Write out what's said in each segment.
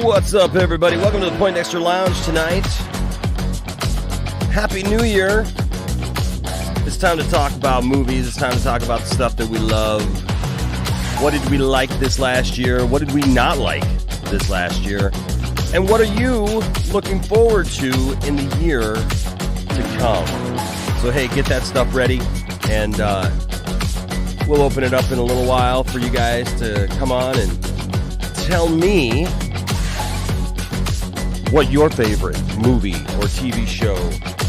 What's up, everybody? Welcome to the Point Extra Lounge tonight. Happy New Year. It's time to talk about movies. It's time to talk about the stuff that we love. What did we like this last year? What did we not like this last year? And what are you looking forward to in the year to come? So, hey, get that stuff ready. And we'll open it up in a little while for you guys to come on and tell me what your favorite movie or TV show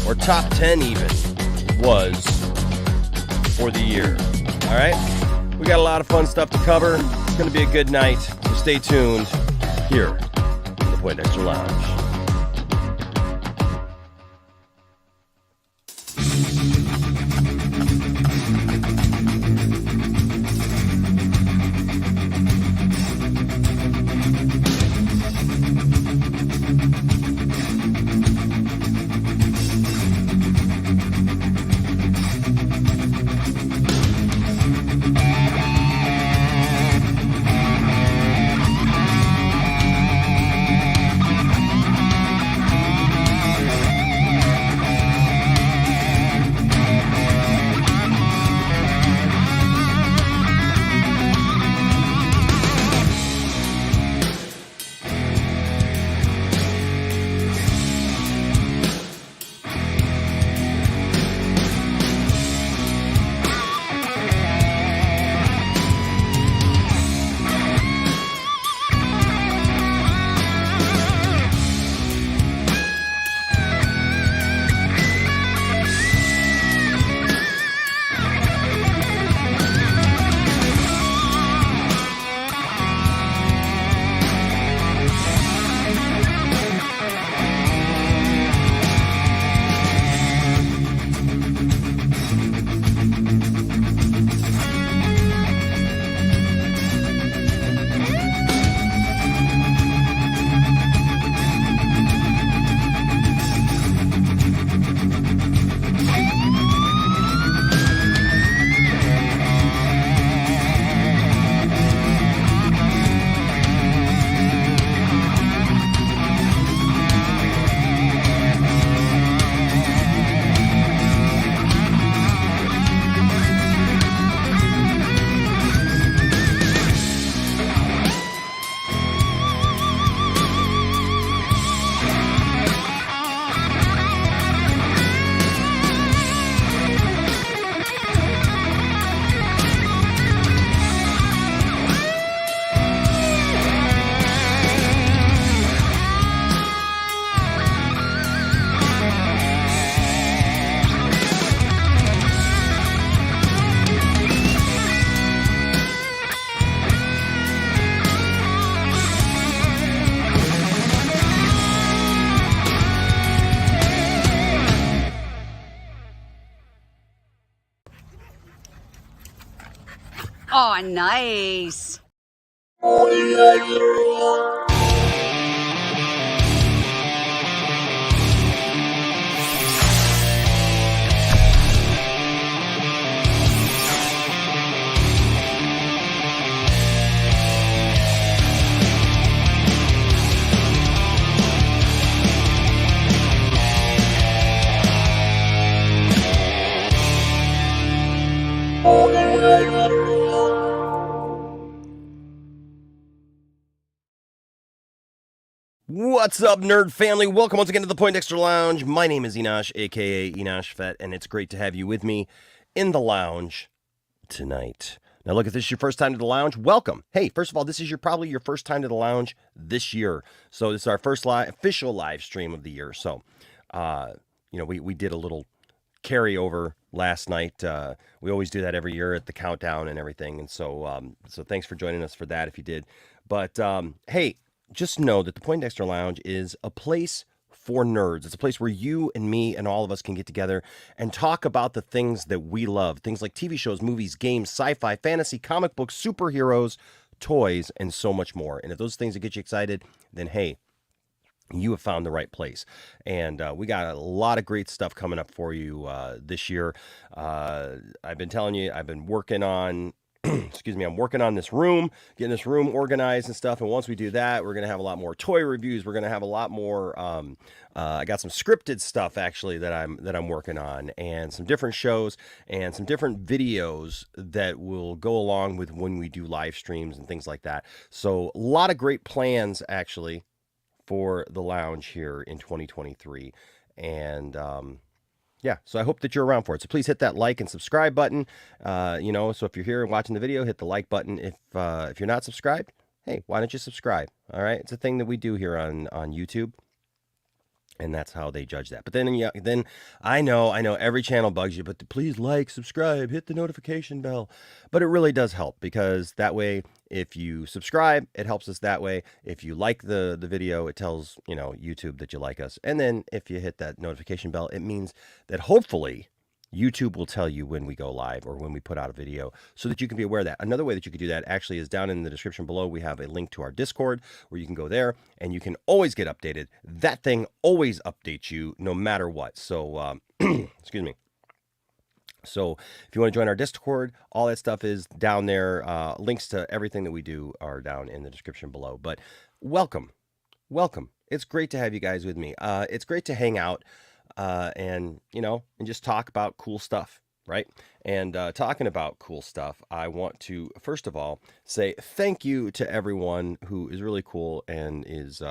or top 10 even was for the year. All right? We got a lot of fun stuff to cover. It's going to be a good night. So stay tuned here in the Point Extra Lounge. Oh, nice. What's up, nerd family? Welcome once again to the Poindexter Lounge. My name is Enosh, aka Enosh Fett, and it's great to have you with me in the lounge tonight. Now, look, if this is your first time to the lounge, welcome. Hey, first of all, this is probably your first time to the lounge this year. So this is our first official live stream of the year. So, we did a little carryover last night. We always do that every year at the countdown and everything. And so thanks for joining us for that if you did. But hey, just know that the Poindexter Lounge is a place for nerds. It's a place where you and me and all of us can get together and talk about the things that we love. Things like TV shows, movies, games, sci-fi, fantasy, comic books, superheroes, toys, and so much more. And if those things that get you excited, then hey, you have found the right place. And we got a lot of great stuff coming up for you this year. I've been telling you, I've been working on I'm working on this room, getting this room organized and stuff. And once we do that, we're going to have a lot more toy reviews. We're going to have a lot more. I got some scripted stuff actually that I'm working on, and some different shows and some different videos that will go along with when we do live streams and things like that. So a lot of great plans actually for the lounge here in 2023. And yeah, so I hope that you're around for it. So please hit that like and subscribe button. So if you're here and watching the video, hit the like button. If you're not subscribed, hey, why don't you subscribe? All right, it's a thing that we do here on YouTube. And that's how they judge that. But then I know every channel bugs you, but please like, subscribe, hit the notification bell. But it really does help, because that way, if you subscribe, it helps us that way. If you like the video, it tells, YouTube that you like us. And then if you hit that notification bell, it means that hopefully YouTube will tell you when we go live or when we put out a video, so that you can be aware of that. Another way that you could do that actually is down in the description below. We have a link to our Discord where you can go there and you can always get updated. That thing always updates you no matter what. So, excuse me. So if you want to join our Discord, all that stuff is down there. Links to everything that we do are down in the description below. But welcome. It's great to have you guys with me. It's great to hang out. And just talk about cool stuff, right? And talking about cool stuff, I want to, first of all, say thank you to everyone who is really cool and is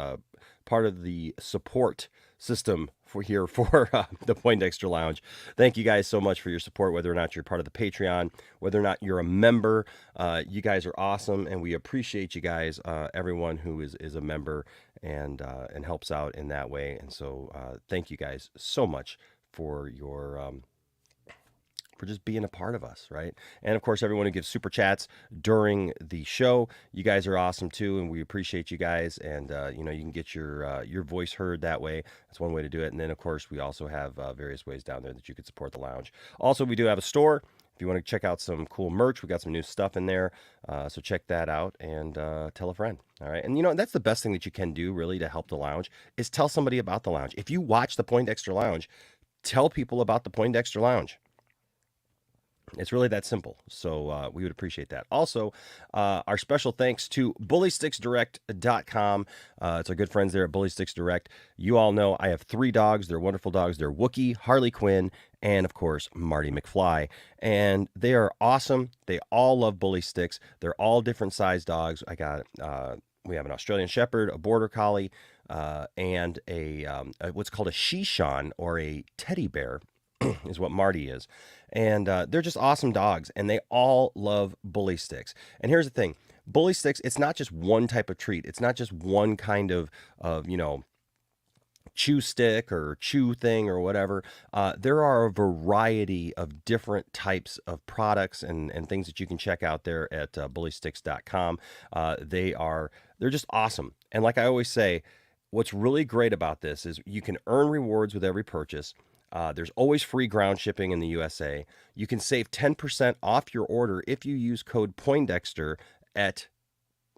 part of the support system for the Poindexter Lounge. Thank you guys so much for your support, whether or not you're part of the Patreon, whether or not you're a member. You guys are awesome, and we appreciate you guys, everyone who is a member and helps out in that way. And so thank you guys so much for your for just being a part of us, right? And of course, everyone who gives super chats during the show, you guys are awesome too, and we appreciate you guys. And you can get your voice heard that way. That's one way to do it. And then of course, we also have various ways down there that you could support the lounge. Also, we do have a store. If you want to check out some cool merch, we got some new stuff in there. So check that out and tell a friend. All right. And that's the best thing that you can do really to help the lounge, is tell somebody about the lounge. If you watch the Poindexter Lounge, tell people about the Poindexter Lounge. It's really that simple. So we would appreciate that. Also, our special thanks to bullysticksdirect.com. It's our good friends there at Bully Sticks Direct. You all know I have 3 dogs. They're wonderful dogs. They're Wookie, Harley Quinn, and of course, Marty McFly. And they are awesome. They all love Bully Sticks. They're all different size dogs. We have an Australian Shepherd, a Border Collie, and a what's called a Shishan, or a teddy bear. Is what Marty is. And they're just awesome dogs, and they all love Bully Sticks. And here's the thing. Bully Sticks, it's not just one type of treat. It's not just one kind of chew stick or chew thing or whatever. There are a variety of different types of products and things that you can check out there at bullysticks.com. They're just awesome. And like I always say, what's really great about this is you can earn rewards with every purchase. There's always free ground shipping in the USA. You can save 10% off your order if you use code Poindexter at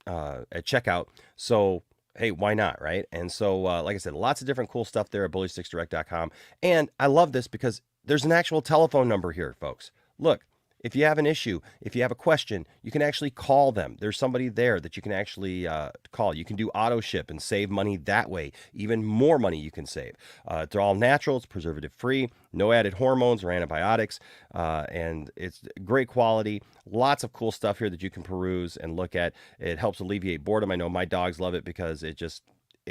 at checkout. So hey, why not, right? And so, like I said, lots of different cool stuff there at bullysticksdirect.com. And I love this because there's an actual telephone number here, folks. Look, if you have an issue, if you have a question, you can actually call them. There's somebody there that you can actually call. You can do auto ship and save money that way. Even more money you can save. It's all natural. It's preservative free. No added hormones or antibiotics. And it's great quality. Lots of cool stuff here that you can peruse and look at. It helps alleviate boredom. I know my dogs love it because it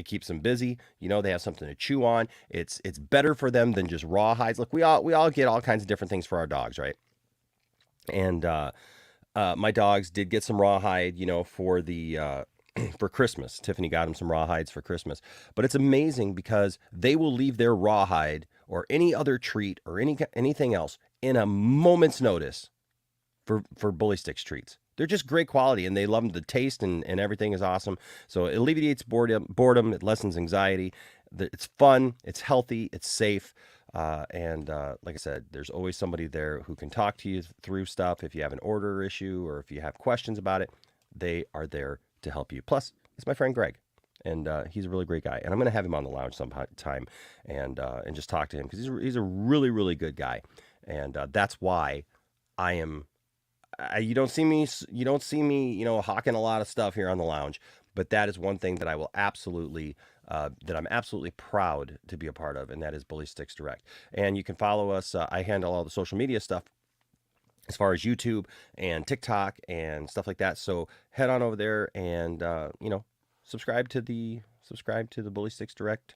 keeps them busy. You know, they have something to chew on. It's better for them than just raw hides. Look, we all get all kinds of different things for our dogs, right? And my dogs did get some rawhide, for the for Christmas. Tiffany got them some rawhides for Christmas. But it's amazing because they will leave their rawhide or any other treat or anything else in a moment's notice for Bully Sticks treats. They're just great quality, and they love them. The taste and everything is awesome. So it alleviates boredom. It lessens anxiety. It's fun. It's healthy. It's safe. And like I said, there's always somebody there who can talk to you through stuff. If you have an order issue or if you have questions about it, they are there to help you. Plus, it's my friend Greg, and he's a really great guy. And I'm going to have him on the lounge sometime and just talk to him because he's a really, really good guy. And that's why I am. You don't see me, hawking a lot of stuff here on the lounge, but that is one thing that I will absolutely, that I'm absolutely proud to be a part of, and that is Bully Sticks Direct. And you can follow us. I handle all the social media stuff as far as YouTube and TikTok and stuff like that. So head on over there and subscribe to the Bully Sticks Direct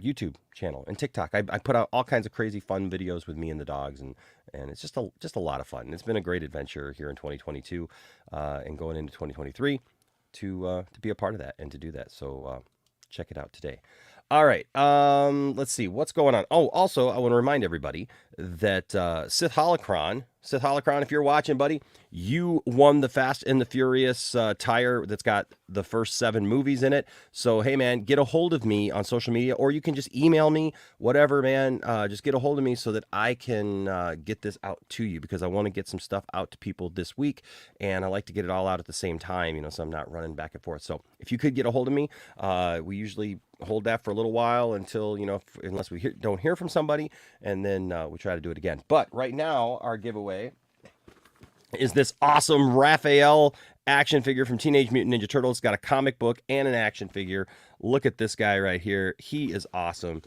YouTube channel and TikTok. I put out all kinds of crazy fun videos with me and the dogs, and it's just a lot of fun. It's been a great adventure here in 2022 and going into 2023 to be a part of that and to do that. So check it out today. All right. Let's see what's going on. Oh, also, I want to remind everybody that Sith Holocron, if you're watching, buddy, you won the Fast and the Furious tire that's got the first 7 movies in it. So, hey, man, get a hold of me on social media, or you can just email me, whatever, man. Just get a hold of me so that I can get this out to you, because I want to get some stuff out to people this week, and I like to get it all out at the same time, so I'm not running back and forth. So if you could get a hold of me, we usually hold that for a little while until, unless we don't hear from somebody, and then we try to do it again. But right now, our giveaway is this awesome Raphael action figure from Teenage Mutant Ninja Turtles. It's got a comic book and an action figure. Look at this guy right here. He is awesome.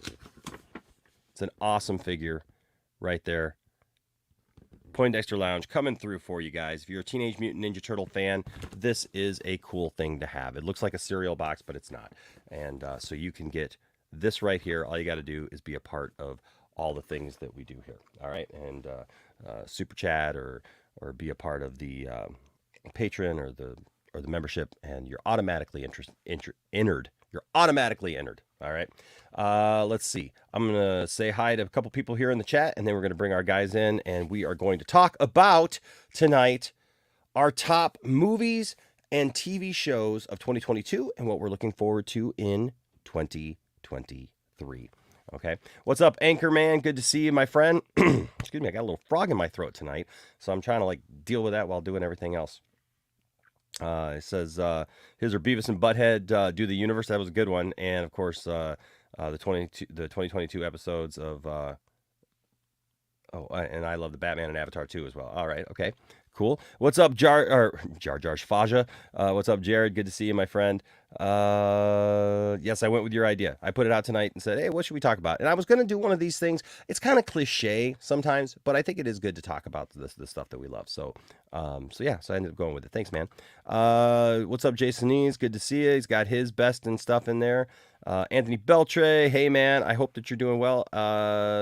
It's an awesome figure right there. Poindexter Lounge coming through for you guys. If you're a Teenage Mutant Ninja Turtle fan, this is a cool thing to have. It looks like a cereal box, but it's not. And so you can get this right here. All you got to do is be a part of all the things that we do here. All right. And super chat or be a part of the patron or the membership, and you're automatically entered. You're automatically entered. All right. Let's see. I'm going to say hi to a couple people here in the chat, and then we're going to bring our guys in, and we are going to talk about tonight our top movies and TV shows of 2022 and what we're looking forward to in 2023. Okay. What's up, Anchorman? Good to see you, my friend. Excuse me. I got a little frog in my throat tonight, so I'm trying to deal with that while doing everything else. It says, here's our Beavis and Butthead do the universe. That was a good one. And of course, the 2022 episodes of, and I love the Batman and Avatar 2 as well. All right. Okay. Cool. What's up, Jar Shfaja? What's up, Jared? Good to see you, my friend. Yes, I went with your idea. I put it out tonight and said, hey, what should we talk about? And I was going to do one of these things. It's kind of cliche sometimes, but I think it is good to talk about the stuff that we love. So I ended up going with it. Thanks, man. What's up, Jason Eves? Good to see you. He's got his best and stuff in there. Anthony Beltre. Hey, man, I hope that you're doing well.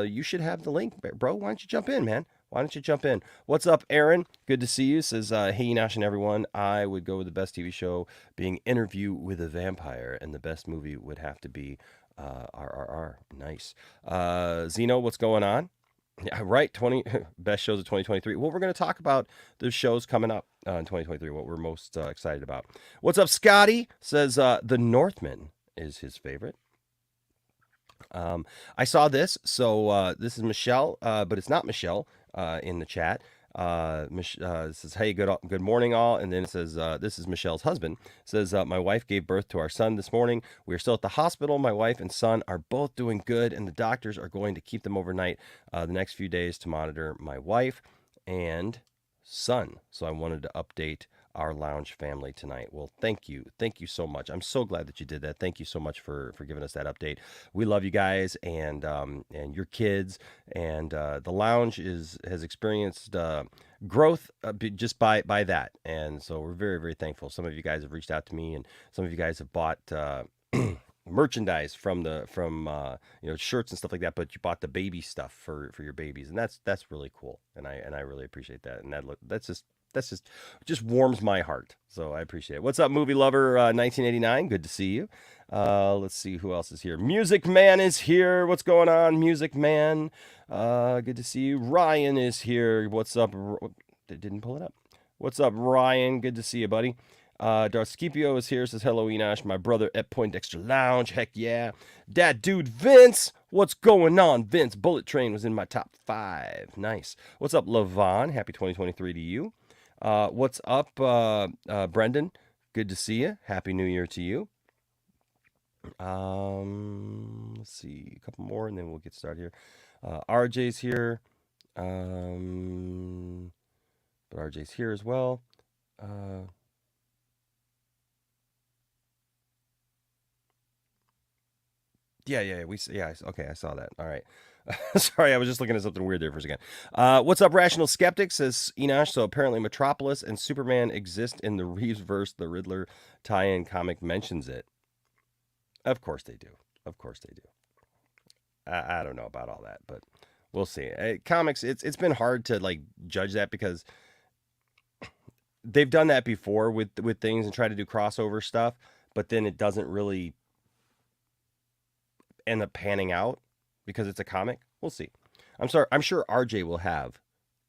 You should have the link, bro. Why don't you jump in, man? Why don't you jump in? What's up, Aaron? Good to see you. Says, hey, Nash and everyone. I would go with the best TV show being Interview with a Vampire, and the best movie would have to be RRR. Nice. Zeno, what's going on? Yeah, right. 20 best shows of 2023. Well, we're going to talk about the shows coming up in 2023, what we're most excited about. What's up, Scotty? Says, The Northman is his favorite. I saw this. So this is Michelle, but it's not Michelle in the chat. It says, hey, good morning, all. And then it says, this is Michelle's husband. It says, my wife gave birth to our son this morning. We are still at the hospital. My wife and son are both doing good, and the doctors are going to keep them overnight the next few days to monitor my wife and son. So I wanted to update our lounge family tonight. Well, thank you so much. I'm so glad that you did that. Thank you so much for giving us that update. We love you guys and your kids, and the lounge has experienced growth just by that, and so we're very, very thankful. Some of you guys have reached out to me, and some of you guys have bought merchandise from shirts and stuff like that, but you bought the baby stuff for your babies, and that's really cool, and I really appreciate that, and that's just warms my heart. So I appreciate it. What's up, movie lover 1989? Good to see you. Let's see who else is here. Music Man is here. What's going on, Music Man? Good to see you. Ryan is here. What's up? Didn't pull it up. What's up, Ryan? Good to see you, buddy. Darth Scipio is here. Says hello, Enosh. My brother at Poindexter Lounge. Heck yeah. Dad, dude, Vince. What's going on, Vince? Bullet Train was in my top 5. Nice. What's up, Levon? Happy 2023 to you. What's up, Brendan? Good to see you. Happy New Year to you. Let's see, a couple more, and then we'll get started here. RJ's here. But RJ's here as well. Yeah. Okay, I saw that. All right. Sorry, I was just looking at something weird there for a second. What's up, Rational Skeptic? Says Enosh. So apparently Metropolis and Superman exist in the Reeves verse. The Riddler tie-in comic mentions it. Of course they do. I don't know about all that, but we'll see. Comics, it's been hard to judge that because they've done that before with things and try to do crossover stuff, but then it doesn't really end up panning out because it's a comic. We'll see. I'm sure RJ will have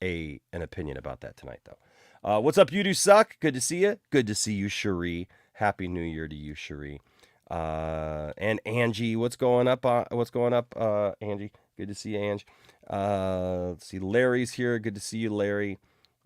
an opinion about that tonight, though. What's up, you do suck? Good to see you. Good to see you, Cherie. Happy New Year to you, Cherie. And Angie, what's going up, Angie? Good to see you, Angie. Let's see, Larry's here. Good to see you, Larry.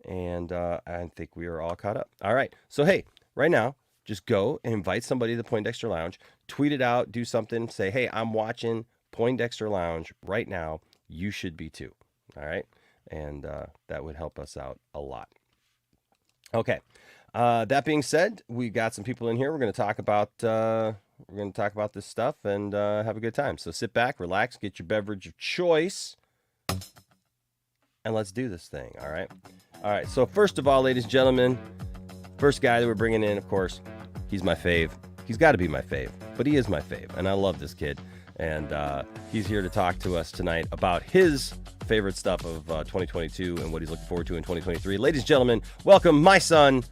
And I think we are all caught up. All right. So, hey, right now, just go and invite somebody to the Poindexter Lounge. Tweet it out. Do something. Say, hey, I'm watching Poindexter Lounge right now. You should be too. All right. And that would help us out a lot. Okay. That being said, we got some people in here. We're going to talk about this stuff and have a good time. So sit back, relax, get your beverage of choice, and let's do this thing. All right. All right. So first of all, ladies and gentlemen, first guy that we're bringing in, of course, he's my fave. He's got to be my fave, but he is my fave, and I love this kid. And he's here to talk to us tonight about his favorite stuff of 2022 and what he's looking forward to in 2023. Ladies and gentlemen, welcome my son.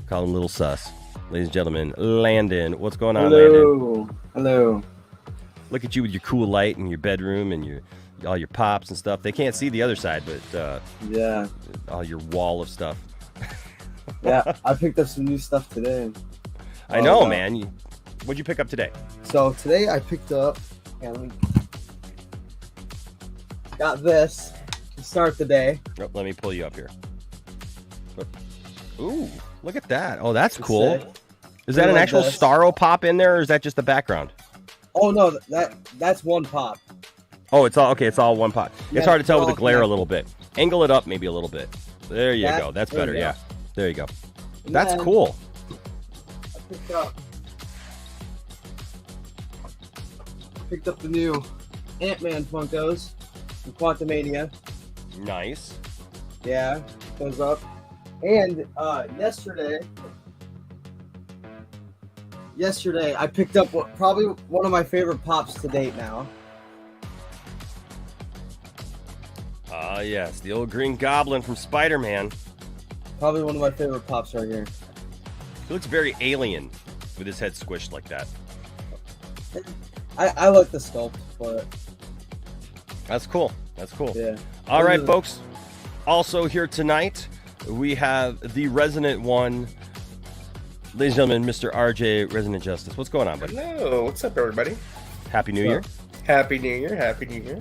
Call him Little Sus. Ladies and gentlemen, Landon. What's going on, Landon? Hello. Look at you with your cool light in your bedroom and all your pops and stuff. They can't see the other side, but yeah, all your wall of stuff. Yeah, I picked up some new stuff today. I know, man. What'd you pick up today? So today I picked up, got this to start the day. Oh, let me pull you up here. Ooh, look at that. Oh, that's cool. Is that an actual Staro pop in there, or is that just the background? Oh no, that's one pop. Oh, it's all okay. It's all one pop. It's hard to tell with the glare a little bit. Angle it up maybe a little bit. There you go. That's better. Yeah. There you go. That's cool. I picked up the new Ant-Man Funkos from Quantumania. Nice. Yeah, those up. And yesterday I picked up probably one of my favorite pops to date now. Yes, the old Green Goblin from Spider-Man. Probably one of my favorite pops right here. He looks very alien with his head squished like that. I like the sculpt for it. That's cool. That's cool. Yeah. All right, folks. Also here tonight, we have the Resonant One. Ladies and gentlemen, Mr. RJ, Resonant Justice. What's going on, buddy? Hello. What's up, everybody? Happy New Year. Happy New Year. Happy New Year.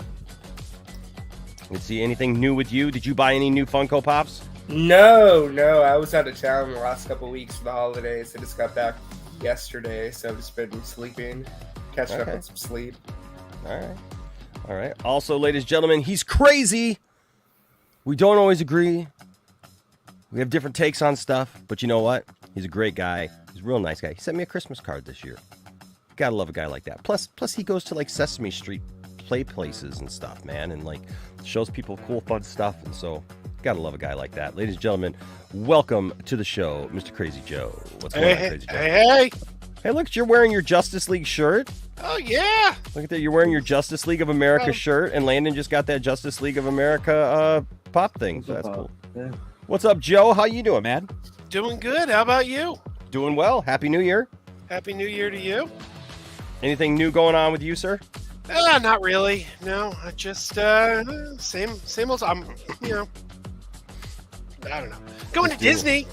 Let's see, anything new with you? Did you buy any new Funko Pops? No. I was out of town the last couple of weeks for the holidays. I just got back yesterday, so I've just been sleeping, catching up on some sleep. All right. Also, ladies and gentlemen, he's crazy. We don't always agree. We have different takes on stuff, but you know what? He's a great guy. He's a real nice guy. He sent me a Christmas card this year. Gotta love a guy like that. Plus he goes to like Sesame Street play places and stuff, man, and like shows people cool, fun stuff. And so, gotta love a guy like that. Ladies and gentlemen, welcome to the show, Mr. Crazy Joe. What's going on, Crazy Joe? Hey, Look, you're wearing your Justice League shirt. Oh, yeah. Look at that. You're wearing your Justice League of America shirt, and Landon just got that Justice League of America pop thing. So that's cool. Yeah. What's up, Joe? How you doing, man? Doing good. How about you? Doing well. Happy New Year. Happy New Year to you. Anything new going on with you, sir? Not really. No, I just same old. I'm, I don't know. Going to Disney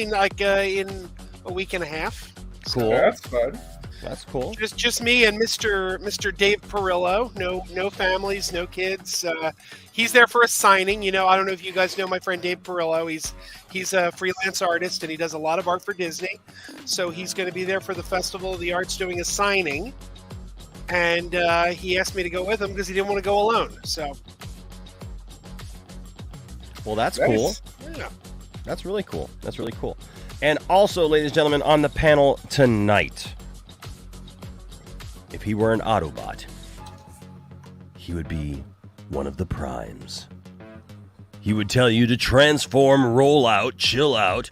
like in a week and a half. Cool. That's fun. That's cool. Just me and Mr. Dave Perillo. No families, no kids. He's there for a signing. I don't know if you guys know my friend Dave Perillo. He's a freelance artist and he does a lot of art for Disney. So he's going to be there for the Festival of the Arts doing a signing. And he asked me to go with him because he didn't want to go alone. So. Well, that's cool. Yeah. That's really cool. And also, ladies and gentlemen, on the panel tonight, if he were an Autobot, he would be one of the Primes. He would tell you to transform, roll out, chill out,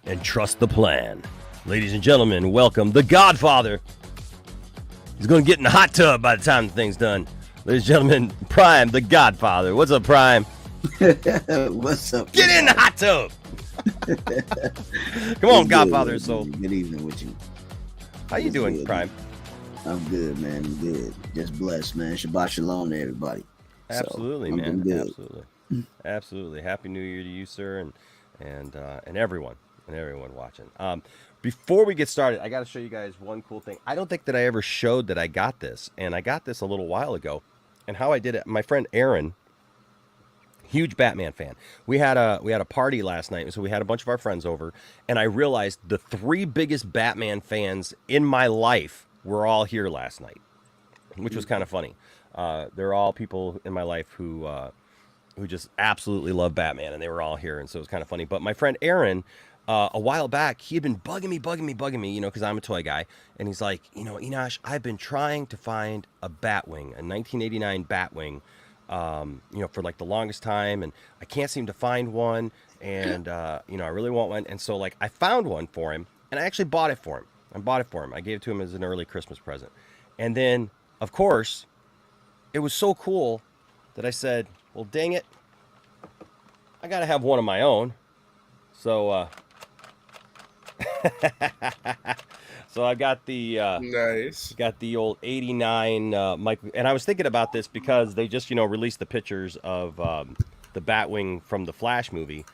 and trust the plan. Ladies and gentlemen, welcome the Godfather. He's going to get in the hot tub by the time the thing's done. Ladies and gentlemen, Prime, the Godfather. What's up, Prime? What's up? Get in the hot tub. Come on, Godfather. So, good evening with you. How you doing, good, Prime? I'm good, man. I'm good. Just blessed, man. Shabbat shalom to everybody. Absolutely, so, man. Good. Absolutely. Happy New Year to you, sir, and everyone watching. Before we get started, I got to show you guys one cool thing. I don't think that I ever showed that I got this, and I got this a little while ago. And how I did it, my friend Aaron, huge Batman fan. We had a party last night, so we had a bunch of our friends over, and I realized the 3 biggest Batman fans in my life were all here last night, which was kind of funny. They're all people in my life who just absolutely love Batman, and they were all here, and so it was kind of funny. But my friend Aaron, a while back, he had been bugging me, because I'm a toy guy, and he's like, Enosh, I've been trying to find a Batwing, a 1989 Batwing, for like the longest time, and I can't seem to find one, and I really want one, and so like I found one for him, and I actually bought it for him. I gave it to him as an early Christmas present, and then of course, it was so cool that I said, well, dang it, I gotta have one of my own, so so I got the Nice. got the old 89 Mike, and I was thinking about this because they just released the pictures of the Batwing from the Flash movie.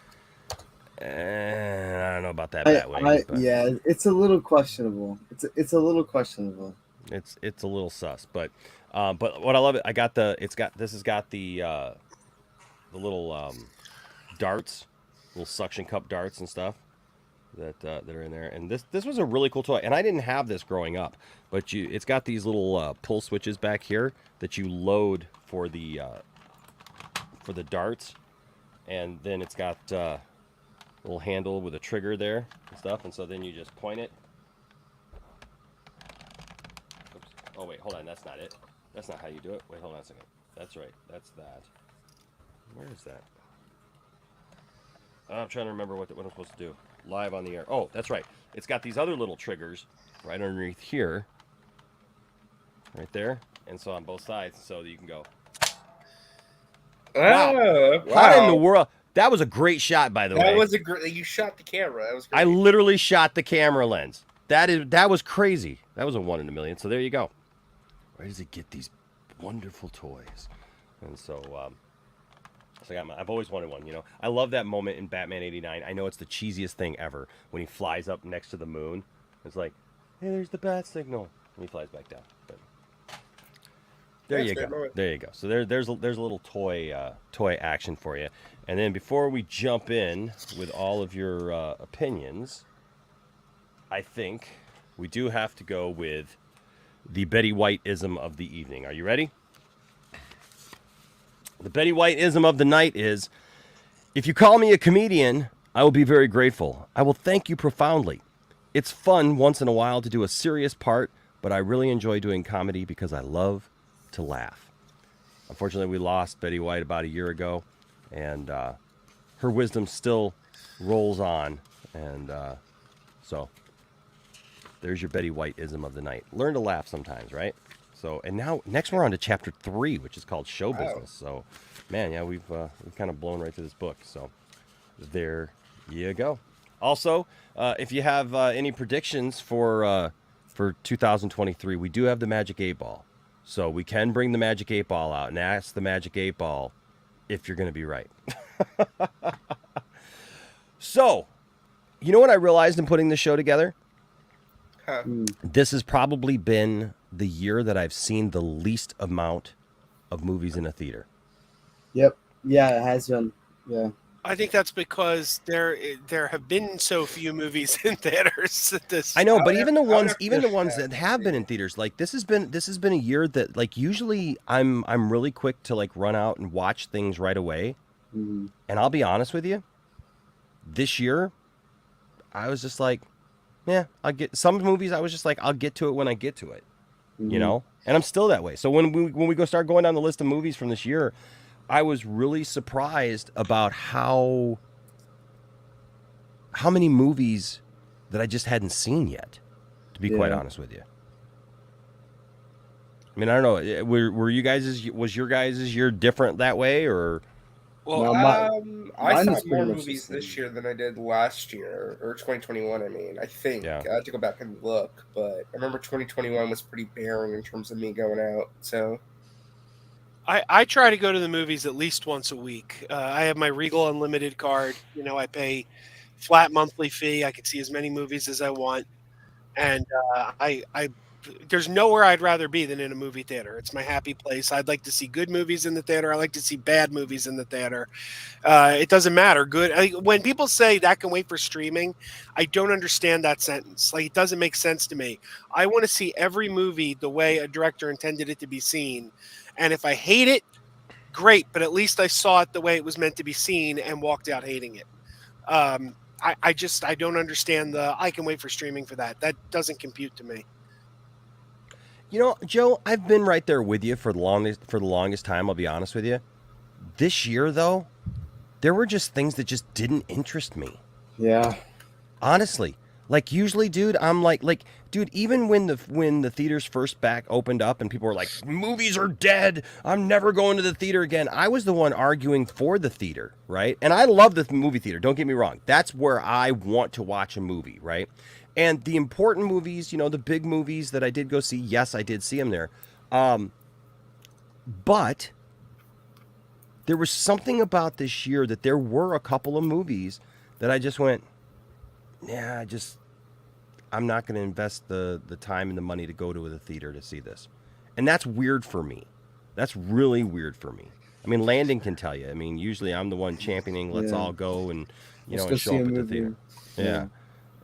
And I don't know about that Batwing. Yeah, it's a little questionable. It's a little questionable. It's a little sus, but what I love it, this has got the little darts, little suction cup darts and stuff that are in there, and this was a really cool toy, and I didn't have this growing up, but it's got these little pull switches back here that you load for the darts, and then it's got a little handle with a trigger there and stuff, and so then you just point it. Oops. Oh wait, hold on, that's not it. That's not how you do it. Wait, hold on a second. That's right. That's that. Where is that? I'm trying to remember what I'm supposed to do. Live on the air. Oh, that's right. It's got these other little triggers right underneath here. Right there. And so on both sides, so that you can go. Wow. How in the world? That was a great shot, by the way. That was a great. You shot the camera. That was great. I literally shot the camera lens. That was crazy. That was a 1 in a million. So there you go. Where does he get these wonderful toys? And so, I've always wanted one. I love that moment in Batman '89. I know it's the cheesiest thing ever when he flies up next to the moon. It's like, hey, there's the bat signal, and he flies back down. But There That's you great go. moment. There you go. So there's a little toy action for you. And then before we jump in with all of your opinions, I think we do have to go with the Betty White-ism of the evening. Are you ready? The Betty White-ism of the night is, if you call me a comedian, I will be very grateful. I will thank you profoundly. It's fun once in a while to do a serious part, but I really enjoy doing comedy because I love to laugh. Unfortunately, we lost Betty White about a year ago, and her wisdom still rolls on. And so there's your Betty White-ism of the night. Learn to laugh sometimes, right? So, and now next we're on to chapter 3, which is called Show Business. So, man, yeah, we've kind of blown right through this book. So there you go. Also, if you have any predictions for 2023, we do have the Magic 8 Ball. So we can bring the Magic 8 Ball out and ask the Magic 8 Ball if you're going to be right. So, you know what I realized in putting this show together? Huh. This has probably been the year that I've seen the least amount of movies in a theater. Yep. Yeah, it has been. Yeah. I think that's because there have been so few movies in theaters. I know, but even the I would have to ones say that have been in theaters, like this has been a year that, like, usually I'm really quick to like run out and watch things right away. Mm-hmm. And I'll be honest with you, this year I was just like, yeah, I'll get some movies. I was just like, I'll get to it when I get to it, you know. And I'm still that way. So when we go start going down the list of movies from this year, I was really surprised about how many movies that I just hadn't seen yet, to be quite honest with you. I mean, I don't know. Was your guys' year different that way, or? Well, No, I mine saw was pretty more much movies the this same. year than I did last year, or 2021, I mean. I think. Yeah. I have to go back and look, but I remember 2021 was pretty barren in terms of me going out, so... I try to go to the movies at least once a week. I have my Regal Unlimited card. You know, I pay flat monthly fee. I can see as many movies as I want, and I there's nowhere I'd rather be than in a movie theater. It's my happy place. I'd like to see good movies in the theater. I like to see bad movies in the theater. It doesn't matter. When people say that can wait for streaming, I don't understand that sentence. Like, it doesn't make sense to me. I want to see every movie the way a director intended it to be seen. And if I hate it, great. But at least I saw it the way it was meant to be seen and walked out hating it. I don't understand I can wait for streaming for that. That doesn't compute to me. You know, Joe, I've been right there with you for the longest time, I'll be honest with you. This year, though, there were just things that just didn't interest me. Yeah. Honestly. Like, usually, dude, I'm like, dude, even when the theaters first back opened up and people were like, movies are dead, I'm never going to the theater again, I was the one arguing for the theater, right? And I love the movie theater, don't get me wrong. That's where I want to watch a movie, right? And the important movies, you know, the big movies that I did go see, yes, I did see them there. But there was something about this year that there were a couple of movies that I just went, yeah, I'm not going to invest the time and the money to go to the theater to see this. And that's weird for me. That's really weird for me. I mean, Landon can tell you. I mean, usually I'm the one championing, let's all go and, and show up at the theater. Yeah.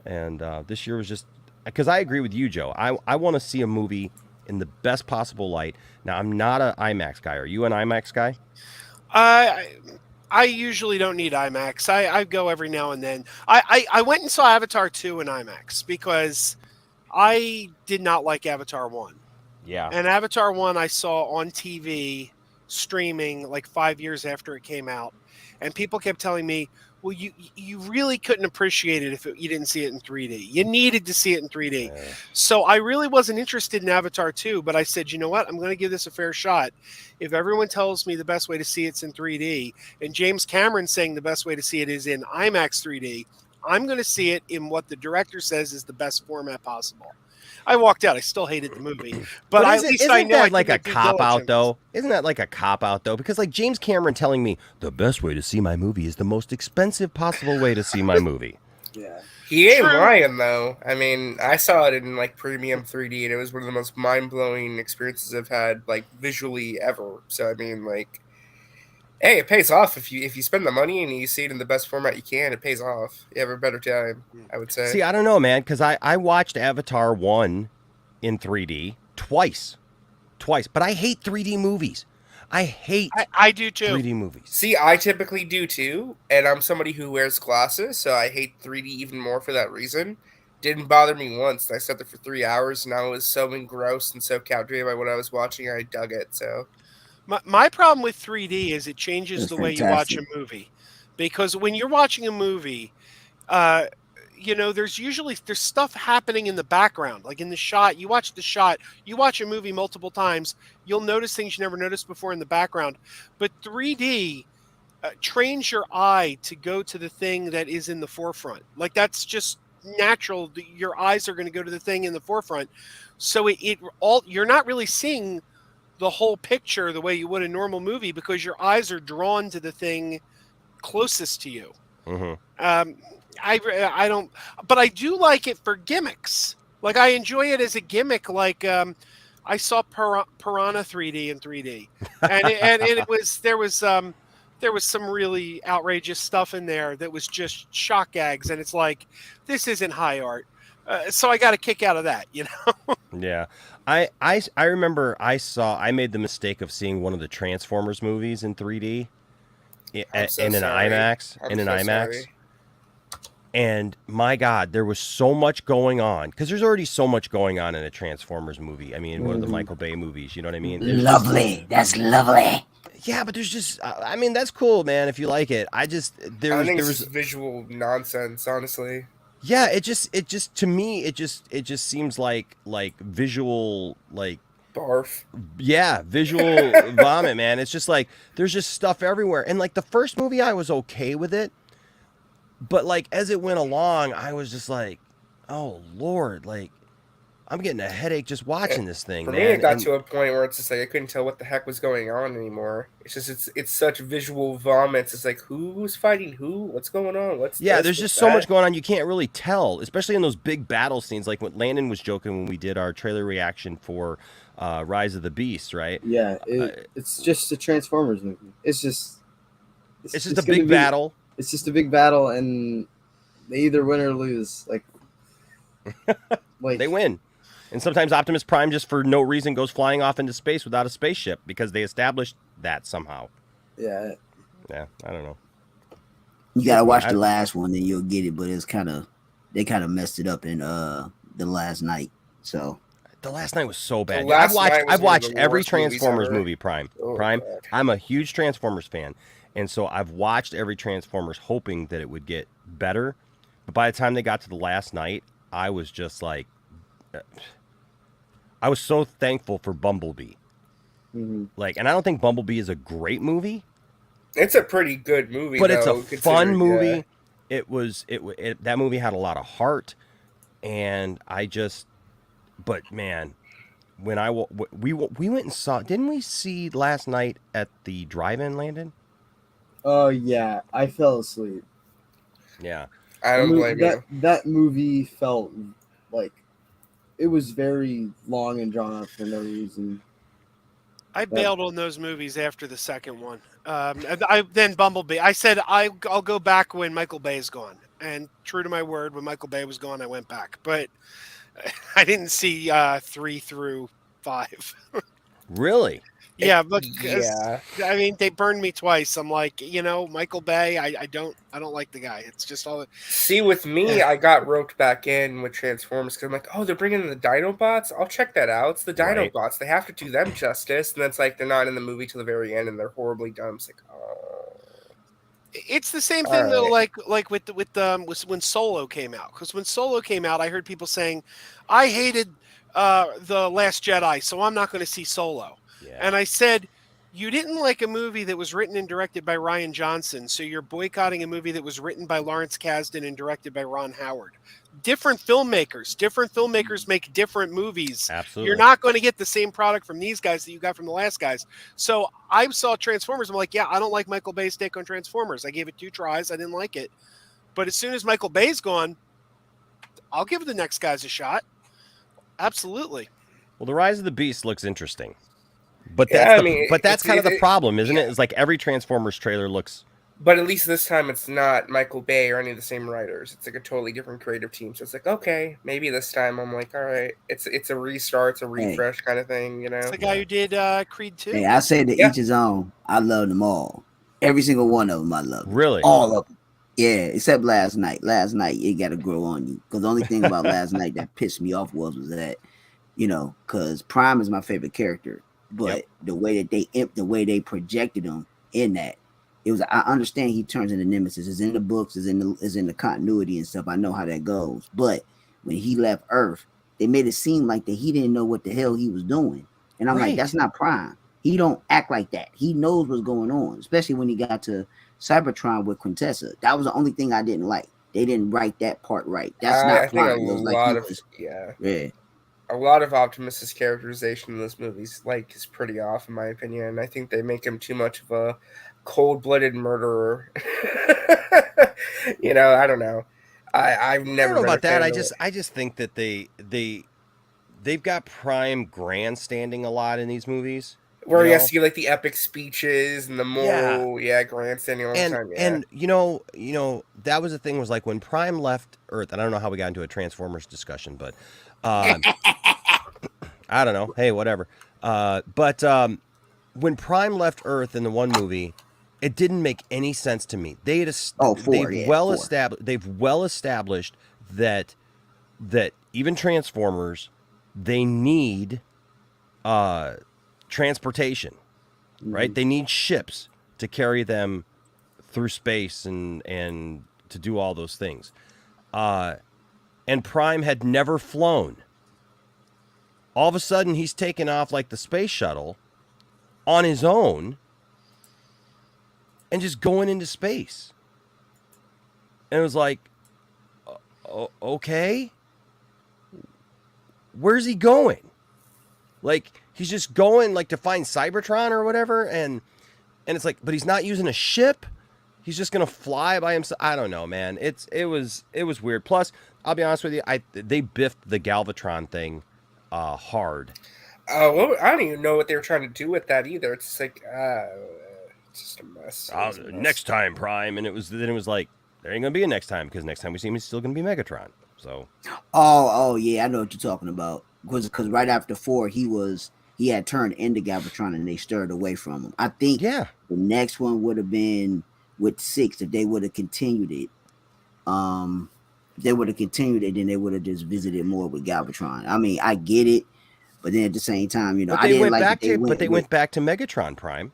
And this year was just, because I agree with you, Joe. I want to see a movie in the best possible light. Now, I'm not an IMAX guy. Are you an IMAX guy? I usually don't need IMAX. I go every now and then. I went and saw Avatar 2 in IMAX because I did not like Avatar 1. Yeah. And Avatar 1 I saw on TV streaming like 5 years after it came out. And people kept telling me, well, you really couldn't appreciate it if you didn't see it in 3D. You needed to see it in 3D. Yeah. So I really wasn't interested in Avatar 2, but I said, you know what? I'm going to give this a fair shot. If everyone tells me the best way to see it's in 3D, and James Cameron's saying the best way to see it is in IMAX 3D, I'm going to see it in what the director says is the best format possible. I walked out. I still hated the movie, but at least I know that I like can a do cop out diligence. though? Isn't that like a cop out though? Because like James Cameron telling me the best way to see my movie is the most expensive possible way to see my movie. Yeah. He ain't True. lying though. I mean, I saw it in like premium 3D, and it was one of the most mind-blowing experiences I've had, like visually ever. So I mean, like, hey, it pays off if you spend the money and you see it in the best format you can. It pays off. You have a better time, I would say. See, I don't know, man, because I watched Avatar 1 in 3D twice, but I hate 3D movies. I hate I do too. 3D movies. See, I typically do too, and I'm somebody who wears glasses, so I hate 3D even more for that reason. Didn't bother me once. I sat there for 3 hours, and I was so engrossed and so captivated by what I was watching. I dug it. So My problem with 3D is it changes That's the way you watch a fantastic. movie, because when you're watching a movie, there's stuff happening in the background, like in the shot. You watch the shot, you watch a movie multiple times, you'll notice things you never noticed before in the background. But 3D trains your eye to go to the thing that is in the forefront. Like that's just natural. Your eyes are going to go to the thing in the forefront. So you're not really seeing the whole picture the way you would a normal movie because your eyes are drawn to the thing closest to you. Mm-hmm. I don't, but I do like it for gimmicks. Like I enjoy it as a gimmick. Like I saw Piranha 3D in 3D, and there was some really outrageous stuff in there that was just shock gags, and it's like this isn't high art. So I got a kick out of that, Yeah. I remember I made the mistake of seeing one of the Transformers movies in 3D in an IMAX. Sorry. And my God, there was so much going on because there's already so much going on in a Transformers movie. I mean, one of the Michael Bay movies, you know what I mean? Lovely. That's lovely. Yeah, but there's just, I mean, that's cool, man. If you like it, I think it's just visual nonsense, honestly. Yeah, it just to me, it just seems like visual, like barf. Yeah, visual vomit, man. It's just like there's just stuff everywhere. And like the first movie, I was okay with it. But like as it went along, I was just like, "Oh Lord!" Like I'm getting a headache just watching this thing. For man. me, it got to a point where it's just like I couldn't tell what the heck was going on anymore. It's just it's such visual vomits. It's like who's fighting who? What's going on? There's just so much going on. You can't really tell, especially in those big battle scenes. Like what Landon was joking when we did our trailer reaction for Rise of the Beast, right? Yeah, it's just a Transformers movie. It's just a big battle. It's just a big battle, and they either win or lose. Like they win. And sometimes Optimus Prime, just for no reason, goes flying off into space without a spaceship because they established that somehow. Yeah. Yeah, I don't know. You gotta watch the last one, then you'll get it. But they kind of messed it up in the last night. So the last night was so bad. Yeah, I've watched every Transformers movie. Prime. God. I'm a huge Transformers fan, and so I've watched every Transformers, hoping that it would get better. But by the time they got to the last night, I was just like, I was so thankful for Bumblebee. Mm-hmm. Like, and I don't think Bumblebee is a great movie. It's a pretty good movie, but it's a fun movie. Yeah. That movie had a lot of heart, and but man, when we went and saw, didn't we see last night at the drive-in, Landon? Oh yeah, I fell asleep. Yeah, I don't blame you. That movie felt like it was very long and drawn out for no reason. I bailed on those movies after the second one. Then Bumblebee. I said I'll go back when Michael Bay is gone. And true to my word, when Michael Bay was gone, I went back. But I didn't see 3 through 5. Really? Yeah, but I mean, they burned me twice. I'm like, Michael Bay. I don't like the guy. It's just all. See, with me, I got roped back in with Transformers because I'm like, oh, they're bringing in the Dinobots. I'll check that out. It's the Dinobots. Right. They have to do them justice. And it's like they're not in the movie till the very end, and they're horribly dumb. It's like, oh. It's the same thing though, like with when Solo came out. Because when Solo came out, I heard people saying, I hated the Last Jedi, so I'm not going to see Solo. Yeah. And I said, you didn't like a movie that was written and directed by Rian Johnson, so you're boycotting a movie that was written by Lawrence Kasdan and directed by Ron Howard. Different filmmakers make different movies. Absolutely. You're not going to get the same product from these guys that you got from the last guys. So I saw Transformers. I'm like, yeah, I don't like Michael Bay's take on Transformers. I gave it 2 tries. I didn't like it. But as soon as Michael Bay's gone, I'll give the next guys a shot. Absolutely. Well, the Rise of the Beast looks interesting, but Yeah, that's kind of the problem, isn't it? It's like every Transformers trailer looks. But at least this time it's not Michael Bay or any of the same writers. It's like a totally different creative team. So it's like, okay, maybe this time I'm like, all right, it's a restart, it's a refresh kind of thing, you know. It's the guy who did Creed 2. Hey, I say to each his own. I love them all. Every single one of them I love. Really? All of them. Yeah, except last night. Last night it got to grow on you. Because the only thing about last night that pissed me off was that, because Prime is my favorite character, but the way they projected him in that, it was. I understand he turns into Nemesis. It's in the books. Is in the continuity and stuff. I know how that goes. But when he left Earth, they made it seem like that he didn't know what the hell he was doing, and I'm like, that's not Prime. He don't act like that. He knows what's going on, especially when he got to Cybertron with Quintessa. That was the only thing I didn't like. They didn't write that part right. That's not Prime. A lot of Optimus's characterization in this movie is pretty off, in my opinion. I think they make him too much of a cold-blooded murderer. I don't know. I've never I don't know about that. I just think that they've got Prime grandstanding a lot in these movies. Where he has to give like the epic speeches and the moral, grandstanding all the time. Yeah. And that was the thing, was like when Prime left Earth, and I don't know how we got into a Transformers discussion, but I don't know. Hey, whatever. But when Prime left Earth in the one movie, it didn't make any sense to me. They've well established that even Transformers, they need transportation, right? They need ships to carry them through space and to do all those things. And Prime had never flown. All of a sudden, he's taken off like the space shuttle on his own and just going into space. And it was like, okay, where's he going? Like, he's just going like to find Cybertron or whatever, and it's like, but he's not using a ship. He's just gonna fly by himself. I don't know, man. It was weird. Plus, I'll be honest with you, they biffed the Galvatron thing hard. Well, I don't even know what they were trying to do with that either. It's just like, it's just a mess. Next time, Prime, and it was like, there ain't gonna be a next time, because next time we see him, he's still gonna be Megatron. So. Oh yeah, I know what you're talking about. Because right after 4, he had turned into Galvatron and they stirred away from him. I think the next one would have been with 6 if they would have continued it. If they would have continued it, then they would have just visited more with Galvatron. I mean, I get it, but then at the same time, but they went back to Megatron Prime.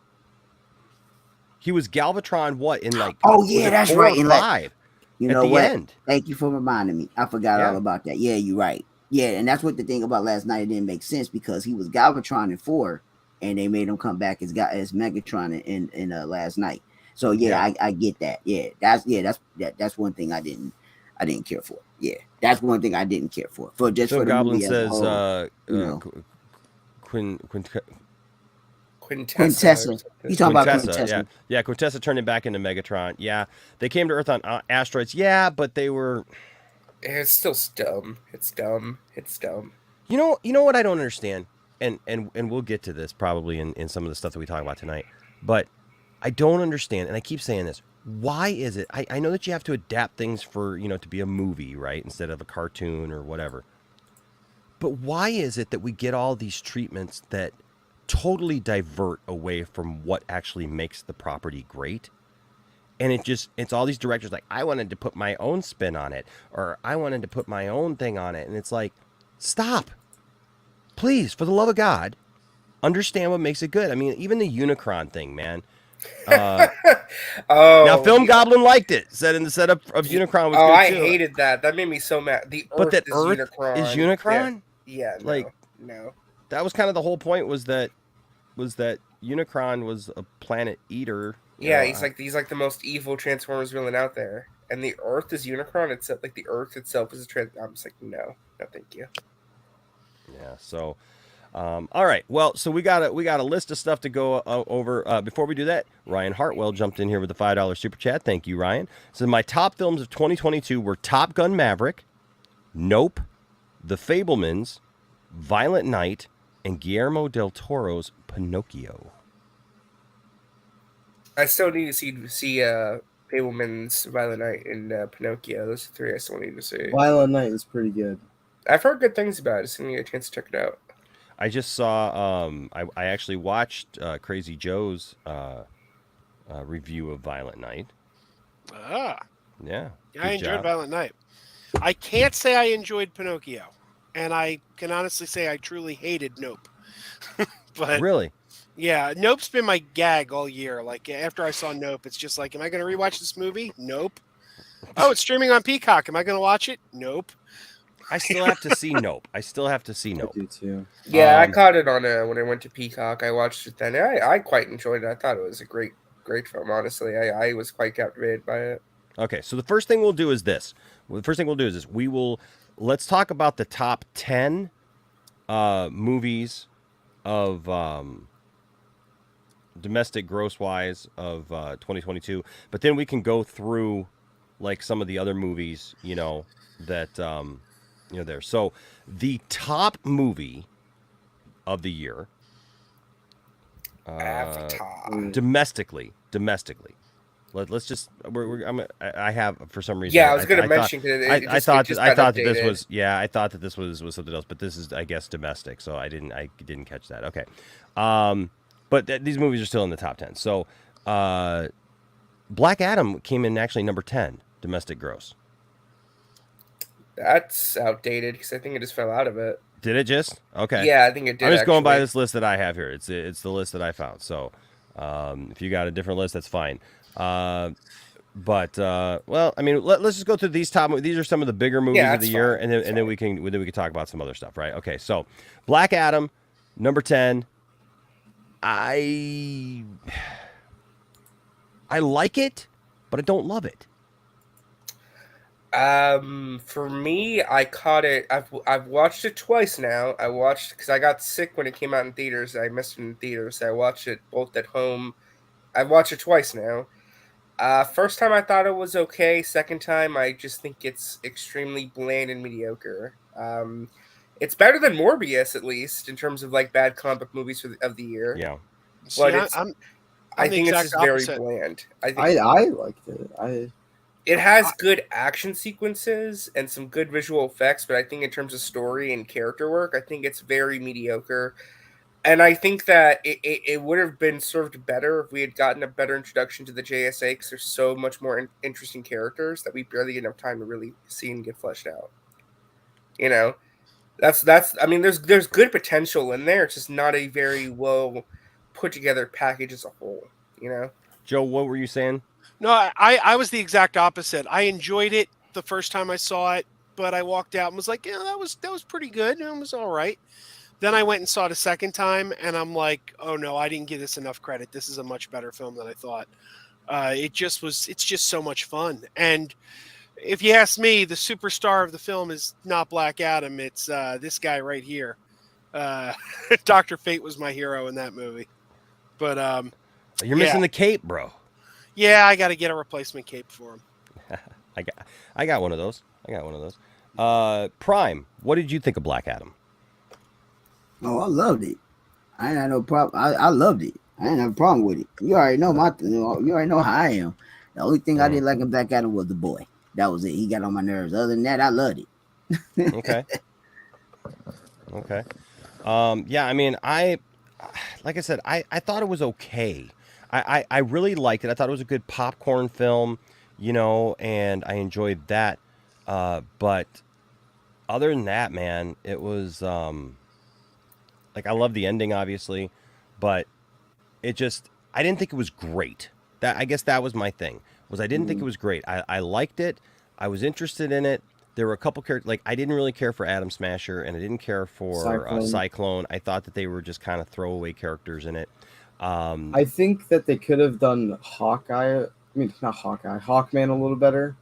He was Galvatron in like that's right, in 5. You know what? End. Thank you for reminding me. I forgot all about that. Yeah, you're right. Yeah, and that's what the thing about last night, it didn't make sense because he was Galvatron in 4, and they made him come back as Megatron in last night. So I get that. Yeah, that's one thing I didn't care for. Yeah, that's one thing I didn't care for. For just for the Goblin movie says, Quintessa. You talking about Quintessa? Yeah. Quintessa turned him back into Megatron. Yeah, they came to Earth on asteroids. Yeah, but they were. It's still dumb. It's dumb. You know what I don't understand, and we'll get to this probably in some of the stuff that we talk about tonight. But I don't understand, and I keep saying this. Why is it? I know that you have to adapt things for to be a movie, right, instead of a cartoon or whatever. But why is it that we get all these treatments that totally divert away from what actually makes the property great? And it's all these directors like, I wanted to put my own spin on it, or I wanted to put my own thing on it. And it's like, stop. Please, for the love of God, understand what makes it good. I mean, even the Unicron thing, man. Now, Film Goblin liked it. Said in the setup of Unicron was good I too. Hated that. That made me so mad. But that Earth is Unicron? Yeah, no. That was kind of the whole point, was that Unicron was a planet eater. Yeah, he's like the most evil Transformers villain out there, and the Earth is Unicron. It's like the Earth itself is a I'm just like, no, thank you. Yeah. So, all right. Well, so we got a list of stuff to go over. Before we do that, Ryan Hartwell jumped in here with the $5 super chat. Thank you, Ryan. So my top films of 2022 were Top Gun Maverick, Nope, The Fabelmans, Violent Night, and Guillermo del Toro's Pinocchio. I still need to see Fableman's Violent Night and Pinocchio. Those are three I still need to see. Violent Night is pretty good. I've heard good things about it. I just didn't get a chance to check it out. I just saw. I actually watched Crazy Joe's review of Violent Night. Ah, Yeah, I good enjoyed job. Violent Night. I can't say I enjoyed Pinocchio, and I can honestly say I truly hated Nope. But Really? yeah, Nope's been my gag all year. Like after I saw Nope, it's just like, am I going to rewatch this movie? Nope. Oh, it's streaming on Peacock. Am I going to watch it? Nope. I still have to see Nope. I still have to see I Nope. do too. Yeah, I caught it on when I went to Peacock. I watched it then. I quite enjoyed it. I thought it was a great film. Honestly, I was quite captivated by it. Okay, so the first thing we'll do is this. Let's talk about the top 10 movies of domestic gross wise of 2022. But then we can go through like some of the other movies, that there. So the top movie of the year, Avatar. domestically. Let's just. I have for some reason. Yeah, I was going to mention. I thought that this was. Yeah, I thought that this was something else, but this is, I guess, domestic. So I didn't catch that. Okay, but these movies are still in the top 10. So, Black Adam came in actually number 10 domestic gross. That's outdated because I think it just fell out of it. Did it just? Okay. Yeah, I think it did. I'm just going by this list that I have here. It's the list that I found. So, if you got a different list, that's fine. Well, I mean, let's just go through these top. These are some of the bigger movies of the year, fine. and then we can talk about some other stuff, right? Okay, so Black Adam, number 10. I like it, but I don't love it. For me, I caught it. I've watched it twice now. I watched because I got sick when it came out in theaters. I missed it in theaters. So I watched it both at home. I've watched it twice now. First time I thought it was okay. Second time, I just think it's extremely bland and mediocre. It's better than Morbius, at least in terms of like bad comic book movies of the year. Yeah, but I think it's just very bland. I liked it. It has good action sequences and some good visual effects, but I think in terms of story and character work, I think it's very mediocre. And I think that it would have been served better if we had gotten a better introduction to the JSA, because there's so much more interesting characters that we barely get enough time to really see and get fleshed out. That's. I mean, there's good potential in there. It's just not a very well put together package as a whole. Joe, what were you saying? No, I was the exact opposite. I enjoyed it the first time I saw it, but I walked out and was like, yeah, that was pretty good. It was all right. Then I went and saw it a second time, and I'm like, oh no, I didn't give this enough credit. This is a much better film than I thought. It's just so much fun. And if you ask me, the superstar of the film is not Black Adam. It's this guy right here. Dr. Fate was my hero in that movie. But you're missing the cape, bro. Yeah, I got to get a replacement cape for him. I got one of those. Prime, what did you think of Black Adam? Oh, I loved it. I ain't had no problem. I loved it. I didn't have a problem with it. You already know you already know how I am. The only thing I didn't like in Black Adam was the boy. That was it. He got on my nerves. Other than that, I loved it. Okay. Yeah, I mean, like I said, I thought it was okay. I really liked it. I thought it was a good popcorn film, and I enjoyed that. But other than that, man, it was like, I love the ending, obviously, but I didn't think it was great. I guess that was my thing. I didn't think it was great. I liked it. I was interested in it. There were a couple characters, like, I didn't really care for Atom Smasher, and I didn't care for Cyclone. I thought that they were just kind of throwaway characters in it. I think that they could have done Hawkman a little better.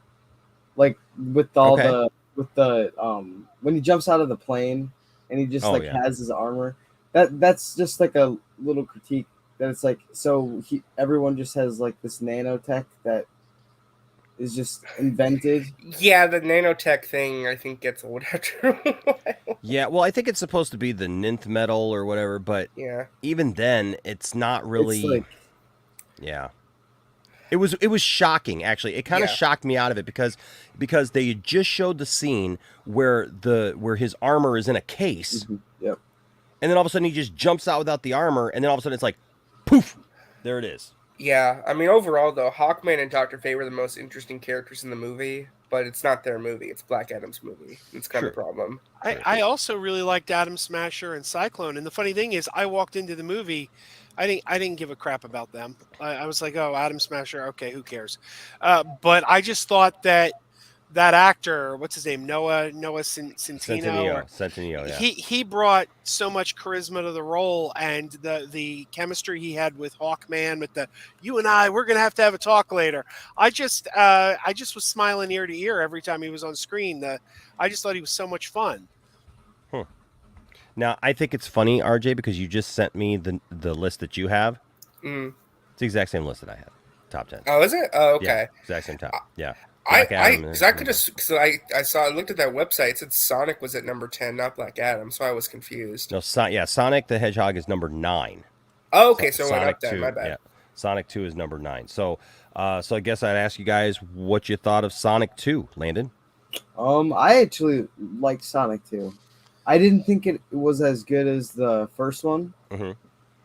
Like with all when he jumps out of the plane and he just has his armor. That's just like a little critique that it's like, so everyone just has like this nanotech that is just invented. Yeah, the nanotech thing I think gets old after a while. Yeah, well, I think it's supposed to be the ninth metal or whatever, but Yeah. even then, it's not really. It's like Yeah. It was shocking actually. It kind of Yeah. shocked me out of it because they had just showed the scene where his armor is in a case, yep. and then all of a sudden he just jumps out without the armor, and then all of a sudden it's like, poof, there it is. Yeah, I mean, overall, though, Hawkman and Dr. Fate were the most interesting characters in the movie, but it's not their movie. It's Black Adam's movie. It's kind of the True. problem. I also really liked Atom Smasher and Cyclone. And the funny thing is, I walked into the movie, I didn't give a crap about them. I was like, oh, Atom Smasher, okay, who cares? But I just thought that actor, what's his name, Noah Centineo, Centineo, yeah. he brought so much charisma to the role, and the chemistry he had with Hawkman, with the you and we're gonna have to have a talk later. I just was smiling ear to ear every time he was on screen. I just thought he was so much fun. Now I think it's funny, RJ, because you just sent me the list that you have. Mm. It's the exact same list that I have. Top 10. Oh, is it? Oh, okay. Yeah, exact same top. Yeah. I could have, so I looked at that website. It said Sonic was at number 10, not Black Adam, so I was confused. No, Sonic the Hedgehog is number 9. Oh, okay, so it went Sonic up then. 2, My bad. Yeah. Sonic 2 is number 9. So I guess I'd ask you guys what you thought of Sonic 2, Landon. I actually like Sonic 2. I didn't think it was as good as the first one,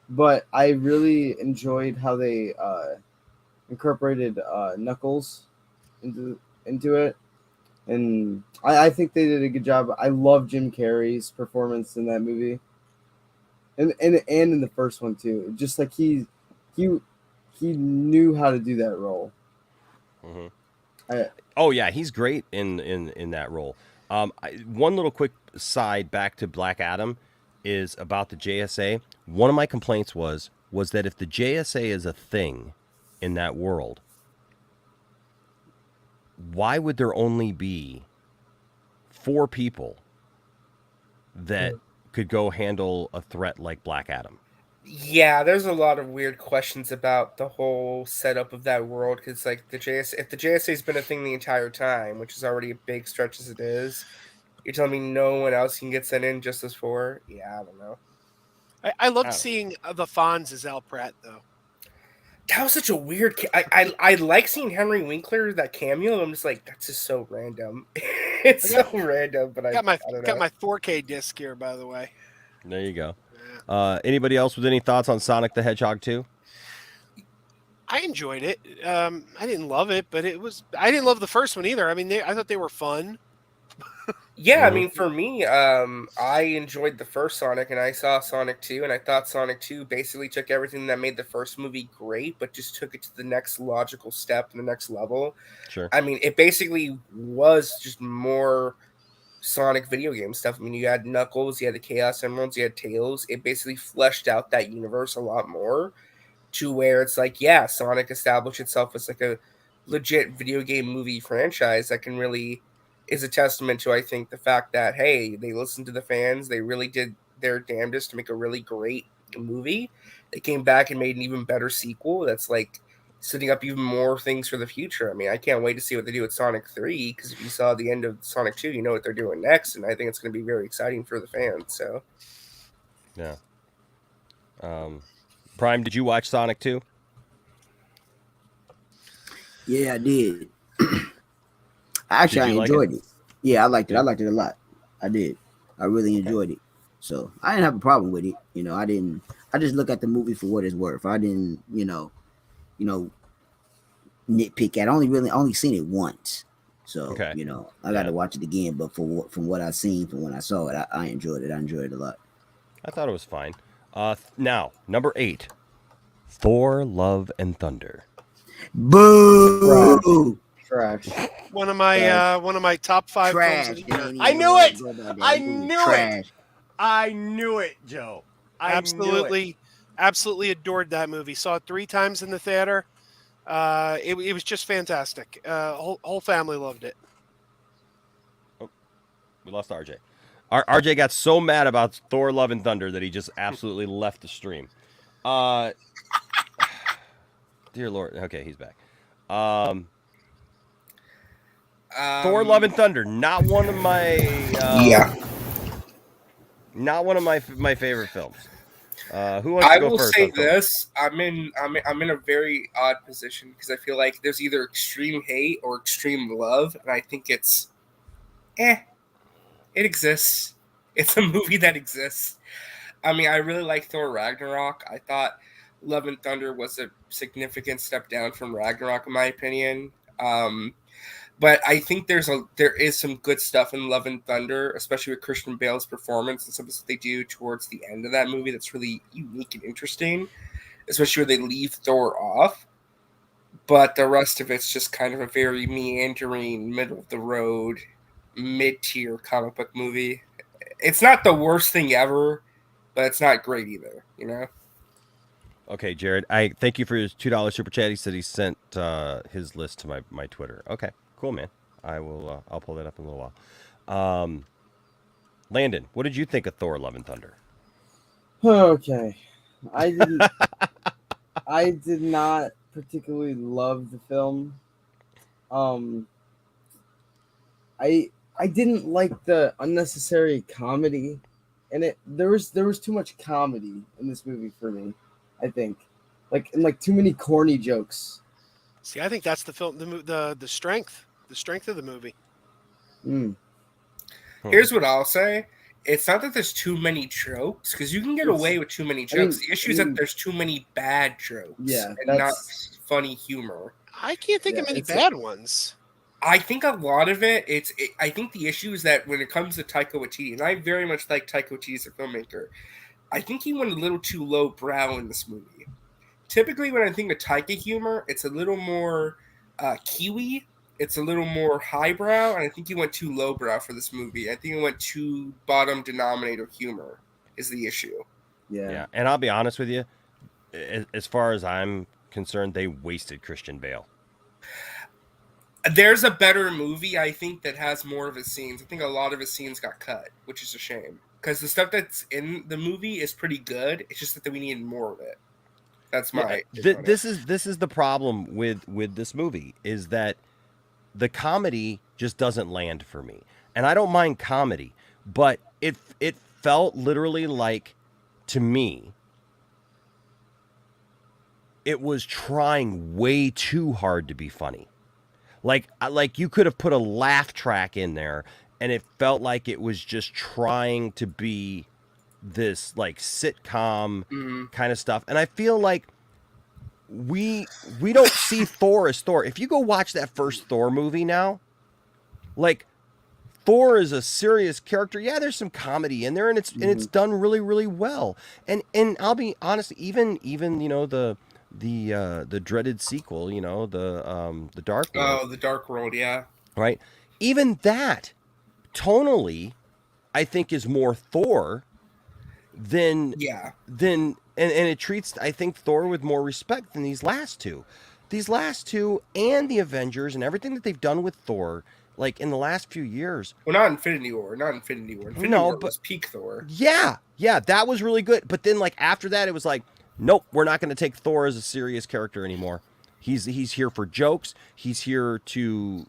but I really enjoyed how they incorporated Knuckles into it, and I think they did a good job. I love Jim Carrey's performance in that movie, and in the first one too. Just like he knew how to do that role. Oh yeah, he's great in that role. One little quick side back to Black Adam is about the JSA. One of my complaints was that if the JSA is a thing in that world, why would there only be 4 people that could go handle a threat like Black Adam? Yeah, there's a lot of weird questions about the whole setup of that world, because like if the JSA's been a thing the entire time, which is already a big stretch as it is, you're telling me no one else can get sent in just as 4? Yeah, I don't know. I loved seeing the Fonz as Al Pratt though. That was such a weird. I like seeing Henry Winkler, that cameo. I'm just like, that's just so random. It's so random, but I don't know. Got my 4K disc here, by the way. There you go. Anybody else with any thoughts on Sonic the Hedgehog 2? I enjoyed it. I didn't love it, but I didn't love the first one either. I mean, I thought they were fun. Yeah, I mean, for me, I enjoyed the first Sonic, and I saw Sonic 2, and I thought Sonic 2 basically took everything that made the first movie great, but just took it to the next logical step and the next level. Sure. I mean, it basically was just more Sonic video game stuff. I mean, you had Knuckles, you had the Chaos Emeralds, you had Tails. It basically fleshed out that universe a lot more, to where it's like, yeah, Sonic established itself as like a legit video game movie franchise that can really is a testament to, I think, the fact that, hey, they listened to the fans. They really did their damnedest to make a really great movie. They came back and made an even better sequel that's like setting up even more things for the future. I mean, I can't wait to see what they do with Sonic 3, because if you saw the end of Sonic 2, you know what they're doing next, and I think it's going to be very exciting for the fans. So, yeah. Prime, did you watch Sonic 2? Yeah, I did. Actually, I enjoyed it. Yeah, I liked it. I liked it a lot. I did. I really enjoyed it. So I didn't have a problem with it. You know, I just look at the movie for what it's worth. I didn't, nitpick at. I only seen it once. So, I got to watch it again. But from what I've seen, from when I saw it, I enjoyed it. I enjoyed it a lot. I thought it was fine. Now, number 8, Thor: Love and Thunder. Boo! Trash. One of my top 5 films of the year. I knew it. I knew it, Joe. Absolutely adored that movie. Saw it 3 times in the theater. It was just fantastic. Whole family loved it. Oh, we lost RJ. RJ got so mad about Thor: Love and Thunder that he just absolutely left the stream. Dear Lord. Okay, he's back. Thor: Love and Thunder, not one of my not one of my favorite films. Who wants to go will first? say this: I'm in a very odd position because I feel like there's either extreme hate or extreme love, and I think it's, it exists. It's a movie that exists. I mean, I really like Thor Ragnarok. I thought Love and Thunder was a significant step down from Ragnarok, in my opinion. But I think there is some good stuff in Love and Thunder, especially with Christian Bale's performance and something that they do towards the end of that movie that's really unique and interesting, especially where they leave Thor off. But the rest of it's just kind of a very meandering, middle of the road, mid-tier comic book movie. It's not the worst thing ever, but it's not great either, you know? Okay, Jared, I thank you for his $2 super chat. He said he sent his list to my Twitter. Okay, cool, man. I'll pull that up in a little while. Landon, what did you think of Thor: Love and Thunder? Okay, I did not particularly love the film. I didn't like the unnecessary comedy in it. There was too much comedy in this movie for me, I think. Like too many corny jokes. See, I think that's the film, the strength of the movie. Here's what I'll say. It's not that there's too many jokes, because you can get away with too many jokes. The issue is that there's too many bad jokes and not funny humor. I can't think of any bad ones. I think a lot of it, I think the issue is that when it comes to Taika Waititi, and I very much like Taika Waititi as a filmmaker, I think he went a little too low brow in this movie. Typically, when I think of Taika humor, it's a little more Kiwi. It's a little more highbrow, and I think he went too lowbrow for this movie. I think he went too bottom denominator humor is the issue. Yeah. And I'll be honest with you, as far as I'm concerned, they wasted Christian Bale. There's a better movie, I think, that has more of his scenes. I think a lot of his scenes got cut, which is a shame. Because the stuff that's in the movie is pretty good. It's just that we needed more of it. That's my this is the problem with this movie, is that the comedy just doesn't land for me. And I don't mind comedy, but it felt literally like, to me, it was trying way too hard to be funny. Like you could have put a laugh track in there, and it felt like it was just trying to be this like sitcom kind of stuff. And I feel like we don't see Thor as Thor. If you go watch that first Thor movie now, like, Thor is a serious character. Yeah, there's some comedy in there, and it's done really, really well. And I'll be honest, even you know the dreaded sequel, you know, the Dark World. Oh, the Dark World, yeah. Right? Even that, tonally, I think is more Thor than and it treats, I think, Thor with more respect than these last two. These last two and the Avengers and everything that they've done with Thor, like in the last few years. Well, not Infinity War. Infinity War was peak Thor. Yeah, that was really good. But then, like, after that, it was like, nope, we're not going to take Thor as a serious character anymore. He's here for jokes. He's here to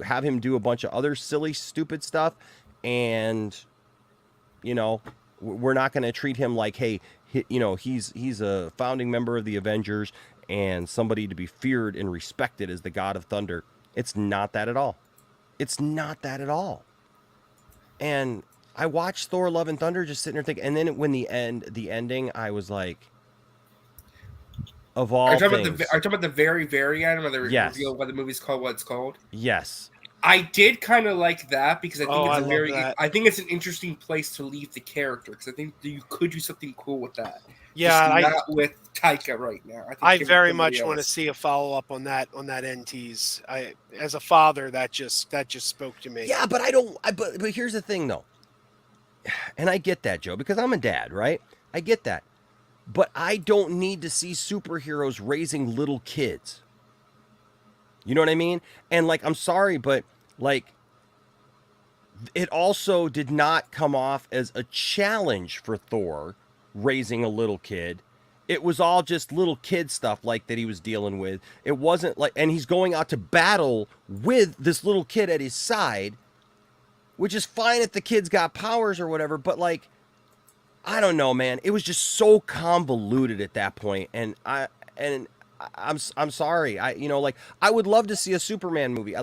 have him do a bunch of other silly, stupid stuff, and you know, we're not going to treat him like, hey, you know, he's a founding member of the Avengers and somebody to be feared and respected as the God of Thunder. It's not that at all. It's not that at all. And I watched Thor: Love and Thunder, just sitting there thinking, and then when the ending, I was like, of all things. Are you talking about the very, very end where they reveal why the movie's called what it's called? Yes. I did kind of like that because I think I think it's an interesting place to leave the character, because I think you could do something cool with that. Yeah, not with Taika right now. I very much want to see a follow up on that end tease. As a father, that just spoke to me. Yeah, but I don't. But here's the thing, though, and I get that, Joe, because I'm a dad, right? I get that, but I don't need to see superheroes raising little kids. You know what I mean? And like, I'm sorry, but like, it also did not come off as a challenge for Thor raising a little kid. it was all just little kid stuff like that he was dealing with. It wasn't like, and he's going out to battle with this little kid at his side, which is fine if the kid's got powers or whatever, but like, I don't know, man. It was just so convoluted at that point, and I'm sorry. Like, I would love to see a Superman movie.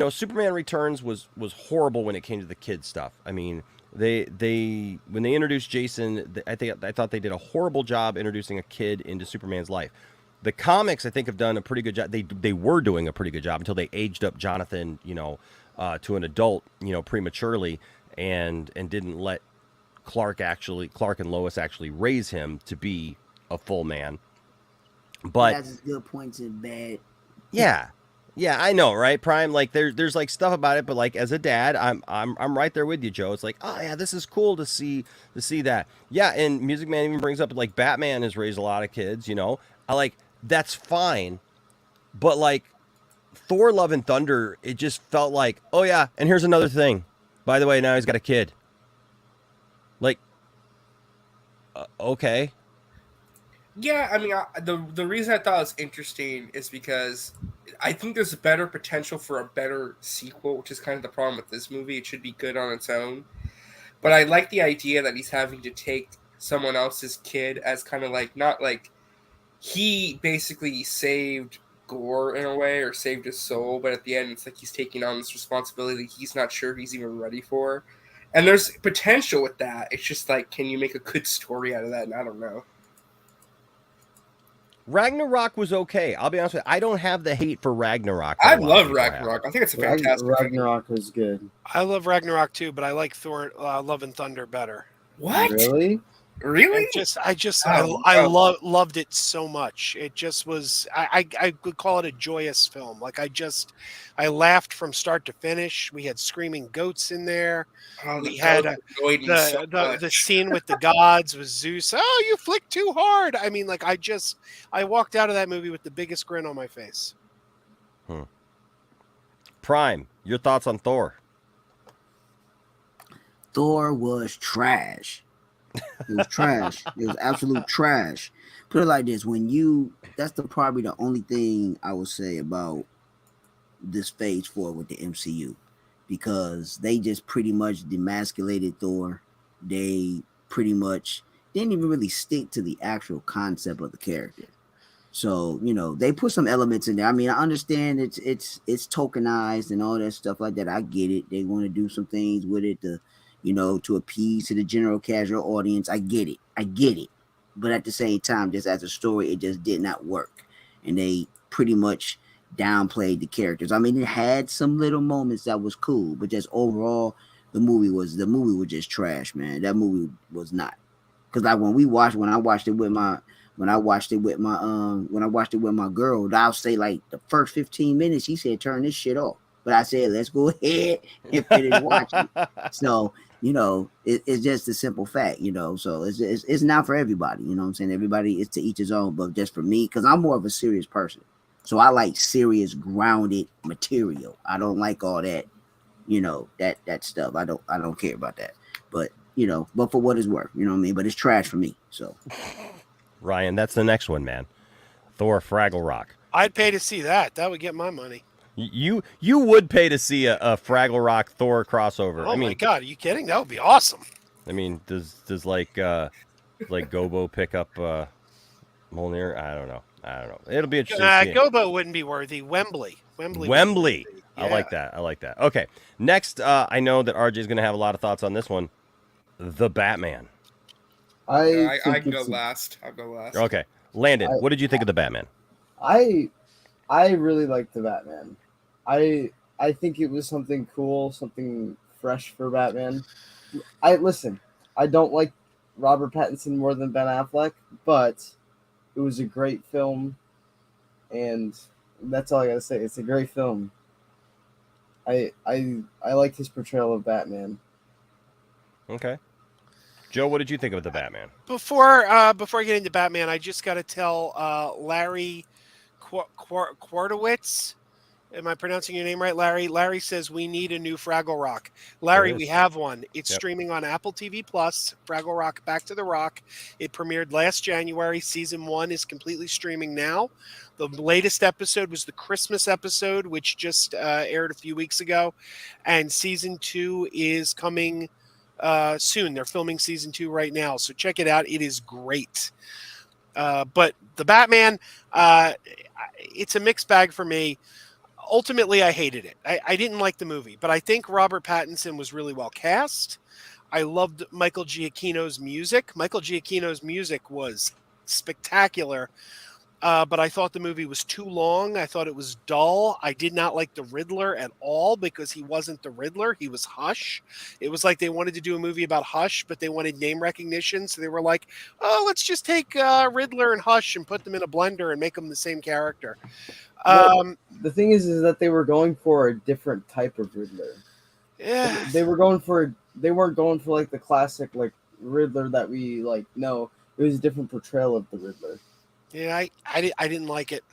Superman Returns was horrible when it came to the kid stuff. I mean, they when they introduced Jason, I thought they did a horrible job introducing a kid into Superman's life. The comics, I think, have done a pretty good job. They were doing a pretty good job until they aged up Jonathan, to an adult, prematurely, and didn't let Clark and Lois actually raise him to be a full man. But that's good points and bad. Yeah, I know, right? Prime, like there's like stuff about it, but like as a dad, I'm right there with you, Joe. It's like, oh yeah, this is cool to see that. Yeah, and Music Man even brings up like Batman has raised a lot of kids. I like that's fine, but like Thor: Love and Thunder, it just felt like, oh yeah, and here's another thing. By the way, now he's got a kid. Like, okay. Yeah, I mean, the reason I thought it was interesting is because I think there's a better potential for a better sequel, which is kind of the problem with this movie. It should be good on its own. But I like the idea that he's having to take someone else's kid as kind of like, not like he basically saved Gore in a way or saved his soul, but at the end it's like he's taking on this responsibility he's not sure he's even ready for. And there's potential with that. It's just like, can you make a good story out of that? And I don't know. Ragnarok was okay. I'll be honest with you. I don't have the hate for Ragnarok. I love Ragnarok. I think it's a fantastic Ragnarok was good. I love Ragnarok too, but I like Thor: Love and Thunder better. What? Really? Really? I loved it so much. It just was. I would call it a joyous film. Like I laughed from start to finish. We had screaming goats in there. We had the scene with the gods with Zeus. Oh, you flicked too hard. I mean, like I walked out of that movie with the biggest grin on my face. Prime, your thoughts on Thor? Thor was trash. It was trash. It was absolute trash. Put it like this: that's probably the only thing I would say about this phase 4 with the MCU, because they just pretty much demasculated Thor. They pretty much didn't even really stick to the actual concept of the character. So they put some elements in there. I mean, I understand it's tokenized and all that stuff like that. I get it. They want to do some things with it to appease to the general casual audience. I get it. But at the same time, just as a story, it just did not work. And they pretty much downplayed the characters. I mean, it had some little moments that was cool, but just overall, the movie was just trash, man. That movie was not. Because like when I watched it with my girl, I'll say like the first 15 minutes, she said, turn this shit off. But I said, let's go ahead and finish watching. So, it's just a simple fact, so it's not for everybody, what I'm saying? Everybody is to each his own, but just for me, because I'm more of a serious person. So I like serious, grounded material. I don't like all that, that stuff. I don't care about that. But, but for what it's worth, you know what I mean? But it's trash for me, so. Ryan, that's the next one, man. Thor Fraggle Rock. I'd pay to see that. That would get my money. You would pay to see a Fraggle Rock Thor crossover. Oh my God, are you kidding? That would be awesome. I mean, does like Gobo pick up Mjolnir? I don't know. It'll be interesting. Gobo wouldn't be worthy. Wembley. Yeah. I like that. Okay. Next, I know that RJ is going to have a lot of thoughts on this one. The Batman. I can go last. I'll go last. Okay. Landon, what did you think of the Batman? I really liked the Batman. I think it was something cool, something fresh for Batman. I don't like Robert Pattinson more than Ben Affleck, but it was a great film, and that's all I gotta say. It's a great film. I liked his portrayal of Batman. Okay. Joe, what did you think of the Batman? Before I get into Batman, I just got to tell Larry Kwartowitz, Am I pronouncing your name right, Larry? Larry says we need a new Fraggle Rock. There Larry, is. we have one. It's Yep. streaming on Apple TV Plus. Fraggle Rock Back to the Rock. It premiered last January. Season 1 is completely streaming now. The latest episode was the Christmas episode, which just aired a few weeks ago, and season 2 is coming soon. They're filming season 2 right now, so check it out. It is great. But the Batman, it's a mixed bag for me. Ultimately, I hated it. I didn't like the movie, but I think Robert Pattinson was really well cast. I loved Michael Giacchino's music. Michael Giacchino's music was spectacular, but I thought the movie was too long. I thought it was dull. I did not like the Riddler at all because he wasn't the Riddler. He was Hush. It was like they wanted to do a movie about Hush, but they wanted name recognition. So they were like, oh, let's just take Riddler and Hush and put them in a blender and make them the same character. The thing is that they were going for a different type of Riddler. Yeah. They weren't going for like the classic like Riddler that we like know. It was a different portrayal of the Riddler. Yeah, I didn't like it.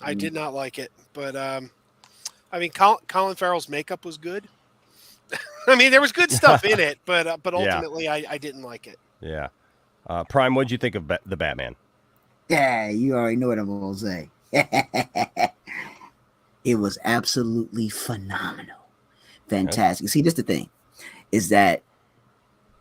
I did not like it. But I mean, Colin Farrell's makeup was good. I mean, there was good stuff in it, but ultimately, I didn't like it. Yeah. Prime, what'd you think of the Batman? Yeah, you already know what I'm gonna say. It was absolutely phenomenal. Fantastic. See, this the thing is that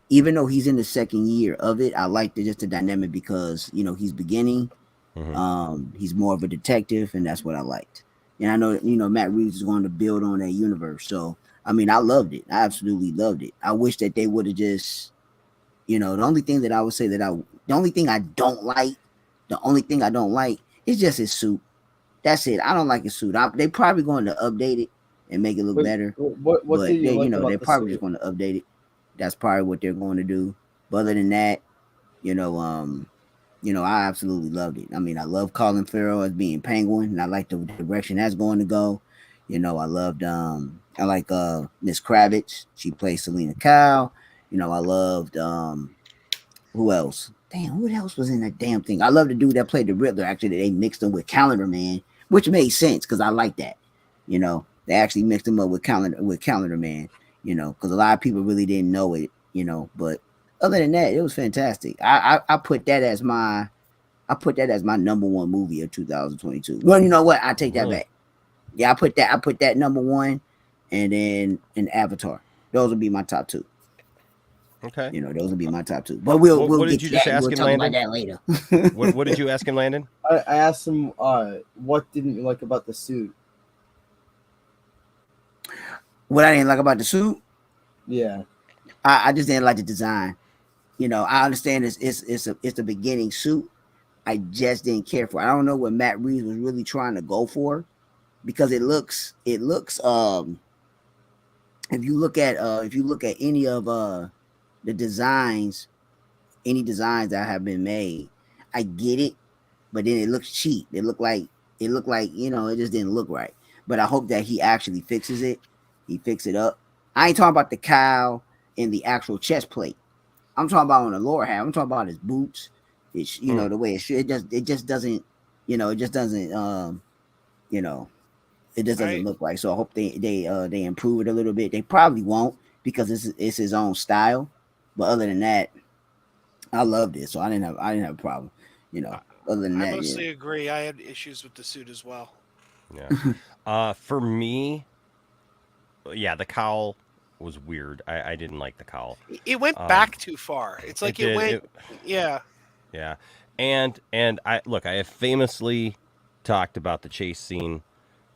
even though he's in the second year of it, I like just the dynamic because he's beginning. Mm-hmm. He's more of a detective, and that's what I liked. And I know Matt Reeves is going to build on that universe. So I mean, I loved it. I absolutely loved it. I wish that they would have just, the only thing that I would say the only thing I don't like is just his suit. That's it. I don't like his suit. They probably going to update it and make it look better. What but did you they, like about they're the probably suit? just going to update it. That's probably what they're going to do. But other than that, I absolutely loved it. I mean, I love Colin Farrell as being Penguin, and I like the direction that's going to go. I loved I like Miss Kravitz. She plays Selena Kyle. I loved who else? Damn, what else was in that damn thing? I love the dude that played the Riddler. Actually, they mixed him with Calendar Man, which made sense because I like that. They actually mixed him up with Calendar Man. Because a lot of people really didn't know it. But other than that, it was fantastic. I put that as my number one movie of 2022. Well, you know what? I take that back. Yeah, I put that number one, and then an Avatar. Those would be my top two. Okay. Those would be my top two. But we'll what get did you to just that. ask We'll him, talk Landon? about that later. What did you ask him, Landon? I asked him what didn't you like about the suit? What I didn't like about the suit? Yeah. I just didn't like the design. I understand it's a beginning suit. I just didn't care for it. I don't know what Matt Reeves was really trying to go for, because it looks if you look at any of the designs, any designs that have been made, I get it, but then it looks cheap. It looked like it just didn't look right. But I hope that he actually fixes it. He fix it up. I ain't talking about the cowl and the actual chest plate. I'm talking about on the lower half. I'm talking about his boots. It's the way it should. It just doesn't look right. So I hope they improve it a little bit. They probably won't, because it's his own style. But other than that, I loved it. So I didn't have a problem. Other than that, I mostly agree. I had issues with the suit as well. Yeah. For me, yeah, the cowl was weird. I didn't like the cowl. It went back too far. It's like it went. Yeah. Yeah. And I have famously talked about the chase scene.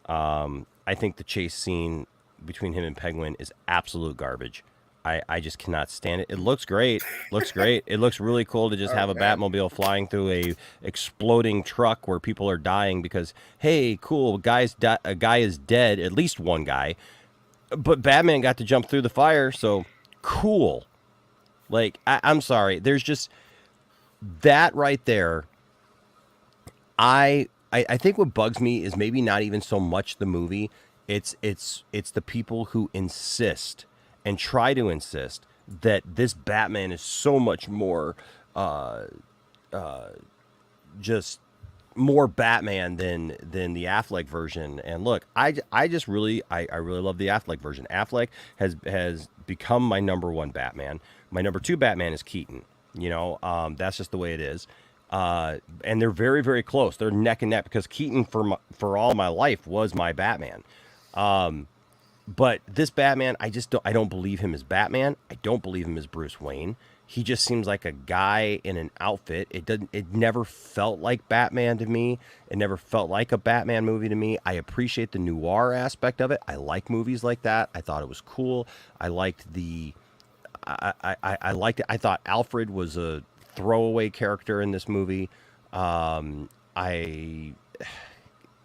I think the chase scene between him and Penguin is absolute garbage. I just cannot stand it. It looks great. It looks really cool to just have a Batmobile flying through a exploding truck where people are dying because, hey, cool, a guy is dead, at least one guy. But Batman got to jump through the fire, so cool. Like, I'm sorry. There's just that right there. I think what bugs me is maybe not even so much the movie. It's the people who insist and try to insist that this Batman is so much more just more Batman than the Affleck version. And look, I really love the Affleck version. Affleck has become my number one Batman. My number two Batman is Keaton. That's just the way it is. And they're very, very close. They're neck and neck because Keaton for all my life was my Batman. But this Batman, I don't believe him as Batman. I don't believe him as Bruce Wayne. He just seems like a guy in an outfit. It never felt like Batman to me. It never felt like a Batman movie to me. I appreciate the noir aspect of it. I like movies like that. I thought it was cool. I liked I liked it. I thought Alfred was a throwaway character in this movie.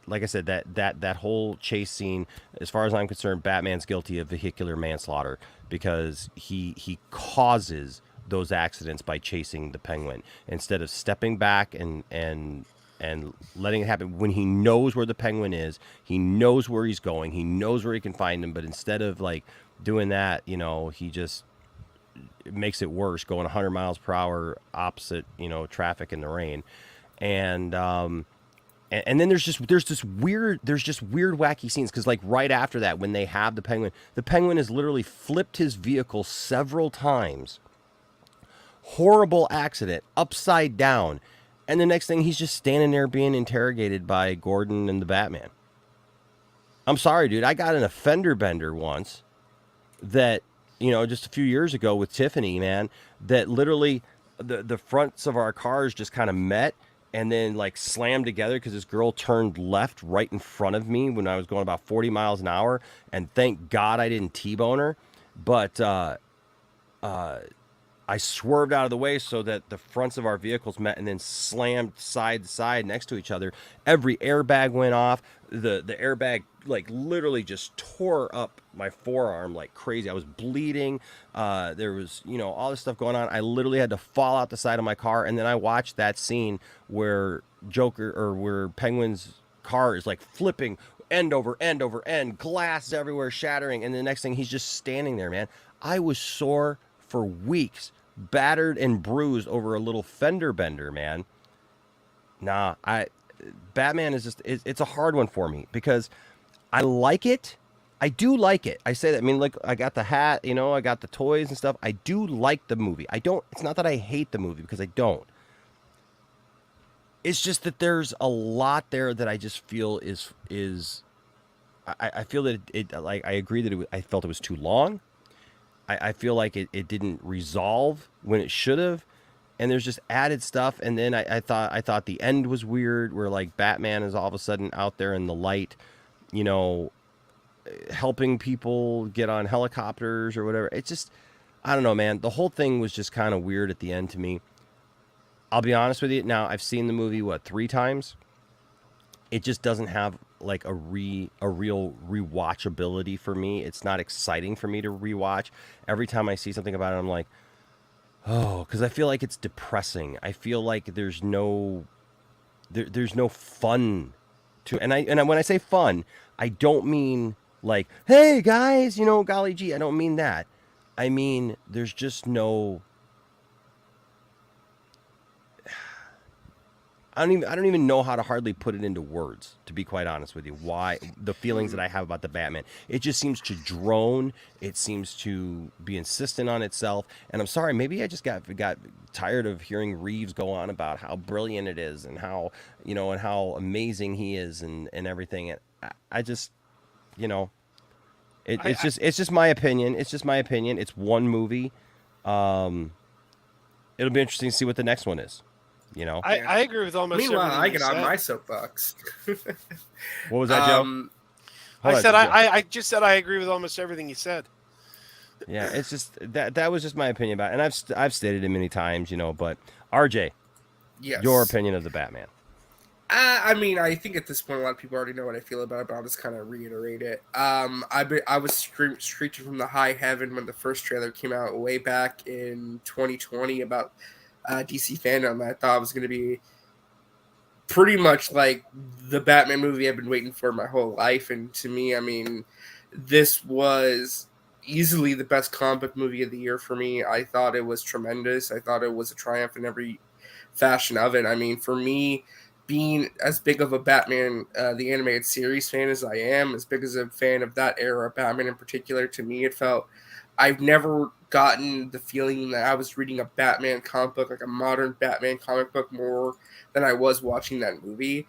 Like I said, that whole chase scene, as far as I'm concerned, Batman's guilty of vehicular manslaughter because he causes those accidents by chasing the Penguin instead of stepping back and letting it happen. When he knows where the Penguin is, he knows where he's going, he knows where he can find him, but instead of like doing that, he just makes it worse, going 100 miles per hour opposite traffic in the rain. And then there's just weird wacky scenes because like right after that, when they have the Penguin has literally flipped his vehicle several times, horrible accident, upside down, and the next thing he's just standing there being interrogated by Gordon and the Batman. I'm sorry, dude, I got in a fender bender once that just a few years ago with Tiffany, man, that literally the fronts of our cars just kind of met and then like slammed together because this girl turned left right in front of me when I was going about 40 miles an hour. And thank God I didn't T-bone her. But I swerved out of the way so that the fronts of our vehicles met and then slammed side to side next to each other. Every airbag went off. The airbag like literally just tore up my forearm like crazy. I was bleeding. There was, all this stuff going on. I literally had to fall out the side of my car. And then I watched that scene where where Penguin's car is like flipping end over end over end, glass everywhere shattering. And the next thing he's just standing there, man. I was sore for weeks, battered and bruised over a little fender bender, man. Nah, Batman is it's a hard one for me because I like it. I do like it. I say that. I mean, like, I got the hat, I got the toys and stuff. I do like the movie. It's not that I hate the movie because I don't. It's just that there's a lot there that I just feel I feel that I agree that I felt it was too long. I feel like it didn't resolve when it should have. And there's just added stuff. And then I thought the end was weird where like Batman is all of a sudden out there in the light, helping people get on helicopters or whatever. It's just, I don't know, man. The whole thing was just kind of weird at the end to me. I'll be honest with you. Now, I've seen the movie, 3 times? It just doesn't have like a real rewatchability for me. It's not exciting for me to rewatch. Every time I see something about it, I'm like, oh, because I feel like it's depressing. I feel like there's no fun to, and when I say fun, I don't mean like, hey guys, golly gee. I don't mean that. I mean there's just no. I don't even know how to hardly put it into words, to be quite honest with you. Why the feelings that I have about the Batman. It just seems to drone. It seems to be insistent on itself. And I'm sorry, maybe I just got tired of hearing Reeves go on about how brilliant it is and how, and how amazing he is and everything. And I just, it's just my opinion. It's just my opinion. It's one movie. It'll be interesting to see what the next one is. I agree with almost everything. Meanwhile, I get on said. my soapbox. What was that, Joe? I just said I agree with almost everything you said. Yeah, it's just that was just my opinion about it. And I've stated it many times, but RJ, Yes. Your opinion of the Batman. I mean, I think at this point a lot of people already know what I feel about it, but I'll just kind of reiterate it. I was screeching from the high heaven when the first trailer came out way back in 2020 about DC fandom. I thought it was going to be pretty much like the Batman movie I've been waiting for my whole life. And to me, I mean, this was easily the best comic book movie of the year for me. I thought it was tremendous. I thought it was a triumph in every fashion of it. I mean, for me, being as big of a Batman, the animated series fan as I am, as big as a fan of that era of Batman in particular, to me it felt I've never gotten the feeling that I was reading a Batman comic book, like a modern Batman comic book, more than I was watching that movie.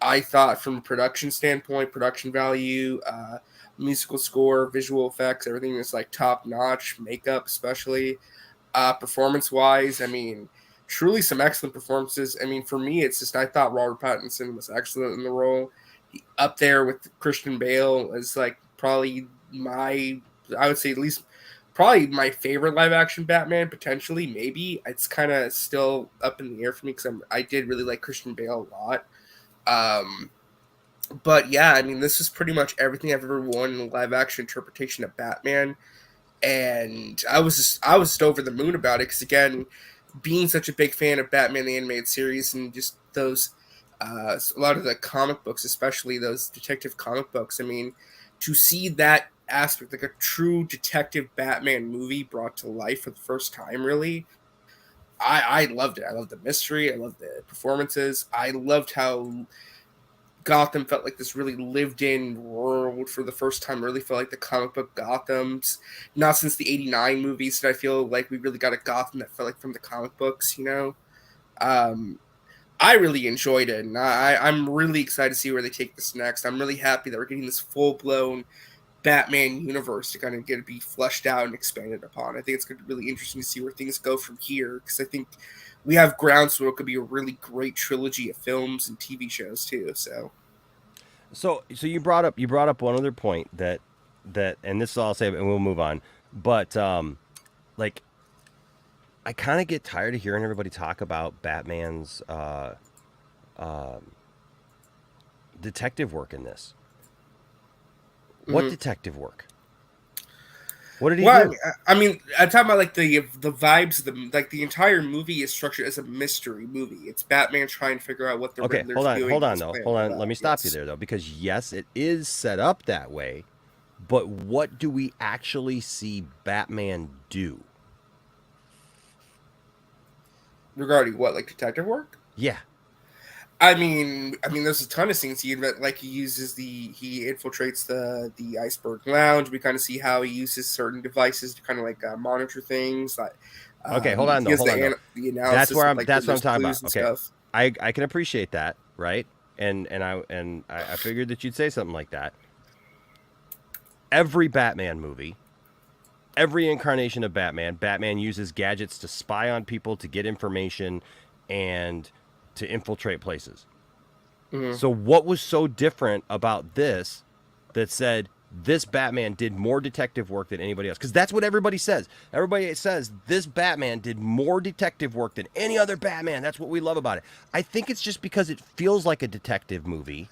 I thought from a production standpoint, production value, musical score, visual effects, everything is like top notch, makeup especially. Performance wise, I mean, truly some excellent performances. I mean, for me, it's just I thought Robert Pattinson was excellent in the role. Up there with Christian Bale is like probably I would say at least probably my favorite live action Batman. Potentially, maybe it's kind of still up in the air for me because I did really like Christian Bale a lot. But yeah, I mean, this is pretty much everything I've ever wanted in a live action interpretation of Batman, and I was just over the moon about it because again, being such a big fan of Batman the animated series and just those a lot of the comic books, especially those detective comic books. I mean, to see that aspect, like a true detective Batman movie brought to life for the first time, really. I loved it. I loved the mystery. I loved the performances. I loved how Gotham felt like this really lived-in world for the first time. Really felt like the comic book Gotham's. Not since the '89 movies did I feel like we really got a Gotham that felt like from the comic books. I really enjoyed it, and I'm really excited to see where they take this next. I'm really happy that we're getting this full-blown Batman universe to kind of get to be fleshed out and expanded upon. I think it's going to be really interesting to see where things go from here, because I think we have grounds where it could be a really great trilogy of films and TV shows too. So you brought up one other point that and this is all I'll say, and we'll move on. But like, I kind of get tired of hearing everybody talk about Batman's detective work in this. What detective work? What did he do? I mean, I'm talking about like the vibes. The entire movie is structured as a mystery movie. It's Batman trying to figure out what the Okay, Riddler's doing. Hold on. Let me stop you there though, because yes, it is set up that way, but what do we actually see Batman do? Regarding what, like detective work? Yeah. I mean, there's a ton of scenes he infiltrates the Iceberg Lounge. We kind of see how he uses certain devices to kind of like monitor things. Like, okay, hold on. The analysis. That's what I'm talking about. Okay, stuff. I can appreciate that, right? And I figured that you'd say something like that. Every Batman movie, every incarnation of Batman uses gadgets to spy on people, to get information, and to infiltrate places. Mm-hmm. So what was so different about this that said this Batman did more detective work than anybody else? Because that's what everybody says. Everybody says this Batman did more detective work than any other Batman. That's what we love about it. I think it's just because it feels like a detective movie.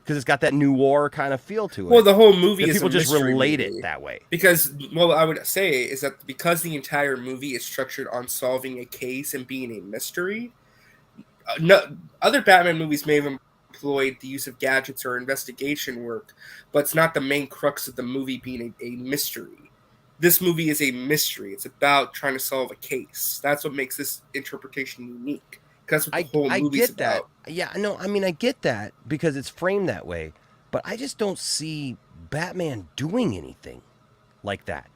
Because it's got that noir kind of feel to it. Well, the whole movie is people just relate it that way. Because, well, I would say is that because the entire movie is structured on solving a case and being a mystery. No, other Batman movies may have employed the use of gadgets or investigation work, but it's not the main crux of the movie being a mystery. This movie is a mystery. It's about trying to solve a case. That's what makes this interpretation unique. That's what the whole movie's about. Yeah, no, I mean, I get that because it's framed that way, but I just don't see Batman doing anything like that.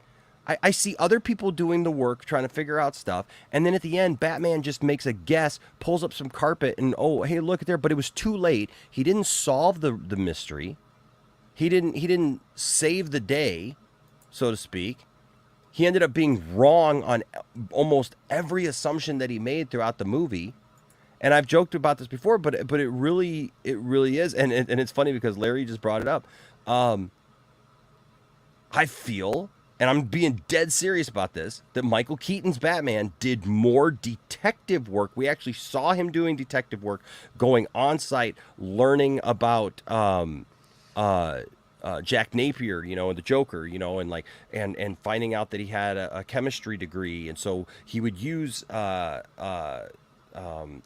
I see other people doing the work, trying to figure out stuff, and then at the end, Batman just makes a guess, pulls up some carpet, and oh, hey, look at there. But it was too late. He didn't solve the mystery. He didn't save the day, so to speak. He ended up being wrong on almost every assumption that he made throughout the movie. And I've joked about this before, but it really is, and it's funny because Larry just brought it up. I feel. And I'm being dead serious about this, that Michael Keaton's Batman did more detective work. We actually saw him doing detective work, going on site, learning about Jack Napier, and the Joker, and finding out that he had a chemistry degree. And so he would use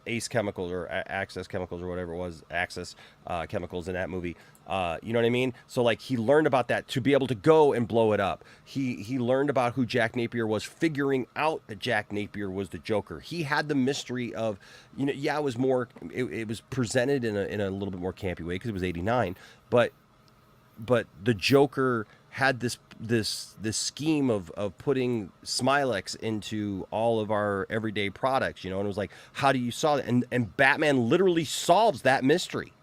Ace Chemicals or Access Chemicals or whatever it was, Access Chemicals in that movie. You know what I mean? So like he learned about that to be able to go and blow it up. He learned about who Jack Napier was, figuring out that Jack Napier was the Joker. He had the mystery of, it was more, it was presented in a little bit more campy way because it was '89, but the Joker had this scheme of putting Smilex into all of our everyday products, and it was like, how do you solve it? And Batman literally solves that mystery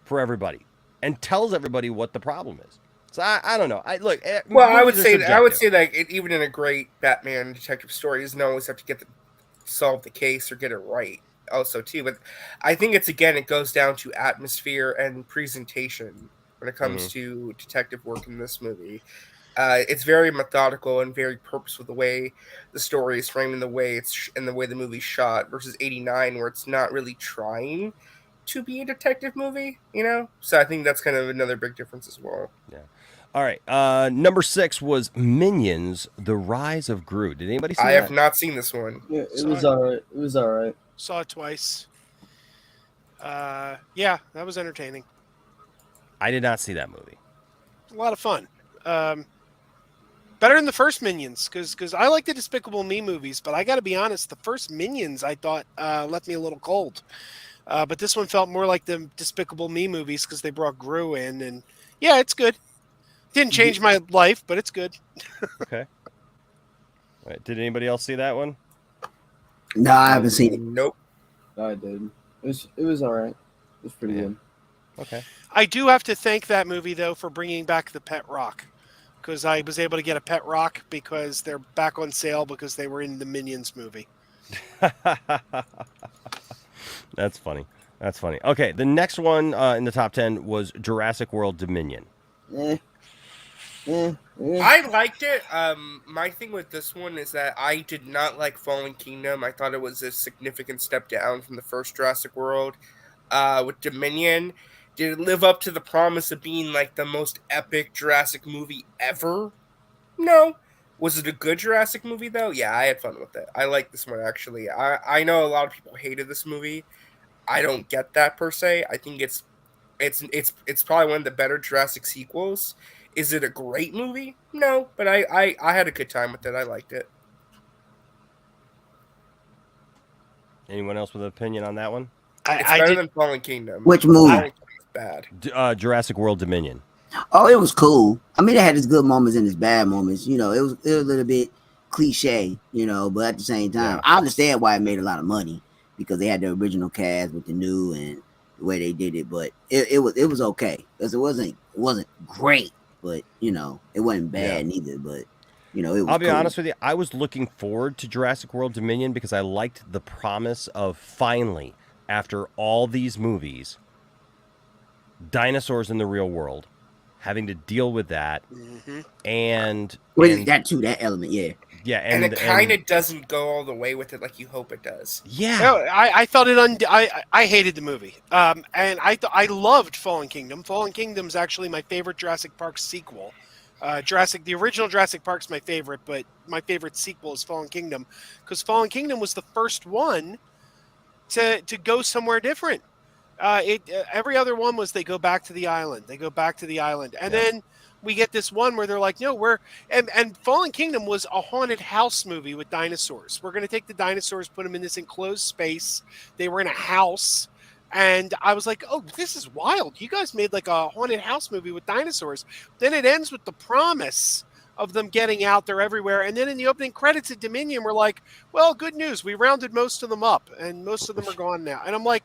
for everybody and tells everybody what the problem is. So I don't know. I would say that even in a great Batman detective story, he doesn't always have to solve the case or get it right. Also, too, but I think it goes down to atmosphere and presentation when it comes to detective work in this movie. It's very methodical and very purposeful the way the story is framed and the way and the way the movie's shot versus '89, where it's not really trying to be a detective movie, So I think that's kind of another big difference as well. Yeah. All right. Number 6 was Minions: The Rise of Gru. Did anybody see that? I have not seen this one. Yeah, it was all right. Saw it twice. Yeah, that was entertaining. I did not see that movie. It was a lot of fun. Better than the first Minions, because I like the Despicable Me movies, but I got to be honest, the first Minions I thought left me a little cold. But this one felt more like the Despicable Me movies because they brought Gru in, and yeah, it's good. Didn't change my life, but it's good. Okay. All right. Did anybody else see that one? No, I haven't seen it. Nope. I did. It was all right. It was pretty good. Okay. I do have to thank that movie, though, for bringing back the Pet Rock, because I was able to get a Pet Rock because they're back on sale because they were in the Minions movie. That's funny. Okay, the next one in the top 10 was Jurassic World Dominion. I liked it. My thing with this one is that I did not like Fallen Kingdom. I thought it was a significant step down from the first Jurassic World. With Dominion, did it live up to the promise of being like the most epic Jurassic movie ever? No. Was it a good Jurassic movie though? Yeah, I had fun with it. I like this one actually. I know a lot of people hated this movie. I don't get that per se. I think it's probably one of the better Jurassic sequels. Is it a great movie? No, but I had a good time with it. I liked it. Anyone else with an opinion on that one? It's better than Fallen Kingdom. Which movie? Fallen Kingdom's bad. Jurassic World Dominion. Oh, it was cool. I mean, it had its good moments and its bad moments. It was a little bit cliche, but at the same time, I understand why it made a lot of money because they had the original cast with the new and the way they did it. But it was okay because it wasn't great, but it wasn't bad neither. But it was. I'll be honest with you. I was looking forward to Jurassic World Dominion because I liked the promise of finally, after all these movies, dinosaurs in the real world, having to deal with that, and that element, yeah, and it kind of doesn't go all the way with it like you hope it does. Yeah, no, I felt it. I hated the movie, and I loved Fallen Kingdom. Fallen Kingdom's actually my favorite Jurassic Park sequel. The original Jurassic Park's my favorite, but my favorite sequel is Fallen Kingdom because Fallen Kingdom was the first one to go somewhere different. Every other one was they go back to the island, and then we get this one where they're like, no, and Fallen Kingdom was a haunted house movie with dinosaurs. We're going to take the dinosaurs, put them in this enclosed space. They were in a house. And I was like, oh, this is wild. You guys made like a haunted house movie with dinosaurs. Then it ends with the promise of them getting out there everywhere. And then in the opening credits at Dominion, we're like, well, good news. We rounded most of them up and most of them are gone now. And I'm like,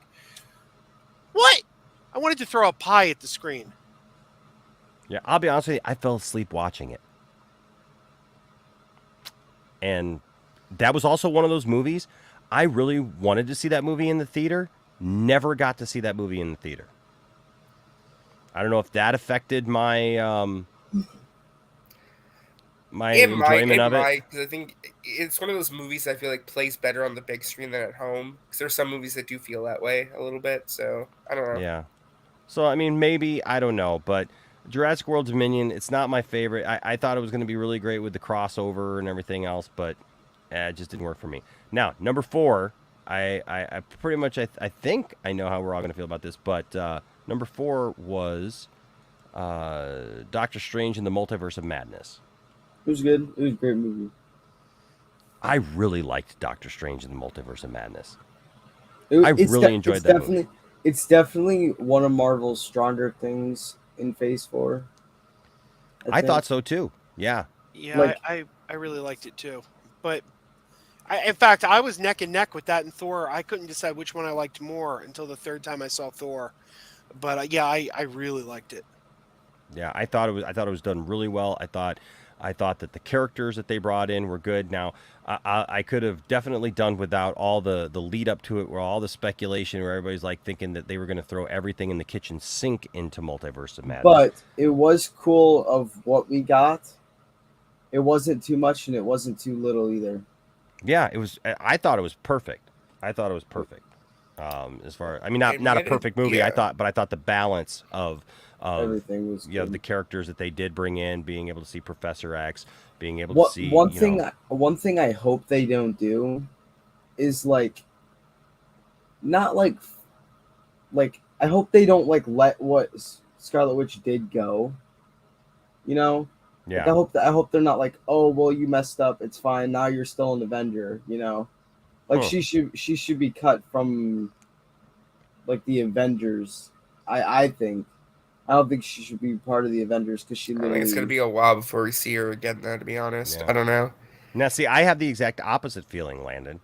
what? I wanted to throw a pie at the screen. Yeah, I'll be honest with you. I fell asleep watching it. And that was also one of those movies. I really wanted to see that movie in the theater. Never got to see that movie in the theater. I don't know if that affected my my enjoyment of it. Because I think it's one of those movies I feel like plays better on the big screen than at home. Because there's some movies that do feel that way a little bit. So I don't know. Yeah. So I mean, maybe I don't know, but Jurassic World Dominion, it's not my favorite. I thought it was going to be really great with the crossover and everything else, but it just didn't work for me. Now, number 4 I pretty much I think I know how we're all going to feel about this, but number 4 was Doctor Strange in the Multiverse of Madness. It was good. It was a great movie. I really liked Doctor Strange in the Multiverse of Madness. It, I it's really de- enjoyed it's that definitely movie. it's definitely one of Marvel's stronger things in Phase 4. I think. thought so too. Yeah. Yeah, Like, I really liked it too. But in fact, I was neck and neck with that and Thor. I couldn't decide which one I liked more until the third time I saw Thor. But yeah, I really liked it. Yeah, I thought it was done really well. I thought that the characters that they brought in were good. Now, I could have definitely done without all the lead up to it, where all the speculation, where everybody's like thinking that they were going to throw everything in the kitchen sink into Multiverse of Madness. but it was cool of what we got. It wasn't too much and it wasn't too little either. Yeah, it was. I thought it was perfect. I thought it was perfect. As far, I mean, not a perfect movie. Yeah. But I thought the balance of Everything was you know, good. the characters that they did bring in, being able to see Professor X, being able What to see one thing I hope they don't do is like not like I hope they don't like let what Scarlet Witch did go. You know, like yeah. I hope they're not like, oh well, you messed up, it's fine. Now you're still an Avenger. You know, like Huh. she should be cut from like the Avengers. I think I don't think she should be part of the Avengers because she I think it's gonna literally. be a while before we see her again, though, to be honest. Yeah. I don't know. Now, see, I have the exact opposite feeling, Landon.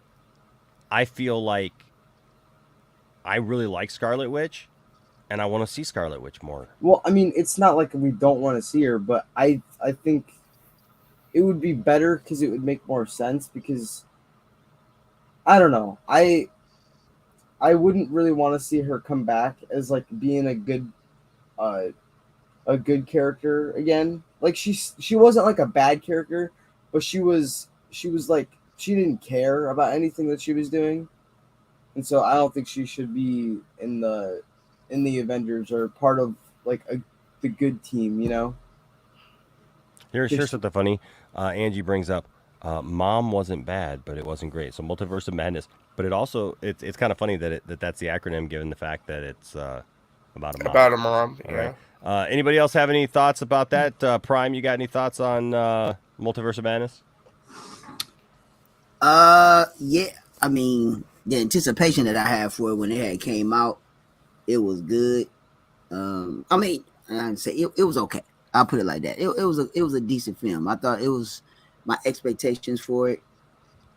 I feel like I really like Scarlet Witch, and I want to see Scarlet Witch more. Well, I mean, it's not like we don't want to see her, but I think it would be better because it would make more sense. Because I don't know, I wouldn't really want to see her come back as like being uh a good character again. Like she wasn't like a bad character, but she was like she didn't care about anything that she was doing, and so I don't think she should be in the Avengers or part of like the good team. You know. Here's something funny. Angie brings up, "Mom wasn't bad, but it wasn't great." So Multiverse of Madness, but it's kind of funny that that's the acronym, given the fact that it's about a mom. About a mom, All yeah. right. Anybody else have any thoughts about that? Prime, you got any thoughts on Multiverse of Madness? Yeah. I mean, the anticipation that I had for it when it had came out, it was good. I mean, I'd say it was okay. I'll put it like that. It was a decent film. I thought it was my expectations for it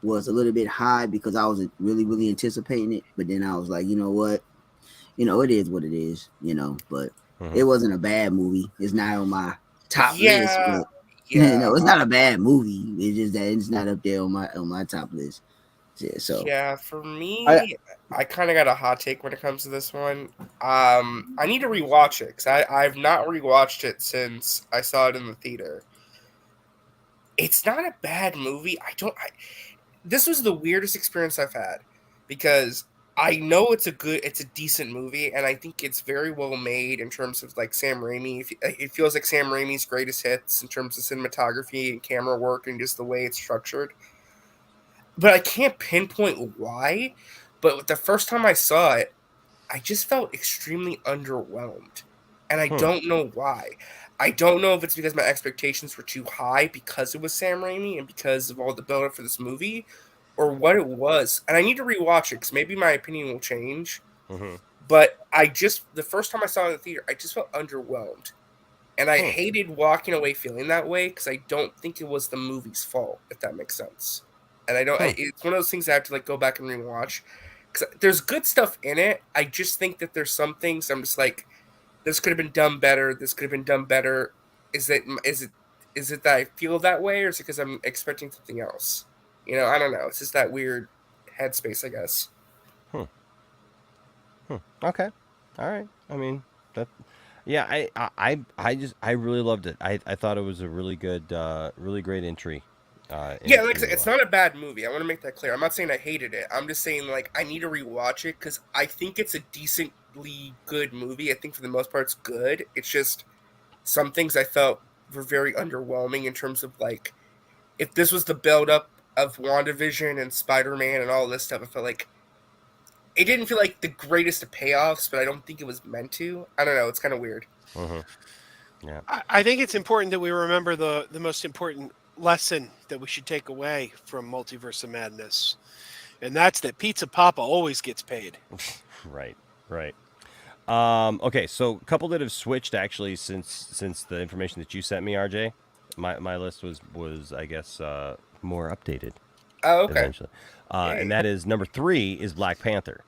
was a little bit high because I wasn't really anticipating it. But then I was like, you know what? You know, it is what it is, you know, but it wasn't a bad movie. It's not on my top list, Yeah, but you yeah. know, it's not a bad movie. It's just that it's not up there on my top list. Yeah, so Yeah, for I me, I kind of got a hot take when it comes to this one. I need to rewatch it because I've not rewatched it since I saw it in the theater. It's not a bad movie. This was the weirdest experience I've had because I know it's a decent movie, and I think it's very well made in terms of like Sam Raimi. It feels like Sam Raimi's greatest hits in terms of cinematography and camera work and just the way it's structured. But I can't pinpoint why. But the first time I saw it, I just felt extremely underwhelmed. And I Hmm. don't know why. I don't know if it's because my expectations were too high because it was Sam Raimi and because of all the build up for this movie, or what it was. And I need to rewatch it because maybe my opinion will change. Mm-hmm. But the first time I saw it in the theater, I just felt underwhelmed. And I Hmm. hated walking away feeling that way because I don't think it was the movie's fault, if that makes sense. And I don't. Hmm. It's one of those things I have to like go back and rewatch because there's good stuff in it. I just think that there's some things I'm just like, this could have been done better. This could have been done better. Is it that I feel that way, or is it because I'm expecting something else? You know, I don't know. It's just that weird headspace, I guess. Hmm. Okay. All right. I mean that. Yeah. I really loved it. I thought it was a really good, really great entry. Yeah, like I said, Into it's not a bad movie. I want to make that clear. I'm not saying I hated it. I'm just saying like I need to rewatch it because I think it's a decently good movie. I think for the most part it's good. It's just some things I felt were very underwhelming in terms of like if this was the build up of WandaVision and Spider-Man and all this stuff, I felt like it didn't feel like the greatest of payoffs, but I don't think it was meant to. I don't know. It's kind of weird. Yeah. I think it's important that we remember the most important lesson that we should take away from Multiverse of Madness, and that's that Pizza Papa always gets paid. Right. Okay, so a couple that have switched actually since the information that you sent me, RJ. My list was I guess more updated. Oh, okay. Eventually, and that is number 3 is Black Panther.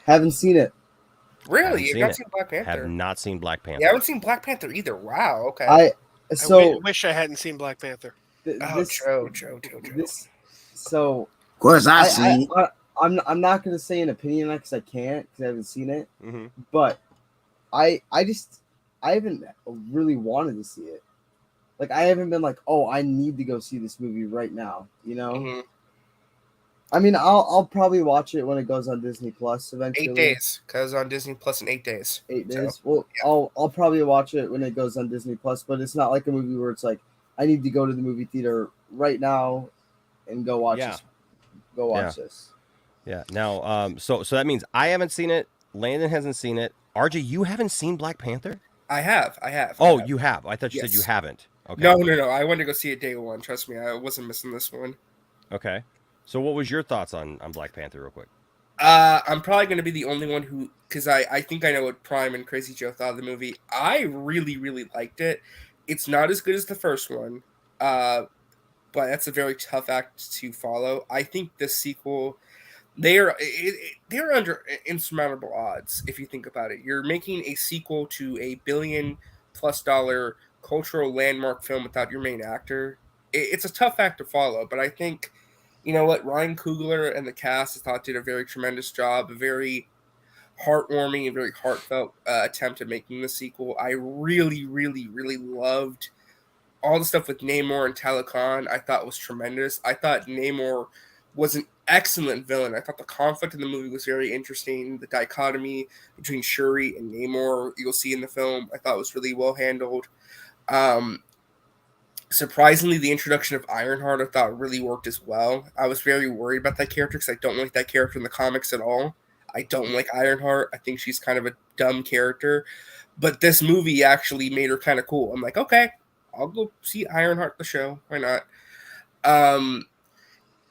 Haven't seen it. Really? You've not seen Black Panther? Have not seen Black Panther. Yeah, I haven't seen Black Panther either. Wow. Okay. I wish I hadn't seen Black Panther. Joe. So, of course, I've seen it. I'm not gonna say an opinion on it because I can't because I haven't seen it. Mm-hmm. But I haven't really wanted to see it. Like I haven't been like, oh, I need to go see this movie right now. You know. Mm-hmm. I mean, I'll probably watch it when it goes on Disney Plus eventually. 8 days, because on Disney Plus in 8 days. 8 days. Well, yeah. I'll probably watch it when it goes on Disney Plus, but it's not like a movie where it's like I need to go to the movie theater right now and go watch this. Go watch this. Yeah. Now, so that means I haven't seen it. Landon hasn't seen it. RJ, you haven't seen Black Panther? I have. Oh, you have. I thought you said you haven't. Okay. No. I wanted to go see it day one. Trust me, I wasn't missing this one. Okay. So what was your thoughts on Black Panther real quick? I'm probably going to be the only one who, because I think I know what Prime and Crazy Joe thought of the movie. I really, really liked it. It's not as good as the first one, but that's a very tough act to follow. I think the sequel, they're under insurmountable odds if you think about it. You're making a sequel to $1 billion+ cultural landmark film without your main actor. It's a tough act to follow, but I think, you know what, Ryan Coogler and the cast, I thought, did a very tremendous job, a very heartwarming and very heartfelt attempt at making the sequel. I really, really, really loved all the stuff with Namor and Talokan. I thought was tremendous. I thought Namor was an excellent villain. I thought the conflict in the movie was very interesting. The dichotomy between Shuri and Namor, you'll see in the film, I thought was really well handled. Surprisingly, the introduction of Ironheart I thought really worked as well. I was very worried about that character because I don't like that character in the comics at all. I don't like Ironheart. I think she's kind of a dumb character. But this movie actually made her kind of cool. I'm like, okay, I'll go see Ironheart the show. Why not?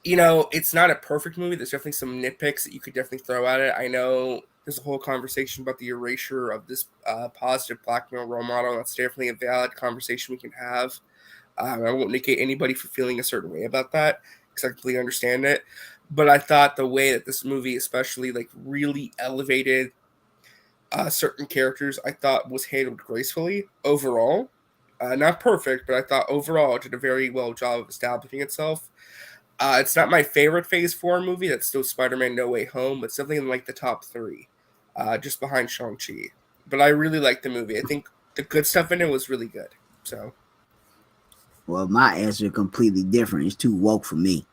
It's not a perfect movie. There's definitely some nitpicks that you could definitely throw at it. I know there's a whole conversation about the erasure of this positive black male role model. That's definitely a valid conversation we can have. I won't negate anybody for feeling a certain way about that because I completely understand it. But I thought the way that this movie especially really elevated certain characters, I thought was handled gracefully overall. Not perfect, but I thought overall it did a very well job of establishing itself. It's not my favorite Phase 4 movie. That's still Spider-Man No Way Home, but something in the top 3, just behind Shang-Chi. But I really liked the movie. I think the good stuff in it was really good. So. Well, my answer is completely different. It's too woke for me.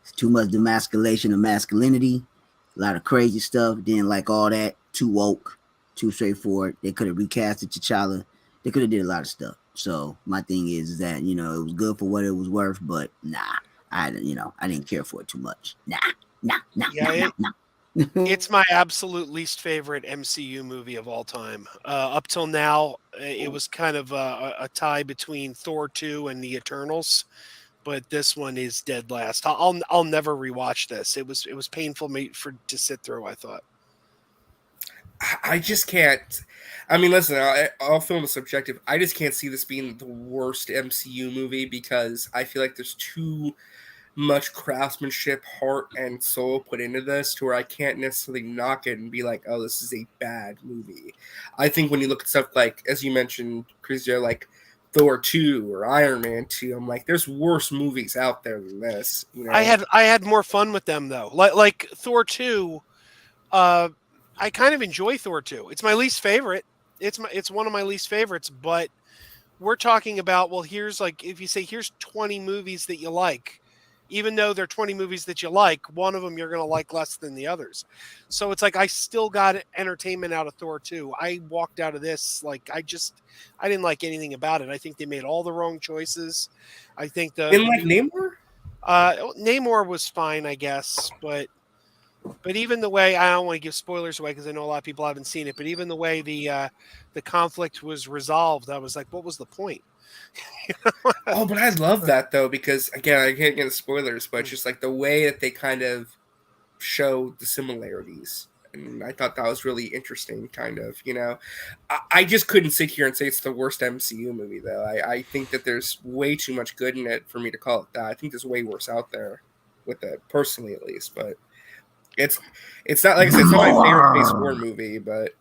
It's too much demasculation of masculinity, a lot of crazy stuff. Didn't like all that. Too woke, too straightforward. They could have recasted T'Challa. They could have did a lot of stuff. So my thing is that, it was good for what it was worth, but I didn't care for it too much. Nah. It's my absolute least favorite MCU movie of all time. Up till now, it was kind of a tie between Thor 2 and the Eternals, but this one is dead last. I'll never rewatch this. It was painful to sit through, I thought. I just can't. I mean, listen, all film is subjective. I just can't see this being the worst MCU movie because I feel like there's too much craftsmanship, heart, and soul put into this to where I can't necessarily knock it and be like, oh, this is a bad movie. I think when you look at stuff like, as you mentioned, Chris, like Thor 2 or Iron Man 2, I'm like, there's worse movies out there than this. I had more fun with them though. Like Thor 2, I kind of enjoy Thor 2. It's my least favorite. It's one of my least favorites, but we're talking about, well, here's if you say here's 20 movies that you like, even though there are 20 movies that you like, one of them you're going to like less than the others. So it's I still got entertainment out of Thor 2. I walked out of this I didn't like anything about it. I think they made all the wrong choices. I think Namor? Namor was fine, I guess, but But even the way, I don't want to give spoilers away because I know a lot of people haven't seen it, but even the way the conflict was resolved, I was like, what was the point? Oh, but I love that though, because again, I can't get into spoilers, but it's just like the way that they kind of show the similarities. And I thought that was really interesting, kind of, you know. I just couldn't sit here and say it's the worst MCU movie, though. I think that there's way too much good in it for me to call it that. I think there's way worse out there with it, personally at least. But it's not, like I said, it's not my favorite Phase 4 movie, but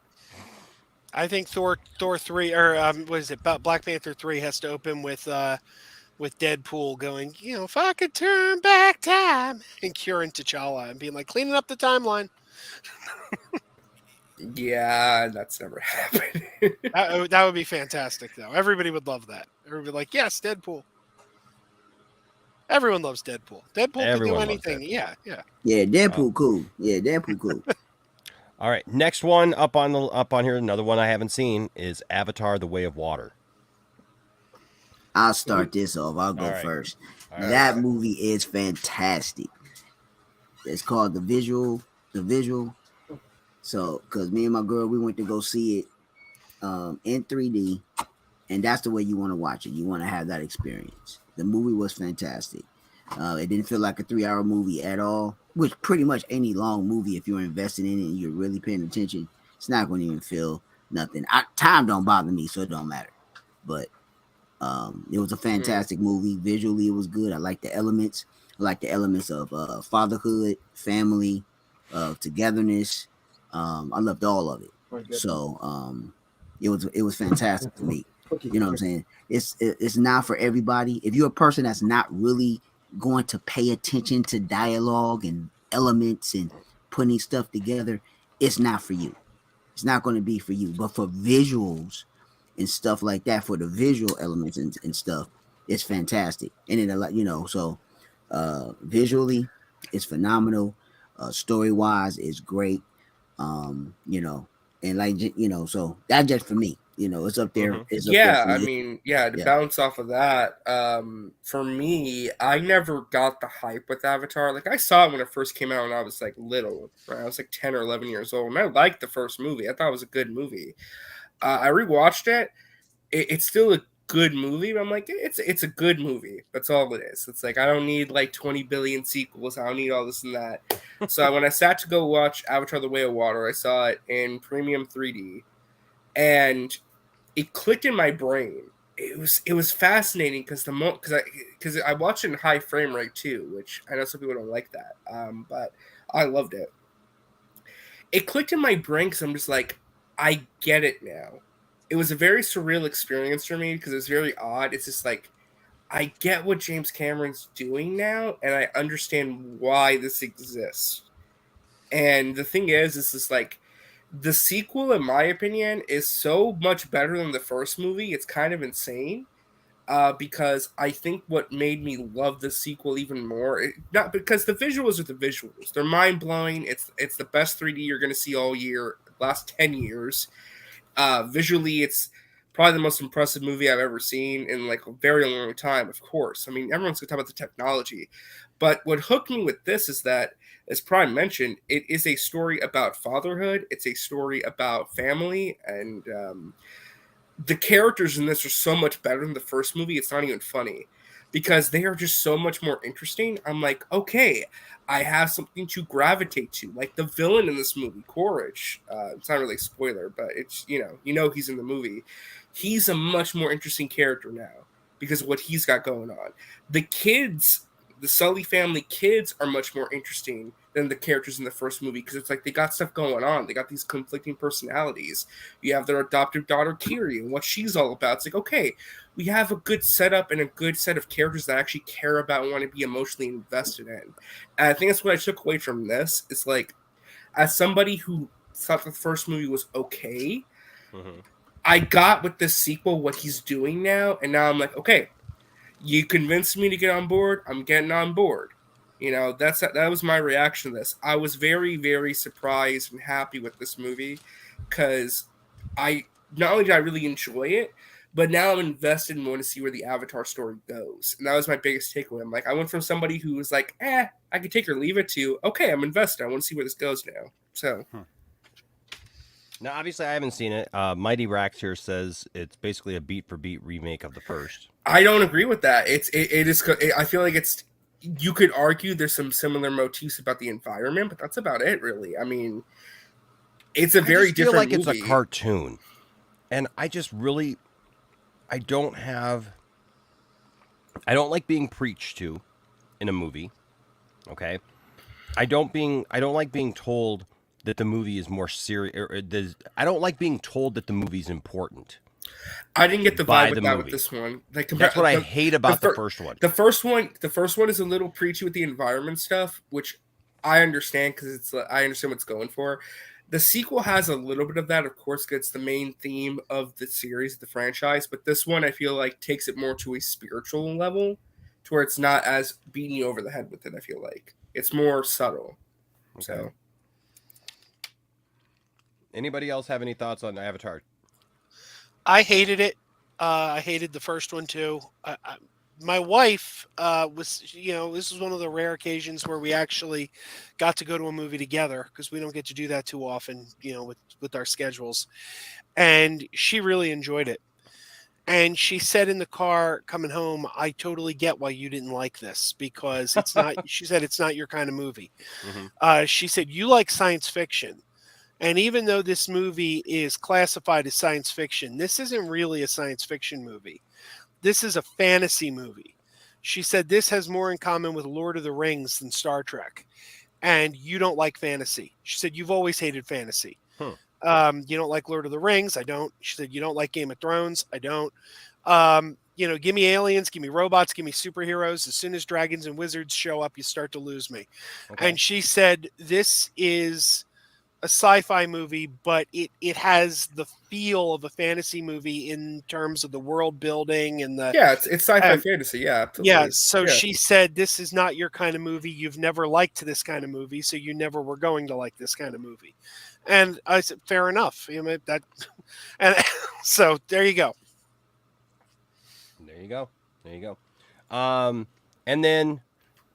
I think Thor 3, or what is it, Black Panther 3 has to open with Deadpool going, you know, if I could turn back time, and curing T'Challa and being like, cleaning up the timeline. yeah, that's never happened. That would be fantastic, though. Everybody would love that. Everybody would be like, yes, Deadpool. Everyone loves Deadpool. Deadpool Everyone can do loves anything. Deadpool. Yeah. Yeah, Deadpool cool. Yeah, Deadpool cool. All right, next one up on here. Another one I haven't seen is Avatar: The Way of Water. I'll start this off. I'll go All right. first. All right. That movie is fantastic. It's called The Visual. So, because me and my girl, we went to go see it in 3D, and that's the way you want to watch it. You want to have that experience. The movie was fantastic. It didn't feel like a 3-hour movie at all, which pretty much any long movie, if you're invested in it and you're really paying attention, it's not going to even feel nothing. Time don't bother me, so it don't matter. But it was a fantastic movie. Visually, it was good. I like the elements. I like the elements of fatherhood, family, togetherness. I loved all of it. So it was fantastic to me. You know what I'm saying? It's not for everybody. If you're a person that's not really going to pay attention to dialogue and elements and putting stuff together, it's not for you. It's not going to be for you. But for visuals and stuff like that, for the visual elements and stuff, it's fantastic. And it, you know, so visually, it's phenomenal. Story wise, it's great. You know, and like, you know, so that's just for me. You know, it's up there. It's up there I mean, to bounce off of that, for me, I never got the hype with Avatar. Like, I saw it when it first came out when I was like little, right? I was like 10 or 11 years old, and I liked the first movie. I thought it was a good movie. I rewatched it. It's still a good movie, but I'm like, it's a good movie. That's all it is. It's like, I don't need like 20 billion sequels. I don't need all this and that. So when I sat to go watch Avatar: The Way of Water, I saw it in premium 3D, and it clicked in my brain. It was fascinating because I watched it in high frame rate too, which I know some people don't like that, but I loved it. It clicked in my brain because I'm just like, I get it now. It was a very surreal experience for me because it was very odd. It's just like, I get what James Cameron's doing now, and I understand why this exists. And the thing is just like, the sequel, in my opinion, is so much better than the first movie. It's kind of insane. Because I think what made me love the sequel even more, not because the visuals are the visuals. They're mind-blowing. It's the best 3D you're going to see all year, last 10 years. Visually, it's probably the most impressive movie I've ever seen in like a very long time, of course. I mean, everyone's going to talk about the technology. But what hooked me with this is that, as Prime mentioned, it is a story about fatherhood. It's a story about family, and the characters in this are so much better than the first movie. It's not even funny because they are just so much more interesting. I'm like, okay, I have something to gravitate to. Like the villain in this movie, Quaritch. It's not really a spoiler, but it's, you know he's in the movie. He's a much more interesting character now because of what he's got going on. The kids, the Sully family kids, are much more interesting than the characters in the first movie because it's like they got stuff going on. They got these conflicting personalities. You have their adoptive daughter Kiri and what she's all about. It's like, okay, we have a good setup and a good set of characters that I actually care about and want to be emotionally invested in. And I think that's what I took away from this. It's like, as somebody who thought the first movie was okay, I got with this sequel what he's doing now, and now I'm like, okay, you convinced me to get on board. I'm getting on board. You know, that was my reaction to this. I was very, very surprised and happy with this movie because not only did I really enjoy it, But now I'm invested and want to see where the Avatar story goes. And that was my biggest takeaway. I'm like, I went from somebody who was like, I could take or leave it to, okay, I'm invested. I want to see where this goes now. So. Now, obviously, I haven't seen it. Mighty Rax here says it's basically a beat-for-beat remake of the first. I don't agree with that. It is. I feel like it's. You could argue there's some similar motifs about the environment, but that's about it, really. I mean, it's a very different movie. I feel like movie. it's a cartoon, and I don't like being preached to in a movie. Okay, I don't like being told that the movie is more serious. I don't like being told that the movie's important. I didn't get the vibe with that with this one. Like, that's what I hate about the first one. The first one is a little preachy with the environment stuff, which I understand because I understand what's going for. The sequel has a little bit of that, of course, because it's the main theme of the series, the franchise. But this one, I feel like, takes it more to a spiritual level, to where it's not as beating you over the head with it. I feel like it's more subtle. Okay. So, anybody else have any thoughts on Avatar? I hated it. I hated the first one too. My wife was, this is one of the rare occasions where we actually got to go to a movie together because we don't get to do that too often, with our schedules. And she really enjoyed it. And she said in the car coming home, I totally get why you didn't like this because it's not, she said, it's not your kind of movie. Mm-hmm. She said, you like science fiction. And even though this movie is classified as science fiction, this isn't really a science fiction movie. This is a fantasy movie. She said this has more in common with Lord of the Rings than Star Trek. And you don't like fantasy. She said, you've always hated fantasy. You don't like Lord of the Rings. I don't. She said, you don't like Game of Thrones. I don't. Give me aliens, give me robots, give me superheroes. As soon as dragons and wizards show up, you start to lose me. Okay. And she said, this is a sci-fi movie, but it has the feel of a fantasy movie in terms of the world building and the it's sci-fi fantasy, absolutely. Yeah, so she said this is not your kind of movie. You've never liked this kind of movie, so you never were going to like this kind of movie. And I said, fair enough. And so there you go. There you go. And then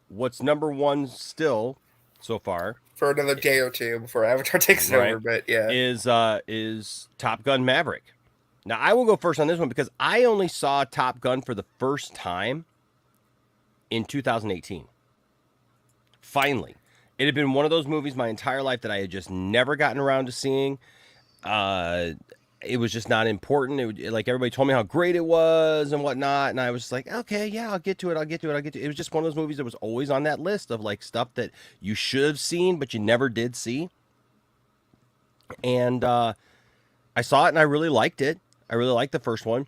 what's number one still so far? For another day or two before Avatar takes over, but yeah, is Top Gun Maverick. Now I will go first on this one because I only saw Top Gun for the first time in 2018. Finally, it had been one of those movies my entire life that I had just never gotten around to seeing. It was just not important. Like everybody told me how great it was and whatnot, and I was just like, okay, yeah, I'll get to it. It was just one of those movies that was always on that list of like stuff that you should have seen but you never did see. And I saw it and I really liked it. I really liked the first one.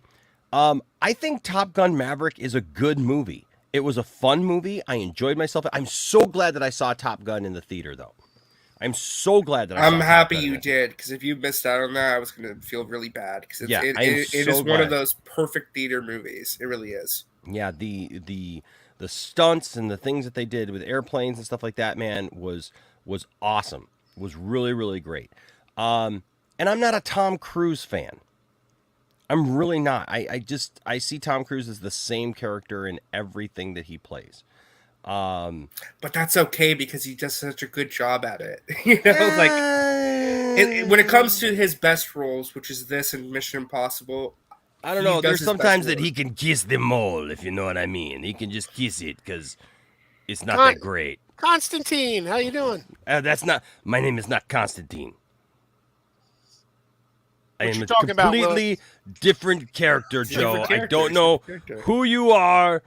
I think Top Gun Maverick is a good movie. It was a fun movie. I enjoyed myself. I'm so glad that I saw Top Gun in the theater, though. I'm so glad that I'm happy you did, because if you missed out on that, I was going to feel really bad. Because it is one of those perfect theater movies. It really is. Yeah, the stunts and the things that they did with airplanes and stuff like that, man, was awesome. Was really, really great. And I'm not a Tom Cruise fan. I'm really not. I see Tom Cruise as the same character in everything that he plays. But that's okay because he does such a good job at it. When it comes to his best roles, which is this and Mission Impossible, I don't know. There's sometimes that he can kiss them all, if you know what I mean. He can just kiss it because it's not that great. Constantine, how you doing? My name is not Constantine. I am a completely different character, Joe. I don't know who you are.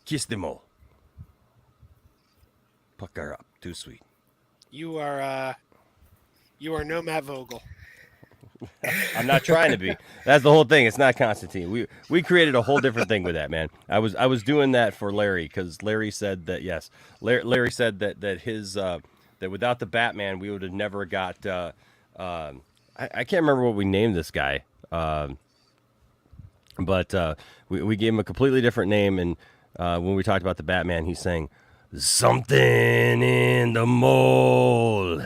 Kiss them all. Pucker up. Too sweet. You are no Matt Vogel. I'm not trying to be. That's the whole thing. It's not Constantine. We created a whole different thing with that, man. I was doing that for Larry because Larry said that yes. Larry said that his that without the Batman we would have never got. I can't remember what we named this guy. But we gave him a completely different name, and when we talked about the Batman, he's saying something in the mole.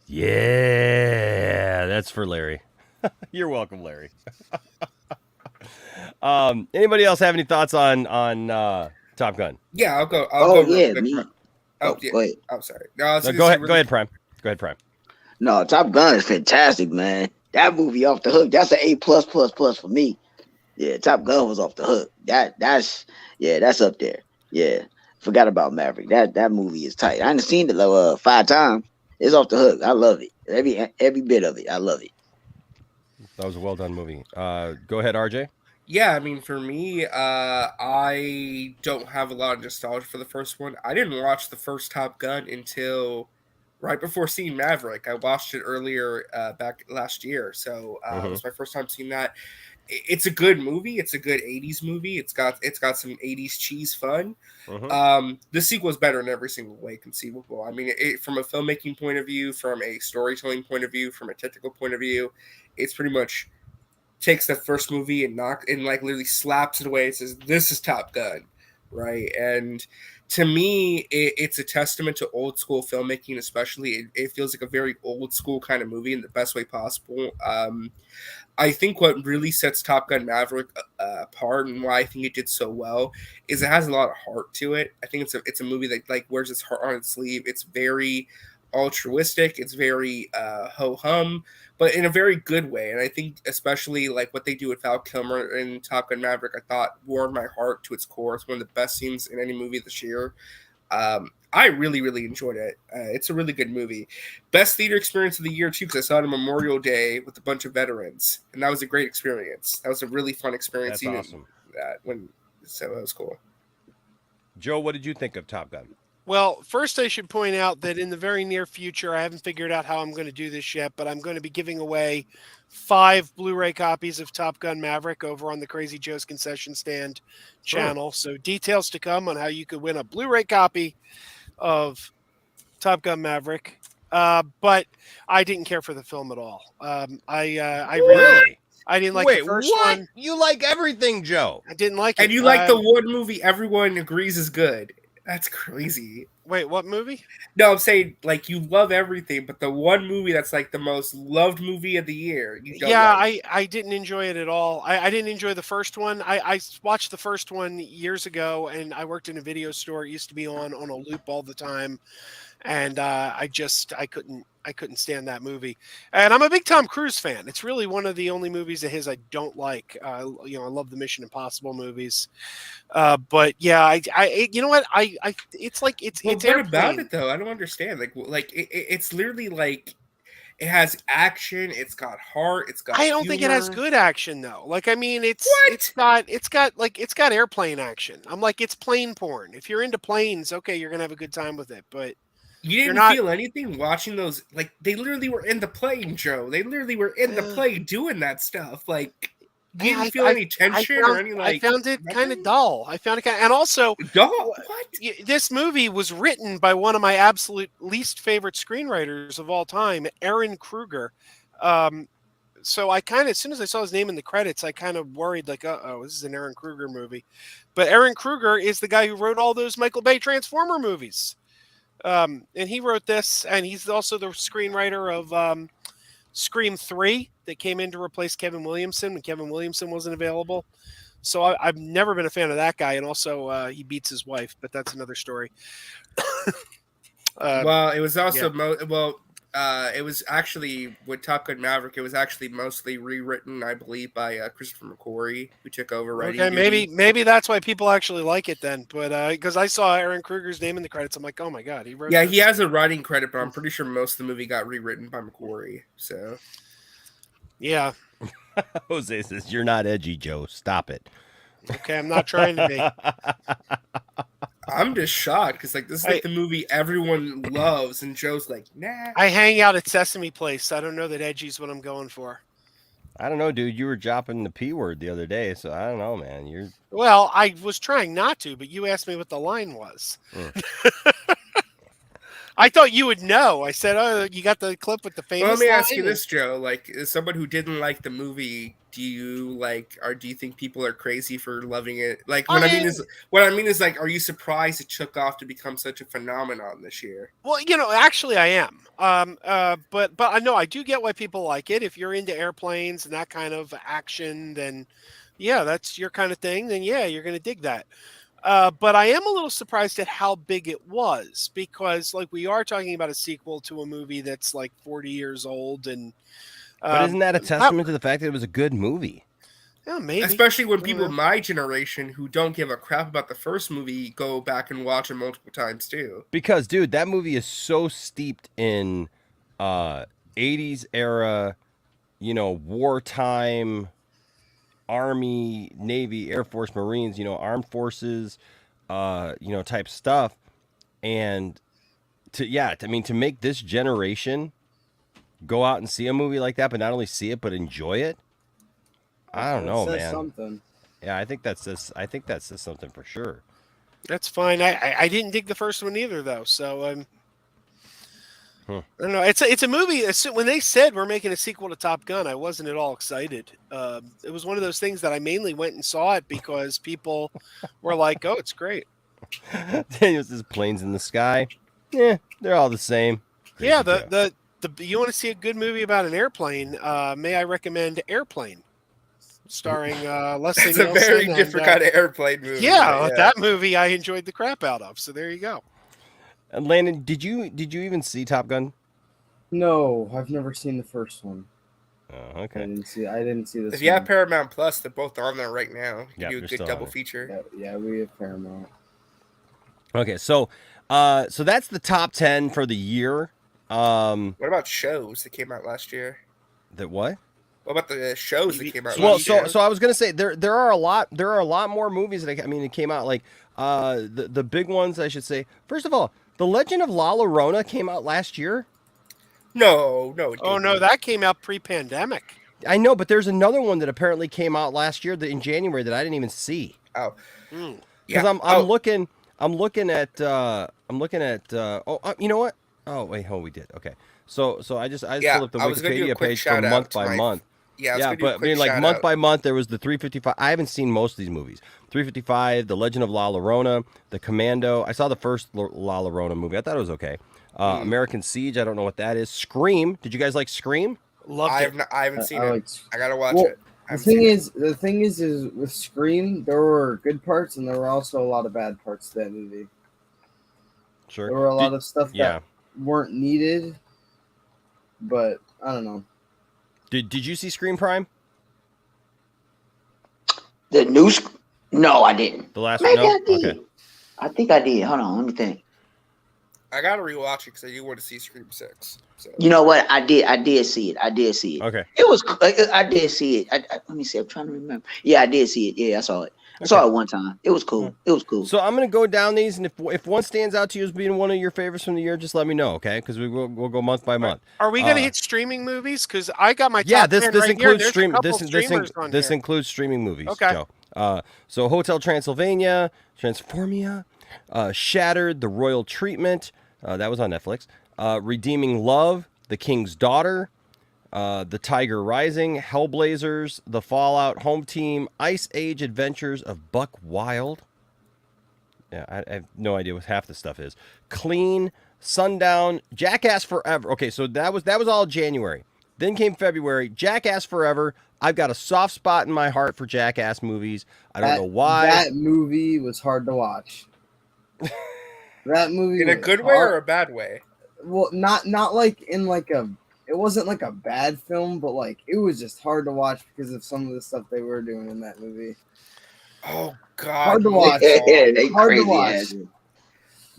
Yeah, that's for Larry. You're welcome, Larry. Anybody else have any thoughts on Top Gun? Yeah, I'll go. Oh Real yeah, quick. me. Oh Oh, yeah. go ahead. I'm sorry. No, I was No, gonna go say ahead. Go really. ahead, Prime. Go ahead, Prime. No, Top Gun is fantastic, man. That movie off the hook. That's an A plus for me. Yeah, Top Gun was off the hook. That's up there. Yeah, forgot about Maverick. That movie is tight. I haven't seen it 5 times. It's off the hook. I love it. Every bit of it. I love it. That was a well done movie. Go ahead, RJ. Yeah, I mean, for me, I don't have a lot of nostalgia for the first one. I didn't watch the first Top Gun until right before seeing Maverick. I watched it earlier back last year, so it was my first time seeing that. It's a good movie. It's a good '80s movie. It's got some '80s cheese fun. The sequel is better in every single way conceivable. I mean, from a filmmaking point of view, from a storytelling point of view, from a technical point of view, it's pretty much takes the first movie and like literally slaps it away and says, "This is Top Gun," right? And to me, it's a testament to old school filmmaking, especially. It feels like a very old school kind of movie in the best way possible. I think what really sets Top Gun Maverick apart and why I think it did so well is it has a lot of heart to it. I think it's a movie that like wears its heart on its sleeve. It's very altruistic. It's very ho hum, but in a very good way. And I think especially like what they do with Val Kilmer in Top Gun Maverick, I thought warmed my heart to its core. It's one of the best scenes in any movie this year. I really, really enjoyed it. It's a really good movie. Best theater experience of the year, too, because I saw it on Memorial Day with a bunch of veterans, and that was a great experience. That was a really fun experience. That's awesome. So that was cool. Joe, what did you think of Top Gun? Well, first I should point out that in the very near future, I haven't figured out how I'm going to do this yet, but I'm going to be giving away 5 Blu-ray copies of Top Gun Maverick over on the Crazy Joe's Concession Stand channel. So details to come on how you could win a Blu-ray copy of Top Gun Maverick. But I didn't care for the film at all. I really I didn't like the first one. You like everything, Joe. I didn't like it. And you like the one movie everyone agrees is good. That's crazy. Wait, what movie? No, I'm saying like you love everything, but the one movie that's like the most loved movie of the year. You don't like. I didn't enjoy it at all. I didn't enjoy the first one. I watched the first one years ago, and I worked in a video store. It used to be on a loop all the time, and I couldn't stand that movie. And I'm a big Tom Cruise fan. It's really one of the only movies of his I don't like. I love the Mission Impossible movies. But yeah, I you know what? It's like it's Well, it's what Airplane. about it though? I don't understand. Like it's literally like it has action. It's got heart. It's got. I don't think it has humor. good action though. Like I mean, it's got airplane action. I'm like it's plane porn. If you're into planes, okay, you're gonna have a good time with it. But You didn't feel anything watching those. Like they literally were in the plane, Joe. They literally were in the plane doing that stuff. Like you didn't feel any tension or any like. I found it kind of dull. I found it and also dull. What? This movie was written by one of my absolute least favorite screenwriters of all time, Aaron Kruger. So I kind of, as soon as I saw his name in the credits, I kind of worried like, oh, this is an Aaron Kruger movie. But Aaron Kruger is the guy who wrote all those Michael Bay Transformer movies. And he wrote this, and he's also the screenwriter of Scream 3 that came in to replace Kevin Williamson when Kevin Williamson wasn't available. So I've never been a fan of that guy, and also he beats his wife, but that's another story. Well, it was also it was actually with Top Gun Maverick. It was actually mostly rewritten, I believe, by Christopher McQuarrie, who took over writing. Okay, maybe that's why people actually like it then. But because I saw Aaron Kruger's name in the credits, I'm like, oh my god, he wrote. Yeah, this. he has a writing credit, but I'm pretty sure most of the movie got rewritten by McQuarrie. So, yeah. Jose says you're not edgy, Joe. Stop it. Okay, I'm not trying to be. I'm just shocked because like this is like the movie everyone loves, and Joe's like, nah. I hang out at Sesame Place. I don't know that edgy's what I'm going for. I don't know, dude. You were dropping the P word the other day, so I don't know, man. Well, I was trying not to, but you asked me what the line was. I thought you would know. I said, "Oh, you got the clip with the famous." Well, let me ask line? you this, Joe. Like, as someone who didn't like the movie, do you think people are crazy for loving it? Like, what I mean is like, are you surprised it took off to become such a phenomenon this year? Well, actually, I am. But I know I do get why people like it. If you're into airplanes and that kind of action, then yeah, that's your kind of thing. Then yeah, you're going to dig that. But I am a little surprised at how big it was because, like, we are talking about a sequel to a movie that's like 40 years old, and But isn't that a testament to the fact that it was a good movie? Yeah, maybe. Especially when people my generation who don't give a crap about the first movie go back and watch it multiple times too. Because, dude, that movie is so steeped in 80s era, wartime, Army, Navy, Air Force, Marines, armed forces, type stuff. And to make this generation go out and see a movie like that, but not only see it, but enjoy it. I don't know, man. Something. Yeah, I think that's something for sure. That's fine. I didn't dig the first one either, though. So I don't know. It's a movie. When they said we're making a sequel to Top Gun, I wasn't at all excited. It was one of those things that I mainly went and saw it because people were like, "Oh, it's great." Daniel's just planes in the sky. Yeah, they're all the same. Yeah, you want to see a good movie about an airplane? May I recommend Airplane, starring Leslie It's Nielsen. a very different kind of airplane movie. Yeah, that movie I enjoyed the crap out of. So there you go. And Landon, did you even see Top Gun? No, I've never seen the first one. Oh, okay. I didn't see this. If you have Paramount Plus, they're both on there right now. You can do a good double on feature. Yeah, we have Paramount. Okay, so that's the top 10 for the year. What about shows that came out last year? That what? What about the shows that came out Well, last year? so I was gonna say there are a lot more movies that it came out like the big ones I should say. First of all, The Legend of La Llorona came out last year. No. Oh no, that came out pre-pandemic. I know, but there's another one that apparently came out last year in January that I didn't even see. Oh, because I'm looking at you know what? Oh wait, we did. Okay, so I just pulled up the Wikipedia page for month by month. Yeah, but month by month there was the 355. I haven't seen most of these movies. 355, The Legend of La Llorona, The Commando. I saw the first La Llorona movie. I thought it was okay. American Siege. I don't know what that is. Scream. Did you guys like Scream? I haven't seen it. I gotta watch it. The thing is with Scream, there were good parts and there were also a lot of bad parts to that movie. Sure. There were a lot of stuff that weren't needed, but I don't know. Did you see Scream Prime? The new No, I didn't. The last Maybe one? I did. Okay. I think I did. Hold on, let me think. I gotta rewatch it because I do want to see Scream 6. So. You know what? I did see it. Okay. It was. I did see it. Let me see. I'm trying to remember. Yeah, I did see it. Yeah, I saw it. I saw it one time. It was cool. It was cool. So I'm gonna go down these, and if one stands out to you as being one of your favorites from the year, just let me know, okay? Because we'll go month by month. Are we gonna hit streaming movies? Because I got my top 10 this right includes here. stream. This Includes streaming movies. Okay. Joe. So Hotel Transylvania, Transformia, Shattered, The Royal Treatment. That was on Netflix. Redeeming Love, The King's Daughter, The Tiger Rising, Hellblazers, The Fallout, Home Team, Ice Age Adventures of Buck Wild. Yeah, I have no idea what half the stuff is. Clean, Sundown, Jackass Forever. Okay, so that was all January. Then came February, Jackass Forever. I've got a soft spot in my heart for Jackass movies. I don't know why. That movie was hard to watch. That movie in a good way or a bad way? Well, not like in like a. It wasn't like a bad film, but like it was just hard to watch because of some of the stuff they were doing in that movie. Oh God! Hard to watch. Hard to watch.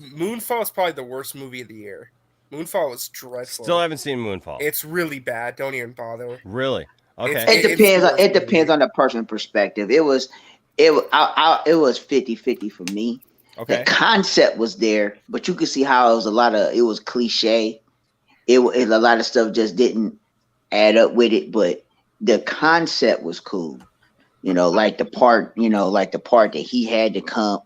Moonfall is probably the worst movie of the year. Moonfall was dreadful. Still haven't seen Moonfall. It's really bad. Don't even bother. Really? Okay. It depends on the person's perspective. It was 50-50 for me. Okay. The concept was there, but you could see how it was cliche. A lot of stuff just didn't add up with it, but the concept was cool. like the part, that he had to come,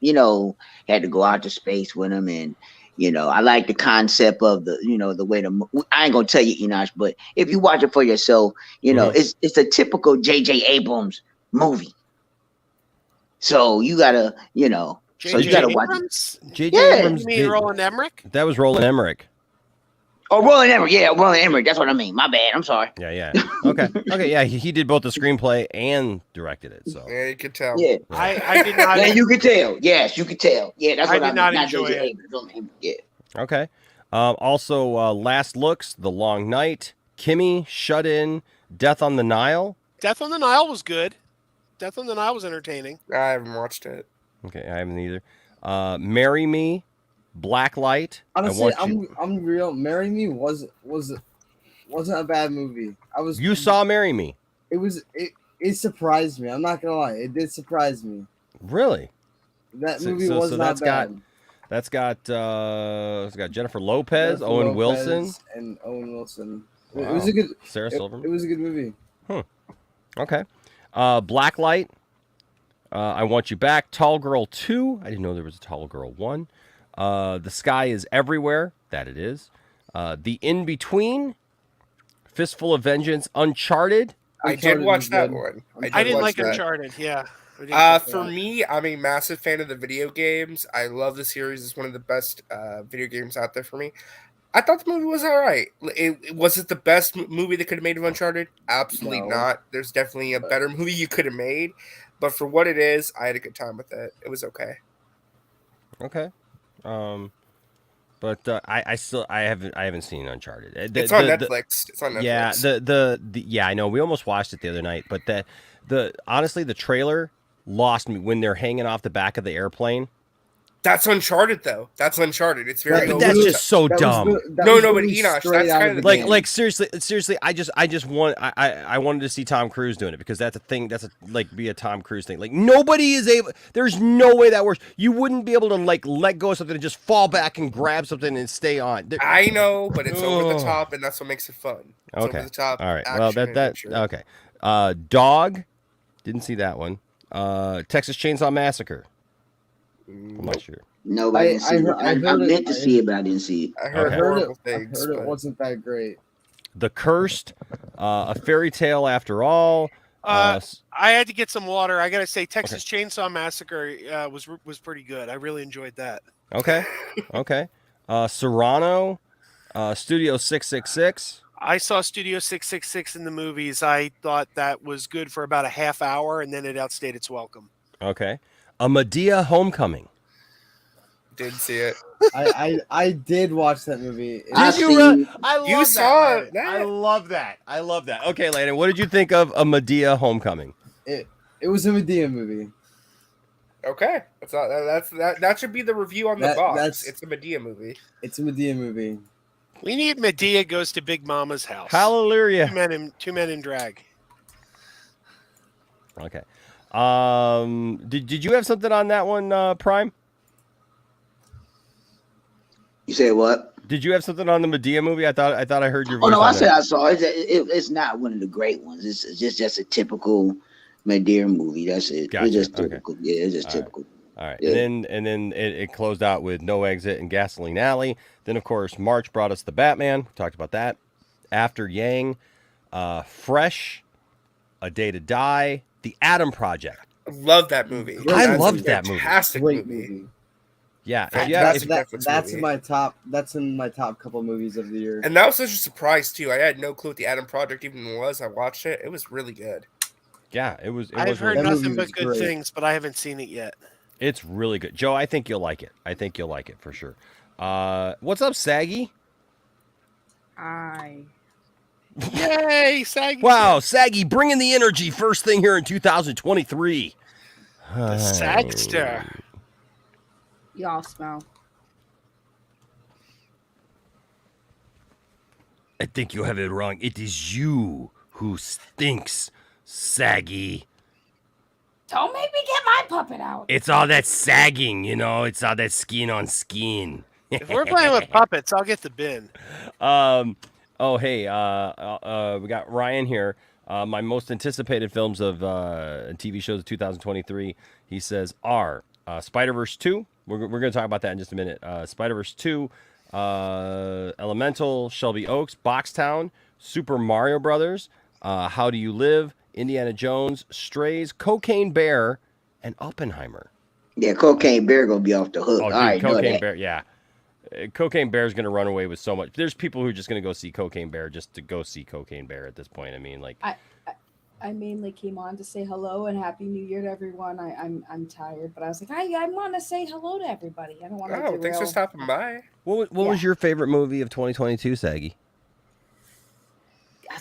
had to go out to space with him. And, I like the concept of the way I ain't gonna tell you, Enosh, but if you watch it for yourself, it's a typical J.J. Abrams movie. So you gotta, so you gotta watch it. J.J. Abrams. You mean Roland Emmerich? That was Roland Emmerich. Oh, Roland Emmerich. Yeah, Roland Emmerich. That's what I mean. My bad. I'm sorry. Yeah. Okay. Yeah, he did both the screenplay and directed it. So yeah, you could tell. Yeah, I did not. Yeah, you could tell. Yes, you could tell. Yeah, that's what I did not mean. enjoy it. Yeah. Okay. Also, Last Looks, The Long Night, Kimmy, Shut In, Death on the Nile. Death on the Nile was good. Death on the Nile was entertaining. I haven't watched it. Okay, I haven't either. Marry Me, Blacklight. Honestly, I'm real. Marry Me wasn't a bad movie. You saw Marry Me. It surprised me. I'm not gonna lie. It did surprise me. Really? That movie was not bad. It's got Jennifer Lopez, Owen Wilson, and Owen Wilson. Wow. It was a good Sarah Silverman. It was a good movie. Okay. Blacklight. I Want You Back. Tall Girl 2. I didn't know there was a Tall Girl 1. The Sky Is Everywhere. That it is. The In Between. Fistful of Vengeance. Uncharted. I did watch that one. I didn't like Uncharted. Yeah. For me, I'm a massive fan of the video games. I love the series. It's one of the best video games out there for me. I thought the movie was all right. Was it the best movie they could have made of Uncharted? Absolutely not. There's definitely a better movie you could have made. But for what it is, I had a good time with it. It was okay. Okay. But I haven't seen Uncharted. It's on Netflix. It's on Netflix. Yeah, yeah, I know. We almost watched it the other night, but honestly, the trailer lost me when they're hanging off the back of the airplane. That's Uncharted, though. That's Uncharted. It's very. But that's just so dumb. No, but Enosh, that's kind of the like seriously. I wanted to see Tom Cruise doing it because that's a thing. That's be a Tom Cruise thing. Like nobody is able. There's no way that works. You wouldn't be able to let go of something and just fall back and grab something and stay on. I know, but it's over the top, and that's what makes it fun. It's okay. Over the top. All right. Well, okay. Dog. Didn't see that one. Texas Chainsaw Massacre. I'm not sure. No, I meant to see it, but I didn't see it. I heard horrible things. I heard it wasn't that great. The Cursed, A Fairy Tale After All. I had to get some water. I gotta say, Texas Chainsaw Massacre was pretty good. I really enjoyed that. Okay. Serrano, Studio 666. I saw Studio 666 in the movies. I thought that was good for about a half hour, and then it outstayed its welcome. Okay. A Medea Homecoming. Did see it. I did watch that movie. I love that. Okay, Landon, what did you think of A Medea Homecoming? It was a Medea movie. Okay, that should be the review on the box. It's a Medea movie. It's a Medea movie. We need Medea Goes to Big Mama's House. Hallelujah. Two men in drag. Okay. Did you have something on that one, Prime? You say what? Did you have something on the Medea movie? I thought I heard your voice. Oh no, I said I saw it. It's not one of the great ones. It's just a typical Medea movie. That's it. Gotcha. It's just typical. Okay. Yeah, it's just typical. All right. Yeah. And then it closed out with No Exit and Gasoline Alley. Then of course March brought us the Batman. We talked about that. After Yang, Fresh, A Day to Die, The Atom Project. I love that movie. I loved that movie. Fantastic movie. Yeah, that's in my top. That's in my top couple movies of the year. And that was such a surprise too. I had no clue what the Atom Project even was. I watched it. It was really good. Yeah, it was. I've heard nothing but good things, but I haven't seen it yet. It's really good, Joe. I think you'll like it. For sure. What's up, Saggy? Hi. Yay, Saggy! Wow, Saggy, bringing the energy first thing here in 2023. The Sagster. Y'all smell. I think you have it wrong. It is you who stinks, Saggy. Don't make me get my puppet out. It's all that sagging, It's all that skin on skin. If we're playing with puppets, I'll get the bin. Oh, hey, we got Ryan here. My most anticipated films of TV shows of 2023, he says, are Spider-Verse 2. We're going to talk about that in just a minute. Spider-Verse 2, Elemental, Shelby Oaks, Boxtown, Super Mario Brothers, How Do You Live, Indiana Jones, Strays, Cocaine Bear, and Oppenheimer. Yeah, Cocaine Bear gonna be off the hook. Oh, dude, I know Cocaine that. Bear, yeah. Cocaine Bear is going to run away with so much. There's people who are just going to go see Cocaine Bear just to go see Cocaine Bear at this point. I mean, like, I mainly came on to say hello and happy New Year to everyone. I'm tired, but I was like, I want to say hello to everybody. I don't want to. Oh, thanks for stopping by. what was your favorite movie of 2022, Saggy?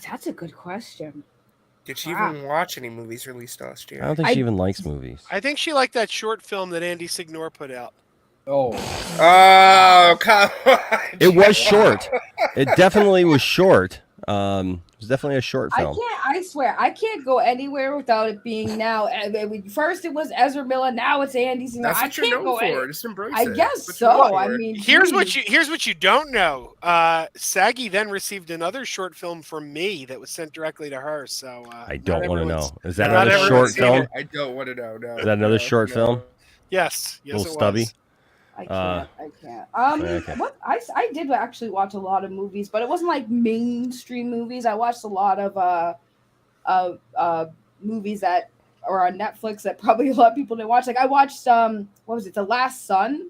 That's a good question. Did she even watch any movies released last year? I don't think she even likes movies. I think she liked that short film that Andy Signor put out. Oh, Come on. It was short. It definitely was short. It was definitely a short film. I swear, I can't go anywhere without it being now. First it was Ezra Miller, now it's Andy Signor. That's what you're known for. Just embrace it. I guess so. I mean, here's what you don't know. Saggy then received another short film from me that was sent directly to her. So I don't want to know. Is that not another everyone's short film? I don't want to know. No. Is that another short film? Yes. A little stubby. Was. I can't. Okay. What I did actually watch a lot of movies, but it wasn't like mainstream movies. I watched a lot of movies that are on Netflix that probably a lot of people didn't watch. Like I watched what was it? The Last Sun.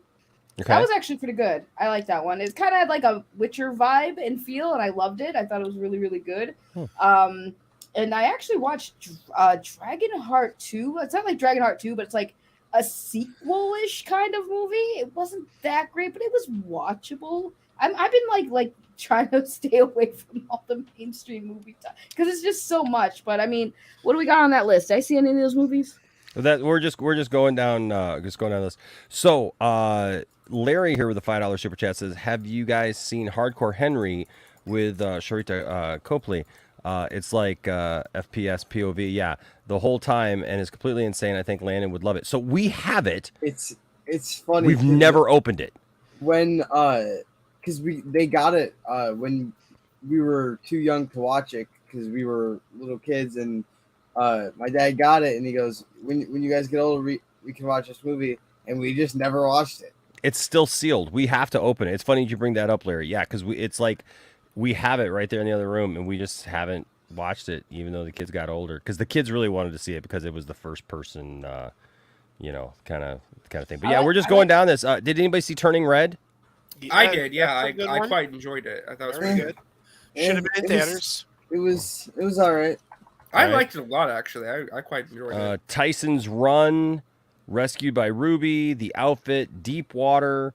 Okay. That was actually pretty good. I like that one. It kind of had like a Witcher vibe and feel, and I loved it. I thought it was really, really good. And I actually watched Dragonheart 2. It's not like Dragonheart 2, but it's like a sequel-ish kind of movie. It wasn't that great, but it was watchable. I've been like trying to stay away from all the mainstream movie stuff because it's just so much. But I mean, what do we got on that list? Did I see any of those movies? That we're just going down this. So Larry here with the $5 super chat says, have you guys seen Hardcore Henry with Sharita Copley? It's like FPS POV, yeah, the whole time, and it's completely insane. I think Landon would love it. So we have it. it's funny. We've never opened it. When because they got it when we were too young to watch it because we were little kids, and my dad got it and he goes, when you guys get older, we can watch this movie, and we just never watched it. It's still sealed. We have to open it. It's funny you bring that up, Larry. Yeah, because it's like we have it right there in the other room, and we just haven't watched it, even though the kids got older. Because the kids really wanted to see it because it was the first person, kind of thing. But yeah, we're just going down this. Did anybody see Turning Red? I did. Yeah, I quite enjoyed it. I thought it was pretty good. Should have been in theaters. It was all right. I liked it a lot, actually. I quite enjoyed it. Tyson's Run, Rescued by Ruby, The Outfit, Deep Water,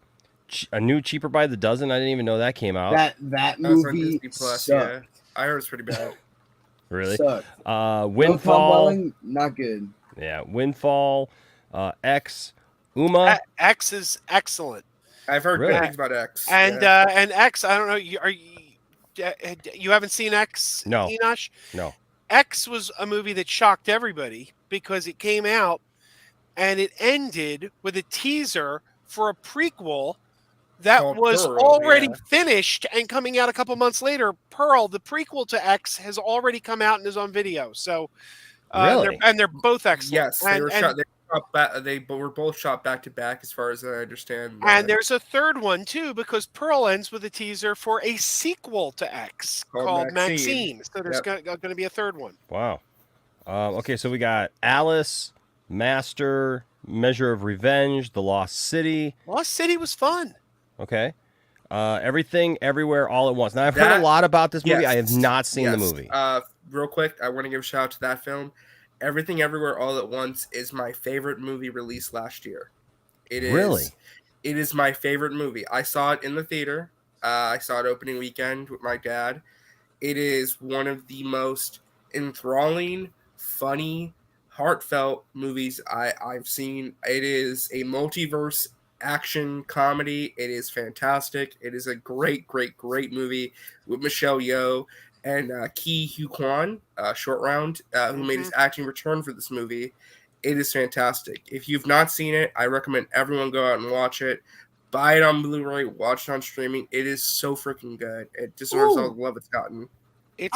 A New Cheaper by the Dozen. I didn't even know that came out. That movie sucked. Yeah. I heard it's pretty bad. Really? Sucked. Windfall. Not good. Yeah, Windfall, X, Uma. X is excellent. I've heard Really? good things about X. And X, I don't know. You haven't seen X? No. Enosh? No. X was a movie that shocked everybody because it came out and it ended with a teaser for a prequel that was Pearl, already finished and coming out a couple months later. Pearl, the prequel to X, has already come out and is on video. So, Really? they're both excellent. Yes, they were shot. They were both shot back to back, as far as I understand. And there's a third one too, because Pearl ends with a teaser for a sequel to X called Maxine. So there's going to be a third one. Wow. Okay, so we got Alice, Master, Measure of Revenge, The Lost City. Lost City was fun. Okay. Everything, Everywhere, All at Once. Now, I've heard a lot about this movie. Yes, I have not seen the movie. Real quick, I want to give a shout out to that film. Everything, Everywhere, All at Once is my favorite movie released last year. It is. Really? It is my favorite movie. I saw it in the theater. I saw it opening weekend with my dad. It is one of the most enthralling, funny, heartfelt movies I've seen. It is a multiverse action comedy. It is fantastic. It is a great, great, great movie with Michelle Yeoh and Ki Hu Kwan, Short Round, who made his acting return for this movie. It is fantastic. If you've not seen it, I recommend everyone go out and watch it. Buy it on Blu-ray, watch it on streaming. It is so freaking good. It deserves all the love it's gotten. It's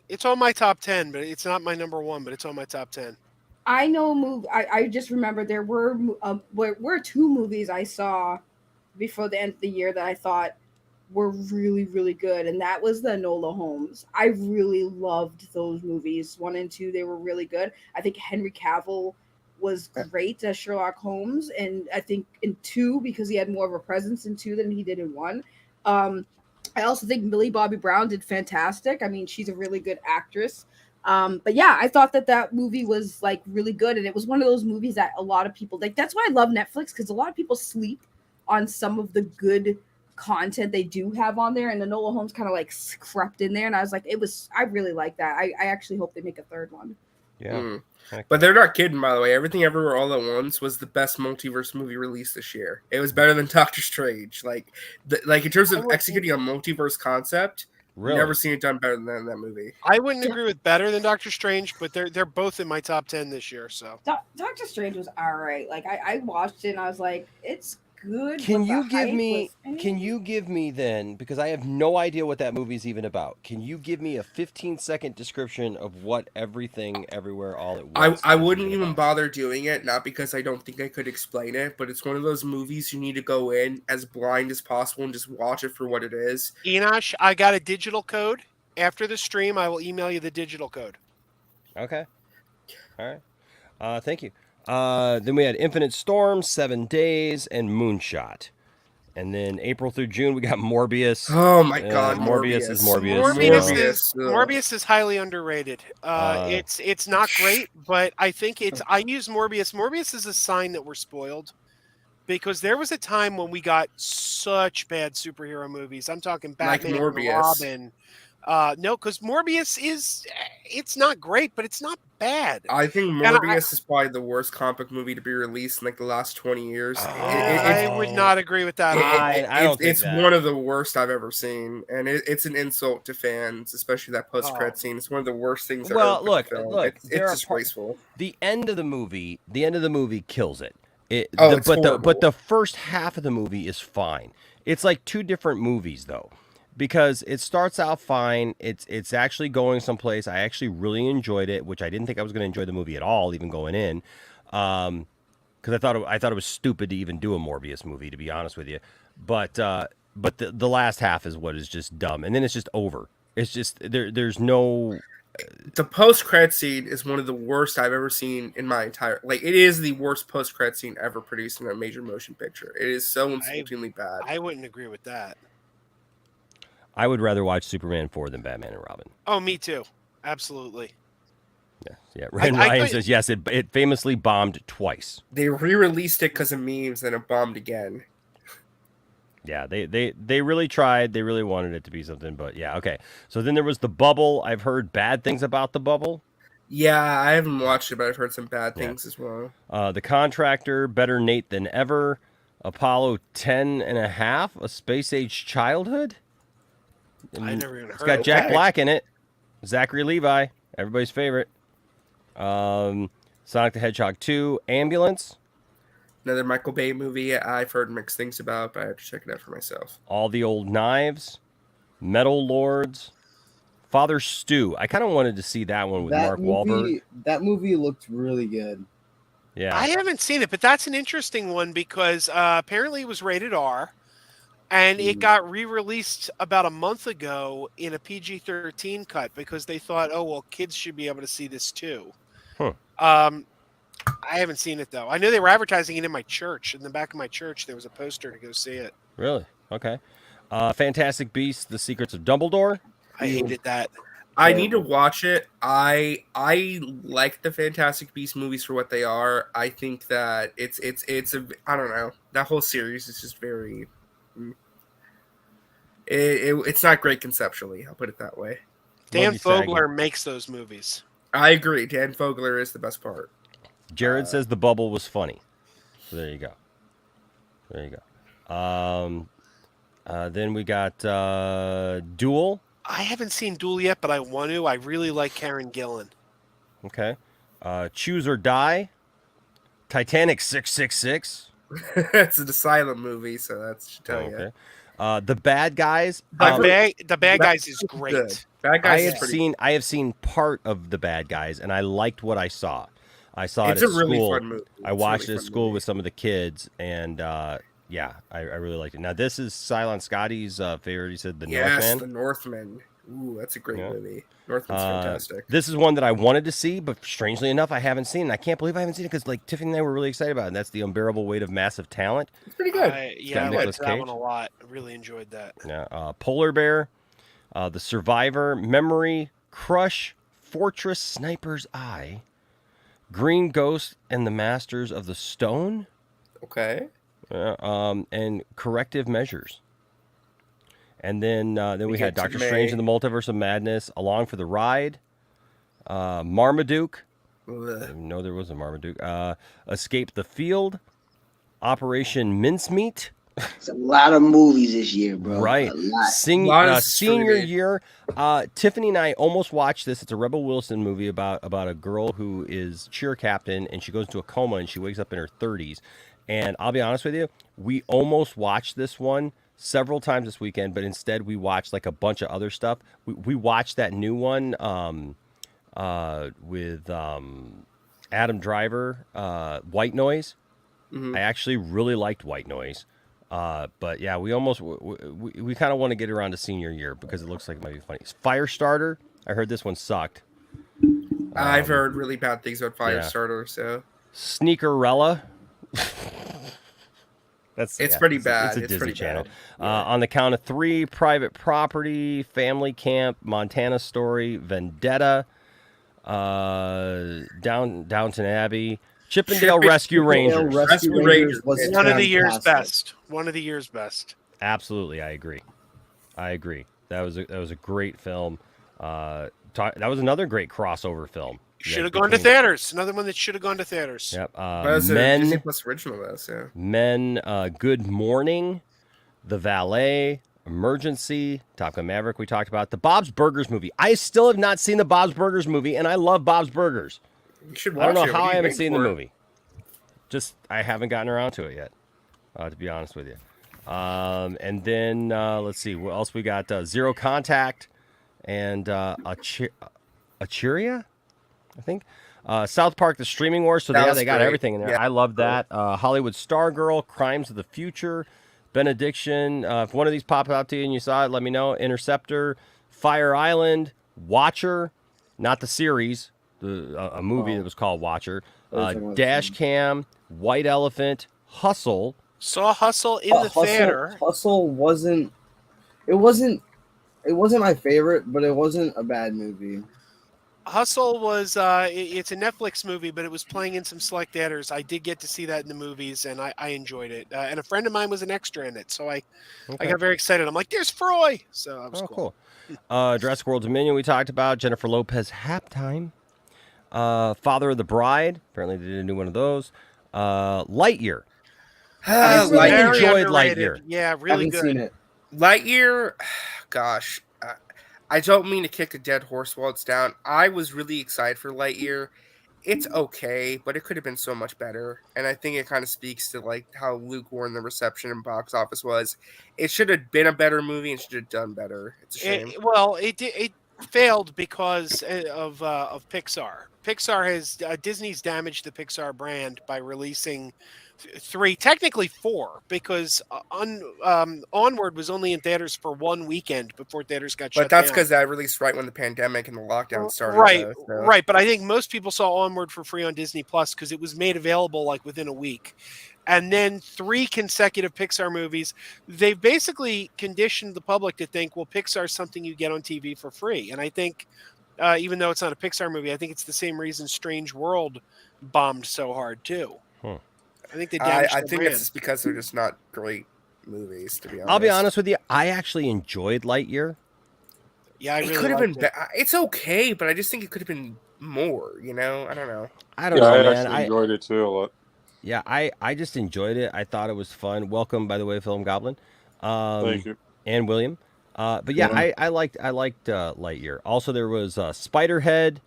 It's on my top 10, but it's not my number one. But it's on my top 10. I know a movie. I just remember there were two movies I saw before the end of the year that I thought were really, really good, and that was the Enola Holmes. I really loved those movies, 1 and 2. They were really good. I think Henry Cavill was great as Sherlock Holmes, and I think in 2 because he had more of a presence in 2 than he did in 1. I also think Millie Bobby Brown did fantastic. I mean, she's a really good actress. But yeah, I thought that movie was like really good, and it was one of those movies that a lot of people like. That's why I love Netflix, because a lot of people sleep on some of the good content they do have on there, and Enola Holmes kind of like crept in there, and I was like, I really like that. I actually hope they make a third one. Yeah. But they're not kidding, by the way. Everything Everywhere All at Once was the best multiverse movie released this year. It was better than Doctor Strange. Like in terms of executing a multiverse concept, Really? never seen it done better than that movie. I wouldn't agree with better than Doctor Strange, but they're both in my top 10 this year. So Doctor Strange was all right. Like I watched it and I was like, it's good. Can but you the give hype me? was- Can you give me then? Because I have no idea what that movie's even about. Can you give me a 15-second description of what Everything Everywhere All at Once? I is wouldn't even even about? bother doing it, not because I don't think I could explain it, but it's one of those movies you need to go in as blind as possible and just watch it for what it is. Enosh, I got a digital code. After the stream, I will email you the digital code. Okay. All right. Thank you. Then we had Infinite Storm, 7 Days, and Moonshot. And then April through June, we got Morbius. Oh my god, Morbius is Morbius. Morbius is highly underrated. It's not great, but I think I use Morbius. Morbius is a sign that we're spoiled, because there was a time when we got such bad superhero movies. I'm talking Batman, like Morbius. Robin. No, because Morbius it's not great, but it's not bad. I think Morbius is probably the worst comic movie to be released in like the last 20 years. I would not agree with that. I don't think it's that. one of the worst I've ever seen, and it's an insult to fans, especially that post-credit scene. It's one of the worst things. Well, ever look, it's disgraceful. The end of the movie kills it. It's but horrible. the first half of the movie is fine. It's like two different movies though, because it starts out fine. It's actually going someplace. I actually really enjoyed it, which I didn't think I was going to enjoy the movie at all, even going in, because I thought it was stupid to even do a Morbius movie, to be honest with you. But the last half is what is just dumb, and then it's just over. It's just there's no. The post-credit scene is one of the worst I've ever seen in my entire. Like, it is the worst post-credit scene ever produced in a major motion picture. It is so insultingly bad. I wouldn't agree with that. I would rather watch Superman 4 than Batman and Robin. Oh, me too. Absolutely. Yeah. Ryan says yes. It famously bombed twice. They re-released it because of memes, and it bombed again. Yeah, they really tried. They really wanted it to be something, but yeah, okay. So then there was The Bubble. I've heard bad things about The Bubble. Yeah, I haven't watched it, but I've heard some bad things as well. The Contractor, Better Nate Than Ever, Apollo 10 and a half, A Space Age Childhood. I never even heard. It's got Jack Black in it, Zachary Levi, everybody's favorite. Sonic the Hedgehog 2, Ambulance. Another Michael Bay movie I've heard mixed things about, but I have to check it out for myself. All the Old Knives, Metal Lords, Father Stew. I kind of wanted to see that one with Mark Wahlberg. That movie looked really good. Yeah, I haven't seen it, but that's an interesting one because apparently it was rated R, and it got re-released about a month ago in a PG-13 cut because they thought, oh well, kids should be able to see this too. I haven't seen it though. I know they were advertising it in my church. In the back of my church, there was a poster to go see it. Really? Okay. Fantastic Beasts: The Secrets of Dumbledore. I hated that. I need to watch it. I like the Fantastic Beasts movies for what they are. I think that it's I don't know. That whole series is just very. It's not great conceptually. I'll put it that way. Dan Fogler makes those movies. I agree. Dan Fogler is the best part. Jared says The Bubble was funny. So there you go. Then we got Duel. I haven't seen Duel yet, but I want to. I really like Karen Gillan. Okay. Choose or Die. Titanic 666. It's an asylum movie, so that should tell you. The Bad Guys. The Bad Guys is great. Good. Bad Guys I have seen part of The Bad Guys, and I liked what I saw. I saw it's it at a really school. fun movie. I watched it at school with some of the kids, and yeah, I really liked it. Now, this is Silent Scotty's favorite. He said The Northman. The Northman. Ooh, that's a great movie. Northman's fantastic. This is one that I wanted to see, but strangely enough, I haven't seen. And I can't believe I haven't seen it because like Tiffany and I were really excited about it. And that's The Unbearable Weight of Massive Talent. It's pretty good. I liked that one a lot. I really enjoyed that. Yeah, Polar Bear, The Survivor, Memory, Crush, Fortress, Sniper's Eye, Green Ghost, and the Masters of the Stone. Okay. And Corrective Measures. And then we had Doctor Strange in the Multiverse of Madness, Along for the Ride, Marmaduke. I didn't know there was a Marmaduke. Escape the Field, Operation Mincemeat. It's a lot of movies this year, bro. Right. A lot. Senior year. Tiffany and I almost watched this. It's a Rebel Wilson movie about a girl who is cheer captain, and she goes into a coma, and she wakes up in her 30s. And I'll be honest with you, we almost watched this one several times this weekend, but instead we watched like a bunch of other stuff. We watched that new one with Adam Driver, White Noise. Mm-hmm. I actually really liked White Noise. But yeah, we almost we kind of want to get around to senior year because it looks like it might be funny. Firestarter, I heard this one sucked. I've heard really bad things about Firestarter. So Sneakerella. It's pretty bad. It's a Disney Channel. On the count of 3, Private Property, Family Camp, Montana Story, Vendetta, Downton Abbey, Chippendale Rescue Rangers. Rescue Rangers was one of the year's best. One of the year's best. Absolutely, I agree. That was a great film. That was another great crossover film. Should have gone to theaters. Another one that should have gone to theaters. Yep. Men, Disney Plus original though. So. Men, Good Morning, The Valet, Emergency, Top Gun Maverick. We talked about the Bob's Burgers movie. I still have not seen the Bob's Burgers movie, and I love Bob's Burgers. You should watch I don't know it. how I haven't seen the movie. Just I haven't gotten around to it yet. To be honest with you. And then let's see what else we got. Zero Contact and Achiria. I think. South Park, The Streaming Wars. So they got everything in there. Yeah. I love that. Hollywood Stargirl, Crimes of the Future, Benediction. If one of these popped out to you and you saw it, let me know. Interceptor, Fire Island, Watcher, not the series, a movie that was called Watcher. Dash Cam, White Elephant, Hustle. Saw Hustle in the theater. Hustle wasn't my favorite, but it wasn't a bad movie. Hustle was it's a Netflix movie, but it was playing in some select theaters. I did get to see that in the movies, and I enjoyed it. And a friend of mine was an extra in it, so I got very excited. I'm like, "There's Froy!" So that was cool. Jurassic World Dominion we talked about. Jennifer Lopez, Halftime. Father of the Bride. Apparently they did a new one of those. Lightyear. I really enjoyed Lightyear. Yeah, really good. Seen it. Lightyear, gosh. I don't mean to kick a dead horse while it's down. I was really excited for Lightyear. It's okay, but it could have been so much better. And I think it kind of speaks to like how lukewarm the reception and box office was. It should have been a better movie and should have done better. It's a shame. It failed because of Pixar. Disney's damaged the Pixar brand by releasing 3, technically 4, because Onward was only in theaters for 1 weekend before theaters got shut down. But that's because that released right when the pandemic and the lockdown started. Right. But I think most people saw Onward for free on Disney Plus because it was made available like within a week. And then 3 consecutive Pixar movies. They've basically conditioned the public to think, well, Pixar's something you get on TV for free. And I think, even though it's not a Pixar movie, I think it's the same reason Strange World bombed so hard too. I think they damaged I think brand. it's because they're just not great movies, to be honest. I'll be honest with you. I actually enjoyed Lightyear. Yeah, it could have been. It's okay, but I just think it could have been more. You know, I don't know. I don't know, man. I actually enjoyed it too a lot. Yeah, I just enjoyed it. I thought it was fun. Welcome, by the way, Film Goblin. Thank you. And William. But yeah, I liked Lightyear. Also, there was Spiderhead,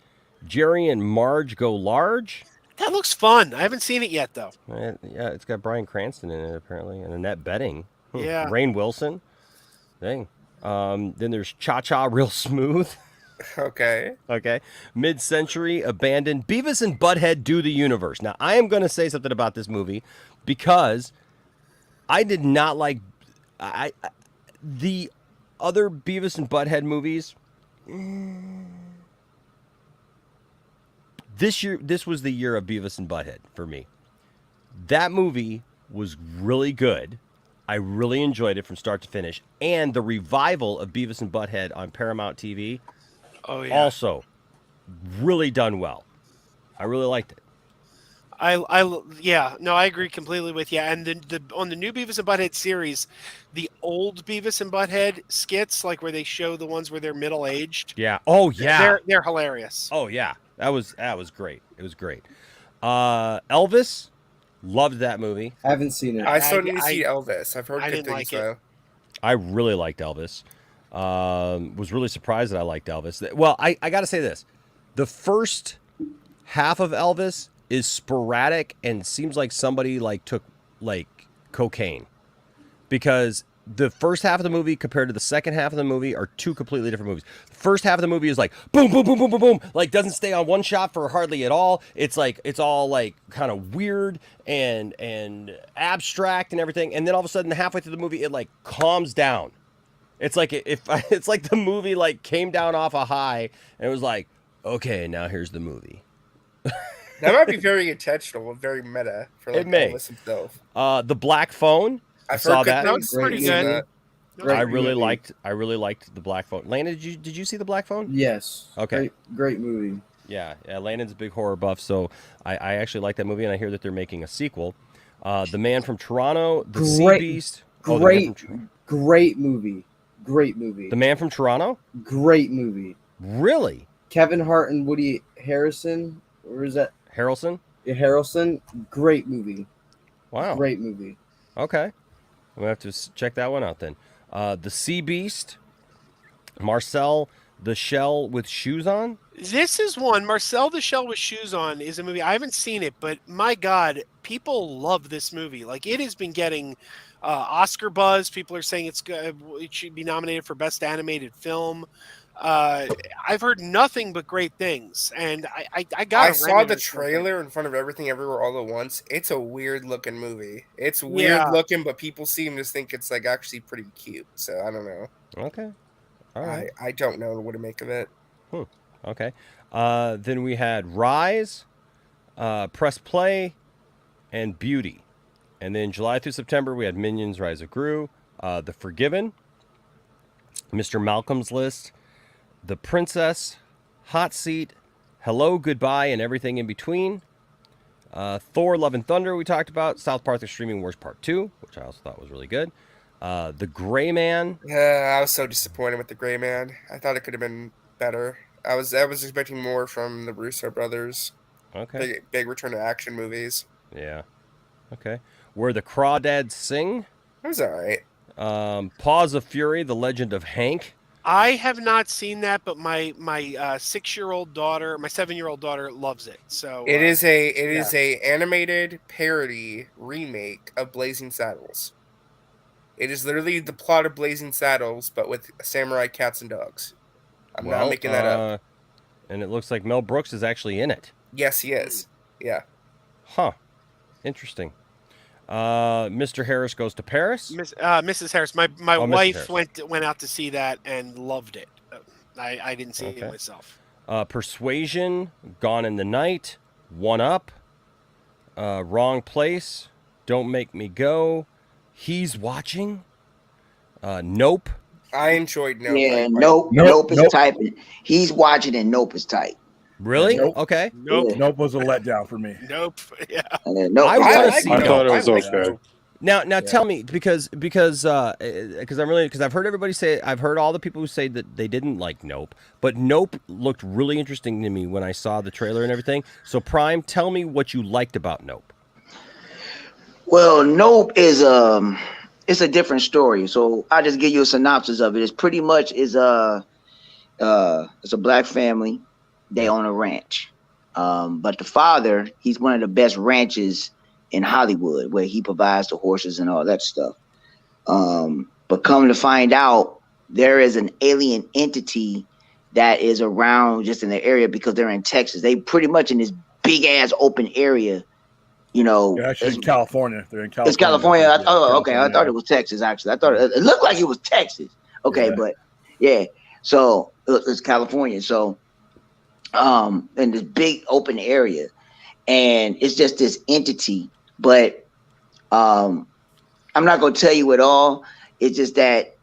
Jerry and Marge Go Large. That looks fun. I haven't seen it yet, though. Yeah, it's got Bryan Cranston in it, apparently, and Annette Bening. Yeah. Rainn Wilson. Dang. Then there's Cha Cha Real Smooth. Okay. Okay. Mid-century, Abandoned, Beavis and Butthead Do the Universe. Now, I am going to say something about this movie because I did not like the other Beavis and Butthead movies. This was the year of Beavis and Butthead for me. That movie was really good. I really enjoyed it from start to finish. And the revival of Beavis and Butthead on Paramount TV, also really done well. I really liked it. I agree completely with you. And the on the new Beavis and Butthead series, the old Beavis and Butthead skits, like where they show the ones where they're middle aged. Yeah. Oh yeah. They're hilarious. Oh yeah. That was great. It was great. Elvis, loved that movie. I haven't seen it. I still need to see Elvis. I've heard good things though. I really liked Elvis. Was really surprised that I liked Elvis. Well, I got to say this. The first half of Elvis is sporadic and seems like somebody took cocaine, because the first half of the movie compared to the second half of the movie are two completely different movies. The first half of the movie is like boom, boom, boom, boom, boom, boom, doesn't stay on one shot for hardly at all. It's all kind of weird and abstract and everything. And then all of a sudden, halfway through the movie, it calms down. It's like it's like the movie came down off a high and it was like, okay, now here's the movie. That might be very intentional, very meta for Elvis himself. The Black Phone. I saw that. That was pretty good. I really liked the Black Phone. Landon, did you see the Black Phone? Yes. Okay. Great movie. Yeah. Landon's a big horror buff, so I actually like that movie, and I hear that they're making a sequel. The Man from Toronto, The Sea Beast. Great movie. Great movie. The Man from Toronto? Great movie. Really? Kevin Hart and Woody Harrelson. Or is that Harrelson? Yeah, Harrelson. Great movie. Wow. Great movie. Okay. I'm going to have to check that one out then. The Sea Beast. Marcel the Shell with Shoes On. This is one. Marcel the Shell with Shoes On is a movie. I haven't seen it, but my God, people love this movie. It has been getting Oscar buzz. People are saying it should be nominated for Best Animated Film. I've heard nothing but great things, and I saw the trailer in front of Everything Everywhere All at Once. It's a weird looking movie. It's weird looking, but people seem to think it's actually pretty cute. So I don't know. Okay, all right. I don't know what to make of it. Okay. Then we had Rise, Press Play, and Beauty, and then July through September we had Minions: Rise of Gru, The Forgiven, Mr. Malcolm's List, The Princess, Hot Seat, Hello, Goodbye, and Everything in Between. Thor, Love and Thunder we talked about. South Park: The Streaming Wars Part 2, which I also thought was really good. The Gray Man. Yeah, I was so disappointed with The Gray Man. I thought it could have been better. I was expecting more from the Russo brothers. Okay. Big return to action movies. Yeah. Okay. Where the Crawdads Sing. That was all right. Paws of Fury, The Legend of Hank. I have not seen that, but my 6-year-old daughter, my 7-year-old daughter loves it. So it is a animated parody remake of Blazing Saddles. It is literally the plot of Blazing Saddles, but with samurai cats and dogs. I'm not making that up. And it looks like Mel Brooks is actually in it. Yes, he is. Yeah. Huh. Interesting. Mr. Harris Goes to Paris. Mrs. Harris. My wife Harris. went out to see that and loved it. I didn't see it myself. Persuasion, Gone in the Night, One Up, Wrong Place, Don't Make Me Go, He's Watching, Nope. I enjoyed Nope. Yeah, Nope is tight. He's Watching and Nope is tight. Really? Nope. Okay. Nope. Yeah. Nope was a letdown for me. Nope. Yeah. Nope. I thought it was okay. Now, tell me, because I've heard everybody say, I've heard all the people who say that they didn't like Nope, but Nope looked really interesting to me when I saw the trailer and everything. So, Prime, tell me what you liked about Nope. Well, Nope is it's a different story. So I'll just give you a synopsis of it. It's pretty much it's a black family. They own a ranch, but the father, he's one of the best ranches in Hollywood, where he provides the horses and all that stuff. But But come to find out, there is an alien entity that is around just in the area because they're in Texas. They pretty much in this big ass open area. You know, They're actually in California. They're in California. It's California. Yeah, okay. California. I thought it was Texas. Actually, I thought it looked like it was Texas. Okay, Yeah. but yeah. So it's California. So, in this big open area, and it's just this entity. But I'm not gonna tell you it all. It's just that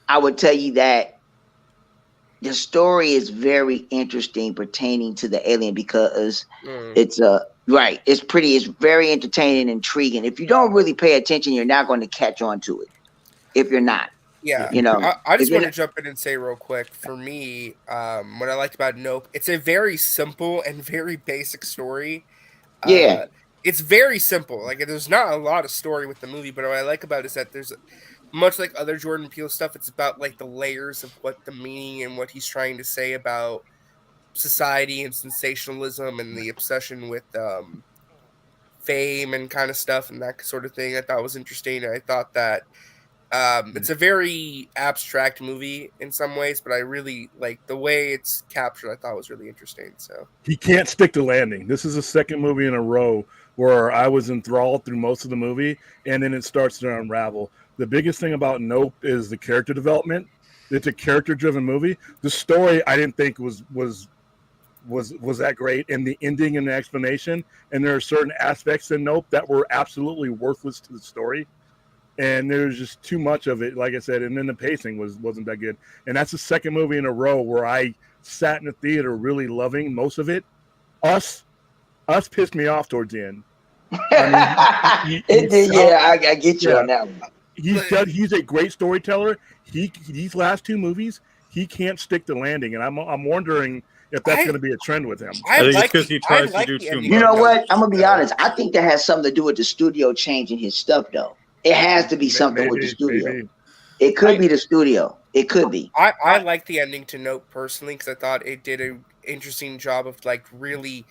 I would tell you that the story is very interesting pertaining to the alien because it's right. It's very entertaining and intriguing. If you don't really pay attention, you're not going to catch on to it. If you're not. Yeah, you know, I just want to jump in and say real quick. For me, what I liked about Nope, it's a very simple and very basic story. Yeah, it's very simple. Like there's not a lot of story with the movie, but what I like about it is that there's much like other Jordan Peele stuff. It's about like the layers of what the meaning and what he's trying to say about society and sensationalism and the obsession with fame and kind of stuff and that sort of thing. I thought was interesting. I thought that. It's a very abstract movie in some ways, but I really like the way it's captured. I thought was really interesting. So he can't stick to landing. This is the second movie in a row where I was enthralled through most of the movie, and then it starts to unravel. The biggest thing about Nope is the character development. It's a character-driven movie. The story I didn't think was that great, and the ending and the explanation. And there are certain aspects in Nope that were absolutely worthless to the story. And there's just too much of it, like I said, and then the pacing wasn't that good. And that's the second movie in a row where I sat in the theater really loving most of it. Us pissed me off towards the end. I get you on that one. He's a great storyteller. These last two movies, he can't stick the landing, and I'm wondering if that's going to be a trend with him. I think it's because he tries to do too much. You know what? I'm gonna be honest. I think that has something to do with the studio changing his stuff, though. It has to be something with the studio. Maybe. It could be the studio. It could be. I like the ending to Nope personally because I thought it did an interesting job of like really.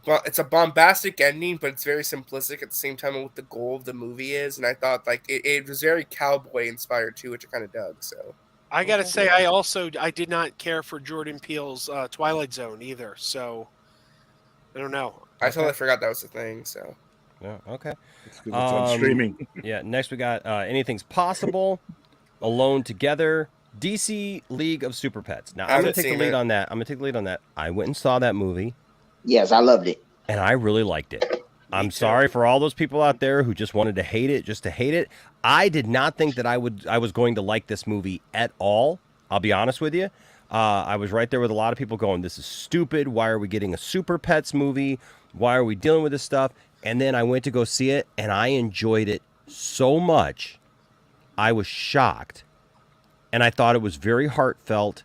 It's a bombastic ending, but it's very simplistic at the same time what the goal of the movie is. And I thought like it was very cowboy inspired too, which I kind of dug. So I gotta say, I did not care for Jordan Peele's Twilight Zone either. So I don't know. I totally forgot that was a thing. So. Yeah, okay. It's on streaming. Yeah, next we got Anything's Possible, Alone Together, DC League of Super Pets. Now, I'm going to take the lead on that. I went and saw that movie. Yes, I loved it. And I really liked it. I'm sorry for all those people out there who just wanted to hate it just to hate it. I did not think that I was going to like this movie at all. I'll be honest with you. I was right there with a lot of people going, this is stupid. Why are we getting a Super Pets movie? Why are we dealing with this stuff? And then I went to go see it, and I enjoyed it so much. I was shocked. And I thought it was very heartfelt.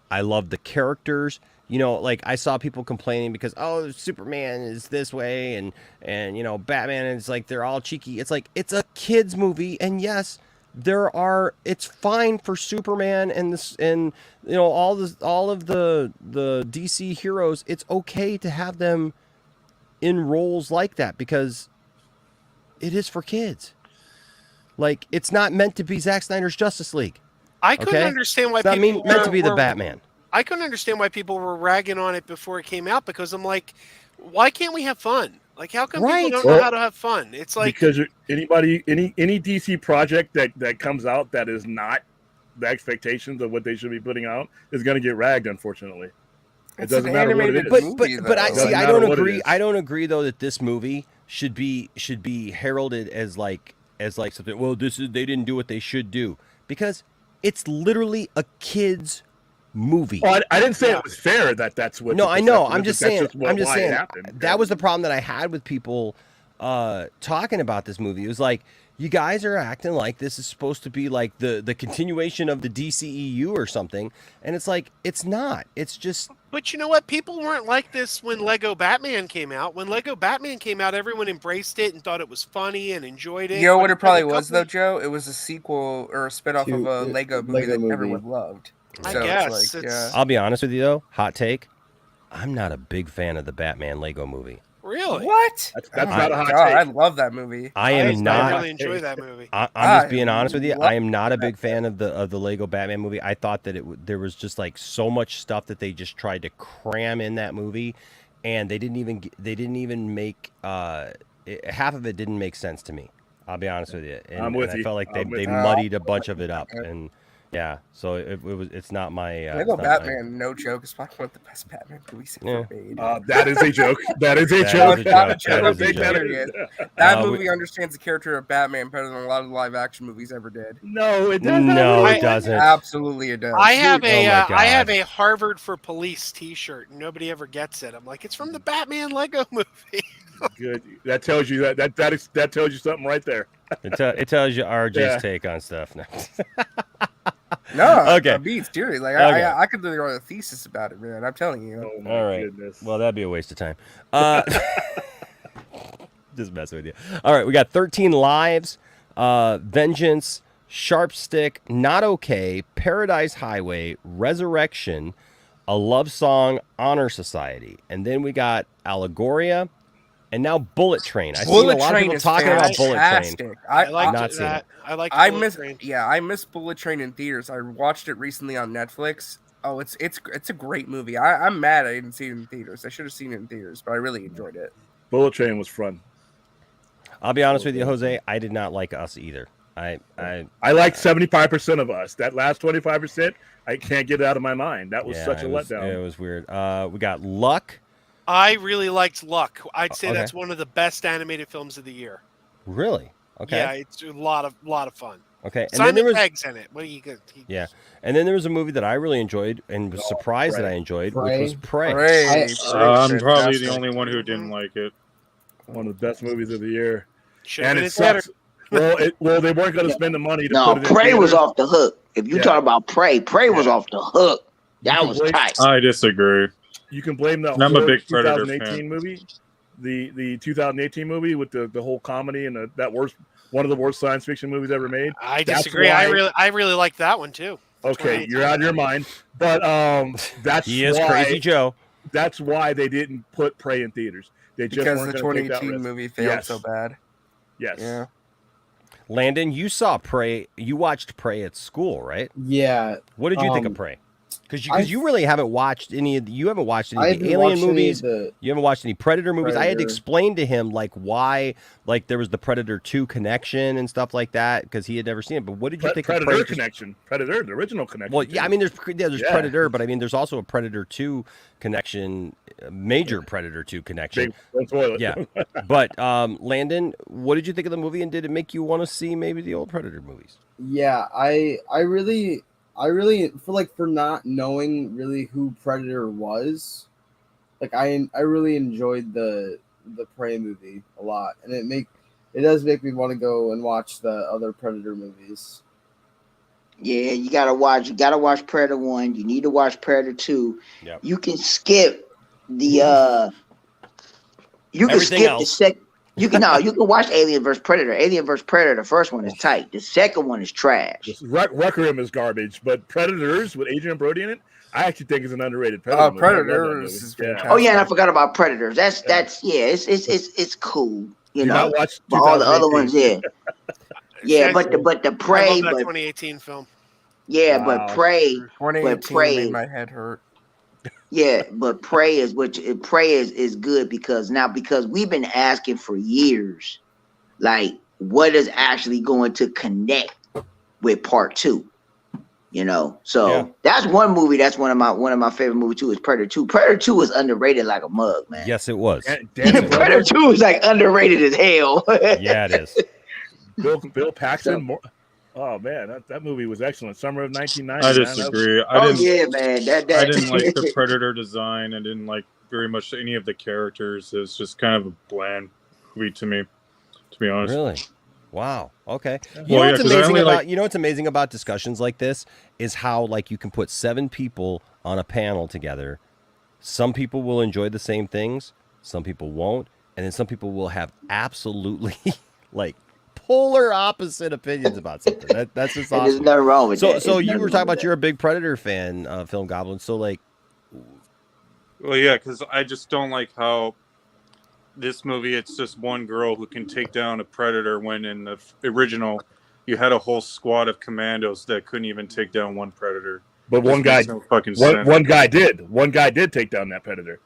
I loved the characters. You know, like I saw people complaining because, oh, Superman is this way, and you know, Batman is like, they're all cheeky. It's like, it's a kid's movie, and yes, it's fine for Superman and this, and you know, all of the DC heroes. It's okay to have them in roles like that because it is for kids. Like, it's not meant to be Zack Snyder's Justice League. I couldn't understand why people meant to be the Batman. I couldn't understand why people were ragging on it before it came out because I'm like, why can't we have fun? Like, how come people don't know how to have fun? It's like because any DC project that comes out that is not the expectations of what they should be putting out is going to get ragged, unfortunately. It doesn't matter what it is. But I don't agree. I don't agree though that this movie should be heralded as like something. Well, they didn't do what they should do because it's literally a kid's movie. Oh, I didn't say it was fair that's what. No, I know. I'm just saying. Happened. That was the problem that I had with people talking about this movie. It was like, you guys are acting like this is supposed to be like the continuation of the DCEU or something, and it's like, it's not. It's just. But you know what? People weren't like this when Lego Batman came out. When Lego Batman came out, everyone embraced it and thought it was funny and enjoyed it. You know what it probably was, though, Joe? It was a sequel or a spinoff of a Lego movie that everyone loved. I guess. It's like, I'll be honest with you, though. Hot take. I'm not a big fan of the Batman Lego movie. Really? What? That's Oh not my a hot God, take. I love that movie. I am not. really enjoy that movie. I'm I just being honest with you. love I am not a big fan of the Lego Batman movie. I thought that there was just like so much stuff that they just tried to cram in that movie, and they didn't even make half of it didn't make sense to me. I'll be honest with you. And, I'm with and I you. felt like they I'm with you. muddied a bunch of it up, and yeah, so it's not my Lego it's not Batman, no joke, is probably one of the best Batman movies ever made. That is a joke. That is a That joke. is a joke. That I'll is a take that joke. again. That we- movie understands the character of Batman better than a lot of live action movies ever did. No, it doesn't. No, I- it doesn't. Absolutely, it does. I have Oh a my I have God. a Harvard for Police T-shirt, and nobody ever gets it. I'm like, it's from the Batman Lego movie. Good. That tells you that tells you something right there. It tells you RJ's Yeah. take on stuff. No, Okay. I mean, seriously, like Okay. I could literally write a thesis about it, man. I'm telling you. Oh my All right. goodness. Well, that'd be a waste of time. Just messing with you. All right, we got 13 Lives, Vengeance, Sharp Stick, Not Okay, Paradise Highway, Resurrection, A Love Song, Honor Society, and then we got Allegoria, and now Bullet Train. I've seen a lot of people talking about Bullet Train. I liked not seen that. I like. I miss Bullet Train in theaters. I watched it recently on Netflix. Oh, it's a great movie. I'm mad I didn't see it in theaters. I should have seen it in theaters, but I really enjoyed it. Bullet Train was fun. I'll be honest with you, Jose. I did not like Us either. I like 75% of Us. That last 25%, I can't get it out of my mind. That was such a letdown. It was weird. We got Luck. I really liked Luck. I'd say Okay. that's one of the best animated films of the year. Really? Okay. Yeah, it's a lot of fun. Okay. And Simon then there was Pegg's in it. What are you good? Yeah, and then there was a movie that I really enjoyed and was surprised that I enjoyed, which was Prey. I'm probably the only one who didn't like it. One of the best movies of the year. Should've And been it in theater. sucks. Well, they weren't going to spend the money to No, put it in Prey was theaters. off the hook. If you talk about Prey was off the hook. That was tight. I disagree. You can blame the I'm a whole big Predator 2018 fan. movie, the 2018 movie with the whole comedy and that worst, one of the worst science fiction movies ever made. I That's disagree. why- I really like that one too. Okay, you're out of your mind, but that's He is why, Crazy Joe. That's why they didn't put Prey in theaters. They just Because weren't the gonna take that 2018 risk. movie failed Yes. so bad. Yes. Yeah. Landon, you saw Prey. You watched Prey at school, right? Yeah. What did you think of Prey? Because you really haven't watched any of you haven't watched any of the Alien movies. You haven't watched any Predator movies. I had to explain to him like why there was the Predator 2 connection and stuff like that because he had never seen it. But what did you think of Predator Prey? connection? Predator, the original connection. Well, yeah, I mean, there's Yeah. Predator, but I mean, there's also a Predator 2 connection, a major Predator 2 connection. Big toilet. Yeah, but Landon, what did you think of the movie, and did it make you want to see maybe the old Predator movies? Yeah, I really for not knowing really who Predator was, like I really enjoyed the Prey movie a lot, and it does make me want to go and watch the other Predator movies. Yeah, you gotta watch Predator 1. You need to watch Predator 2. Yep. You can skip the Everything else. the second. You can watch Alien vs Predator. Alien vs Predator, the first one is tight. The second one is trash. Requiem is garbage, but Predators with Adrian Brody in it, I actually think is an underrated Predator. movie. Predators is fantastic. Oh yeah, and I forgot about Predators. It's cool. You know, not watch but all the other ones, 2018. yeah, but the I Prey, love that but 2018 film. yeah, Wow. but Prey, 2018 Prey- made my head hurt. yeah, but Prey is good because we've been asking for years, like what is actually going to connect with part 2. You know, so Yeah. that's one movie. That's one of my favorite movies too. Is Predator 2. Predator 2 is underrated like a mug, man. Yes, it was. Predator 2 is like underrated as hell. Yeah, it is. Bill Paxton. Oh man, that movie was excellent. Summer of 1990. I disagree. Yeah, man. I didn't like the Predator design. I didn't like very much any of the characters. It was just kind of a bland movie to me, to be honest. Really? Wow. Okay. Well, yeah, 'cause I only like- you know what's amazing about discussions like this is how like you can put 7 people on a panel together. Some people will enjoy the same things, some people won't, and then some people will have absolutely like polar opposite opinions about something. That's just awesome. There's nothing wrong with that. So There's you nothing were wrong talking with about you're a big Predator fan, Film Goblin. So like, Well, yeah, because I just don't like how this movie, it's just one girl who can take down a predator, when in the original, you had a whole squad of commandos that couldn't even take down one predator. But one guy, no fucking sense. one guy did. One guy did take down that predator.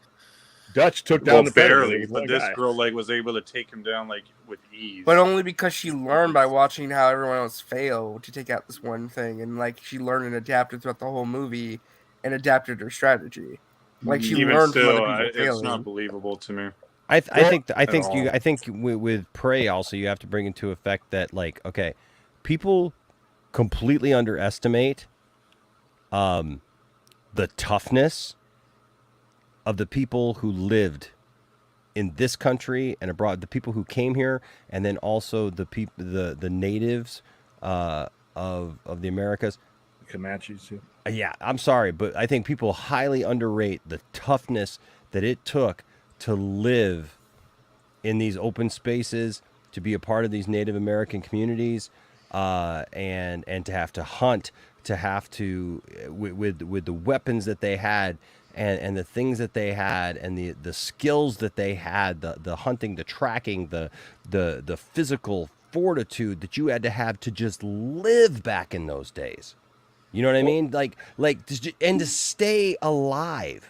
Dutch took down the predator. Barely, but this girl was able to take him down with ease. But only because she learned by watching how everyone else failed to take out this one thing, and she learned and adapted throughout the whole movie, and adapted her strategy. She Even learned still, from other people it's failing. not believable to me. I think with Prey also you have to bring into effect that people completely underestimate the toughness of the people who lived in this country and abroad, the people who came here, and then also the natives of the Americas. Comanches, too. Yeah, I'm sorry, but I think people highly underrate the toughness that it took to live in these open spaces, to be a part of these Native American communities, and to have to hunt, to have to with the weapons that they had, and the things that they had, and the skills that they had, the hunting, the tracking, the physical fortitude that you had to have to just live back in those days. You know what I mean? And to stay alive.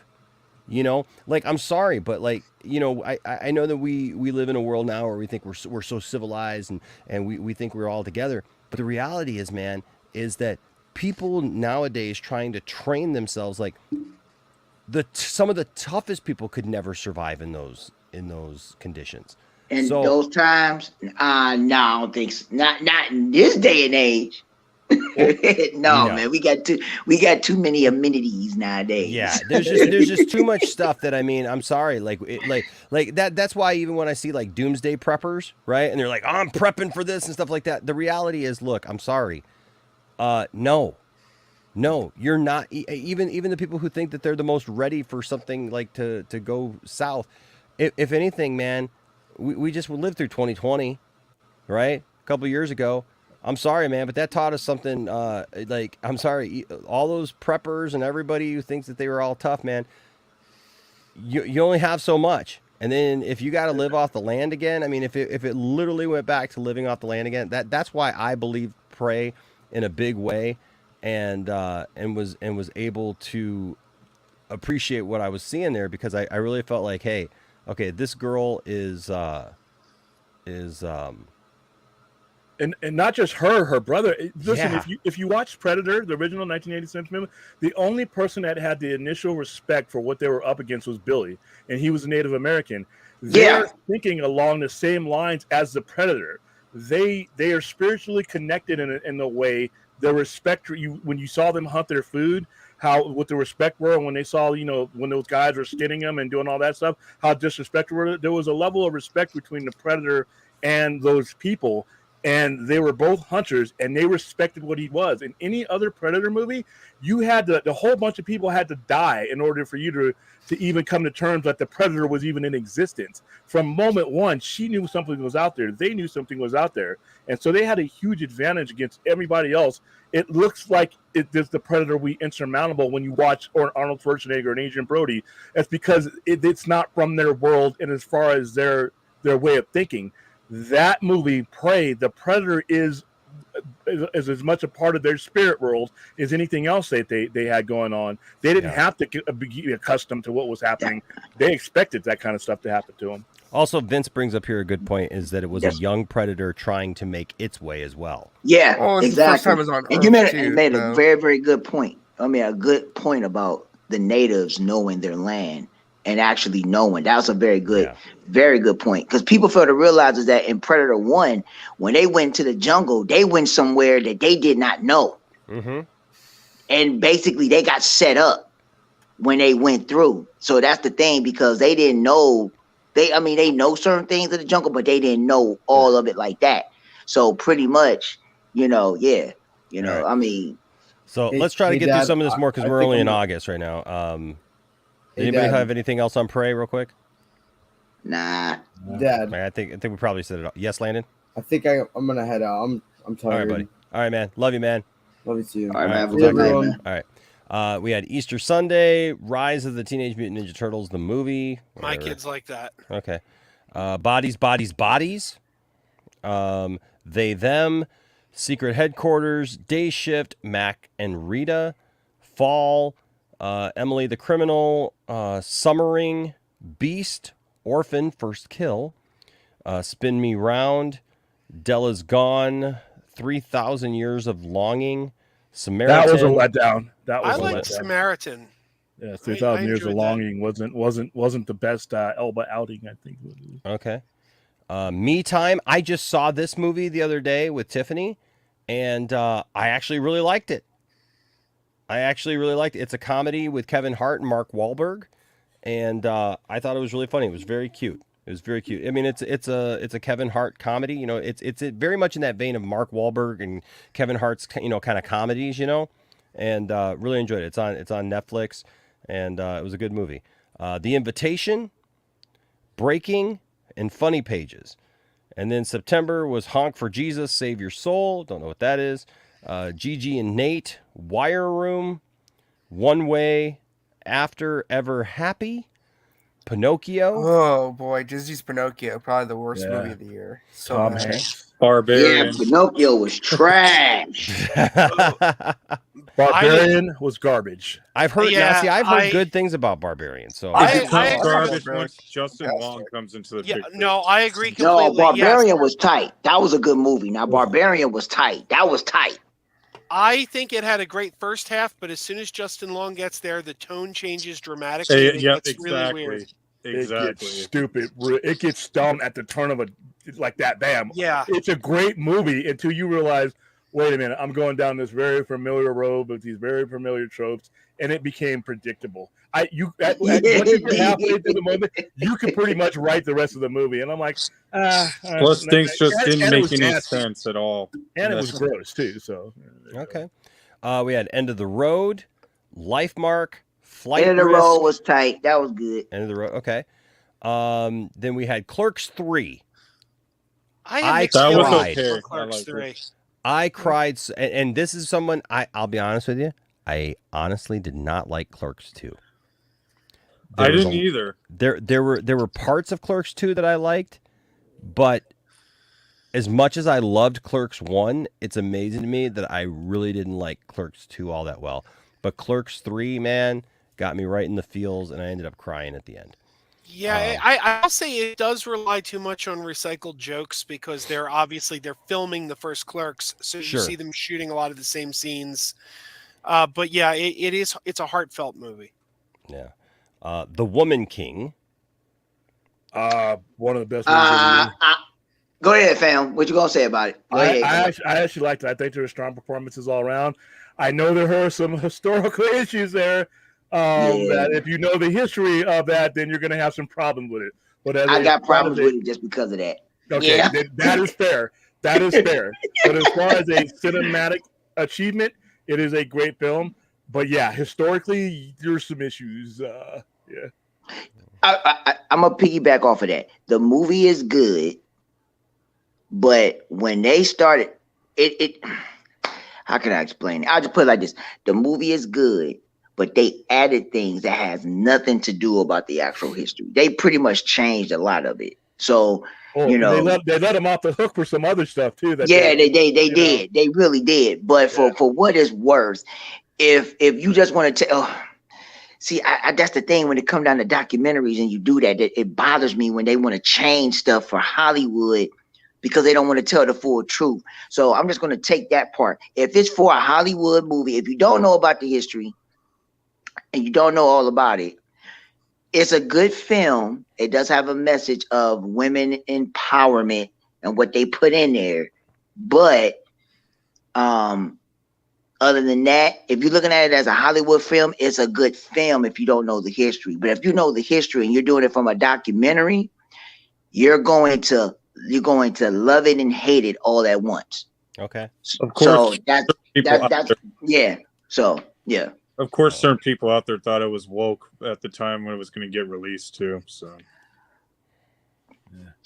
I'm sorry, but I know that we live in a world now where we think we're so civilized and we think we're all together. But the reality is, man, is that people nowadays trying to train themselves, some of the toughest people could never survive in those conditions. In those times, no, I don't think so. Not in this day and age. No, man, we got too many amenities nowadays. Yeah, there's just too much stuff that, I'm sorry, that's why even when I see doomsday preppers, right, and they're like, oh, I'm prepping for this and stuff like that, the reality is, look, I'm sorry, no, you're not. Even the people who think that they're the most ready for something to go south, if anything, man, we just lived through 2020, right, a couple of years ago. I'm sorry, man, but that taught us something. I'm sorry, all those preppers and everybody who thinks that they were all tough, man. You only have so much, and then if you got to live off the land again, if it literally went back to living off the land again, that's why I believe Prey in a big way, and was able to appreciate what I was seeing there, because I really felt like, hey, okay, this girl is. And not just her brother. Listen, Yeah. if you watch Predator, the original 1987 movie, the only person that had the initial respect for what they were up against was Billy, and he was a Native American. They're thinking along the same lines as the Predator. They are spiritually connected in a way. The respect for you when you saw them hunt their food, what the respect were, and when they saw, when those guys were skinning them and doing all that stuff, how disrespectful there was a level of respect between the Predator and those people. And they were both hunters, and they respected what he was. In any other Predator movie, you had the whole bunch of people had to die in order for you to even come to terms that the Predator was even in existence. From moment one, she knew something was out there. They knew something was out there. And so they had a huge advantage against everybody else. It looks like it's the Predator we insurmountable when you watch Arnold Schwarzenegger and Adrian Brody. That's because it's not from their world, and as far as their way of thinking. That movie, Prey, the Predator is as much a part of their spirit world as anything else that they had going on. They didn't have to be accustomed to what was happening. They expected that kind of stuff to happen to them. Also, Vince brings up here a good point, is that it was a young Predator trying to make its way as well. Yeah, exactly. And you made a very, very good point. A good point about the natives knowing their land. And actually knowing. That was a very good point. Because people fail to realize is that in Predator 1, when they went to the jungle, they went somewhere that they did not know. Mm-hmm. And basically they got set up when they went through. So that's the thing, because they didn't know. They know certain things in the jungle, but they didn't know all of it like that. So pretty much, right. So let's try to get through some of this more, because we're only in August right now. Anybody have anything else on Prey real quick? Nah. Dad. I think we probably said it all. Yes, Landon? I think I'm gonna head out. I'm tired. All right, buddy. All right, man. Love you, man. Love you too. All right, man. Have a good night, man. All right. We had Easter Sunday, Rise of the Teenage Mutant Ninja Turtles, the movie. My kids like that. Okay. Bodies, Bodies, Bodies. They, Them. Secret Headquarters. Day Shift. Mac and Rita. Fall. Emily the Criminal. Summering. Beast. Orphan. First Kill. Spin Me Round. Della's Gone. 3,000 Years of Longing. Samaritan. That was a letdown. I liked Samaritan. Yeah, 3,000 Years of enjoyed Longing wasn't the best Elba outing, I think. Okay. Me Time. I just saw this movie the other day with Tiffany, and I actually really liked it. It's a comedy with Kevin Hart and Mark Wahlberg, and I thought it was really funny. It was very cute. I mean, it's a Kevin Hart comedy. You know, it's very much in that vein of Mark Wahlberg and Kevin Hart's kind of comedies. You know, and really enjoyed it. It's on Netflix, and it was a good movie. The Invitation, Breaking, and Funny Pages. And then September was Honk for Jesus, Save Your Soul. Don't know what that is. Gigi and Nate, Wire Room, One Way, After Ever Happy, Pinocchio. Oh boy, Disney's Pinocchio, probably the worst movie of the year. So Tom bad. Hanks. Barbarian. Yeah, Pinocchio was trash. Barbarian was garbage. I've heard. Yeah, I've heard good things about Barbarian. So It becomes I- garbage once Justin Long comes into the Yeah, picture. no, I agree No, completely. Barbarian Yes. was tight. That was a good movie. Now, Barbarian was tight. That was tight. I think it had a great first half, but as soon as Justin Long gets there, the tone changes dramatically. And it Yep, gets really weird. Exactly. It gets stupid. It gets dumb at the turn of like that. Bam. Yeah. It's a great movie until you realize, wait a minute, I'm going down this very familiar road with these very familiar tropes, and it became predictable. Once you get halfway through the movie, you can pretty much write the rest of the movie, and I'm like, Plus, things just didn't and it make was any nasty. sense at all. And it was gross too. So okay. We had End of the Road, Life Mark, Flight End of the Risk. Road was tight. That was good. End of the Road. Okay. Then we had Clerks 3. I I had That was cried. okay. Clerks I liked 3. it. I cried, and this is someone I'll be honest with you. I honestly did not like Clerks 2. I didn't either. There were parts of Clerks 2 that I liked, but as much as I loved Clerks 1, it's amazing to me that I really didn't like Clerks 2 all that well. But Clerks 3, man, got me right in the feels, and I ended up crying at the end. Yeah, I'll say it does rely too much on recycled jokes because they're filming the first Clerks, so Sure. you see them shooting a lot of the same scenes. But yeah, it's a heartfelt movie. Yeah. The Woman King. one of the best movies of the year. Go ahead, fam. What you gonna say about it? Go ahead. I actually liked it. I think there were strong performances all around. I know there are some historical issues there. That if you know the history of that, then you're going to have some problems with it. But I got problems with it just because of that. Okay, Yeah. that is fair. That is fair. But as far as a cinematic achievement, it is a great film. But yeah, historically, there's some issues. Yeah. I'm gonna piggyback off of that. The movie is good, but when they started, it how can I explain it? I'll just put it like this: the movie is good, but they added things that has nothing to do about the actual history. They pretty much changed a lot of it. So you know, they let them off the hook for some other stuff too. they did. They really did. But for what it's worth, if you just want to tell. See, that's the thing when it comes down to documentaries and you do that, it bothers me when they want to change stuff for Hollywood because they don't want to tell the full truth. So I'm just going to take that part. If it's for a Hollywood movie, if you don't know about the history and you don't know all about it, it's a good film. It does have a message of women empowerment and what they put in there. But other than that, if you're looking at it as a Hollywood film, it's a good film if you don't know the history. But if you know the history and you're doing it from a documentary, you're going to love it and hate it all at once. Okay. Of course. So that's yeah. So yeah. Of course, certain people out there thought it was woke at the time when it was going to get released too. So.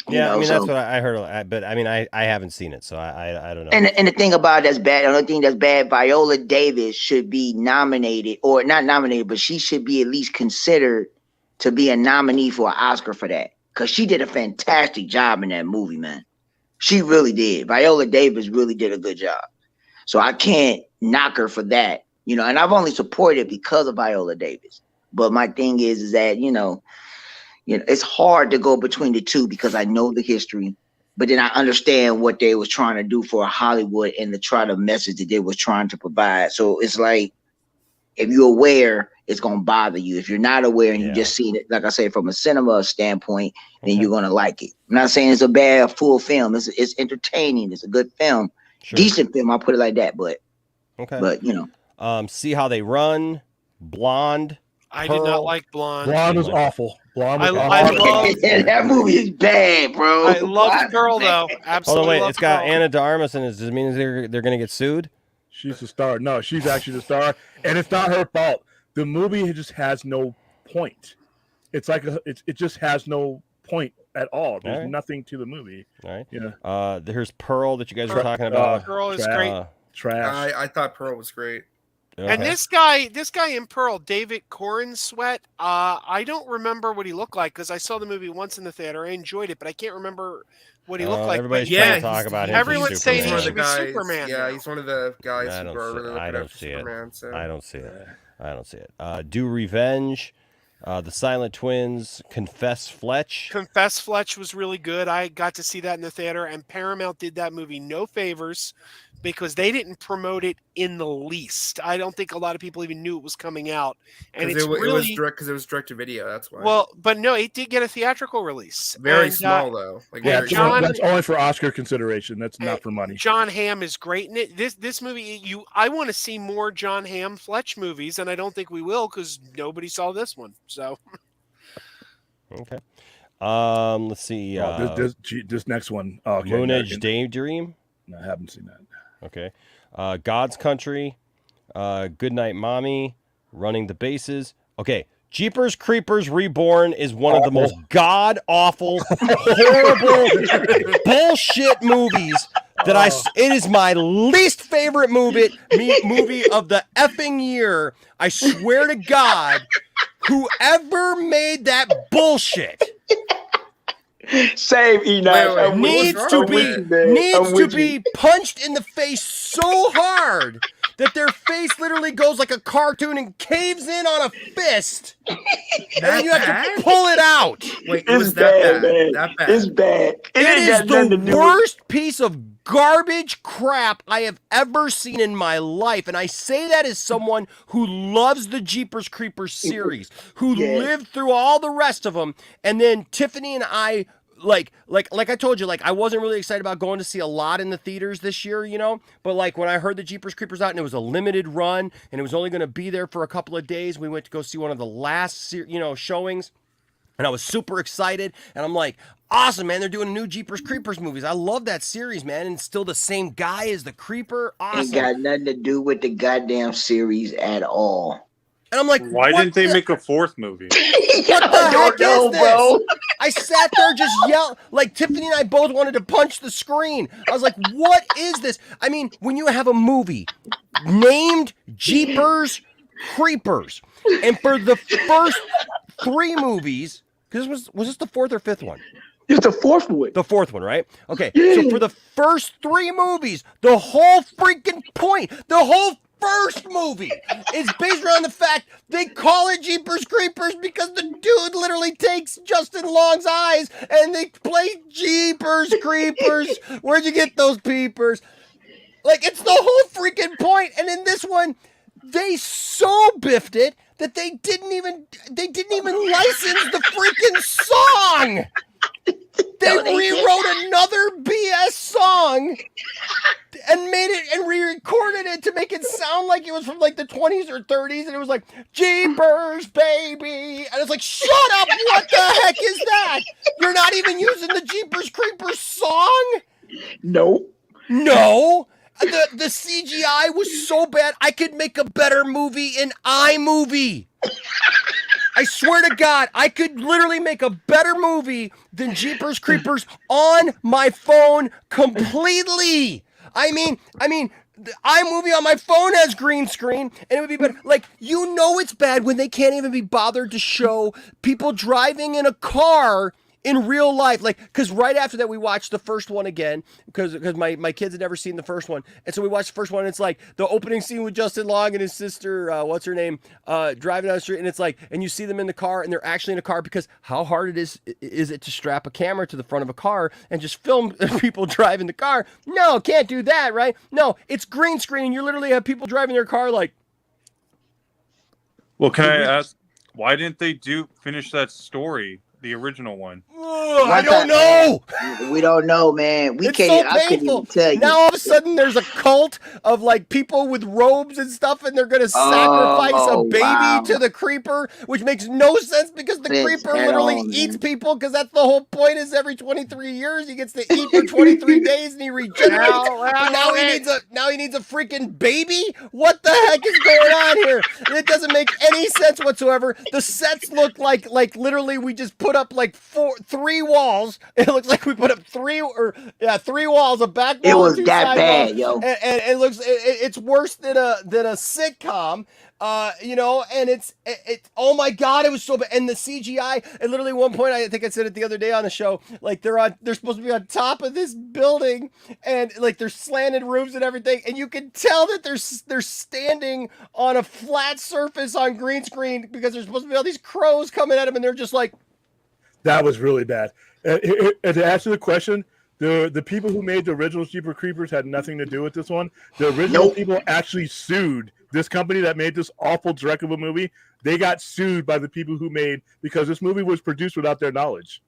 Yeah, I mean that's what I heard, but I mean I haven't seen it, so I don't know. And the thing about it that's bad, the only thing that's bad, Viola Davis should be nominated, or not nominated, but she should be at least considered to be a nominee for an Oscar for that. because she did a fantastic job in that movie, man. She really did. Viola Davis really did a good job. So I can't knock her for that, you know, and I've only supported it because of Viola Davis. But my thing is that, you know, it's hard to go between the two because I know the history, but then I understand what they was trying to do for Hollywood and to try the message that they was trying to provide. So it's like, if you're aware, it's going to bother you. If you're not aware and you just see it, like I say, from a cinema standpoint, then you're going to like it. I'm not saying it's a bad full film. It's entertaining. It's a good film. Sure. Decent film. I'll put it like that. But you know. See How They Run, Blonde. I did not like Blonde. Blonde was awful. Blonde was awful. I love that movie is bad, bro. I love Pearl though. Absolutely. Hold on, wait. It's got Pearl. Anna de Armas in it. Does it mean they're going to get sued? She's the star. No, she's actually the star, and it's not her fault. The movie just has no point. It's like it just has no point at all. There's nothing to the movie. All right. Yeah. There's Pearl that you guys were talking about. Pearl is great. Trash. I thought Pearl was great. Okay. And this guy in Pearl, David Corn Sweat, I don't remember what he looked like because I saw the movie once in the theater. I enjoyed it, but I can't remember what he looked like. Everybody's trying to talk about him. Everyone's saying he He's should be Superman. Yeah, he's one of the guys I who are really looking up for Superman. So. I don't see it. Do Revenge. The Silent Twins, Confess Fletch. Confess Fletch was really good. I got to see that in the theater, and Paramount did that movie no favors because they didn't promote it in the least. I don't think a lot of people even knew it was coming out. And it's really... it was direct to video, that's why. Well, but no, it did get a theatrical release. Very small, though. Like, yeah, that's only for Oscar consideration. That's not for money. John Hamm is great in it. This movie, I want to see more John Hamm Fletch movies, and I don't think we will because nobody saw this one. So, okay. Let's see. This next one. Oh, okay, Moon Age Daydream. No, I haven't seen that. Okay. God's Country. Goodnight Mommy. Running the Bases. Okay. Jeepers Creepers Reborn is one of the most god-awful, horrible, bullshit movies that it is my least favorite movie of the effing year. I swear to God, whoever made that bullshit save Enoch. Needs to be punched in the face so hard that their face literally goes like a cartoon and caves in on a fist. And you have to pull it out. Wait, it's bad, man. That bad. It's bad. It is the worst piece of garbage crap I have ever seen in my life. And I say that as someone who loves the Jeepers Creepers series, who lived through all the rest of them. And then Tiffany and I, like I told you, I wasn't really excited about going to see a lot in the theaters this year, but when I heard the Jeepers Creepers out and it was a limited run and it was only going to be there for a couple of days, we went to go see one of the last, showings, and I was super excited, and I'm like, awesome, man, they're doing new Jeepers Creepers movies. I love that series, man, and it's still the same guy as the Creeper. Awesome. Ain't got nothing to do with the goddamn series at all. And I'm like, why didn't they make a fourth movie? What the heck is this? Bro. I sat there just yelling. Tiffany and I both wanted to punch the screen. I was like, what is this? I mean, when you have a movie named Jeepers Creepers, and for the first 3 movies, because was this the 4th or 5th one? It's the 4th one. The 4th one, right? Okay, so for the first 3 movies, the whole freaking point, the whole first movie is based around the fact they call it Jeepers Creepers because the dude literally takes Justin Long's eyes and they play Jeepers Creepers. Where'd you get those peepers? It's the whole freaking point. And in this one, they so biffed it that they didn't even license the freaking song. They rewrote another BS song and made it and re-recorded it to make it sound like it was from the 20s or 30s, and it was like Jeepers baby, and it's like, shut up, what the heck is that? You're not even using the Jeepers Creepers song? No. The CGI was so bad I could make a better movie in iMovie. I swear to God, I could literally make a better movie than Jeepers Creepers on my phone completely. I mean, the iMovie on my phone has green screen, and it would be better. It's bad when they can't even be bothered to show people driving in a car in real life, like, because right after that we watched the first one again because my kids had never seen the first one, and so we watched the first one. And it's like the opening scene with Justin Long and his sister, what's her name, driving down the street, and it's like, and you see them in the car, and they're actually in a car because how hard is it to strap a camera to the front of a car and just film people driving the car? No, can't do that, right? No, it's green screen. You literally have people driving their car like. Well, can I ask, why didn't they finish that story, the original one? I don't know. We don't know, man. It's so painful. I couldn't even tell you. Now all of a sudden there's a cult of like people with robes and stuff, and they're gonna sacrifice a baby to the creeper, which makes no sense because the creeper literally eats people. Because that's the whole point. Is every 23 years he gets to eat for 23 days and he regenerates. But now he needs a freaking baby. What the heck is going on here? It doesn't make any sense whatsoever. The sets look like literally we just put up like 3 walls. It looks like we put up 3 walls, a back wall. It was and 2 that side bad, walls, yo. and it looks it's worse than a sitcom. And it's oh my god, it was so bad. And the CGI, and literally one point, I think I said it the other day on the show, like they're supposed to be on top of this building, and like there's slanted roofs and everything, and you can tell that they're standing on a flat surface on green screen because there's supposed to be all these crows coming at them, and they're just like. That was really bad. And to answer the question, the people who made the original Jeepers Creepers had nothing to do with this one. The original people actually sued this company that made this awful directable movie. They got sued by the people who made, because this movie was produced without their knowledge.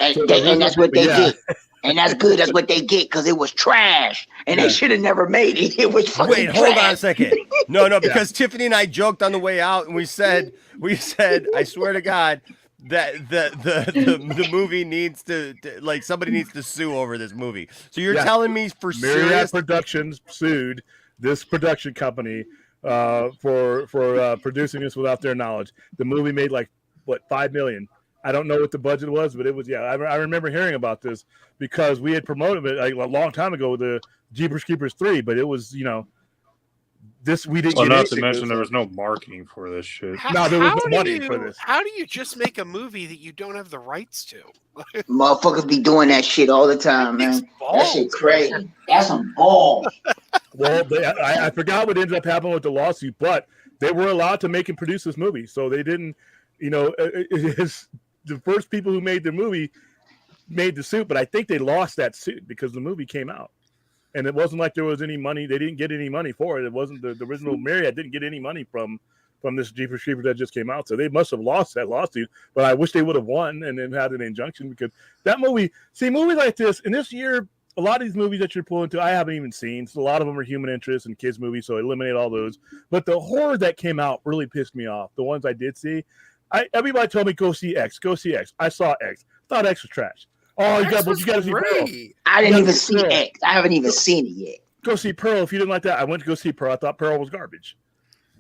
And that's what they get. And that's good. That's what they get, because it was trash. And they should have never made it. It was fucking Wait, trash. hold on a second. No, because Tiffany and I joked on the way out, and we said, I swear to God, that the movie needs to like somebody needs to sue over this movie. So you're telling me for Myriad serious? Productions sued this production company for producing this without their knowledge. The movie made like $5 million. I don't know what the budget was, but it was I remember hearing about this because we had promoted it like a long time ago, the Jeepers Creepers 3, but it was this we didn't. Well, get not to mention there was no marketing for this shit. No, there was no money for this. How do you just make a movie that you don't have the rights to? Motherfuckers be doing that shit all the time, man. That shit crazy. That's some balls. Well, I forgot what ended up happening with the lawsuit, but they were allowed to make and produce this movie, so they didn't. The first people who made the movie made the suit, but I think they lost that suit because the movie came out. And it wasn't like there was any money. They didn't get any money for it. It wasn't the original Myriad didn't get any money from this Jeepers Creepers that just came out. So they must have lost that lawsuit. But I wish they would have won and then had an injunction, because that movie, movies like this, and this year, a lot of these movies that you're pulling to, I haven't even seen. So a lot of them are human interest and kids movies, so I eliminate all those. But the horror that came out really pissed me off. The ones I did see, everybody told me go see X. I saw X. Thought X was trash. Oh, you got to see Pearl. I didn't even see X. I haven't even seen it yet. Go see Pearl. If you didn't like that, I went to go see Pearl. I thought Pearl was garbage.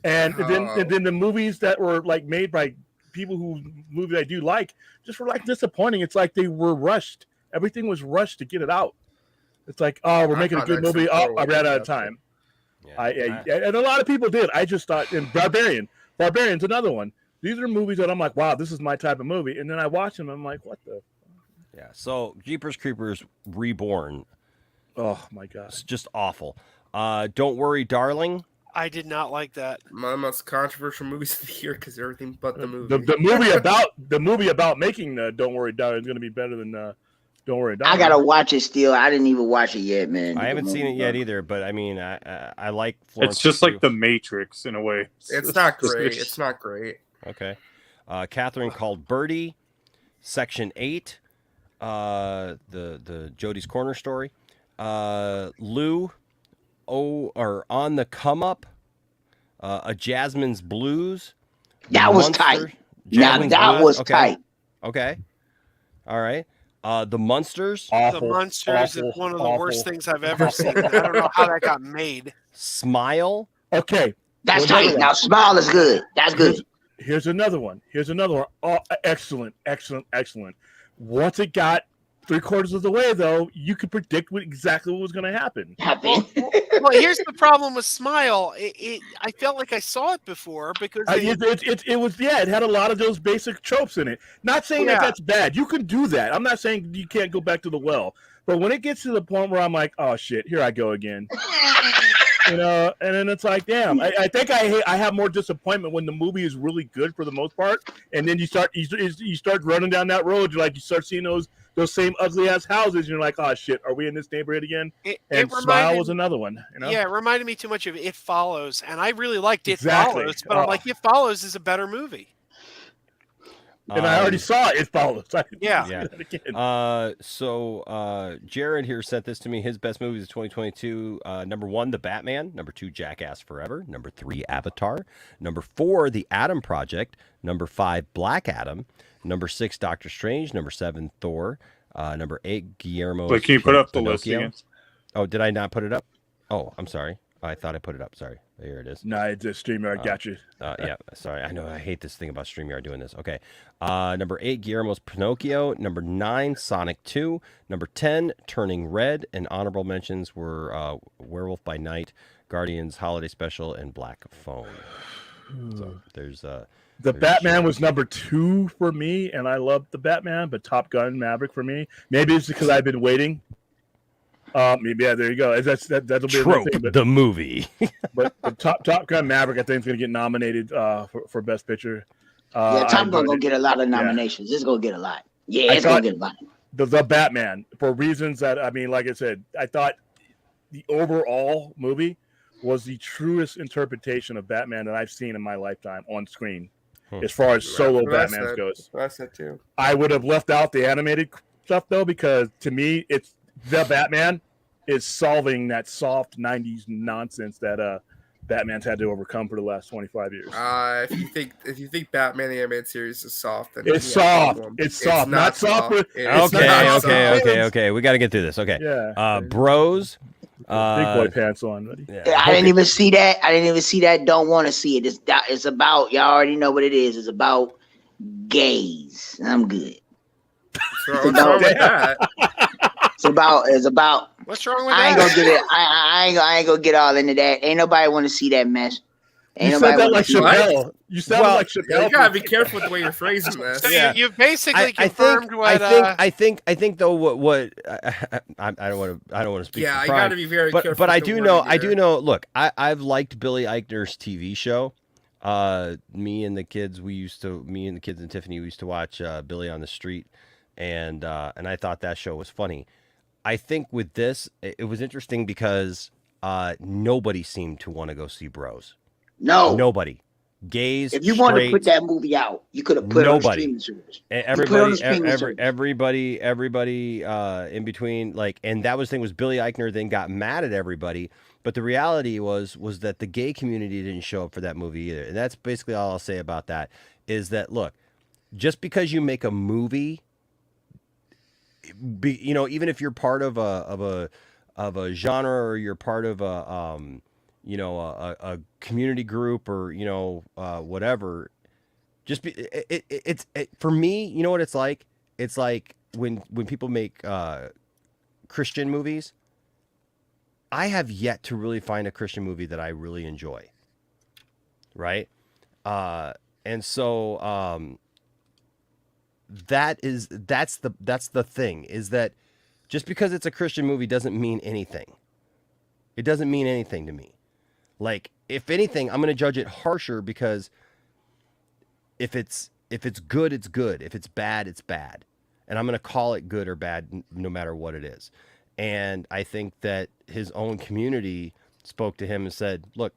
And then the movies that were like made by people who movies I do like just were like disappointing. It's like they were rushed. Everything was rushed to get it out. It's like, oh, we're making a good movie. Oh, I ran out of time. Yeah. And a lot of people did. I just thought, and Barbarian's another one. These are movies that I'm like, wow, this is my type of movie. And then I watch them, and I'm like, what the? Yeah. So Jeepers Creepers Reborn. Oh my god, it's just awful. Don't Worry, Darling. I did not like that. My most controversial movies of the year because everything but the movie. The movie about making Don't Worry, Darling is going to be better than Don't Worry, Darling. I gotta watch it still. I didn't even watch it yet, man. I haven't seen it yet either, but I mean, I like Florence. It's just like The Matrix in a way. It's not great. It's not great. Okay. Catherine Called Birdie, Section 8, the Jody's Corner story, Lou, On the Come Up, A Jasmine's Blues. That was tight. Now that was tight. Okay. All right. The Munsters. The Munsters is one of the worst things I've ever seen. I don't know how that got made. Smile. Okay. That's tight. Now Smile is good. That's good. Here's another one. Oh, excellent. Once it got 3/4 of the way, though, you could predict exactly what was going to happen. Well, here's the problem with Smile. I felt like I saw it before because It had a lot of those basic tropes in it. Not saying that that's bad. You can do that. I'm not saying you can't go back to the well. But when it gets to the point where I'm like, oh shit, here I go again. And then it's like, damn. I think I have more disappointment when the movie is really good for the most part, and then you start running down that road. You start seeing those same ugly ass houses, and you're like, oh shit, are we in this neighborhood again? Smile was another one. Yeah, it reminded me too much of It Follows, and I really liked It Follows, but I'm like, It Follows is a better movie. And I already saw It Follows. Yeah. So Jared here sent this to me. His best movies of 2022. Number 1, The Batman. Number 2, Jackass Forever. Number 3, Avatar. Number 4, The Atom Project. Number 5, Black Adam. Number 6, Doctor Strange. Number 7, Thor. Number 8, Guillermo. But can you put up the list again? Oh, did I not put it up? Oh, I'm sorry. I thought I put it up. Sorry. Here it is. No, it's a StreamYard. Got you. Yeah, sorry. I know I hate this thing about StreamYard doing this. Okay. Number 8, Guillermo's Pinocchio. Number 9, Sonic 2. Number 10, Turning Red. And honorable mentions were Werewolf by Night, Guardians Holiday Special, and Black Phone. So there's The Batman was number 2 for me, and I loved the Batman, but Top Gun Maverick for me. Maybe it's because I've been waiting. Maybe there you go. That'll be Trope, a thing, but, the movie. but Top Gun Maverick, I think, is going to get nominated for Best Picture. Top Gun gonna get a lot of nominations. It's gonna get a lot. Yeah, it's gonna get a lot. The Batman, for reasons that like I said, I thought the overall movie was the truest interpretation of Batman that I've seen in my lifetime on screen, as far as solo Batman goes. I said too. I would have left out the animated stuff though, because to me, it's the Batman is solving that soft 90s nonsense that Batman's had to overcome for the last 25 years. If you think Batman the animated series is soft, then it's soft. It's soft. Not soft. Okay. We got to get through this. Okay. Yeah. Bros. Big boy pants on, buddy. Yeah. I didn't even see that. Don't want to see it. It's about, y'all already know what it is. It's about gays. I'm good. What's wrong with that? It's about. What's wrong with I ain't that? gonna get it. I ain't gonna get all into that. Ain't nobody want to see that mess. You said that like Chappelle. You sounded like Chappelle. You gotta be careful with the way you're phrasing this. So you've basically confirmed what. I think though what I don't want to speak. Yeah, for you Prime, gotta be very careful. But I do know. Look, I've liked Billy Eichner's TV show. Me and the kids and Tiffany, we used to watch Billy on the Street, and I thought that show was funny. I think with this, it was interesting because nobody seemed to want to go see Bros. No, nobody. Gays. If you wanted to put that movie out, you could have put it on streaming service. Everybody in between, and that was the thing was Billy Eichner then got mad at everybody. But the reality was that the gay community didn't show up for that movie either. And that's basically all I'll say about that is that, look, just because you make a movie, even if you're part of a genre or you're part of a community group or whatever, just it's for me, you know what it's like? It's like when people make Christian movies. I have yet to really find a Christian movie that I really enjoy. Right? And so that's the thing, is that just because it's a Christian movie doesn't mean anything. It doesn't mean anything to me. Like, if anything, I'm going to judge it harsher because if it's good, it's good. If it's bad, it's bad. And I'm going to call it good or bad no matter what it is. And I think that his own community spoke to him and said, look,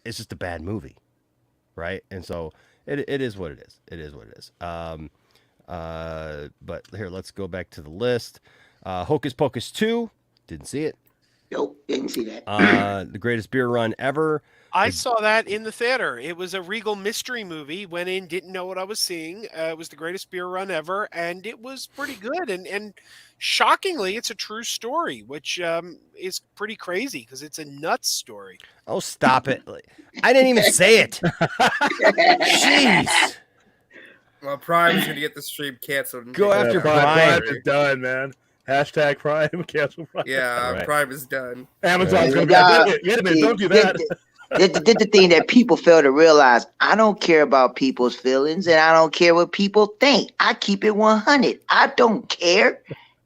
it's just a bad movie. Right? And so it is what it is. It is what it is. But here, let's go back to the list. Hocus Pocus 2. Didn't see it. Nope, didn't see that. The greatest beer run ever. I saw that in the theater. It was a Regal mystery movie. Went in, didn't know what I was seeing. It was the greatest beer run ever, and it was pretty good. And shockingly, it's a true story, which is pretty crazy because it's a nuts story. Oh, stop it. I didn't even say it. Jeez. Well, Prime is gonna get the stream canceled. And Go take it after down. Prime Prime. is done, man. Hashtag Prime, cancel Prime. Yeah, Right. Prime is done. Amazon's Yeah, gonna be like, wait a minute, don't do that. This the thing that people fail to realize. I don't care about people's feelings, and I don't care what people think. I keep it 100. I don't care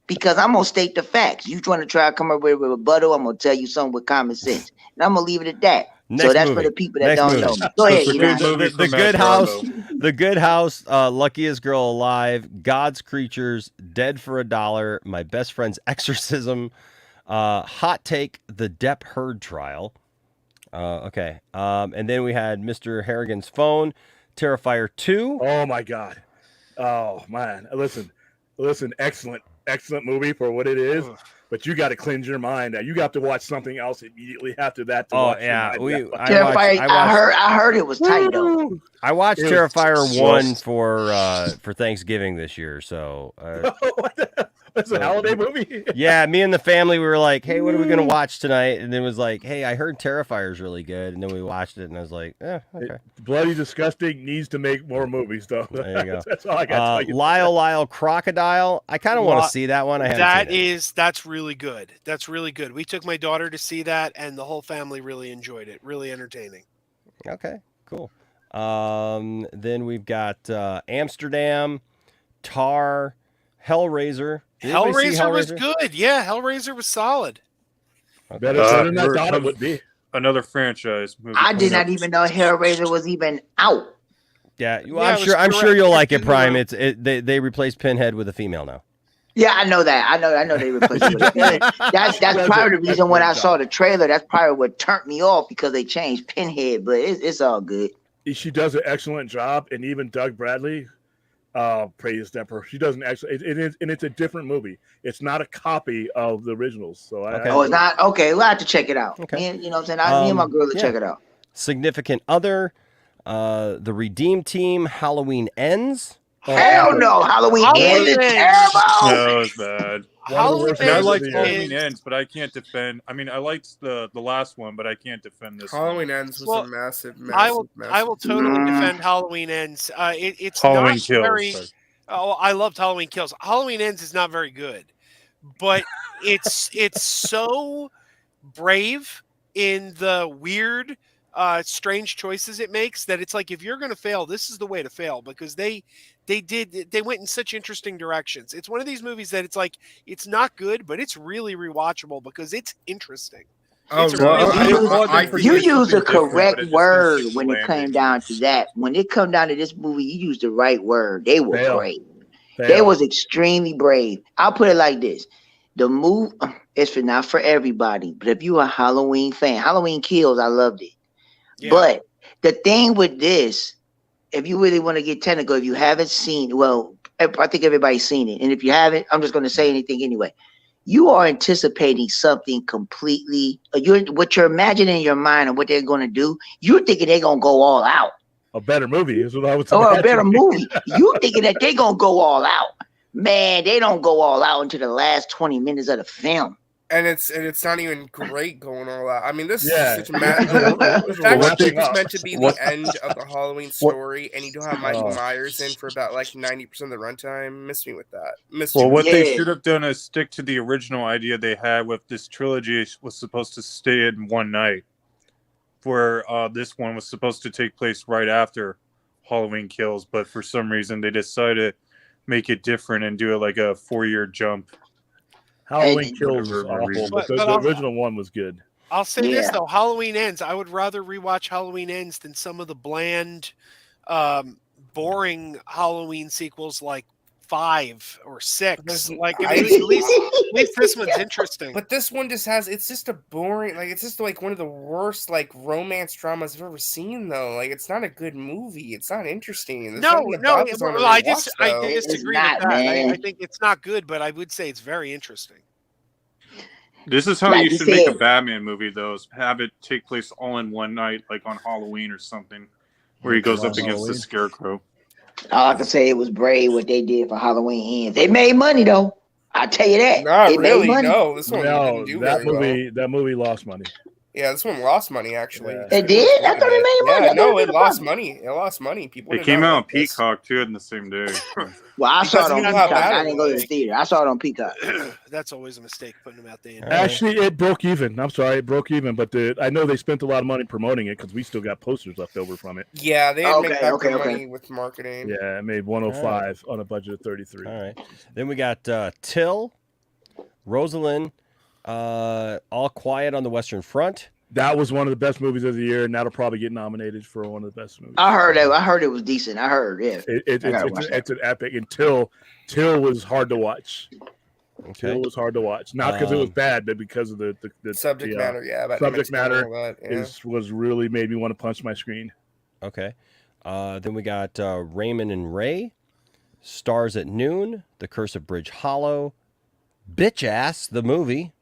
because I'm gonna state the facts. You trying to try to come up with a rebuttal? I'm gonna tell you something with common sense, and I'm gonna leave it at that. Next so that's movie. for the people that Next don't movie. know. Me. Go ahead, It's a good Elon. movie The from Good Matt House. Darbo. The Good House. Luckiest Girl Alive. God's Creatures. Dead for a Dollar. My Best Friend's Exorcism. Hot Take. The Depp Heard Trial. Okay. And then we had Mr. Harrigan's Phone. Terrifier 2. Oh my God. Oh man. Listen, excellent movie for what it is. But you got to cleanse your mind. You got to watch something else immediately after that. To watch yeah. Terrifier. I heard it was tight though. I watched It was Terrifier so- 1 for Thanksgiving this year. So It's a holiday movie. yeah, me and the family, we were like, hey, what are we going to watch tonight? And it was like, hey, I heard Terrifier's really good. And then we watched it, and I was like, okay. Bloody Disgusting needs to make more movies, though. There you go. That's all I got to tell you. Lyle Crocodile. I kind of want to see that one. I haven't seen it. That's really good. That's really good. We took my daughter to see that, and the whole family really enjoyed it. Really entertaining. Okay, cool. Then we've got Amsterdam, Tar, Hellraiser. Did anybody see Hellraiser was good. Yeah, Hellraiser was solid. Better than I thought it would be. Another franchise movie. I did not even know Hellraiser was even out. Yeah, well, Yeah, I'm sure you'll like it, Good Prime. movie. They replaced Pinhead with a female now. Yeah, I know that. I know they replaced it with it. That's probably the reason when I saw the trailer. That's probably what turned me off because they changed Pinhead. But it's all good. She does an excellent job, and even Doug Bradley praised that. She does an excellent. It's a different movie. It's not a copy of the originals. So It's not okay. We'll have to check it out. Okay. You know what I'm saying? Me and my girl will check it out. Significant Other, The Redeem Team, Halloween Ends. Hell no! Halloween Ends is terrible. No, it's bad. Halloween I Ends like is- Halloween Ends, but I can't defend. I mean, I liked the last one, but I can't defend this. Halloween Ends was Well, a massive. I will totally defend Halloween Ends. It's Halloween not Kills. very. sorry. Oh, I loved Halloween Kills. Halloween Ends is not very good, but it's so brave in the weird, strange choices it makes that it's like if you're going to fail, this is the way to fail because they went in such interesting directions. It's one of these movies that it's like it's not good, but it's really rewatchable because it's interesting. Oh, It's no. You use the correct word when it came down to that. When it come down to this movie, you used the right word. They were brave. They was extremely brave. I'll put it like this: the move is not for everybody, but if you a Halloween fan, Halloween Kills, I loved it. Yeah. But the thing with this, if you really want to get technical, if you haven't seen, well, I think everybody's seen it, and if you haven't, I'm just going to say anything anyway. You are anticipating something completely. What you're imagining in your mind and what they're going to do. You're thinking they're going to go all out. A better movie is what I was. Or a better movie. You thinking that they're going to go all out. Man, they don't go all out until the last 20 minutes of the film. And it's not even great going all out. I mean, this Yeah. is such a the fact that this was meant to be What- the end of the Halloween story, and you don't have Michael Myers in for about like 90% of the runtime. Miss me with that. Well, what they Yeah. should have done is stick to the original idea they had with this trilogy was supposed to stay in one night, where this one was supposed to take place right after Halloween Kills, but for some reason they decided to make it different and do it like a 4-year jump. Halloween Kills is Whatever awful, reason. but But the original one was good. I'll say this Yeah. though: Halloween Ends. I would rather rewatch Halloween Ends than some of the bland, boring Halloween sequels like 5 or 6. Like I mean, at least this one's interesting. But this one just has, it's just a boring, like, it's just like one of the worst, like, romance dramas I've ever seen, though. Like, it's not a good movie. It's not interesting. There's No, nothing no. about this one to Well, I rewatch, though. disagree It's with not, that. man. I think it's not good, but I would say it's very interesting. This is how Like you you should make a said. Batman movie, though. Is have it take place all in one night, like on Halloween or something, where he goes up against Halloween. the Scarecrow. All I can say it was brave what they did for Halloween Ends. They made money though. I'll tell you that. Not they really, made money. no. This one No, didn't do that very well. movie lost money. Yeah, this one lost money actually. Yeah. It did? I thought it made money. I Yeah, thought no, it it made a lost profit. money. It lost money. People. It did came not out on like this. Peacock too in the same day. Well, I saw Because it you on know how Peacock. bad I it didn't go to the was. theater. I saw it on Peacock. That's always a mistake putting them out there. All right. Actually, it broke even. I'm sorry, it broke even, but I know they spent a lot of money promoting it because we still got posters left over from it. Yeah, they didn't make back Okay, their okay. money with marketing. Yeah, it made 105 on a budget of 33. All right. Then we got Till, Rosalind, All Quiet on the Western Front. That was one of the best movies of the year, and that'll probably get nominated for one of the best movies. I heard it. I heard it was decent. I heard, yeah. It's an epic. And Till was hard to watch. Okay. Till was hard to watch, not because it was bad, but because of the Subject matter, yeah. About subject Emmett Till and matter all that, yeah. was really made me want to punch my screen. Okay. Then we got Raymond and Ray, Stars at Noon, The Curse of Bridge Hollow, Bitch Ass, the movie.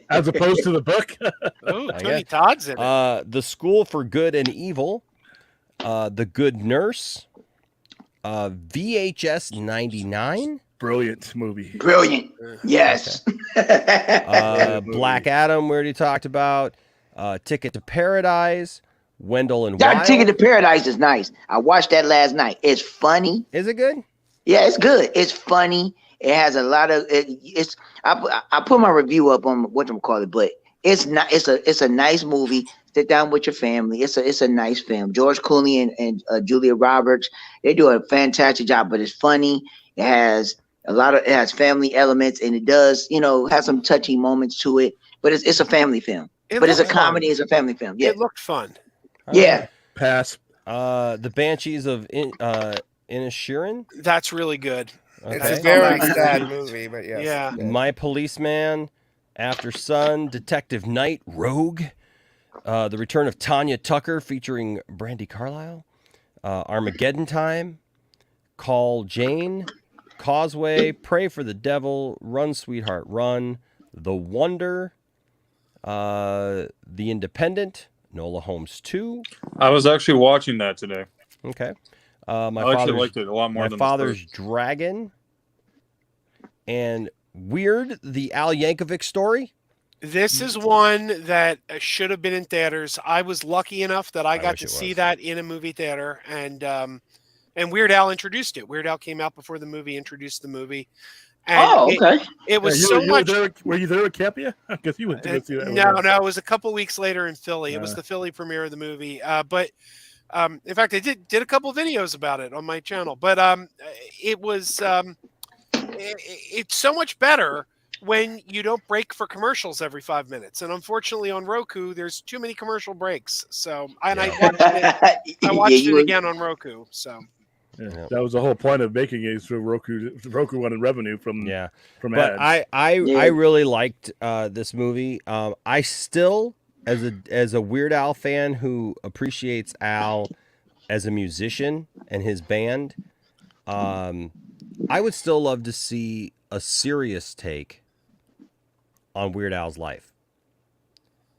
As opposed to the book. Oh, I Tony guess. Todd's in it. The School for Good and Evil, The Good Nurse, VHS 99, Brilliant movie. Brilliant. Yes. Black Adam, we already talked about, Ticket to Paradise, Wendell and That Wild. Ticket to Paradise is nice. I watched that last night. It's funny. Is it good? Yeah, it's good. It's funny. It has a lot of it's. I put my review up on whatchamacallit, but it's not. It's a nice movie. Sit down with your family. It's a nice film. George Clooney and Julia Roberts, they do a fantastic job. But it's funny. It has it has family elements, and it does have some touching moments to it. But it's a family film. But it's a comedy. It's a family film. Yeah, It looked fun. yeah. Pass. The Banshees of Inisherin. That's really good. It's Okay. a very sad movie, but yes. Yeah. My Policeman, After Sun, Detective Knight, Rogue, The Return of Tanya Tucker featuring Brandy Carlisle, Armageddon Time, Call Jane, Causeway, Pray for the Devil, Run Sweetheart Run, The Wonder, The Independent, Nola Holmes 2. I was actually watching that today. Okay. I actually liked it a lot more My than Father's the first. Dragon, and Weird, the Al Yankovic story. This is one that should have been in theaters. I was lucky enough that I got wish to it see was. that in a movie theater, and Weird Al introduced it. Weird Al came out before the movie introduced the movie. And Okay. It was Yeah, so much. Were you there with Capia? Because you went to go see that. No, it was a couple weeks later in Philly. It was the Philly premiere of the movie. But in fact, I did a couple videos about it on my channel. But it was it's so much better when you don't break for commercials every 5 minutes. And unfortunately, on Roku, there's too many commercial breaks. So I watched it again on Roku. So. Yeah, that was the whole point of making it, so Roku wanted revenue from Yeah, from but ads. I really liked this movie. I still, as a Weird Al fan who appreciates Al as a musician and his band, I would still love to see a serious take on Weird Al's life.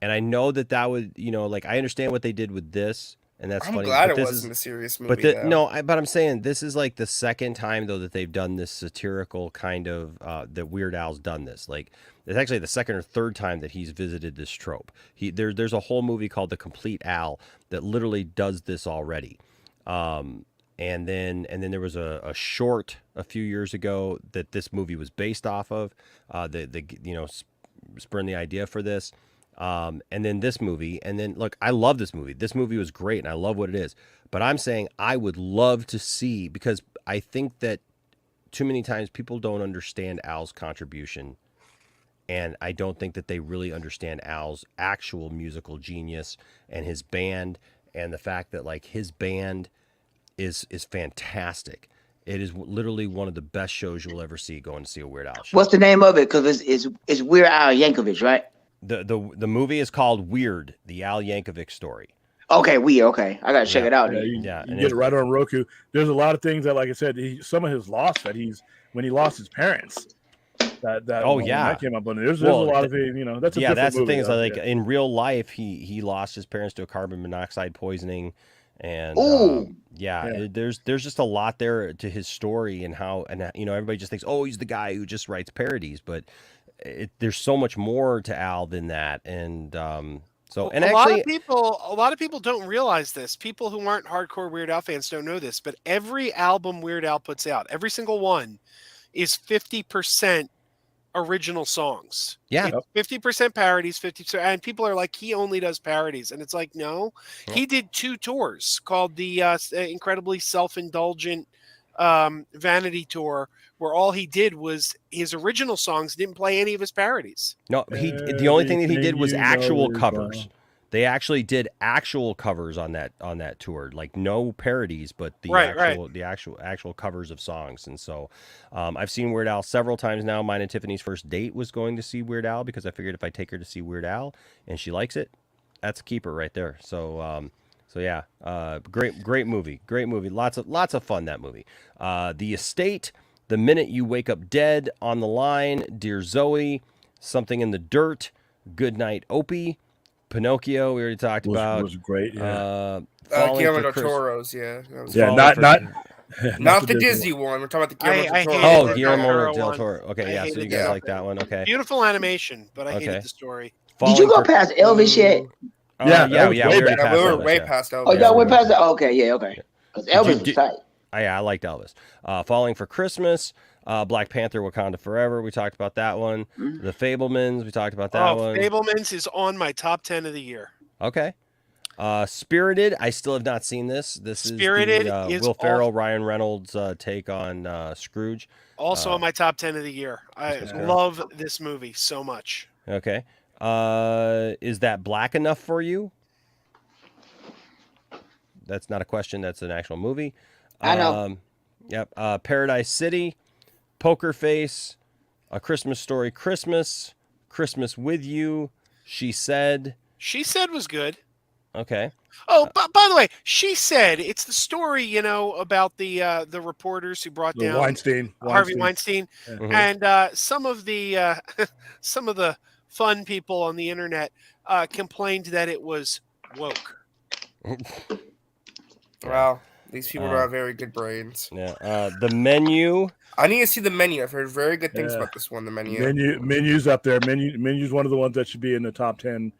And I know that would, I understand what they did with this. And that's I'm funny. glad but it this wasn't a serious movie. But though. but I'm saying this is like the second time though that they've done this satirical kind of that Weird Al's done this. Like it's actually the second or third time that he's visited this trope. There's a whole movie called The Complete Al that literally does this already. And then there was a short a few years ago that this movie was based off of. Spurned the idea for this. And then this movie, and then look, I love this movie. This movie was great, and I love what it is. But I'm saying I would love to see, because I think that too many times people don't understand Al's contribution, and I don't think that they really understand Al's actual musical genius and his band, and the fact that like his band is fantastic. It is literally one of the best shows you'll ever see going to see a Weird Al show. What's the name of it? Because it's Weird Al Yankovic, right? The movie is called Weird, the Al Yankovic story. Okay, okay. I gotta check it out. Yeah, Then. you and get it right on Roku. There's a lot of things that, like I said, some of his loss that when he lost his parents. That came up on it. There's a lot of it. That's a different that's movie, the thing is though. like in real life he lost his parents to a carbon monoxide poisoning, and there's just a lot there to his story and how everybody just thinks, oh, he's the guy who just writes parodies, but there's so much more to Al than that, and so and a actually, lot of people don't realize this. People who aren't hardcore Weird Al fans don't know this, but every album Weird Al puts out, every single one, is 50% original songs. Yeah. It's 50% parodies, 50%, and people are like, he only does parodies, and it's like, no, he did 2 tours called the incredibly self-indulgent Vanity Tour, where all he did was his original songs, didn't play any of his parodies. No, the only thing that he did was Everything you actual know is covers. wrong. They actually did actual covers on that tour, like no parodies, but the actual covers of songs. And so, I've seen Weird Al several times now. Mine and Tiffany's first date was going to see Weird Al because I figured if I take her to see Weird Al and she likes it, that's a keeper right there. So, yeah, great movie, lots of fun, that movie. The Estate, The Minute You Wake Up Dead, On the Line, Dear Zoe, Something in the Dirt, Good Night Opie, Pinocchio, we already talked about. Was great. Yeah. Guillermo del Toro's, yeah. Not the Disney one. We're talking about the Guillermo del Toro. Oh, Guillermo del Toro. Okay, yeah, so you guys like that one. Okay. Beautiful animation, but I hated the story. Did you go past Elvis yet? Yeah, we were way past Elvis. Oh, y'all went past that? Okay, yeah, okay. Because Elvis was tight. I liked Elvis. Falling for Christmas, Black Panther, Wakanda Forever. We talked about that one. The Fablemans. We talked about that one. Fablemans is on my top 10 of the year. Okay. Spirited. I still have not seen this. This Spirited is Will Ferrell, Ryan Reynolds take on Scrooge. Also on my top 10 of the year. I love this movie so much. Okay. Is that black enough for you? That's not a question. That's an actual movie. I know. Yep. Paradise City, Poker Face, A Christmas Story Christmas, Christmas with You, She Said. She Said was good. Okay. Oh, by the way, She Said, it's the story, about the reporters who brought down Harvey Weinstein. And some of the fun people on the internet complained that it was woke. Wow. These people don't have very good brains. Yeah. The Menu. I need to see The Menu. I've heard very good things about this one, The Menu. Menu's up there. Menu's one of the ones that should be in the top 10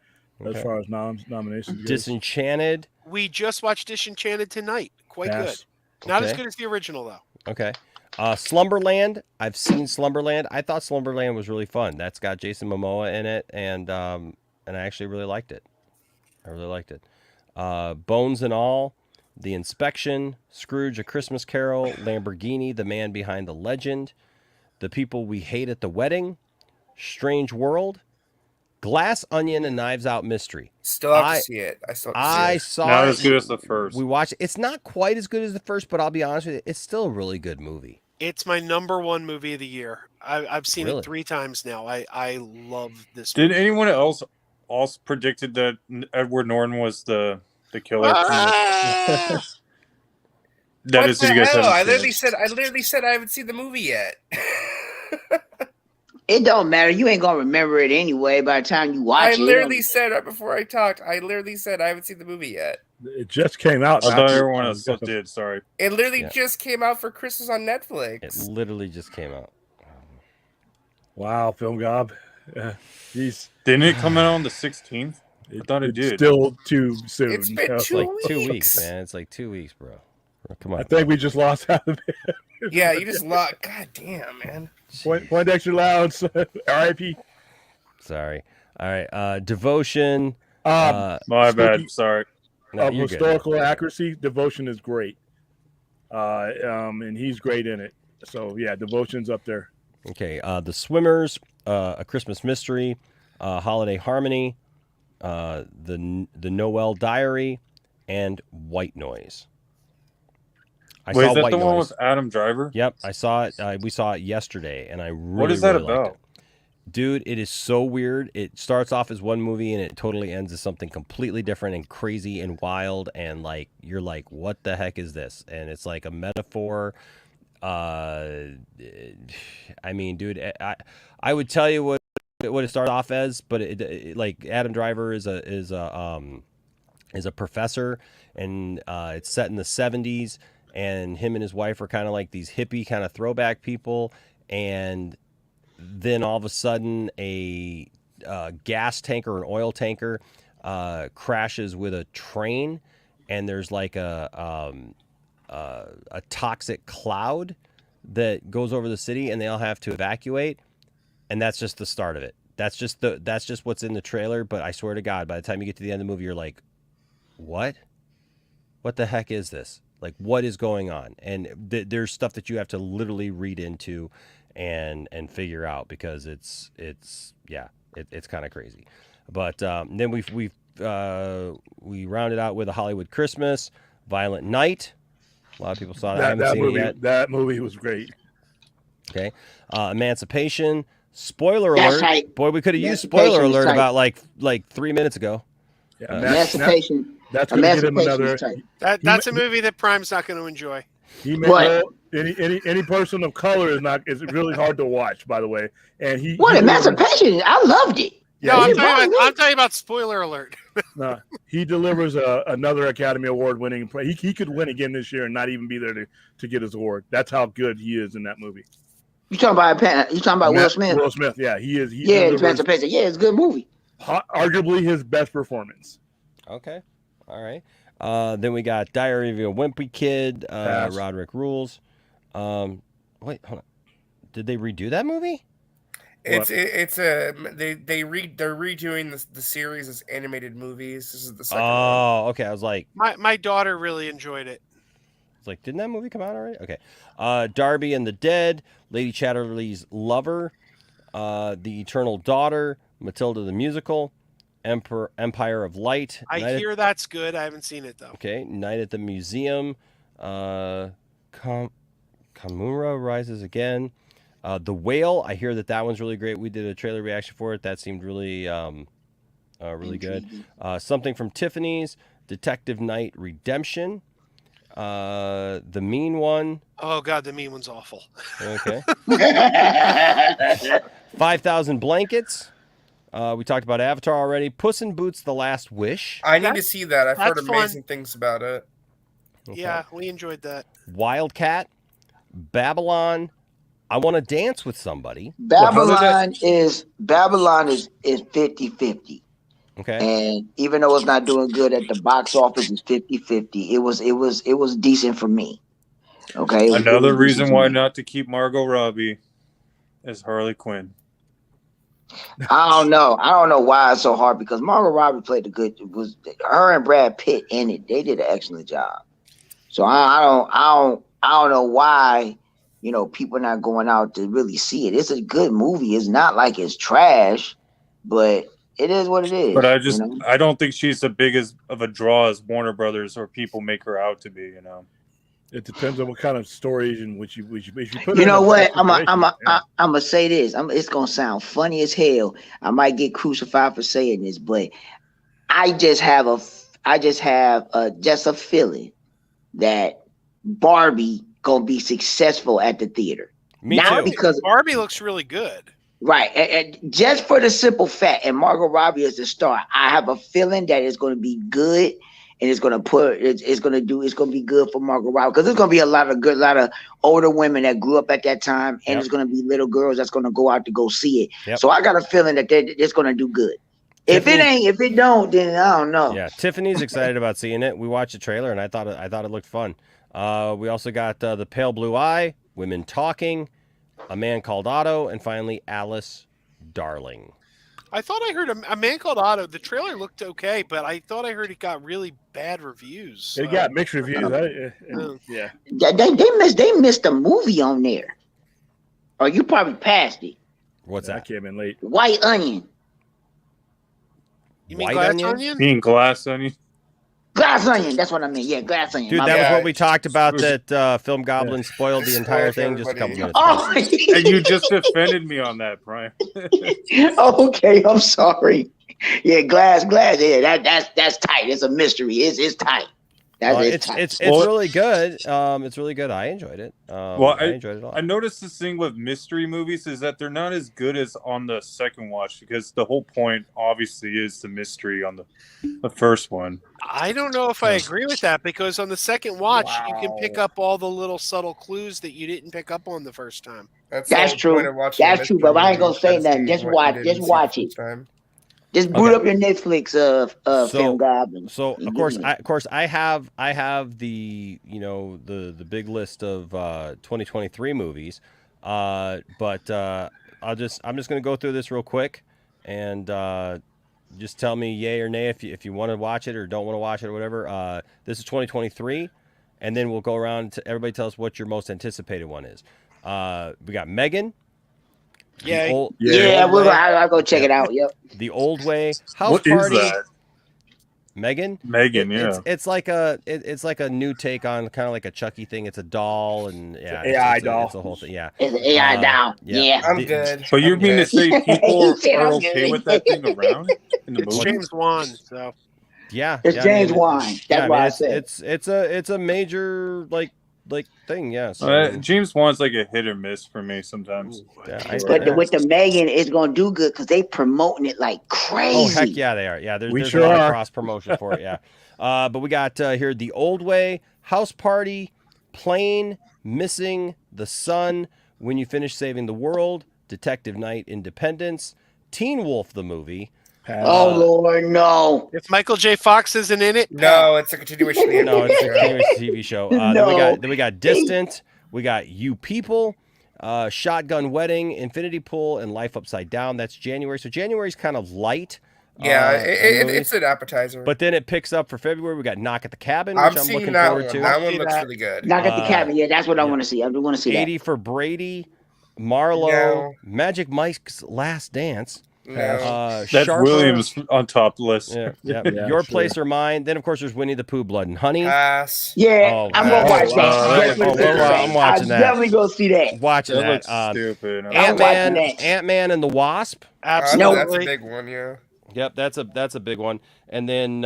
as far as nominations goes. Disenchanted. We just watched Disenchanted tonight. Quite good. Not as good as the original, though. Okay. Slumberland. I've seen Slumberland. I thought Slumberland was really fun. That's got Jason Momoa in it, and I actually really liked it. Bones and All, The Inspection, Scrooge, A Christmas Carol, Lamborghini, The Man Behind the Legend, The People We Hate at the Wedding, Strange World, Glass Onion, and Knives Out Mystery. Still have to see it. I saw not it. as good as the first. We watched it. It's not quite as good as the first, but I'll be honest with you, it's still a really good movie. It's my number 1 movie of the year. I've seen it 3 times now. I love this movie. Did anyone else also predicted that Edward Norton was the killer? That is, you guys I literally said I haven't seen the movie yet. It don't matter. You ain't gonna remember it anyway by the time you watch it. I literally said right before I talked. I literally said I haven't seen the movie yet. It just came out. I thought everyone else did. Sorry. It literally just came out for Christmas on Netflix. It literally just came out. Wow, Film Gob. Didn't it come out on the 16th? I thought it did. Still too soon. It's been 2 weeks. 2 weeks, man. It's like 2 weeks, bro. Come on. I think we just lost half of it. Yeah, you just lost. God damn, man. Point extra loud. R.I.P. Sorry. All right. Devotion. My bad. Sorry. No, historical accuracy. Devotion is great. And he's great in it. So yeah, Devotion's up there. Okay. The Swimmers. A Christmas Mystery. Holiday Harmony. The Noel Diary, and White Noise. Is that the one with Adam Driver? Yep, I saw it. We saw it yesterday, and I really What is that really about? Liked it. Dude, it is so weird. It starts off as one movie, and it totally ends as something completely different and crazy and wild, and like you're like, what the heck is this? And it's like a metaphor. I mean, dude, I would tell you what it started off as, but it like Adam Driver is a professor, and it's set in the 70s, and him and his wife are kind of like these hippie kind of throwback people, and then all of a sudden a gas tanker, an oil tanker, crashes with a train, and there's like a toxic cloud that goes over the city, and they all have to evacuate, and that's just the start of it. That's just what's in the trailer. But I swear to God, by the time you get to the end of the movie, you're like, what? What the heck is this? Like, what is going on? And there's stuff that you have to literally read into and figure out, because it's kind of crazy. But then we rounded out with A Hollywood Christmas, Violent Night. A lot of people saw that. I haven't seen it yet. That movie was great. Okay. Emancipation. Spoiler That's alert. right. Boy, we could have used spoiler alert about like 3 minutes ago. Yeah, Emancipation. That's going to get him another. Is tight. That's a movie that Prime's not going to enjoy. Any person of color is really hard to watch, by the way. And Emancipation? I loved it. No, I'm talking about spoiler alert. No, he delivers another Academy Award winning play. He could win again this year and not even be there to get his award. That's how good he is in that movie. You talking about Will Smith? Will Smith, yeah, he is. Emancipation. Yeah, it's a good movie. Arguably his best performance. Okay, all right. Then we got Diary of a Wimpy Kid. Roderick Rules. Wait, hold on. Did they redo that movie? They're redoing the series as animated movies. This is the second one. Oh, okay. I was like, my daughter really enjoyed it. It's like, didn't that movie come out already? Okay. Darby and the Dead, Lady Chatterley's Lover, The Eternal Daughter, Matilda the Musical, Empire of Light. I hear that's good. I haven't seen it though. Okay. Night at the Museum, Kamura Rises Again. The Whale, I hear that one's really great. We did a trailer reaction for it. That seemed really good. Something from Tiffany's, Detective Knight Redemption, The Mean One. Oh God, The Mean One's awful. Okay. 5,000 Blankets. We talked about Avatar already. Puss in Boots: The Last Wish. I need to see that. I've heard amazing things about it. Okay. Yeah, we enjoyed that. Wildcat, Babylon. I Want to Dance with Somebody. Babylon is 50-50. Okay. And even though it's not doing good at the box office, it's 50-50. It was decent for me. Okay. Another reason why not to keep Margot Robbie as Harley Quinn. I don't know why it's so hard, because Margot Robbie played her and Brad Pitt in it. They did an excellent job. So I don't know why, people are not going out to really see it. It's a good movie. It's not like it's trash, but it is what it is. But I don't think she's the biggest of a draw as Warner Brothers or people make her out to be. It depends on what kind of stories in which you put. You know what? I'm gonna say this. It's gonna sound funny as hell. I might get crucified for saying this, but I just have a feeling that Barbie gonna be successful at the theater. Me too. Because Barbie looks really good. Right. And just for the simple fact, and Margot Robbie is the star, I have a feeling that it's going to be good, and it's going to be good for Margot Robbie, because there's going to be a lot of older women that grew up at that time, and there's going to be little girls that's going to go out to go see it. Yep. So I got a feeling that it's going to do good. If it don't, then I don't know. Yeah, Tiffany's excited about seeing it. We watched the trailer, and I thought it looked fun. We also got The Pale Blue Eye, Women Talking, A Man Called Otto, and finally Alice, Darling. I thought I heard A Man Called Otto. The trailer looked okay, but I thought I heard it got really bad reviews. It got mixed reviews. Yeah. They missed a movie on there. Or you probably passed it. What's that? I came in late. White Onion. You mean Glass Onion? You mean Glass Onion? Glass Onion, that's what I mean. Yeah, Glass Onion. Dude, that was what we talked about, that Film Goblin spoiled the entire thing just a couple minutes ago. And you just defended me on that, Brian. Okay, I'm sorry. Yeah, Glass. Yeah, that's tight. It's a mystery. It's tight. It's really good. It's really good. I enjoyed it. I enjoyed it a lot. I noticed this thing with mystery movies is that they're not as good as on the second watch because the whole point obviously is the mystery on the first one. I don't know if I agree with that because on the second watch you can pick up all the little subtle clues that you didn't pick up on the first time. That's true. That's true, but I ain't gonna say nothing. Just watch it. Just boot up your Netflix Film Goblin. So of course I have the the big list of 2023 movies, but I'm just gonna go through this real quick and just tell me yay or nay if you want to watch it or don't want to watch it or whatever. This is 2023, and then we'll go around to everybody tell us what your most anticipated one is. We got Megan. Yeah, I'll go check it out. Yep. The Old Way, House What Party. is that? Megan, yeah. It's like a new take on kind of like a Chucky thing. It's a doll and AI doll. It's a whole thing. Yeah, it's an AI doll. Yeah, I'm good. But you mean to say people are I'm okay good. with that thing around in the it's movie? James Wan. So yeah, it's James Wan. That's why I said it's a major like thing. Yeah, so, James Wan's like a hit or miss for me sometimes. But with the Megan, it's gonna do good because they promoting it like crazy. Oh heck yeah, they are. Yeah, there's a lot of cross promotion for it. Yeah, but we got here The Old Way, House Party, Plane, Missing, The Sun, When You Finish Saving the World, Detective Night, Independence, Teen Wolf the movie. Oh Lord, no! If Michael J. Fox isn't in it, no, it's a continuation. No, it's a continuation TV show. Then we got Distant. We got You People, Shotgun Wedding, Infinity Pool, and Life Upside Down. That's January. So January's kind of light. Yeah, it's an appetizer. But then it picks up for February. We got Knock at the Cabin, which I'm looking forward to. That one looks really good. Knock at the Cabin. Yeah, that's what I want to see. I do want to see 80 for Brady, Marlowe, Magic Mike's Last Dance. No. That's Sharper, Williams on top list. Yeah, Your Place or Mine. Then, of course, there's Winnie the Pooh, Blood and Honey. Pass. Yeah, I'm going to watch that. I'm watching that. I'm definitely going to see that. Watching that. Stupid. Ant-Man and the Wasp. absolutely. That's a big one, yeah. Yep, that's a big one. And then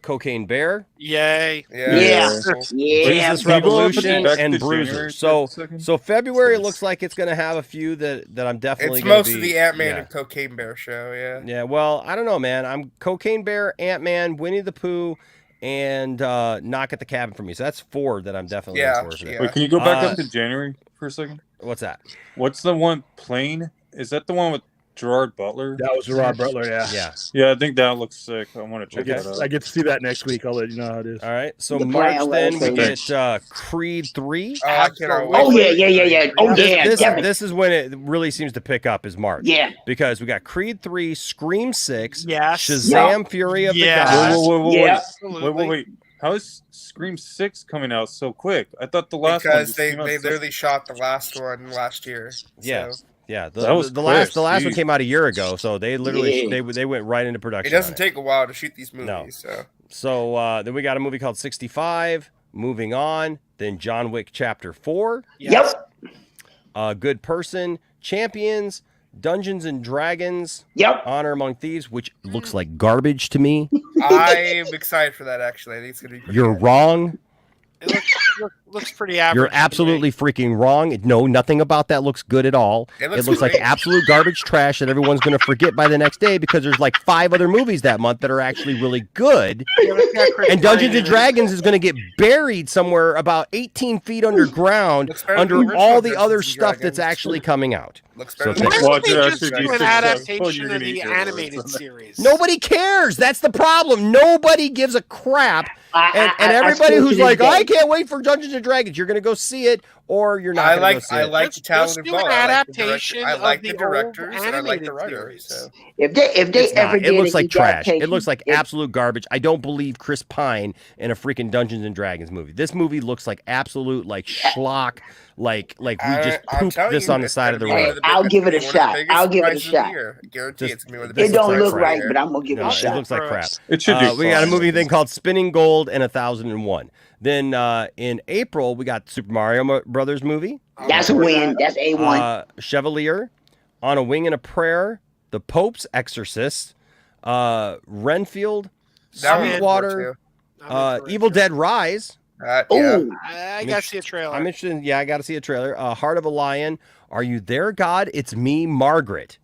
Cocaine Bear. Yay. Yeah. Jesus Revolution and Bruiser. So February looks like it's going to have a few that I'm definitely going to be. It's most of the Ant-Man and Cocaine Bear show, yeah. Yeah, well, I don't know, man. I'm Cocaine Bear, Ant-Man, Winnie the Pooh, and Knock at the Cabin for me. So that's 4 that I'm definitely looking for. Yeah. Wait, can you go back up to January for a second? What's that? What's the one, Plane? Is that the one with Gerard Butler? That was Gerard Butler, yeah. Yeah, I think that looks sick. I want to check that out. I get to see that next week. I'll let you know how it is. All right. So March then we get Creed 3. Oh yeah. Oh yeah. This is when it really seems to pick up is March. Yeah. Because we got Creed 3, Scream 6, Yes. Shazam Fury of the Gods. Wait. How is Scream 6 coming out so quick? I thought the last one because they literally shot the last one last year. Yeah. So. Yeah, the last one came out a year ago, so they literally they went right into production. It doesn't take a while to shoot these movies. No. So then we got a movie called 65. Moving on, then John Wick Chapter 4. Yep. Good Person, Champions, Dungeons and Dragons. Yep. Honor Among Thieves, which looks like garbage to me. I am excited for that. Actually, I think it's gonna be. You're wrong. It looks pretty average. You're absolutely freaking wrong. No, nothing about that looks good at all. It looks like absolute garbage trash that everyone's going to forget by the next day because there's like 5 other movies that month that are actually really good. And Dungeons and Dragons is going to get buried somewhere about 18 feet underground under all the other stuff that's actually coming out. Why don't they just do an adaptation of the animated series? Nobody cares. That's the problem. Nobody gives a crap. And everybody who's like, I can't wait for Dungeons and Dragons, you're going to go see it or you're not going to go see it. I like the talent involved. An adaptation I like the of directors old and I like the animated writers. series. So. If they ever it looks like trash. It looks like absolute garbage. I don't believe Chris Pine in a freaking Dungeons and Dragons movie. This movie looks like absolute like schlock. Like we just pooped this on the side of the road. I'll give it a shot. I'll give it a shot. Guarantee it's gonna be one of the best. It don't look right, but I'm gonna give it a shot. It looks like crap. It should be. We got a movie thing called Spinning Gold and 1001. Then in April we got Super Mario Brothers movie. That's a win. That's A1. Chevalier, On a Wing and a Prayer, The Pope's Exorcist, Renfield, Sweetwater, I'm in for it, Evil too. Dead Rise. Yeah. Oh, I gotta see a trailer. I'm interested in, I got to see a trailer. Heart of a Lion. Are You There, God? It's Me, Margaret.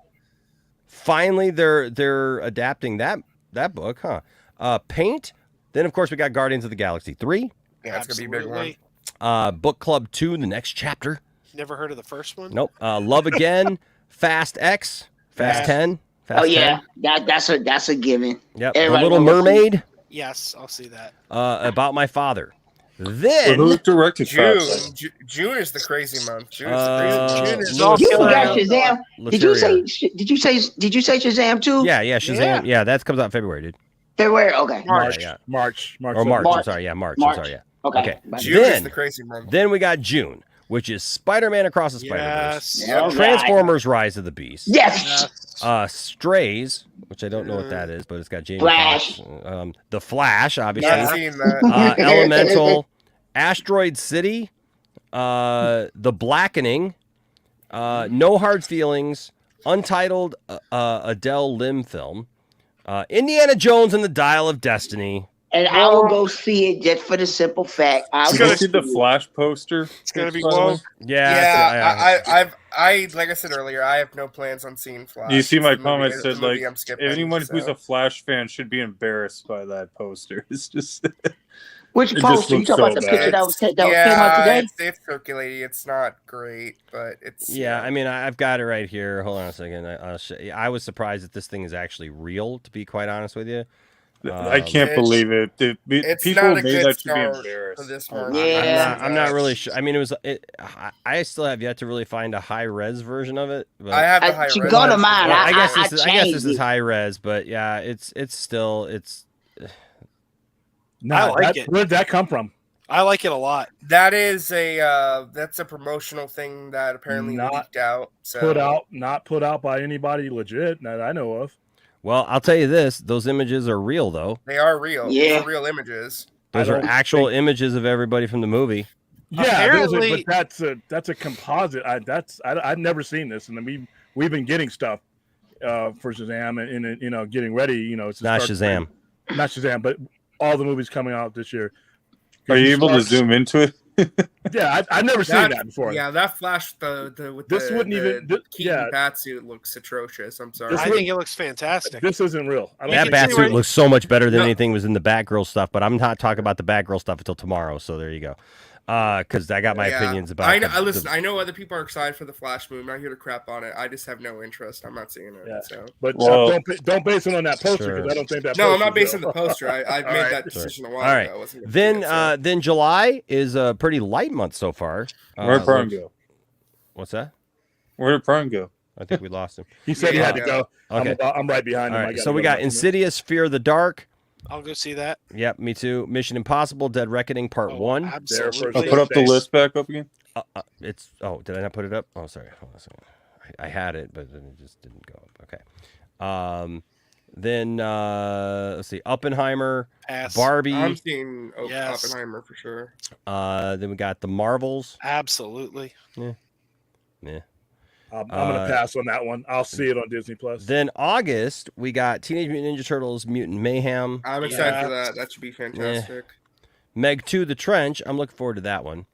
Finally, they're adapting that book, huh? Paint. Then, of course, we got Guardians of the Galaxy 3. Yeah, it's gonna be a big one. Absolutely. Book Club 2, the next chapter. Never heard of the first one. Nope. Love Again. Fast X. Fast 10. Fast oh yeah, 10. that's a given. Yep. Everybody The Little wanna see it. Mermaid. Yes, I'll see that. About My Father. So Then who directed June. Fast? June is the crazy month. June is the crazy month. June is Louis all You killer forgot out. Shazam. Did you say Shazam too? Yeah, Shazam. Yeah, that comes out in February, dude. February. Okay. March. Yeah. March. Or March. March. I'm sorry. Yeah, March. March. I'm sorry. Yeah. Okay. June is Then- the crazy month. Then we got June, which is Spider-Man Across the Spider-Verse. Yes. Yeah. Oh, God. Transformers: Rise of the Beast. Yes. Strays, which I don't know what that is, but it's got Jamie Flash. Foxx. The Flash, obviously. Not seeing that. Elemental, Asteroid City, The Blackening, No Hard Feelings, Untitled Adele Lim film, Indiana Jones and the Dial of Destiny. And I will go see it just for the simple fact. Did you see the Flash poster? It's gonna be by the way? woke. Yeah, I like I said earlier, I have no plans on seeing Flash. You see my It's the movie- comment it's said the movie like I'm skipping, anyone who's so. a Flash fan should be embarrassed by that poster. It's just Which It just poster? You looks talking about so the bad. picture that was came out today? It's circulating. It's not great, but it's Yeah, I mean, I've got it right here. Hold on a second. I'll show you. I was surprised that this thing is actually real, to be quite honest with you. I can't It's- believe it. It's People not a made good that to be start for embarrassed. this month. Yeah. I'm not really sure. I mean, I still have yet to really find a high res version of it. But I have the high To res go to version. mine, Well, I guess this changed is it. high res, but yeah, it's still. I like it. Where did that come from? I like it a lot. That is that's a promotional thing that apparently Not leaked out. So Not put out by anybody legit that I know of. Well, I'll tell you this: those images are real, though. they are real. Yeah. Those are real images. Those I are don't actual think- images of everybody from the movie. Yeah, Apparently- but that's a composite. I've never seen this, and we've been getting stuff for Shazam and getting ready. It's Not Shazam. not Shazam, but all the movies coming out this year. Are you able to zoom into it? Yeah, I've never seen that before. Yeah, that Flash with This the, wouldn't even- the Keaton yeah. batsuit looks atrocious. I'm sorry. This I would- think it looks fantastic. This isn't real. I don't That think can see Batsuit right- looks so much better than No. anything was in the Batgirl stuff, but I'm not talking about the Batgirl stuff until tomorrow. So there you go. Because I got my Yeah. opinions about. I know. Listen, I know other people are excited for the Flash movie. I'm not here to crap on it. I just have no interest. I'm not seeing it. Yeah. So. But Well- don't base it on that poster Sure. because I don't think that. No, I'm not poster's basing real. the poster. I made Alright. that decision a while All right. ago. I wasn't gonna see it, so. Then July is a pretty light month so far. Where did Prime go? What's that? Where did Prime go? I think we lost him. He said he had to Yeah. go. Okay. I'm right behind All him. I right. gotta So we go got back. Insidious, Fear of the Dark. I'll go see that. Yep, me too. Mission Impossible, Dead Reckoning Part Oh, 1. I'll Absolutely. put up the list back up again. Did I not put it up? Oh, sorry. Hold on a second. I had it, but then it just didn't go up. Okay. Then let's see, Oppenheimer, Pass. Barbie. I'm seeing Yes. Oppenheimer for sure. Then we got the Marvels. Absolutely. Yeah. I'm gonna pass on that one. I'll see it on Disney Plus. Then August we got Teenage Mutant Ninja Turtles: Mutant Mayhem. I'm excited for Yeah. that. That should be fantastic. Meg 2: The Trench. I'm looking forward to that one.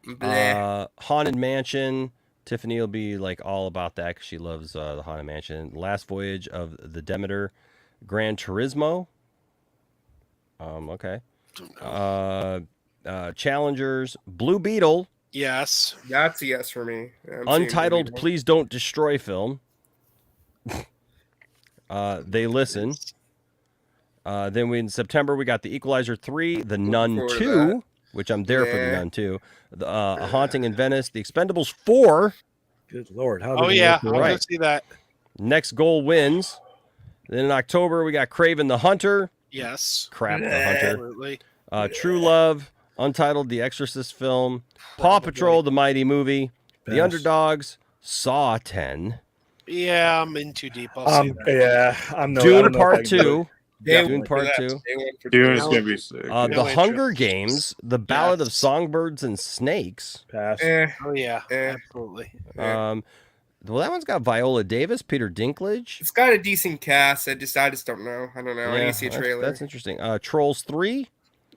Bleh. Haunted Mansion. Tiffany will be like all about that because she loves the Haunted Mansion. Last Voyage of the Demeter. Gran Turismo. Okay. Challengers. Blue Beetle. Yes. That's a yes for me. Yeah, I'm seeing Untitled Blue Beetle. Please Don't Destroy film. They Listen. Then in September we got The Equalizer 3, The Nun forward to 2, that. which I'm there for The Yeah. Nun 2. A Haunting in Venice, The Expendables 4, Good Lord, how? Oh did he yeah, make I'll it go right? see that. Next Goal Wins. Then in October we got Craven the Hunter, Yes. Crap the Hunter, Absolutely. True Love, Untitled The Exorcist film, Paw Patrol the Mighty Movie, The Pass. Underdogs, Saw 10, Yeah, I'm in too deep. I'll see that. Yeah, I'm no. I Dune don't know if I Part can do 2, it. Day Dune one for Part that. 2. Day one for Dune is Dune. gonna be sick. No The interest. Hunger Games, The Ballad of Yes. Songbirds and Snakes. Pass. Oh yeah, Eh. absolutely. Yeah. Well, that one's got Viola Davis, Peter Dinklage. It's got a decent cast. I just don't know. I don't know. I need to see a that's- trailer. That's interesting. Trolls 3,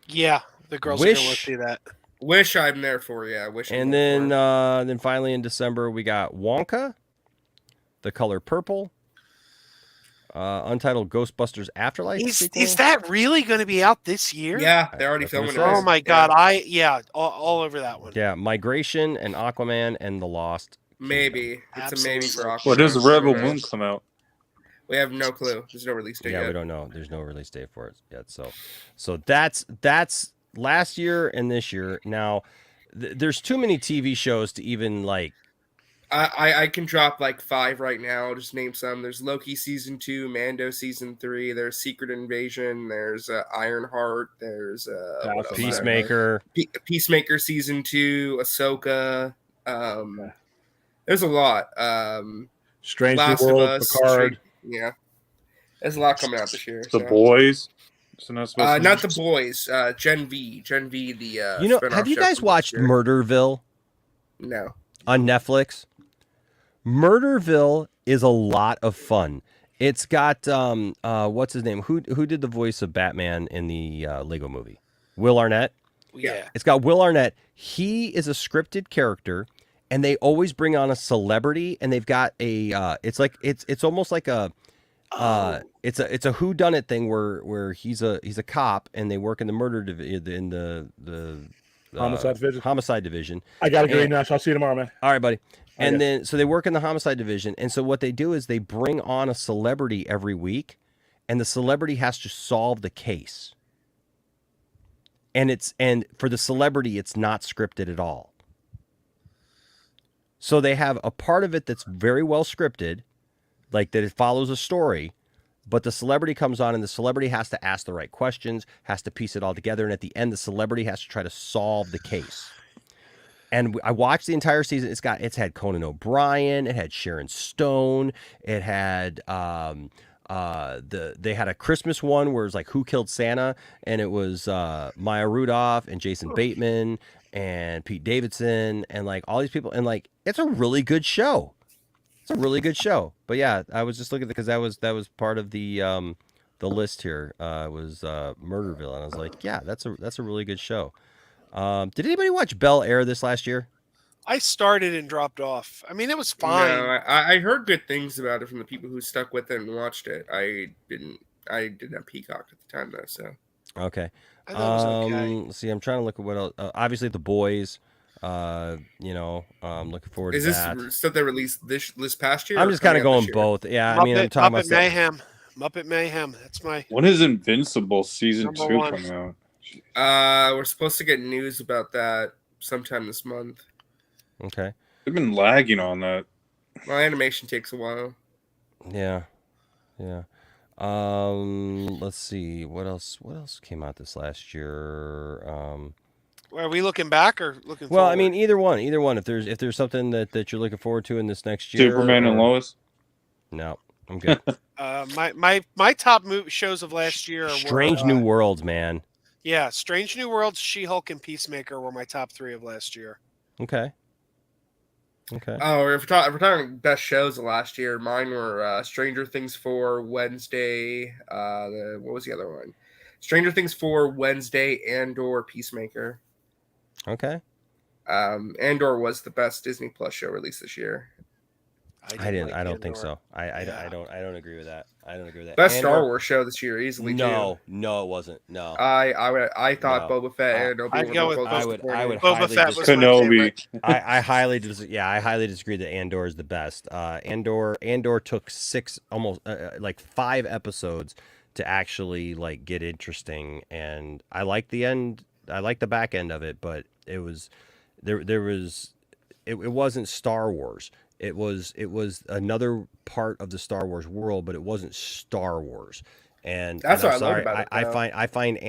Yeah, the girls are Wish. gonna want to see that. Wish I'm there for. Yeah, Wish. I'm And there then for. then finally in December we got Wonka, The Color Purple, Untitled Ghostbusters Afterlife sequel. Is that really going to be out this year? Yeah, they're already That's what it filming it. says. Oh my god! All over that one. Yeah, Migration and Aquaman and The Lost. Maybe it's a maybe for Absolutely. Aquaman. When does Rebel I don't know. Moon come out? We have no clue. There's no release date Yeah, yet. we don't know. There's no release date for it yet. So that's last year and this year. Now, there's too many TV shows to even like. I can drop like 5 right now. Just name some. There's Loki season 2, Mando season 3. There's Secret Invasion. There's Ironheart. There's what else? Peacemaker. Peacemaker season 2. Ahsoka. There's a lot. Strange Last New of World, Us. Picard. Yeah, there's a lot coming out this year. The Boys. Isn't that supposed to be- Not The Boys. Gen V. Gen V. The spin-off have you show guys from watched this year. Murderville No. on Netflix? Murderville is a lot of fun. It's got what's his name? Who did the voice of Batman in the Lego movie? Will Arnett. Yeah. It's got Will Arnett. He is a scripted character, and they always bring on a celebrity, and they've got a it's almost like a it's a whodunit thing where he's a cop and they work in the murder in the homicide division. I gotta go now. I'll see you tomorrow, man. All right, buddy. And then so they work in the homicide division, and so what they do is they bring on a celebrity every week, and the celebrity has to solve the case. And for the celebrity, it's not scripted at all. So they have a part of it that's very well scripted, like that it follows a story, but the celebrity comes on and the celebrity has to ask the right questions, has to piece it all together, and at the end, the celebrity has to try to solve the case. And I watched the entire season. It's had Conan O'Brien, it had Sharon Stone, it had they had a Christmas one where it was like Who Killed Santa, and it was Maya Rudolph and Jason Bateman and Pete Davidson and like all these people, and like it's a really good show. It's a really good show. But yeah, I was just looking at because that was part of the list here. Was Murderville, and I was like, yeah, that's a really good show. Did anybody watch Bel Air this last year? I started and dropped off. I mean, it was fine. No, I heard good things about it from the people who stuck with it and watched it. I didn't have Peacock at the time though, so. Okay. I thought it was okay. Let's see, I'm trying to look at what else. Obviously, The Boys. Looking forward to that. Is this stuff they released this past year? I'm just kind of going both. Yeah, I mean, I'm talking Muppet about Mayhem. Muppet Mayhem. That's my. When is Invincible season Number 2 one. coming out? We're supposed to get news about that sometime this month. Okay. They've been lagging on that. Well, animation takes a while. Yeah. Let's see what else came out this last year. Are we looking back or looking? Well, forward? I mean, either one. If there's something that you're looking forward to in this next year, Superman and Lois. No, I'm good. my top shows of last year. Strange New Worlds, man. Yeah, Strange New Worlds, She-Hulk, and Peacemaker were my top 3 of last year. Okay. Oh, if we're talking best shows of last year, mine were Stranger Things 4, Wednesday. What was the other one? Stranger Things 4, Wednesday, Andor, Peacemaker. Okay. Andor was the best Disney Plus show released this year. I don't think so. I don't agree with that. Best Star Wars show this year, easily. No, it wasn't. No. I thought Boba Fett and Obi-Wan. I'd go with I would Boba Fett was Kenobi. I highly disagree that Andor is the best. Andor took 5 episodes to actually like get interesting, and I like the end. I like the back end of it, but it was it wasn't Star Wars. It was another part of the Star Wars world, but it wasn't Star Wars. And that's what I'm I love about it.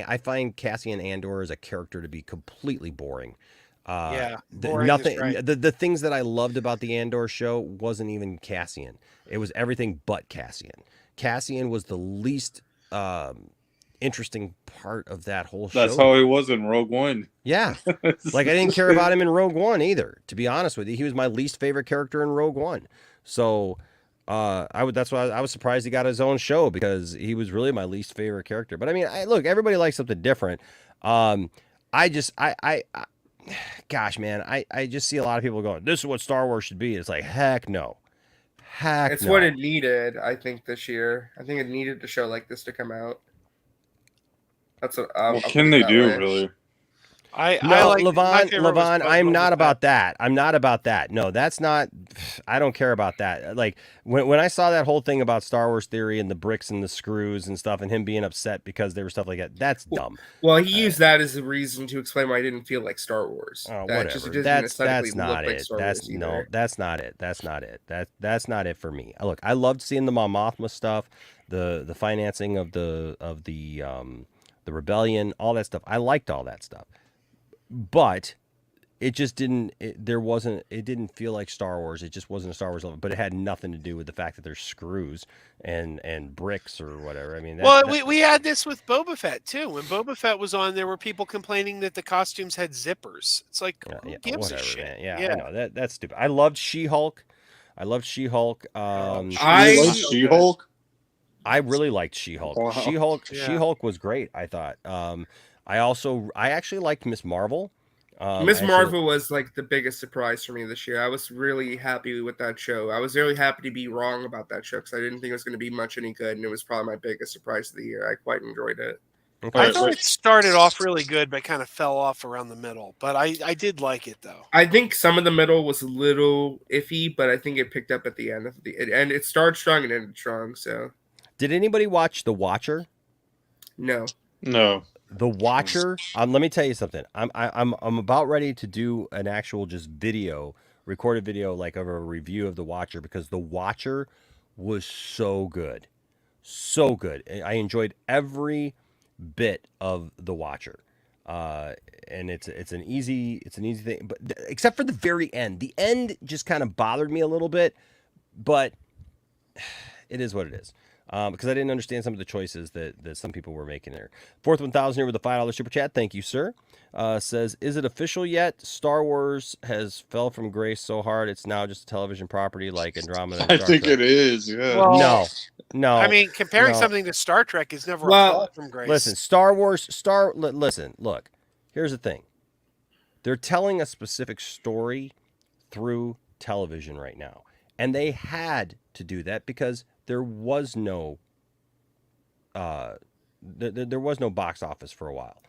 I find Cassian Andor as a character to be completely boring. Boring nothing. is right. The things that I loved about the Andor show wasn't even Cassian. It was everything but Cassian. Cassian was the least interesting part of that whole show. That's how he was in Rogue One. Yeah. Like I didn't care about him in Rogue One either, to be honest with you. He was my least favorite character in Rogue One. So That's why I was surprised he got his own show, because he was really my least favorite character. But I mean, look, everybody likes something different. Gosh, man, I just see a lot of people going, "This is what Star Wars should be." It's like, heck no, It's no. what it needed, I think, this year. I think it needed a show like this to come out. That's what. What can they do, really? Levon, I'm not about that. I'm not about that. No, that's not. I don't care about that. Like when I saw that whole thing about Star Wars theory and the bricks and the screws and stuff, and him being upset because there was stuff like that. That's dumb. Well, he used that as a reason to explain why I didn't feel like Star Wars. Whatever. That's not it. That's not it. That's not it. That's not it for me. Look, I loved seeing the Mon Mothma stuff, the financing of the rebellion, all that stuff. I liked all that stuff. But it just didn't. It didn't feel like Star Wars. It just wasn't a Star Wars level. But it had nothing to do with the fact that there's screws and bricks or whatever. I mean, we had this with Boba Fett too. When Boba Fett was on, there were people complaining that the costumes had zippers. It's like, who gives a shit? Man. Yeah, I know that's stupid. I loved She-Hulk. She-Hulk. She-Hulk. I really liked She-Hulk. Wow. She-Hulk was great, I thought. I actually liked Miss Marvel. Miss Marvel was like the biggest surprise for me this year. I was really happy with that show. I was really happy to be wrong about that show because I didn't think it was going to be much any good, and it was probably my biggest surprise of the year. I quite enjoyed it. Okay. I thought it started off really good, but kind of fell off around the middle. But I did like it though. I think some of the middle was a little iffy, but I think it picked up at the end. And it started strong and ended strong. So, did anybody watch The Watcher? No. The Watcher. Let me tell you something. I'm about ready to do an actual just recorded video, like of a review of The Watcher, because The Watcher was so good, so good. I enjoyed every bit of The Watcher, and it's an easy thing, but except for the very end. The end just kind of bothered me a little bit, but it is what it is. Because I didn't understand some of the choices that some people were making there. Fourth 1,000 here with a $5 super chat. Thank you, sir. Says, is it official yet? Star Wars has fell from grace so hard it's now just a television property like Andromeda. I think it is. Yeah. Well, no. I mean, comparing something to Star Trek is never a fall from grace. Listen, Star Wars. Listen, look. Here's the thing. They're telling a specific story through television right now, and they had to do that because there was no there was no box office for a while.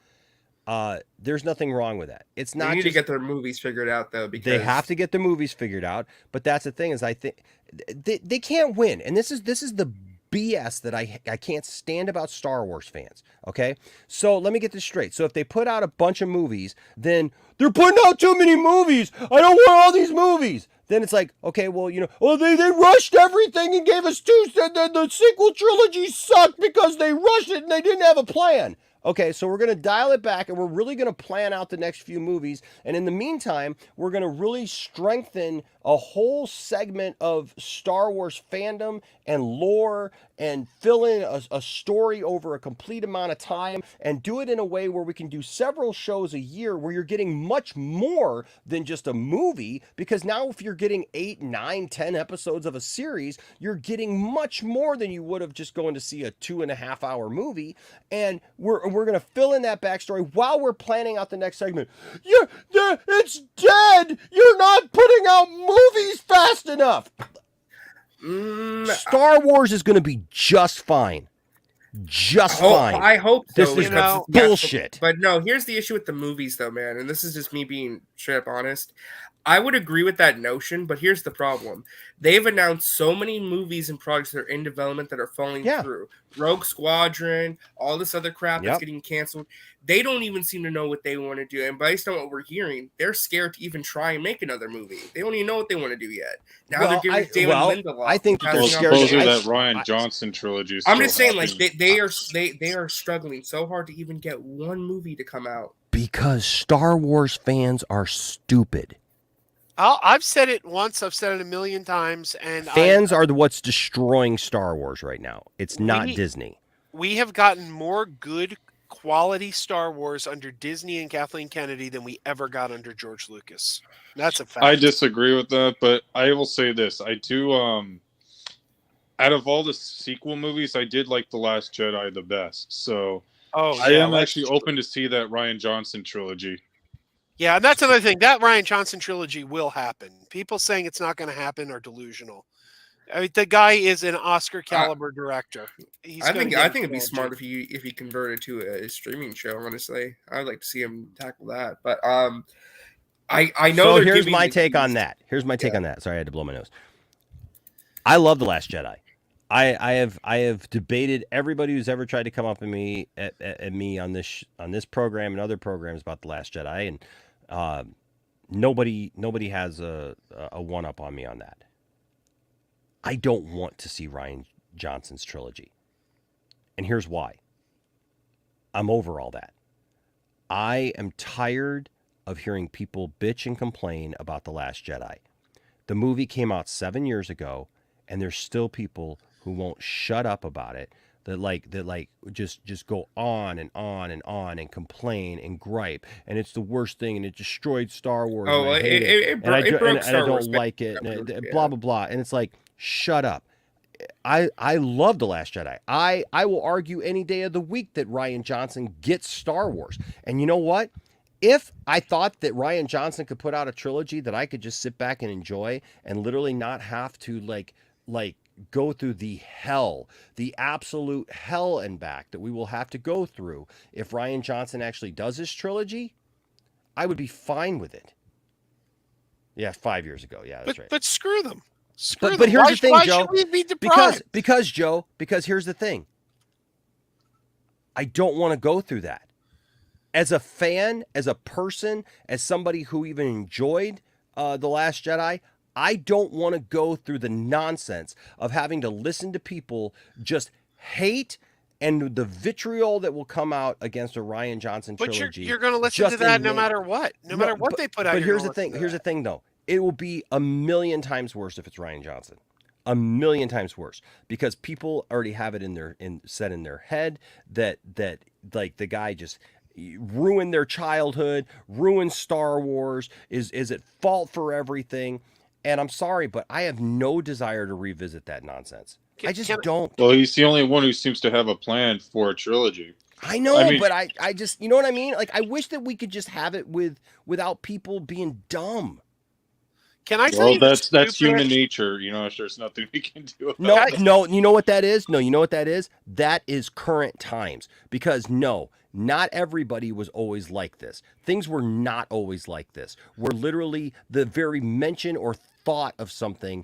There's nothing wrong with that. It's not. They need to get their movies figured out though, because they have to get the movies figured out. But that's the thing, is I think they can't win, and this is the BS that I can't stand about Star Wars fans. Okay, so let me get this straight. So if they put out a bunch of movies, then they're putting out too many movies. I don't want all these movies. Then it's like, okay, well, they rushed everything and gave us two. The sequel trilogy sucked because they rushed it and they didn't have a plan. Okay, so we're going to dial it back, and we're really going to plan out the next few movies. And in the meantime, we're going to really strengthen a whole segment of Star Wars fandom and lore and fill in a story over a complete amount of time and do it in a way where we can do several shows a year where you're getting much more than just a movie. Because now if you're getting 8, 9, 10 episodes of a series, you're getting much more than you would have just going to see a 2.5 hour movie. And we're going to fill in that backstory while we're planning out the next segment. It's dead. You're not putting out movies fast enough. Star Wars is going to be just fine. Fine. I hope so. This is bullshit. But no, here's the issue with the movies, though, man. And this is just me being straight up honest. I would agree with that notion, but here's the problem. They've announced so many movies and projects that are in development that are falling through. Rogue Squadron, all this other crap that's getting canceled. They don't even seem to know what they want to do. And based on what we're hearing, they're scared to even try and make another movie. They don't even know what they want to do yet. Now they're giving David Lindelof. I think they're scared. That Ryan Johnson trilogy. I'm just saying, like they are struggling so hard to even get one movie to come out because Star Wars fans are stupid. I've said it once. I've said it a million times. And fans are what's destroying Star Wars right now. It's not Disney. We have gotten more good quality Star Wars under Disney and Kathleen Kennedy than we ever got under George Lucas. That's a fact. I disagree with that, but I will say this. I do out of all the sequel movies, I did like The Last Jedi the best. So Oh I yeah, am actually open to see that Ryan Johnson trilogy. Yeah, and that's another thing. That Ryan Johnson trilogy will happen. People saying it's not going to happen are delusional. I mean, the guy is an Oscar caliber director. I think it'd be smart if he converted to a streaming show. Honestly, I'd like to see him tackle that. But I know. So here's my take on that. Here's my take on that. Sorry, I had to blow my nose. I love The Last Jedi. I have debated everybody who's ever tried to come up at me on this program and other programs about The Last Jedi, and nobody has a one up on me on that. I don't want to see Ryan Johnson's trilogy, and here's why. I'm over all that. I am tired of hearing people bitch and complain about The Last Jedi. The movie came out 7 years ago, and there's still people who won't shut up about it. That just go on and on and on and complain and gripe, and it's the worst thing, and it destroyed Star Wars. Oh, and I hate it, and I don't like it, and blah blah blah. And it's like, shut up. I love The Last Jedi. I will argue any day of the week that Ryan Johnson gets Star Wars. And you know what? If I thought that Ryan Johnson could put out a trilogy that I could just sit back and enjoy and literally not have to like go through the absolute hell and back that we will have to go through if Ryan Johnson actually does his trilogy, I would be fine with it. Yeah, 5 years ago. Yeah, that's right. But screw them. But here's the thing, why Joe. Should we be deprived? Because here's the thing. I don't want to go through that. As a fan, as a person, as somebody who even enjoyed The Last Jedi, I don't want to go through the nonsense of having to listen to people just hate and the vitriol that will come out against a Ryan Johnson trilogy. But you're going to listen to that no matter what. No matter what they put out. But here's the thing. Here's the thing, though. It will be a million times worse if it's Ryan Johnson. A million times worse, because people already have it set in their head that like the guy just ruined their childhood, ruined Star Wars, is at fault for everything. And I'm sorry, but I have no desire to revisit that nonsense. I just don't. Well, he's the only one who seems to have a plan for a trilogy. I know, but I just, you know what I mean? Like, I wish that we could just have it without people being dumb. Can I tell you? Well, that's human nature. You know, there's nothing we can do about it. No, you know what that is? No, you know what that is? That is current times. Because no, not everybody was always like this. Things were not always like this. Where literally the very mention or thought of something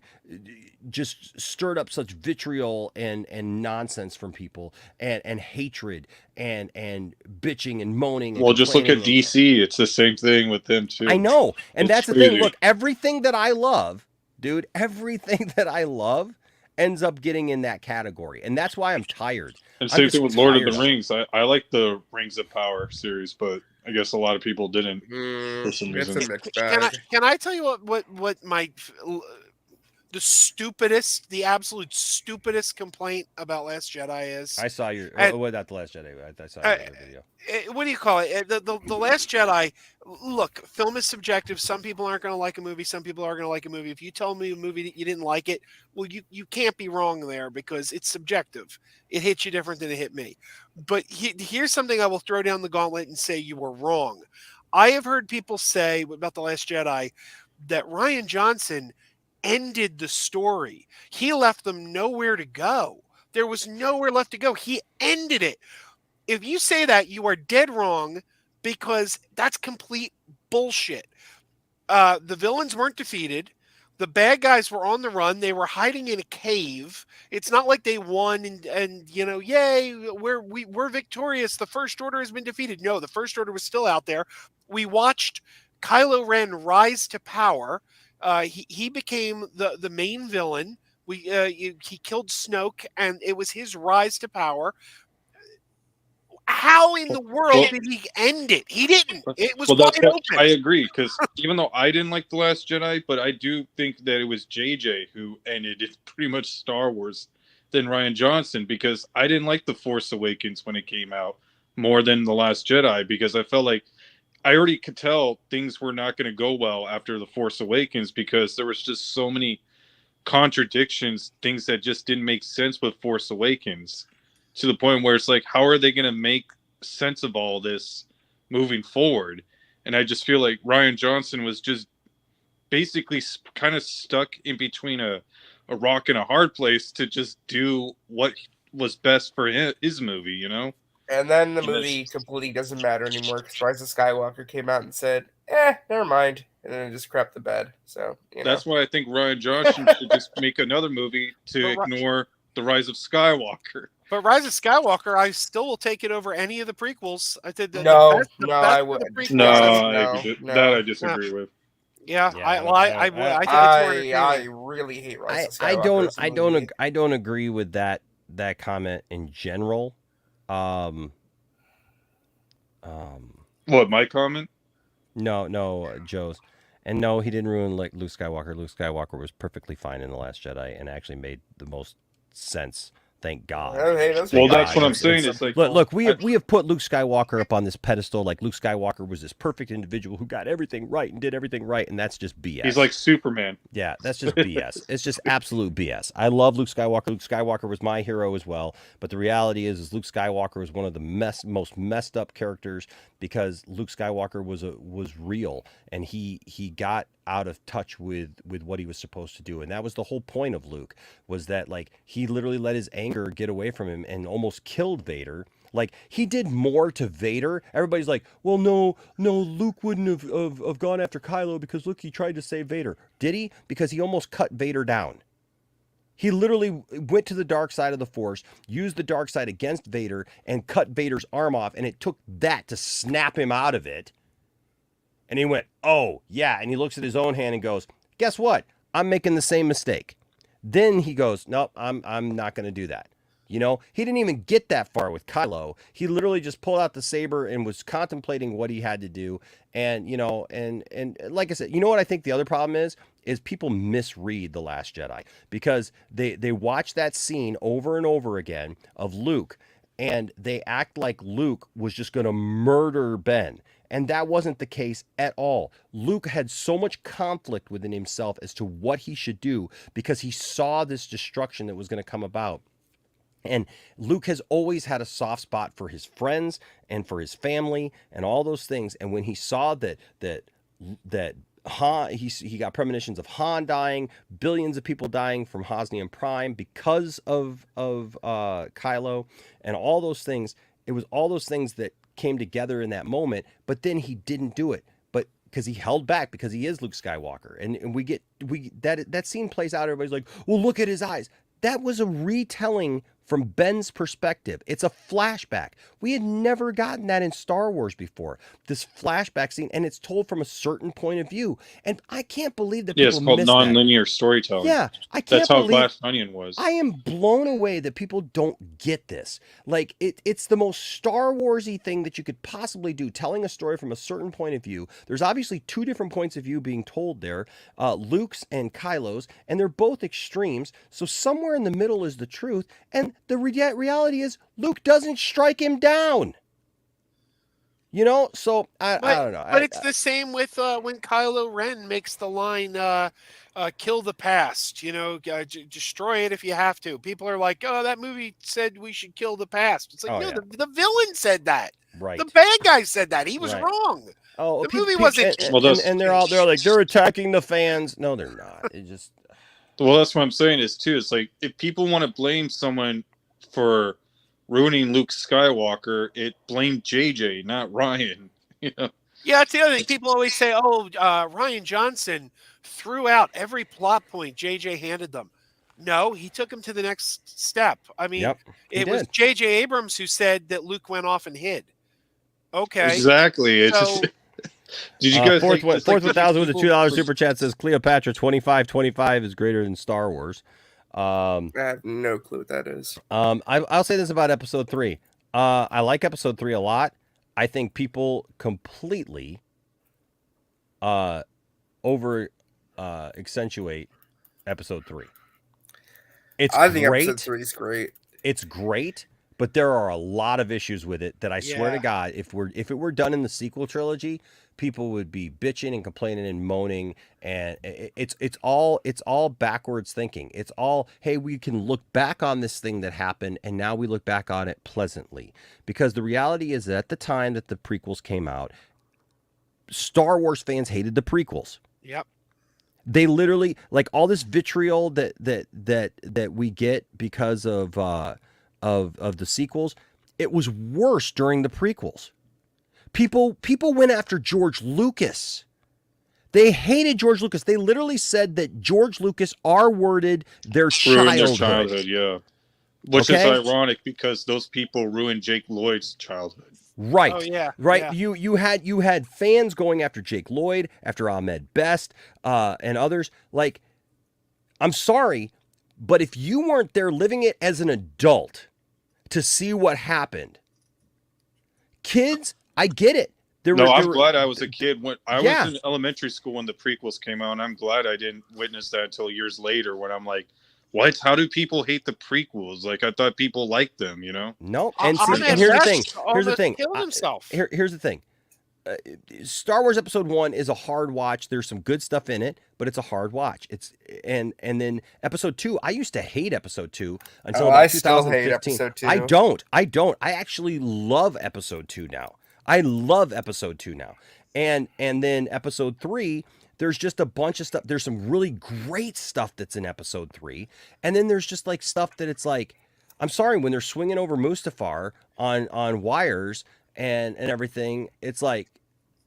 just stirred up such vitriol and nonsense from people and hatred and bitching and moaning. Well, just look at DC. It's the same thing with them too. I know. And that's crazy. The thing. Look, everything that I love, dude, everything that I love ends up getting in that category. And that's why I'm tired. And same thing with Lord of the Rings. I like the Rings of Power series, but I guess a lot of people didn't. For some reason. Can I tell you what my the absolute stupidest complaint about Last Jedi is? I saw your not the Last Jedi. I saw your video. What do you call it? The Last Jedi. Look, film is subjective. Some people aren't going to like a movie. Some people are going to like a movie. If you tell me a movie that you didn't like it, well, you can't be wrong there because it's subjective. It hits you different than it hit me. But here's something I will throw down the gauntlet and say you were wrong. I have heard people say about The Last Jedi that Ryan Johnson ended the story. He left them nowhere to go. There was nowhere left to go. He ended it. If you say that, you are dead wrong because that's complete bullshit. The villains weren't defeated. The bad guys were on the run. They were hiding in a cave. It's not like they won and you know, yay, we're victorious. The First Order has been defeated. No, the First Order was still out there. We watched Kylo Ren rise to power. He became the main villain. He killed Snoke, and it was his rise to power. How in the world did he end it? He didn't. It was wide open. I agree, because even though I didn't like The Last Jedi, but I do think that it was JJ who ended it pretty much Star Wars than Ryan Johnson, because I didn't like The Force Awakens when it came out more than The Last Jedi, because I felt like I already could tell things were not going to go well after The Force Awakens, because there was just so many contradictions, things that just didn't make sense with Force Awakens, to the point where it's like, how are they going to make sense of all this moving forward? And I just feel like Rian Johnson was just basically kind of stuck in between a rock and a hard place to just do what was best for his movie, you know? And then the movie completely doesn't matter anymore because Rise of Skywalker came out and said, never mind. And then it just crapped the bed. So, That's why I think Rian Johnson should just make another movie to ignore the Rise of Skywalker. But Rise of Skywalker, I still will take it over any of the prequels. I did I would. That I disagree with. Yeah, I really hate Rise of Skywalker. I don't agree with that comment in general. What, my comment? No, Joe's. And no, he didn't ruin like Luke Skywalker. Luke Skywalker was perfectly fine in The Last Jedi and actually made the most sense. Thank God. That's what I'm saying. It's like, look, we have put Luke Skywalker up on this pedestal. Like Luke Skywalker was this perfect individual who got everything right and did everything right, and that's just BS. He's like Superman. Yeah, that's just BS. It's just absolute BS. I love Luke Skywalker. Luke Skywalker was my hero as well. But the reality is Luke Skywalker was one of the most messed up characters because Luke Skywalker was real, and he got out of touch with what he was supposed to do. And that was the whole point of Luke, was that like he literally let his anger get away from him and almost killed Vader. Like he did more to Vader. Everybody's like, well, no, Luke wouldn't have gone after Kylo because look, he tried to save Vader. Did he? Because he almost cut Vader down. He literally went to the dark side of the Force, used the dark side against Vader, and cut Vader's arm off. And it took that to snap him out of it. And he went, oh, yeah. And he looks at his own hand and goes, guess what? I'm making the same mistake. Then he goes, nope, I'm not going to do that. You know, he didn't even get that far with Kylo. He literally just pulled out the saber and was contemplating what he had to do. And, you know, and like I said, you know what I think the other problem is people misread The Last Jedi because they watch that scene over and over again of Luke and they act like Luke was just going to murder Ben. And that wasn't the case at all. Luke had so much conflict within himself as to what he should do because he saw this destruction that was going to come about. And Luke has always had a soft spot for his friends and for his family and all those things. And when he saw that Han, he got premonitions of Han dying, billions of people dying from Hosnian Prime because of Kylo and all those things. It was all those things that came together in that moment, but then he didn't do it. But because he held back because he is Luke Skywalker. And we that scene plays out. Everybody's like, well, look at his eyes. That was a retelling from Ben's perspective. It's a flashback. We had never gotten that in Star Wars before, this flashback scene, and it's told from a certain point of view. And I can't believe that people it's called non-linear storytelling. Yeah, I can't That's how believe, Glass Onion was. I am blown away that people don't get this. Like, it's the most Star Wars-y thing that you could possibly do, telling a story from a certain point of view. There's obviously two different points of view being told there, Luke's and Kylo's, and they're both extremes. So somewhere in the middle is the truth, and the reality is Luke doesn't strike him down. You know, so I don't know. But it's the same with when Kylo Ren makes the line, kill the past, you know, destroy it if you have to. People are like, oh, that movie said we should kill the past. It's like, the villain said that. Right. The bad guy said that. He was wrong. Oh, the movie wasn't. And they're like, they're attacking the fans. No, they're not. It just. Well, that's what I'm saying is too. It's like if people want to blame someone for ruining Luke Skywalker, it blamed JJ, not Ryan. You know? Yeah, that's the other thing. People always say, "Oh, Rian Johnson threw out every plot point JJ handed them." No, he took him to the next step. I mean, it was JJ Abrams who said that Luke went off and hid. Okay, exactly. It's just. Did you guys fourth 1,000 with a $2 super chat says Cleopatra 2525 is greater than Star Wars. I have no clue what that is. I'll say this about episode 3. I like episode 3 a lot. I think people completely over accentuate episode 3. I think episode 3 is great. It's great, but there are a lot of issues with it that I swear to God, if it were done in the sequel trilogy, people would be bitching and complaining and moaning, and it's all backwards thinking. It's all, hey, we can look back on this thing that happened, and now we look back on it pleasantly, because the reality is that at the time that the prequels came out, Star Wars fans hated the prequels. Yep. They literally, like, all this vitriol that we get because of the sequels. It was worse during the prequels. People went after George Lucas. They hated George Lucas. They literally said that George Lucas R-worded their childhood. Yeah. Which is ironic because those people ruined Jake Lloyd's childhood. Right. Oh, yeah. Right. Yeah. You had fans going after Jake Lloyd, after Ahmed Best, and others. Like, I'm sorry, but if you weren't there living it as an adult to see what happened, kids, I get it. I'm glad I was a kid when I was in elementary school when the prequels came out, and I'm glad I didn't witness that until years later when I'm like, what? How do people hate the prequels? Like, I thought people liked them, you know? No. And here's the thing. Here's the thing. Killed himself. Here's the thing. Star Wars Episode 1 is a hard watch. There's some good stuff in it, but it's a hard watch. And then Episode 2, I used to hate Episode 2 until about 2015. Still hate Episode 2. I don't. I actually love Episode 2 now. I love Episode 2 now. And then Episode 3, there's just a bunch of stuff. There's some really great stuff that's in Episode 3. And then there's just like stuff that it's like, I'm sorry, when they're swinging over Mustafar on wires and everything, it's like,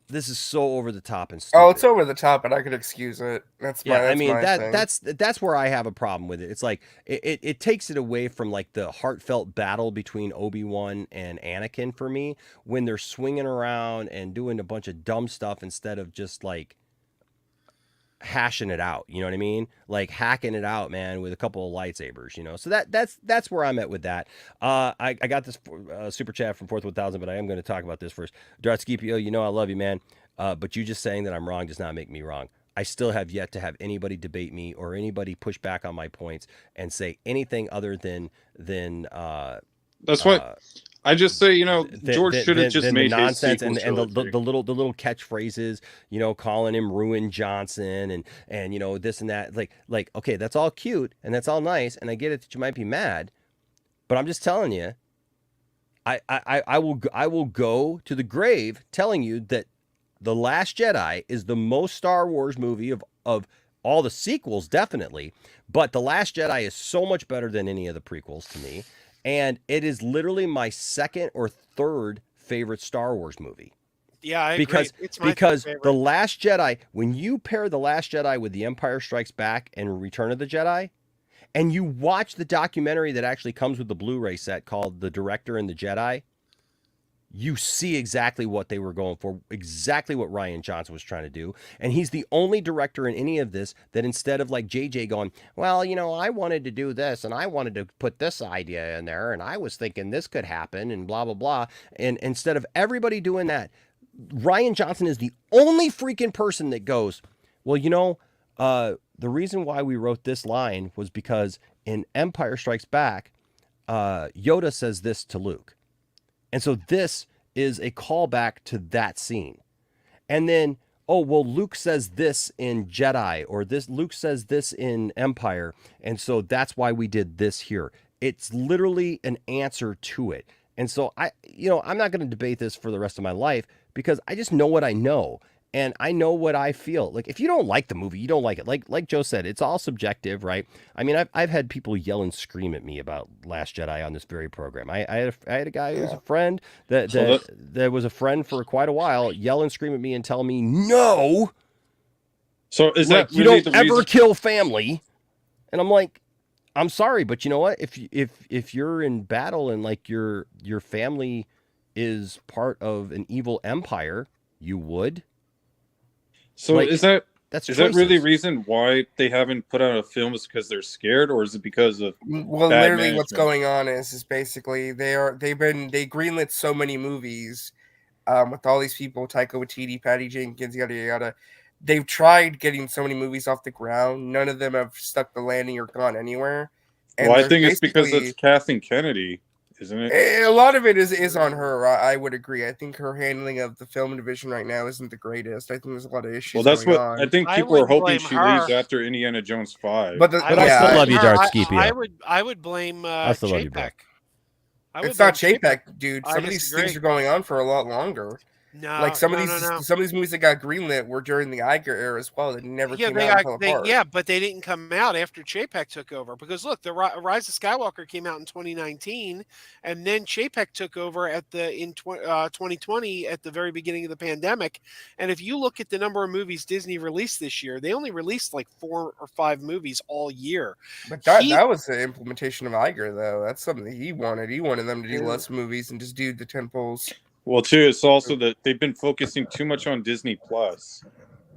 this is so over the top and stupid. Oh, it's over the top, but I could excuse it. That's where I have a problem with it. It's like it takes it away from like the heartfelt battle between Obi-Wan and Anakin for me, when they're swinging around and doing a bunch of dumb stuff instead of just like hashing it out. You know what I mean? Like hacking it out, man, with a couple of lightsabers, you know? So that's where I'm at with that. I got this super chat from 4th1000, but I am going to talk about this first. Dartskipio, you know I love you, man. But you just saying that I'm wrong does not make me wrong. I still have yet to have anybody debate me or anybody push back on my points and say anything other than that's what I just say, you know, George should have just made nonsense his and the little catchphrases, you know, calling him Ruin Johnson and you know, this and that. Like okay, that's all cute and that's all nice, and I get it that you might be mad, but I'm just telling you, I will go to the grave telling you that The Last Jedi is the most Star Wars movie of all the sequels, definitely, but The Last Jedi is so much better than any of the prequels to me. And it is literally my second or third favorite Star Wars movie. Yeah, I agree. It's my favorite. The Last Jedi, when you pair The Last Jedi with The Empire Strikes Back and Return of the Jedi, and you watch the documentary that actually comes with the Blu-ray set called The Director and the Jedi, you see exactly what they were going for, exactly what Rian Johnson was trying to do. And he's the only director in any of this that instead of like JJ going, well, you know, I wanted to do this and I wanted to put this idea in there and I was thinking this could happen and blah, blah, blah. And instead of everybody doing that, Rian Johnson is the only freaking person that goes, well, you know, the reason why we wrote this line was because in Empire Strikes Back, Yoda says this to Luke. And so this is a callback to that scene. And then, oh, well, Luke says this in Jedi, or Luke says this in Empire. And so that's why we did this here. It's literally an answer to it. And so I'm not going to debate this for the rest of my life because I just know what I know. And I know what I feel. Like, if you don't like the movie, you don't like it. Like Joe said, it's all subjective, right? I mean, I've had people yell and scream at me about Last Jedi on this very program. I had a guy who was a friend that was a friend for quite a while, yell and scream at me and tell me, no. So is that you really don't ever kill family? And I'm like, I'm sorry, but you know what? If you're in battle and like your family is part of an evil empire, you would. So like, is that really choices. reason why they haven't put out a film? Is because they're scared, or is it because of literally what's going on is basically they greenlit so many movies with all these people, Taika Waititi, Patty Jenkins, yada yada. They've tried getting so many movies off the ground. None of them have stuck the landing or gone anywhere. And I think it's because it's Kathleen Kennedy. isn't it? A lot of it is on her. I would agree. I think her handling of the film division right now isn't the greatest. I think there's a lot of issues Well, that's going what on. I think. I People are wouldn't hoping blame she her. leaves after Indiana Jones 5. But I still love you, Darth Scipio. I would blame I still love you, bro. Chapek. I would it's not blame Chapek, dude. I Some of these disagree. things are going on for a lot longer. No, Like some of no, these no, no. some of these movies that got greenlit were during the Iger era as well. That never Yeah, came they out got and fell apart. yeah, but they didn't come out after Chapek took over because look, the Rise of Skywalker came out in 2019, and then Chapek took over at the 2020 at the very beginning of the pandemic. And if you look at the number of movies Disney released this year, they only released like 4 or 5 movies all year. But that was the implementation of Iger, though. That's something that he wanted. He wanted them to do less movies and just do the tentpoles. Well, too, it's also that they've been focusing too much on Disney Plus.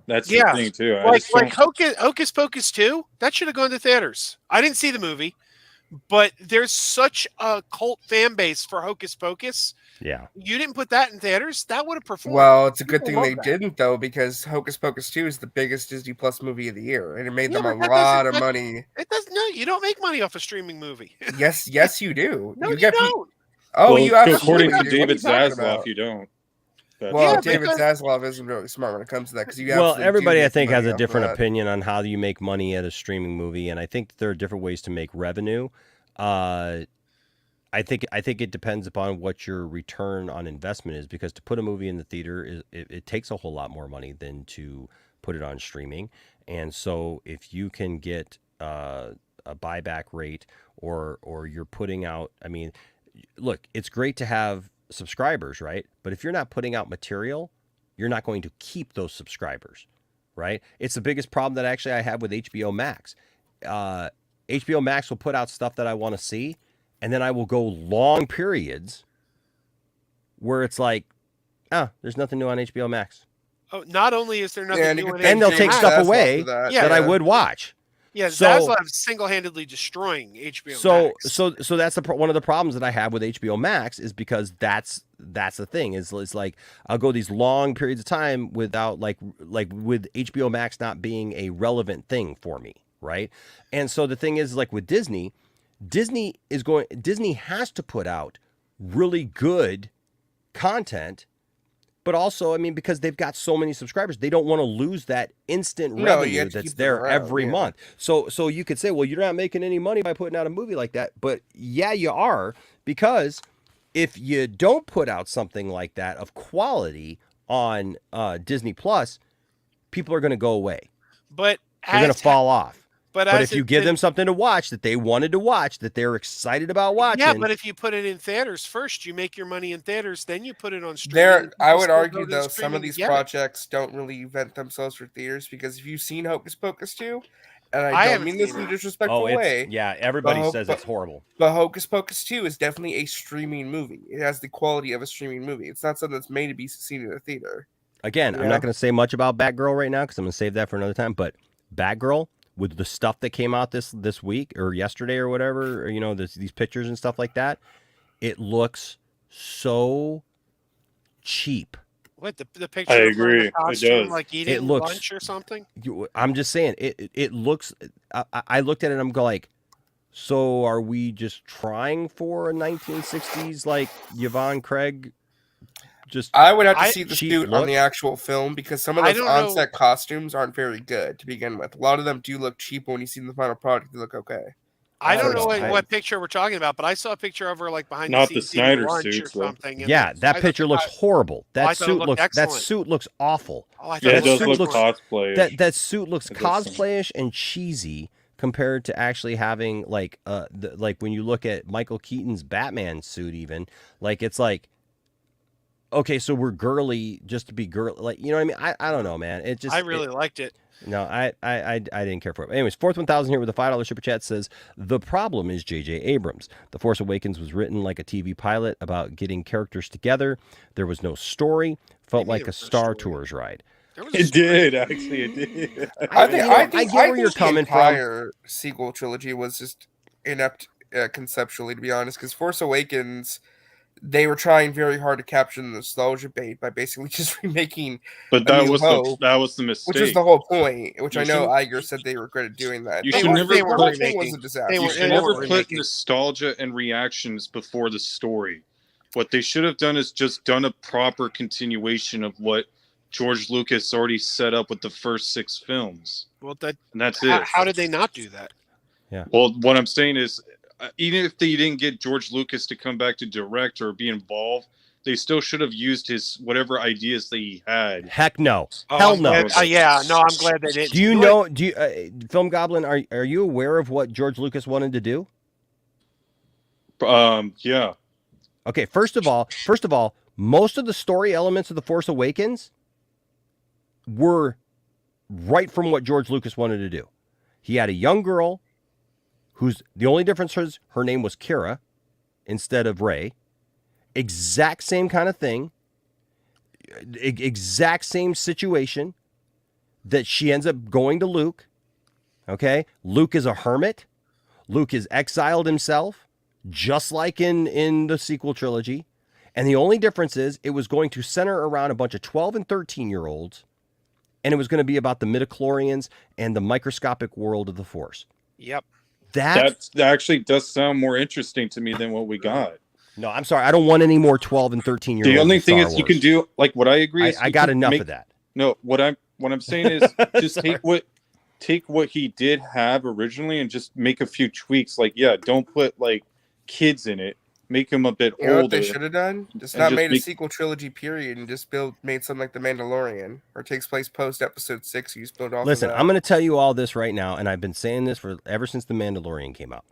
That's the thing too. Like Hocus Pocus 2, that should have gone to theaters. I didn't see the movie, but there's such a cult fan base for Hocus Pocus. Yeah. You didn't put that in theaters, that would have performed. Well, it's a good People thing they love that. didn't, though, because Hocus Pocus 2 is the biggest Disney Plus movie of the year, and it made Yeah, them a but that lot doesn't- of money. It doesn't. No, you don't make money off a streaming movie. Yes, you do. No, you get pe- don't. Oh, well, you absolutely according to do. What are you David talking Zaslav, about? you don't. But Well, Yeah, David because- Zaslav isn't really smart when it comes to that because you Well, absolutely do everybody I make think has money a off of different that. opinion on how you make money at a streaming movie, and I think there are different ways to make revenue. I think it depends upon what your return on investment is, because to put a movie in the theater it takes a whole lot more money than to put it on streaming. And so if you can get a buyback rate or you're putting out, I mean, look, it's great to have subscribers, right? But if you're not putting out material, you're not going to keep those subscribers, right? It's the biggest problem that actually I have with HBO Max. HBO Max will put out stuff that I want to see, and then I will go long periods where it's like, there's nothing new on HBO Max. Oh, not only is there nothing Yeah, and new you on could And they'll James take stuff Zaslav away for that. Yeah, that I would watch. Yeah, So- Zaslav's single-handedly destroying HBO Max. So that's one of the problems that I have with HBO Max, is because that's the thing is like I'll go these long periods of time without like with HBO Max not being a relevant thing for me, right? And so the thing is, like with Disney has to put out really good content. But also, I mean, because they've got so many subscribers, they don't want to lose that instant No, you revenue have to that's keep them there around, every yeah. month. So you could say, well, you're not making any money by putting out a movie like that. But yeah, you are, because if you don't put out something like that of quality on Disney Plus, people are going to go away. But They're going to fall off. But as if you give them something to watch that they wanted to watch, that they're excited about watching, yeah, but if you put it in theaters first, you make your money in theaters, then you put it on streaming. I People would still argue, go to though, some streaming of to these get it. projects don't really vent themselves for theaters, because if you've seen Hocus Pocus 2, and I I don't haven't mean this seen in a it. disrespectful way, everybody But- says but- it's horrible. but Hocus Pocus 2 is definitely a streaming movie. It has the quality of a streaming movie. It's not something that's made to be seen in a theater. Again, I'm Yeah. not going to say much about Batgirl right now because I'm going to save that for another time. But Batgirl, with the stuff that came out this week or yesterday or whatever, or, these pictures and stuff like that, it looks so cheap. What the picture? I of her in agree. a It costume, does. like eating It looks- lunch or something. I'm just saying, it looks. I looked at it and I'm like, so are we just trying for a 1960s like Yvonne Craig? Just I would have to see the cheap suit look. on the actual film, because some of I those don't know. on-set costumes aren't very good to begin with. A lot of them do look cheap, but when you see the final product, they look okay. I don't don't know know. what picture we're talking about, but I saw a picture of her like behind Not the the scenes eating Snyder lunch or suits, though. something. and yeah, I that picture thought- looks horrible. I That thought it suit looked looks excellent. awful. Oh, I thought Yeah, it it does suit look looks- cosplay. That suit looks It does. cosplayish and cheesy compared to actually having like when you look at Michael Keaton's Batman suit, even like it's like, okay, so we're girly just to be girly, like, you know what I mean? I don't know, man. It just I really liked it. no, I didn't care for it. Anyways, fourth 1,000 here with a $5 super chat says, the problem is J.J. Abrams. The Force Awakens was written like a TV pilot about getting characters together. There was no story. Felt Maybe like there a was no Star story. Tours ride. There was a It story. did, actually. It did. I think get where you're coming the from. entire sequel trilogy was just inept conceptually, to be honest, because Force Awakens, they were trying very hard to capture the nostalgia bait by basically just remaking. But that was the mistake. Which was the whole point. Which You I know shouldn't- Iger said they regretted doing that. You The should never whole put thing was a disaster. You should never put nostalgia and reactions before the story. What they should have done is just done a proper continuation of what George Lucas already set up with the first 6 films. Well, and that's it. How did they not do that? Yeah. Well, what I'm saying is, even if they didn't get George Lucas to come back to direct or be involved, they still should have used his whatever ideas that he had. Heck no. Oh, Hell I'm no. glad- yeah, no, I'm glad they didn't. Do you know? Do you, Film Goblin? Are you aware of what George Lucas wanted to do? Yeah. Okay. First of all, most of the story elements of The Force Awakens were right from what George Lucas wanted to do. He had a young girl who's the only difference was her name was Kira instead of Rey. Exact same kind of thing. Exact same situation that she ends up going to Luke. Okay. Luke is a hermit. Luke is exiled himself, just like in the sequel trilogy. And the only difference is it was going to center around a bunch of 12 and 13-year-olds. And it was going to be about the midichlorians and the microscopic world of the Force. Yep. That actually does sound more interesting to me than what we got. No, I'm sorry. I don't want any more 12 and 13-year-olds. The only thing is you can do, like what I agree is I got enough of that. No, what I'm saying is just take what he did have originally and just make a few tweaks. Like, yeah, don't put like kids in it. Make him a bit older. You know what they should have done? Just not made a sequel trilogy period and just made something like The Mandalorian, or takes place post episode 6. You just build off. Listen, of that. I'm going to tell you all this right now, and I've been saying this ever since The Mandalorian came out.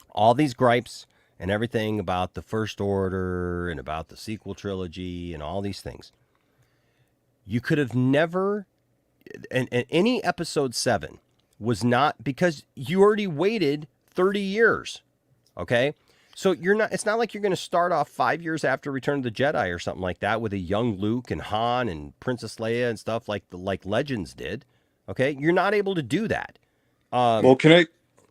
All these gripes and everything about the First Order and about the sequel trilogy and all these things. You could have never, and any episode 7 was not, because you already waited 30 years. Okay? So it's not like you're going to start off 5 years after Return of the Jedi or something like that with a young Luke and Han and Princess Leia and stuff like Legends did. Okay? You're not able to do that. Well, can I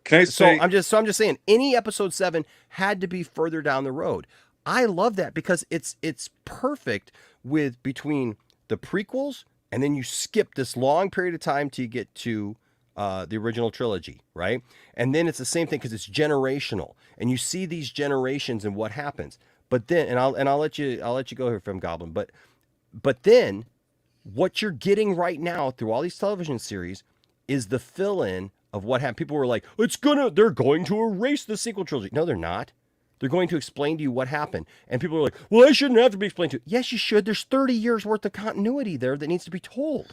say? So I'm just saying any episode 7 had to be further down the road. I love that because it's perfect with between the prequels and then you skip this long period of time till you get to the original trilogy, right? And then it's the same thing because it's generational, and you see these generations and what happens. But then, and I'll let you go here, Film Goblin. But then, what you're getting right now through all these television series is the fill-in of what happened. People were like, they're going to erase the sequel trilogy. No, they're not. They're going to explain to you what happened. And people are like, well, I shouldn't have to be explained to you. Yes, you should. There's 30 years worth of continuity there that needs to be told.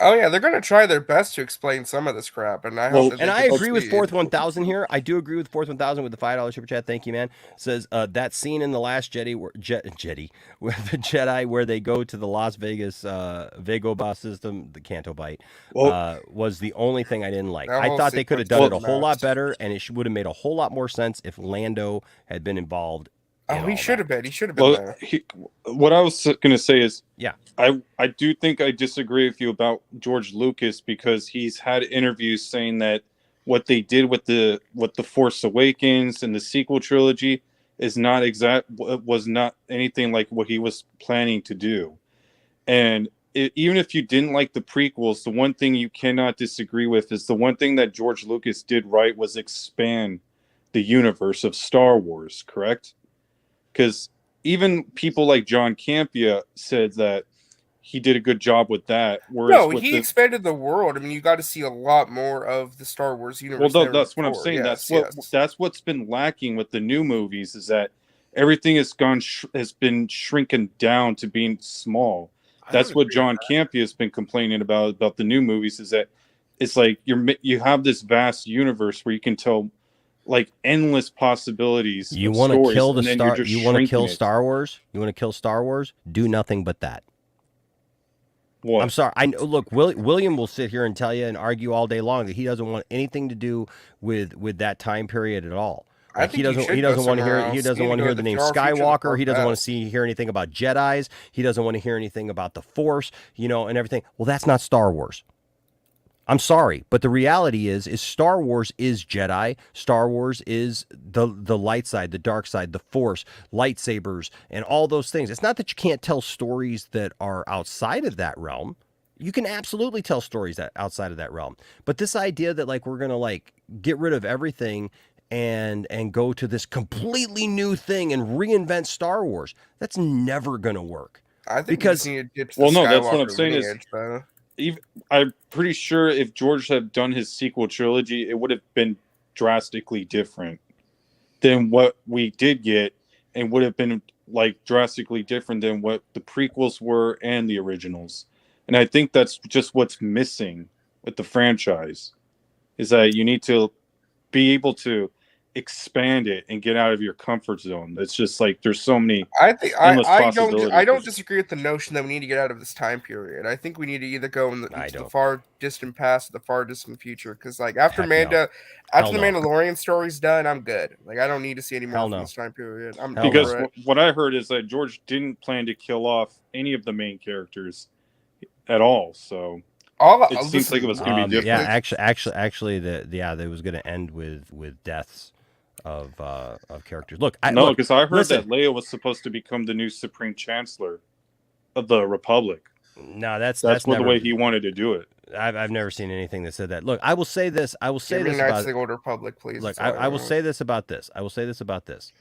Oh yeah, they're gonna try their best to explain some of this crap, and I hope. And I agree with Fourth 1000 here. I do agree with Fourth 1000 with the $5 super chat. Thank you, man. Says that scene in the Last Jedi, where the Jedi where they go to the Las Vegas Vagobah system, the Canto Bite, was the only thing I didn't like. I thought they could have done it a whole lot better, and it would have made a whole lot more sense if Lando had been involved. Oh, he should have been. He should have been there. What I was going to say is, yeah, I do think I disagree with you about George Lucas because he's had interviews saying that what they did with the Force Awakens and the sequel trilogy was not anything like what he was planning to do. And even if you didn't like the prequels, the one thing you cannot disagree with is the one thing that George Lucas did right was expand the universe of Star Wars, correct? Because even people like John Campea said that he did a good job with that. No, he expanded the world. I mean, you got to see a lot more of the Star Wars universe. Well, that's what I'm saying. That's what's been lacking with the new movies is that everything has been shrinking down to being small. That's what John Campea has been complaining about the new movies is that it's like you have this vast universe where you can tell like endless possibilities. You want to kill the Star? You want to kill Star Wars? You want to kill Star Wars? Do nothing but that. What? I'm sorry. Look, William will sit here and tell you and argue all day long that he doesn't want anything to do with that time period at all. Like he doesn't want to hear. He doesn't want to hear the name Skywalker. He doesn't want to hear anything about Jedis. He doesn't want to hear anything about the Force. And everything. Well, that's not Star Wars. I'm sorry, but the reality is Star Wars is Jedi. Star Wars is the light side, the dark side, the Force, lightsabers, and all those things. It's not that you can't tell stories that are outside of that realm. You can absolutely tell stories that outside of that realm. But this idea that like we're gonna like get rid of everything and go to this completely new thing and reinvent Star Wars, that's never gonna work. I think Because we just need to ditch the Well, no, that's what I'm Skywalker saying is- lineage, though. I'm pretty sure if George had done his sequel trilogy, it would have been drastically different than what we did get, and would have been like drastically different than what the prequels were and the originals. And I think that's just what's missing with the franchise, is that you need to be able to expand it and get out of your comfort zone. It's just like there's so many. I think endless I possibilities. don't disagree with the notion that we need to get out of this time period. I think we need to either go into the far distant past or the far distant future. Because like after Heck no. after the Hell no. Mandalorian story's done, I'm good. Like I don't need to see any more Hell from no. this time period. I'm Hell Because over it. what I heard is that George didn't plan to kill off any of the main characters at all. So it seems like it was going to be different. Yeah, actually, they was going to end with deaths of characters. Look, because I heard listen. that Leia was supposed to become the new Supreme Chancellor of the Republic. No, that's the never, way he wanted to do it. I've never seen anything that said that. Look, I will say this. I will say Give me this Knights about of the Old Republic, please. Look, That's all I will want. say this about this.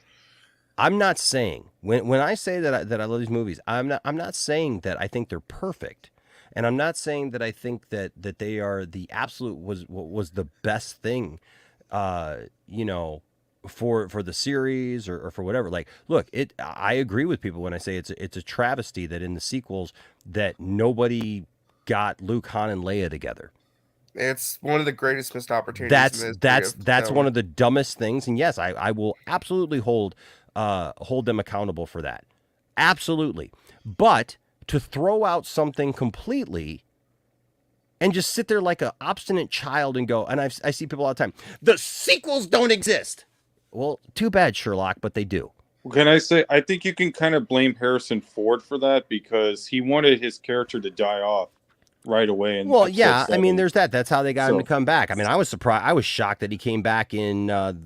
I'm not saying when I say that I love these movies, I'm not saying that I think they're perfect. And I'm not saying that I think that they are the absolute was the best thing, for the series or for whatever. Like, look, I agree with people when I say it's a travesty that in the sequels that nobody got Luke, Han, and Leia together. It's one of the greatest missed opportunities. That's one of the dumbest things. And yes, I will absolutely hold them accountable for that. Absolutely. But to throw out something completely and just sit there like an obstinate child and go, and I see people all the time, the sequels don't exist. Well, too bad, Sherlock, but they do. Can I say, I think you can kind of blame Harrison Ford for that because he wanted his character to die off right away. And well, yeah, I mean, there's that. That's how they got him to come back. I mean, I was surprised. I was shocked that he came back in the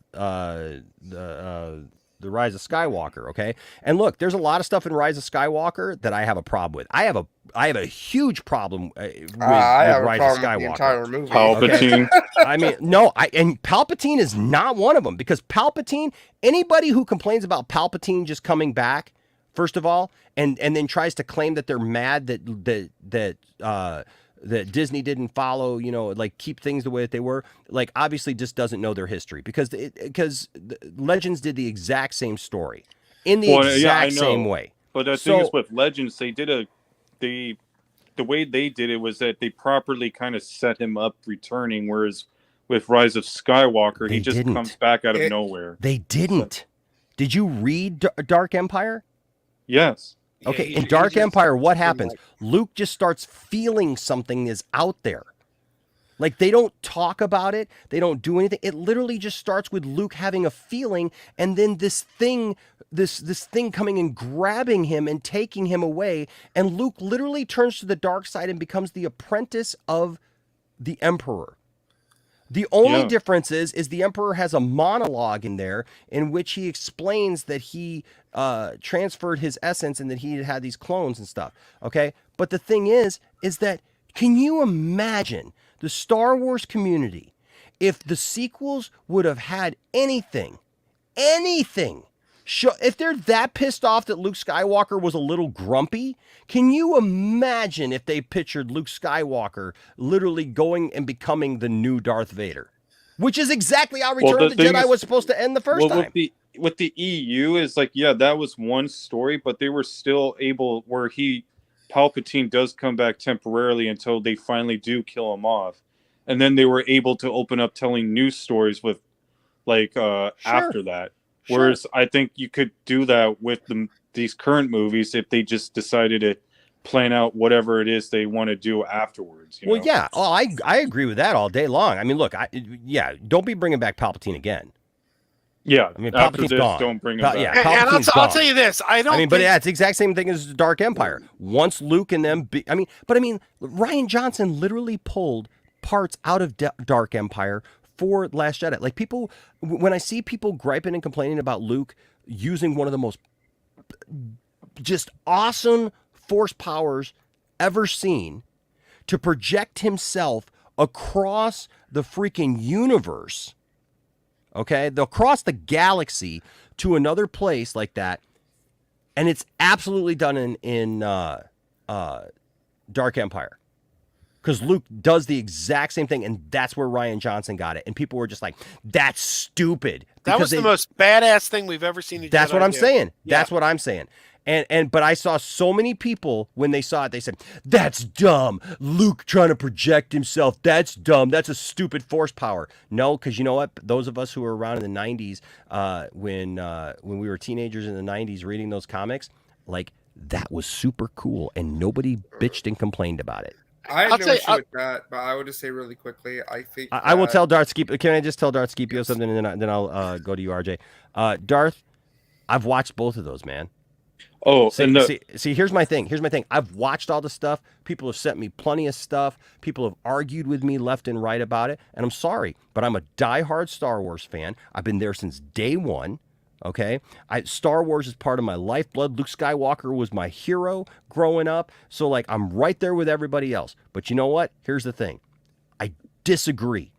Rise of Skywalker. Okay, and look, there's a lot of stuff in Rise of Skywalker that I have a problem with. I have a huge problem with Rise of Skywalker. With the entire movie. Palpatine. Okay? I mean, no, and Palpatine is not one of them because Palpatine. Anybody who complains about Palpatine just coming back, first of all, and then tries to claim that they're mad that Disney didn't follow, like keep things the way that they were, like obviously just doesn't know their history because Legends did the exact same story in the exact same way. But the thing is with Legends, they did the way they did it was that they properly kind of set him up returning, whereas with Rise of Skywalker, he just comes back out of nowhere. They didn't. Did you read Dark Empire? Yes. Okay, in Dark Empire, what happens? Luke just starts feeling something is out there. Like, they don't talk about it. They don't do anything. It literally just starts with Luke having a feeling, and then this thing coming and grabbing him and taking him away, and Luke literally turns to the dark side and becomes the apprentice of the Emperor. The only difference is the Emperor has a monologue in there in which he explains that he transferred his essence and that he had these clones and stuff. Okay, but the thing is that can you imagine the Star Wars community if the sequels would have had anything? If they're that pissed off that Luke Skywalker was a little grumpy, can you imagine if they pictured Luke Skywalker literally going and becoming the new Darth Vader? Which is exactly how Return of the Jedi was supposed to end the first time. With the EU is like, yeah, that was one story, but they were still able where Palpatine does come back temporarily until they finally do kill him off. And then they were able to open up telling new stories with after that. Sure. Whereas I think you could do that with these current movies if they just decided to plan out whatever it is they want to do afterwards. You know? Yeah. Oh, I agree with that all day long. I mean, look, don't be bringing back Palpatine again. Yeah, I mean, Palpatine's gone. Don't bring him back. Yeah, and I'll tell you this. But yeah, it's the exact same thing as Dark Empire. Once Luke and them, Ryan Johnson literally pulled parts out of Dark Empire for Last Jedi. Like people, when I see people griping and complaining about Luke using one of the most just awesome force powers ever seen to project himself across the freaking universe, okay, across the galaxy to another place like that, and it's absolutely done in Dark Empire. Because Luke does the exact same thing, and that's where Rian Johnson got it. And people were just like, that's stupid. That was the most badass thing we've ever seen. That's what I'm saying. Yeah. That's what I'm saying. But I saw so many people when they saw it, they said, that's dumb. Luke trying to project himself. That's dumb. That's a stupid force power. No, because you know what? Those of us who were around in the 90s, when we were teenagers in the 90s reading those comics, like, that was super cool, and nobody bitched and complained about it. I have no issue with that, but I would just say really quickly, I think I will tell Darth Scipio. Can I just tell Darth Scipio something, and then I'll go to you, RJ. Darth, I've watched both of those, man. Oh, see, here's my thing. I've watched all the stuff. People have sent me plenty of stuff. People have argued with me left and right about it, and I'm sorry, but I'm a diehard Star Wars fan. I've been there since day one. Okay, Star Wars is part of my lifeblood. Luke Skywalker was my hero growing up. So, like, I'm right there with everybody else. But you know what? Here's the thing. I disagree.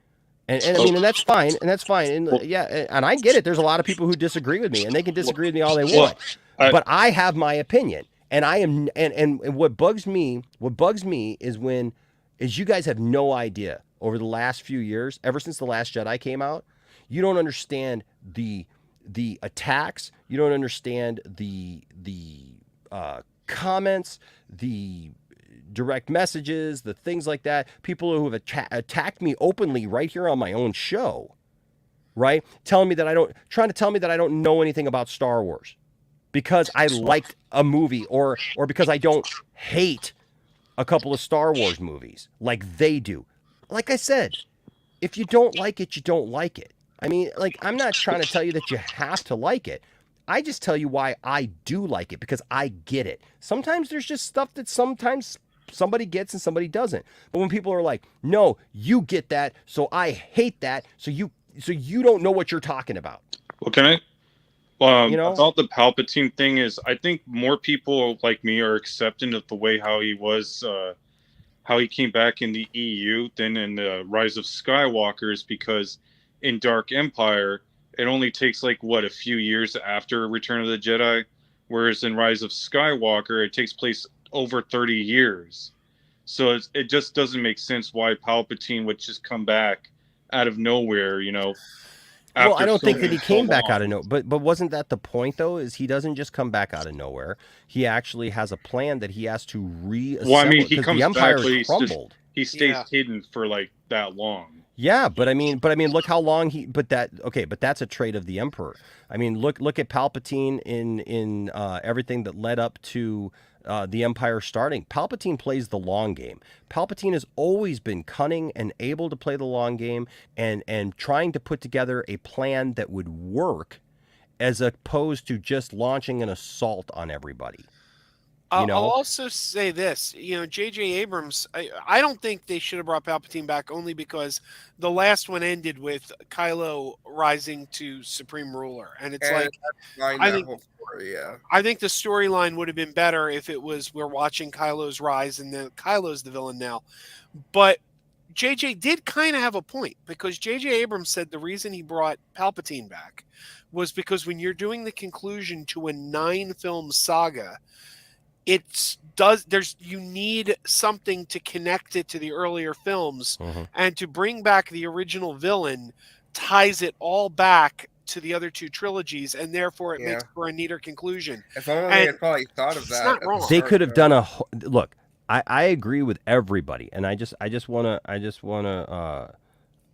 And I mean, and that's fine. And that's fine. And yeah, and I get it. There's a lot of people who disagree with me, and they can disagree with me all they want. But I have my opinion. And I am, and what bugs me is you guys have no idea over the last few years, ever since The Last Jedi came out, you don't understand the attacks, you don't understand the comments, the direct messages, the things like that. People who have attacked me openly right here on my own show, right? Trying to tell me that I don't know anything about Star Wars because I liked a movie or because I don't hate a couple of Star Wars movies like they do. Like I said, if you don't like it, you don't like it. I mean, like, I'm not trying to tell you that you have to like it. I just tell you why I do like it, because I get it. Sometimes there's just stuff that sometimes somebody gets and somebody doesn't. But when people are like, no, you get that, so I hate that, so you don't know what you're talking about. Well, can I? About the Palpatine thing is, I think more people like me are accepting of the way how he was, how he came back in the EU than in the Rise of Skywalkers, because in Dark Empire, it only takes a few years after Return of the Jedi, whereas in Rise of Skywalker, it takes place over 30 years. So it just doesn't make sense why Palpatine would just come back out of nowhere, Well, I don't think that he came back out of nowhere, but wasn't that the point, though, is he doesn't just come back out of nowhere. He actually has a plan that he has to reassemble. Well, I mean, he comes the Empire back, but crumbled. He stays hidden for that long. Yeah, but I mean, look how long but that's a trait of the Emperor. I mean, look at Palpatine in everything that led up to the Empire starting. Palpatine plays the long game. Palpatine has always been cunning and able to play the long game and trying to put together a plan that would work as opposed to just launching an assault on everybody. I'll also say this, J.J. Abrams, I don't think they should have brought Palpatine back, only because the last one ended with Kylo rising to Supreme Ruler. And it's I think the storyline would have been better if it was we're watching Kylo's rise and then Kylo's the villain now. But J.J. did kind of have a point, because J.J. Abrams said the reason he brought Palpatine back was because when you're doing the conclusion to a 9-film saga, you need something to connect it to the earlier films, and to bring back the original villain ties it all back to the other two trilogies, and therefore it makes for a neater conclusion. If only they had probably thought of that. It's not wrong. They could have done look. I agree with everybody, and I just want to.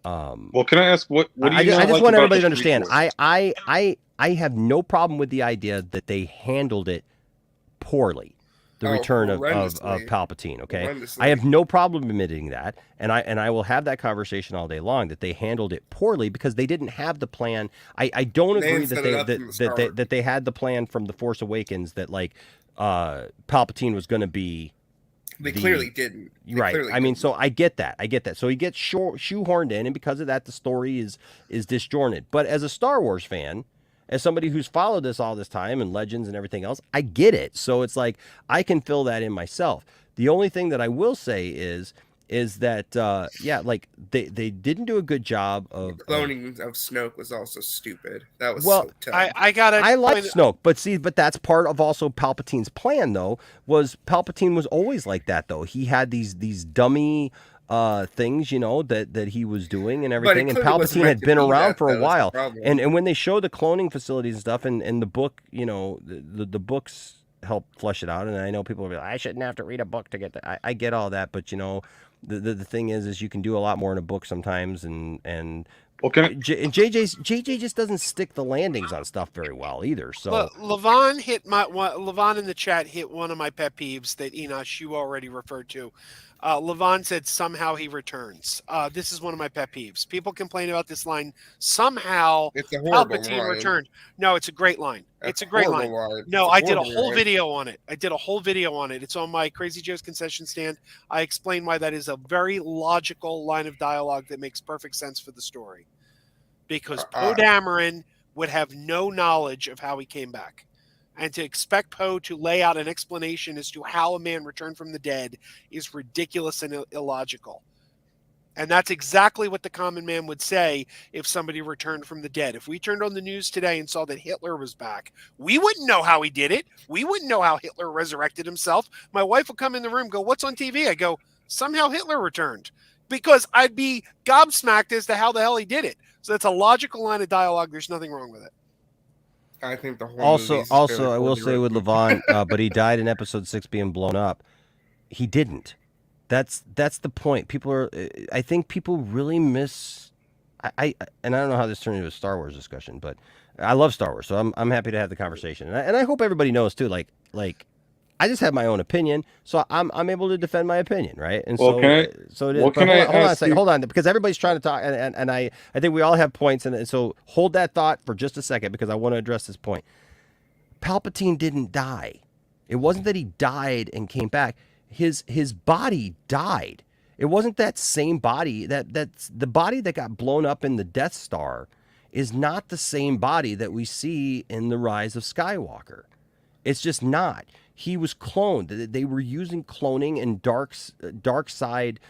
Well, can I ask what do you? I just want everybody to understand. I have no problem with the idea that they handled it poorly. The return of Palpatine, okay? I have no problem admitting that, and I will have that conversation all day long, that they handled it poorly because they didn't have the plan. I don't agree that they had the plan from The Force Awakens that Palpatine was going to be They clearly didn't. Right. I mean, so I get that. So he gets shoehorned in, and because of that, the story is disjointed. But as a Star Wars fan, as somebody who's followed this all this time and Legends and everything else, I get it. So it's like I can fill that in myself. The only thing that I will say is that like they didn't do a good job of cloning of Snoke was also stupid. That was well, so tough. I like Snoke, but that's part of also Palpatine's plan though. Palpatine was always like that though. He had these dummy things, that he was doing and everything, and Palpatine had been around for a while. And when they show the cloning facilities and stuff, and the book, the books help flesh it out. And I know people will be like, I shouldn't have to read a book to get that. I get all that, but the thing is you can do a lot more in a book sometimes, and JJ just doesn't stick the landings on stuff very well either. So Levon in the chat hit one of my pet peeves that Enosh you already referred to. Levon said somehow he returns. This is one of my pet peeves. People complain about this line. Somehow Palpatine returned. No, it's a great line. It's a great line. No, I did a whole video on it. It's on my Crazy Joe's concession stand. I explain why that is a very logical line of dialogue that makes perfect sense for the story. Because Poe Dameron would have no knowledge of how he came back. And to expect Poe to lay out an explanation as to how a man returned from the dead is ridiculous and illogical. And that's exactly what the common man would say if somebody returned from the dead. If we turned on the news today and saw that Hitler was back, we wouldn't know how he did it. We wouldn't know how Hitler resurrected himself. My wife would come in the room and go, "What's on TV?" I go, "Somehow Hitler returned." Because I'd be gobsmacked as to how the hell he did it. So that's a logical line of dialogue. There's nothing wrong with it. I think the whole also I will say with Levon, but he died in episode 6 being blown up. He didn't. That's the point. I think people really miss. And I don't know how this turned into a Star Wars discussion, but I love Star Wars, so I'm happy to have the conversation, and I hope everybody knows too. Like I just have my own opinion, so I'm able to defend my opinion, right? And hold on, because everybody's trying to talk, and I think we all have points, and so hold that thought for just a second because I want to address this point. Palpatine didn't die. It wasn't that he died and came back. His body died. It wasn't that same body that's the body that got blown up in the Death Star is not the same body that we see in the Rise of Skywalker. It's just not. He was cloned. They were using cloning and dark side,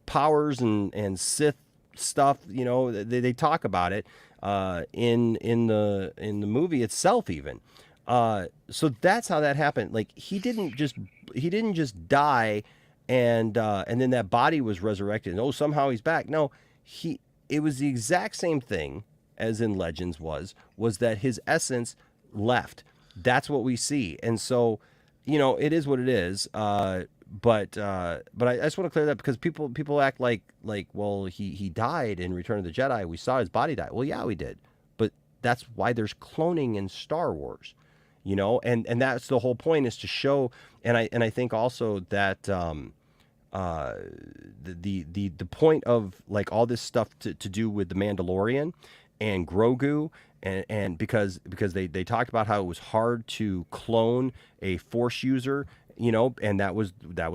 powers and Sith stuff. They talk about it in the movie itself even. So that's how that happened. Like he didn't just die, and then that body was resurrected. And somehow he's back. No, it was the exact same thing as in Legends was that his essence left. That's what we see. And so, it is what it is. But I just want to clear that because people act like, well, he died in Return of the Jedi. We saw his body die. Well, yeah, we did. But that's why there's cloning in Star Wars, and that's the whole point is to show. And I think also that, the point of like all this stuff to do with the Mandalorian and Grogu, and because they talked about how it was hard to clone a Force user, and that was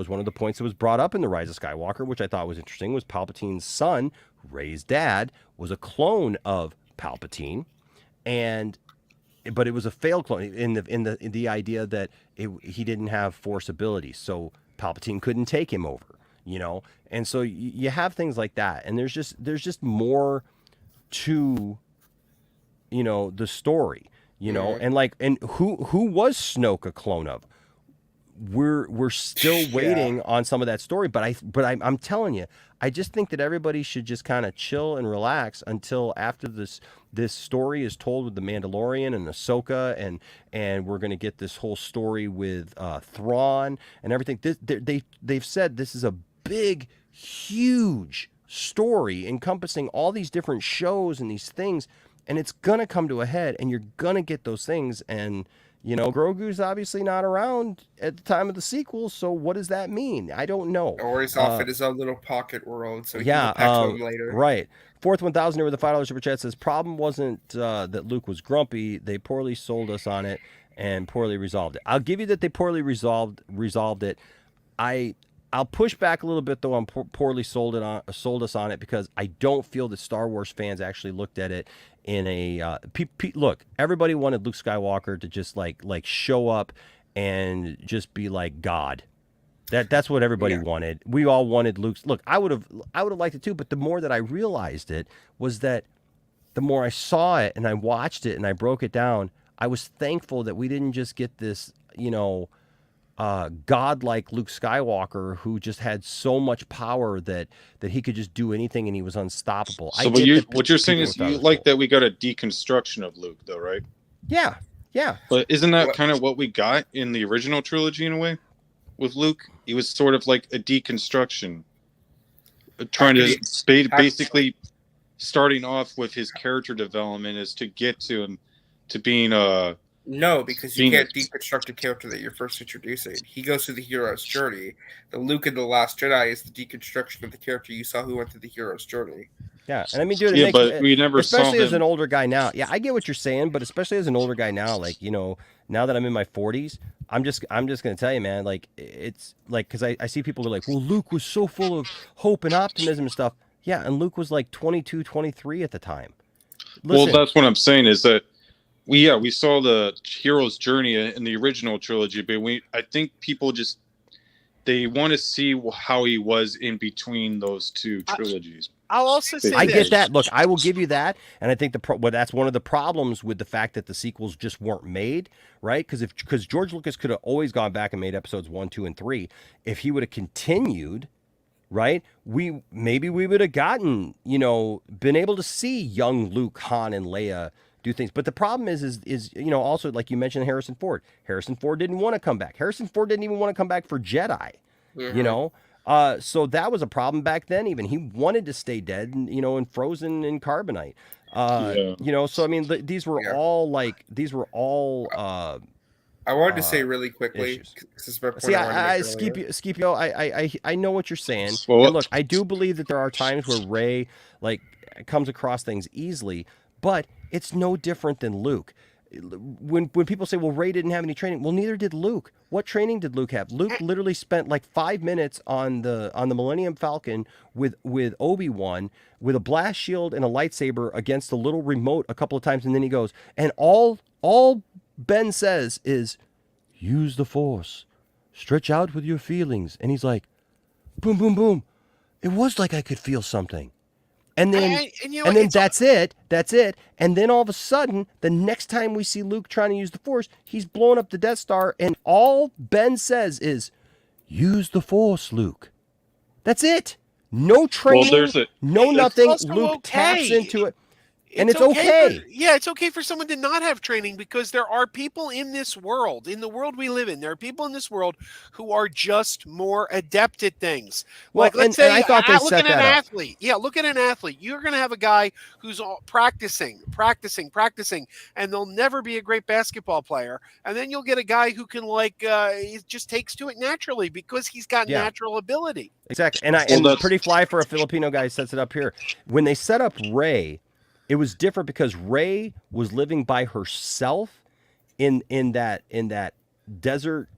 one of the points that was brought up in the Rise of Skywalker, which I thought was interesting. Was Palpatine's son, Rey's dad, was a clone of Palpatine, but it was a failed clone in the idea that he didn't have Force abilities, so Palpatine couldn't take him over, and so you have things like that, and there's just more to the story, and who was Snoke a clone of? We're still waiting on some of that story, but I'm telling you, I just think that everybody should just kind of chill and relax until after this story is told with the Mandalorian and Ahsoka, and we're going to get this whole story with Thrawn and everything. They've said this is a big, huge story encompassing all these different shows and these things, and it's gonna come to a head, and you're gonna get those things. And Grogu's obviously not around at the time of the sequel, so what does that mean? I don't know. Or he's off in his own little pocket world, so he can get back to him later. Right. Fourth 1000 here with the $5 super chat says, problem wasn't that Luke was grumpy. They poorly sold us on it, and poorly resolved it. I'll give you that they poorly resolved it. I'll push back a little bit though on poorly sold us on it, because I don't feel that Star Wars fans actually looked at it in a look. Everybody wanted Luke Skywalker to just like show up and just be like God. That's what everybody wanted. We all wanted Luke's. Look, I would have liked it too, but the more that I realized it was that the more I saw it and I watched it and I broke it down, I was thankful that we didn't just get this, godlike Luke Skywalker who just had so much power that he could just do anything and he was unstoppable. So what you're saying is you like that we got a deconstruction of Luke, though, right? Yeah. But isn't that kind of what we got in the original trilogy in a way with Luke? He was sort of like a deconstruction, trying to basically starting off with his character development is to get to him to being No, because you can't deconstruct a character that you're first introducing. He goes through the hero's journey. The Luke in The Last Jedi is the deconstruction of the character you saw who went through the hero's journey. Yeah, and I mean, dude, but we never saw him. Especially as an older guy now. Yeah, I get what you're saying, but especially as an older guy now, like, now that I'm in my 40s, I'm just gonna tell you, man, like, it's like, because I see people who are like, well, Luke was so full of hope and optimism and stuff. Yeah, and Luke was like 22, 23 at the time. Listen, well, that's what I'm saying is that we saw the hero's journey in the original trilogy, but I think people they want to see how he was in between those two trilogies. I'll also say I get that. Look, I will give you that, and I think that's one of the problems with the fact that the sequels just weren't made, right? Because George Lucas could have always gone back and made episodes 1, 2, and 3. If he would have continued, right, we would have gotten, been able to see young Luke, Han, and Leia do things. But the problem is also, like you mentioned, Harrison Ford. Harrison Ford didn't want to come back. Harrison Ford didn't even want to come back for Jedi. Mm-hmm. So that was a problem back then. Even he wanted to stay dead, and frozen in carbonite. So I mean, these were all. I wanted to say really quickly. Scipio, I know what you're saying. And look, I do believe that there are times where Rey comes across things easily, but it's no different than Luke. When people say, well, Rey didn't have any training, well, neither did Luke. What training did Luke have? Luke literally spent like 5 minutes on the Millennium Falcon with Obi-Wan with a blast shield and a lightsaber against a little remote a couple of times, and then he goes, and all Ben says is, use the Force, stretch out with your feelings, and he's like, boom, boom, boom. It was like I could feel something. And then, that's it. And then all of a sudden, the next time we see Luke trying to use the Force, he's blowing up the Death Star, and all Ben says is, use the Force, Luke. That's it. No training, nothing. Luke taps into it. And it's okay. It's okay for someone to not have training, because there are people in this world, in the world we live in, there are people in this world who are just more adept at things. Well, like, let's say, I thought they look set at an that up. athlete. Yeah, look at an athlete. You're going to have a guy who's practicing, and they'll never be a great basketball player. And then you'll get a guy who can he just takes to it naturally because he's got natural ability. Exactly. And Pretty Fly for a Filipino guy sets it up here. When they set up Rey, it was different because Rey was living by herself in that desert,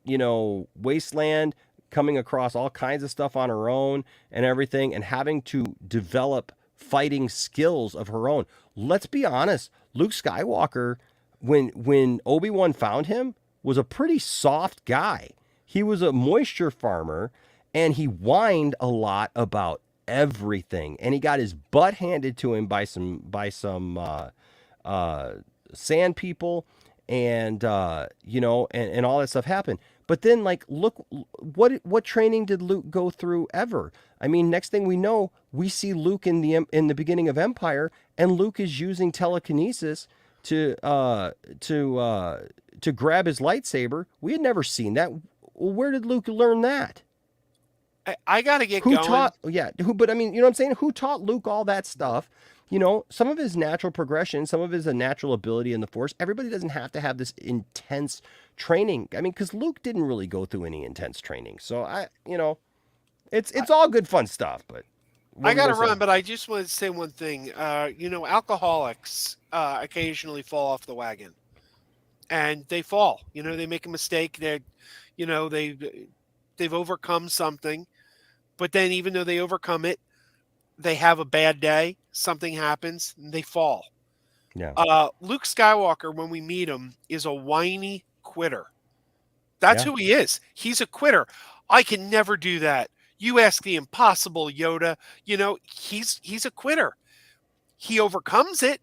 wasteland, coming across all kinds of stuff on her own and everything, and having to develop fighting skills of her own. Let's be honest, Luke Skywalker, when Obi-Wan found him, was a pretty soft guy. He was a moisture farmer, and he whined a lot about everything, and he got his butt handed to him by some sand people, and and all that stuff happened. But then, look, what training did Luke go through ever? I mean, next thing we know, we see Luke in the beginning of Empire, and Luke is using telekinesis to grab his lightsaber. We had never seen that. Where did Luke learn that? I got to get going. But I mean, you know what I'm saying? Who taught Luke all that stuff? Some of his natural progression, some of his natural ability in the Force. Everybody doesn't have to have this intense training. I mean, because Luke didn't really go through any intense training. So it's all good fun stuff. But I got to run. But I just wanted to say one thing. Alcoholics occasionally fall off the wagon. and they fall. They make a mistake. They've overcome something, but then even though they overcome it, they have a bad day. Something happens, and they fall. Yeah. Luke Skywalker, when we meet him, is a whiny quitter. That's who he is. He's a quitter. I can never do that. You ask the impossible, Yoda. He's a quitter. He overcomes it.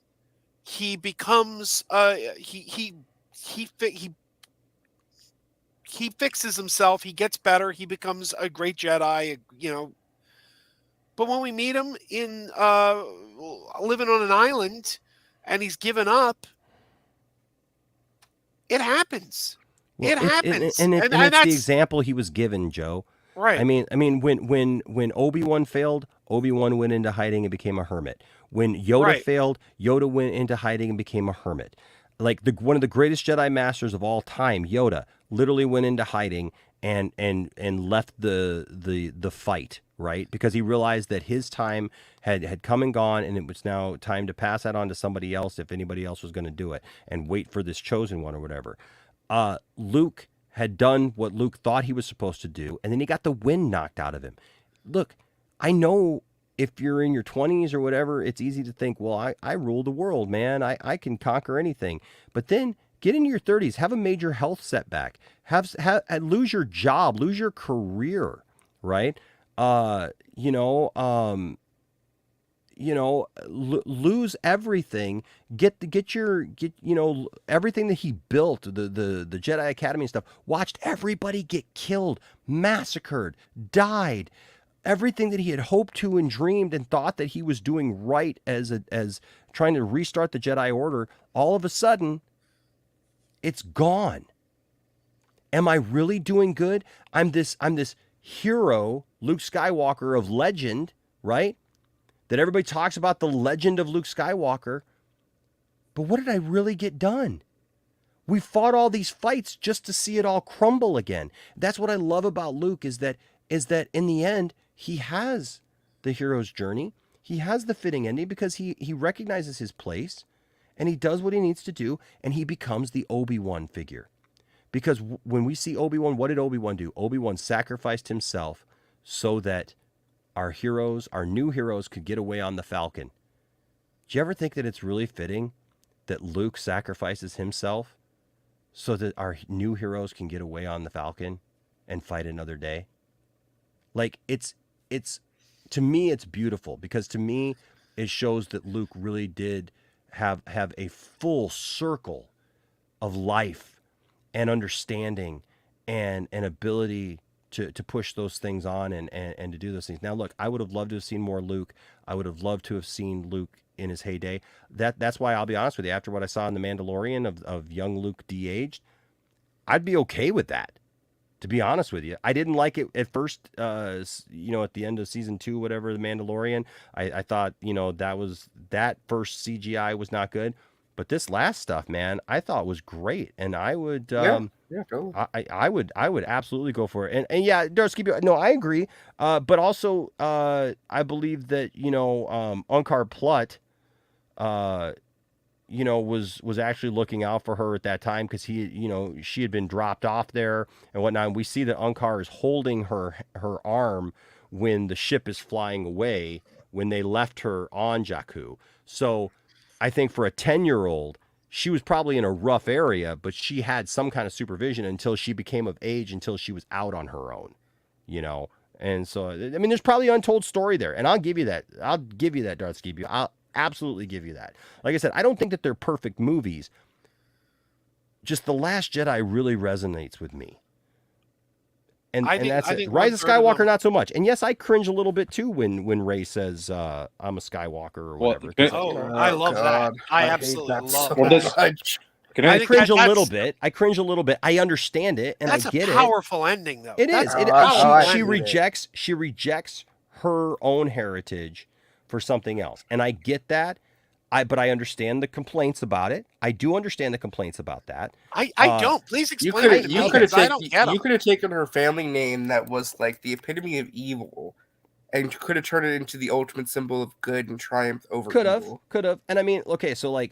He becomes he fixes himself. He gets better. He becomes a great Jedi. But when we meet him in living on an island, and he's given up, it happens. Well, it happens, and that's the example he was given, Joe. Right. I mean, when Obi-Wan failed, Obi-Wan went into hiding and became a hermit. When Yoda failed, Yoda went into hiding and became a hermit. Like one of the greatest Jedi masters of all time, Yoda, literally went into hiding and left the fight, right? Because he realized that his time had come and gone, and it was now time to pass that on to somebody else if anybody else was going to do it, and wait for this chosen one or whatever. Luke had done what Luke thought he was supposed to do, and then he got the wind knocked out of him. Look, I know if you're in your 20s or whatever, it's easy to think, well, I rule the world, man. I can conquer anything. But then get into your 30s, have a major health setback, lose your job, lose your career, right? Lose everything, get everything that he built, the Jedi Academy and stuff, watched everybody get killed, massacred, died. Everything that he had hoped to and dreamed and thought that he was doing right as trying to restart the Jedi Order, all of a sudden, it's gone. Am I really doing good? I'm this hero, Luke Skywalker of legend, right? That everybody talks about, the legend of Luke Skywalker. But what did I really get done? We fought all these fights just to see it all crumble again. That's what I love about Luke, is that in the end, he has the hero's journey. He has the fitting ending because he recognizes his place, and he does what he needs to do, and he becomes the Obi-Wan figure. Because when we see Obi-Wan, what did Obi-Wan do? Obi-Wan sacrificed himself so that our heroes, our new heroes, could get away on the Falcon. Do you ever think that it's really fitting that Luke sacrifices himself so that our new heroes can get away on the Falcon and fight another day? Like, it's to me, it's beautiful, because to me, it shows that Luke really did have a full circle of life and understanding and an ability to push those things on and to do those things. Now, look, I would have loved to have seen more Luke. I would have loved to have seen Luke in his heyday. That's why I'll be honest with you, after what I saw in The Mandalorian of young Luke de-aged, I'd be okay with that. To be honest with you, I didn't like it at first. At the end of season 2, whatever, The Mandalorian, I thought, that first CGI was not good, but this last stuff, man, I thought was great, and I would, totally. I would absolutely go for it, and yeah, Darsky, no, I agree, but also, I believe that Unkar Plutt, was actually looking out for her at that time, because she had been dropped off there and whatnot. And we see that Unkar is holding her arm when the ship is flying away, when they left her on Jakku. So I think for a 10-year-old, she was probably in a rough area, but she had some kind of supervision until she became of age, until she was out on her own, And so, I mean, there's probably an untold story there, and I'll give you that. Darth Skibu. I'll absolutely give you that. Like I said, I don't think that they're perfect movies. Just The Last Jedi really resonates with me. And that's it. Rise of Skywalker, not so much. And yes, I cringe a little bit too when Rey says, I'm a Skywalker or whatever. I love that. I absolutely love that. I cringe a little bit. I understand it, and I get it. That's a powerful ending, though. It is. She rejects her own heritage for something else, and I get that. But I understand the complaints about it. I do understand the complaints about that. I don't. Please explain it to me, because I don't get it. You could have taken her family name that was like the epitome of evil, and could have turned it into the ultimate symbol of good and triumph over evil. Could have. And I mean, okay, so I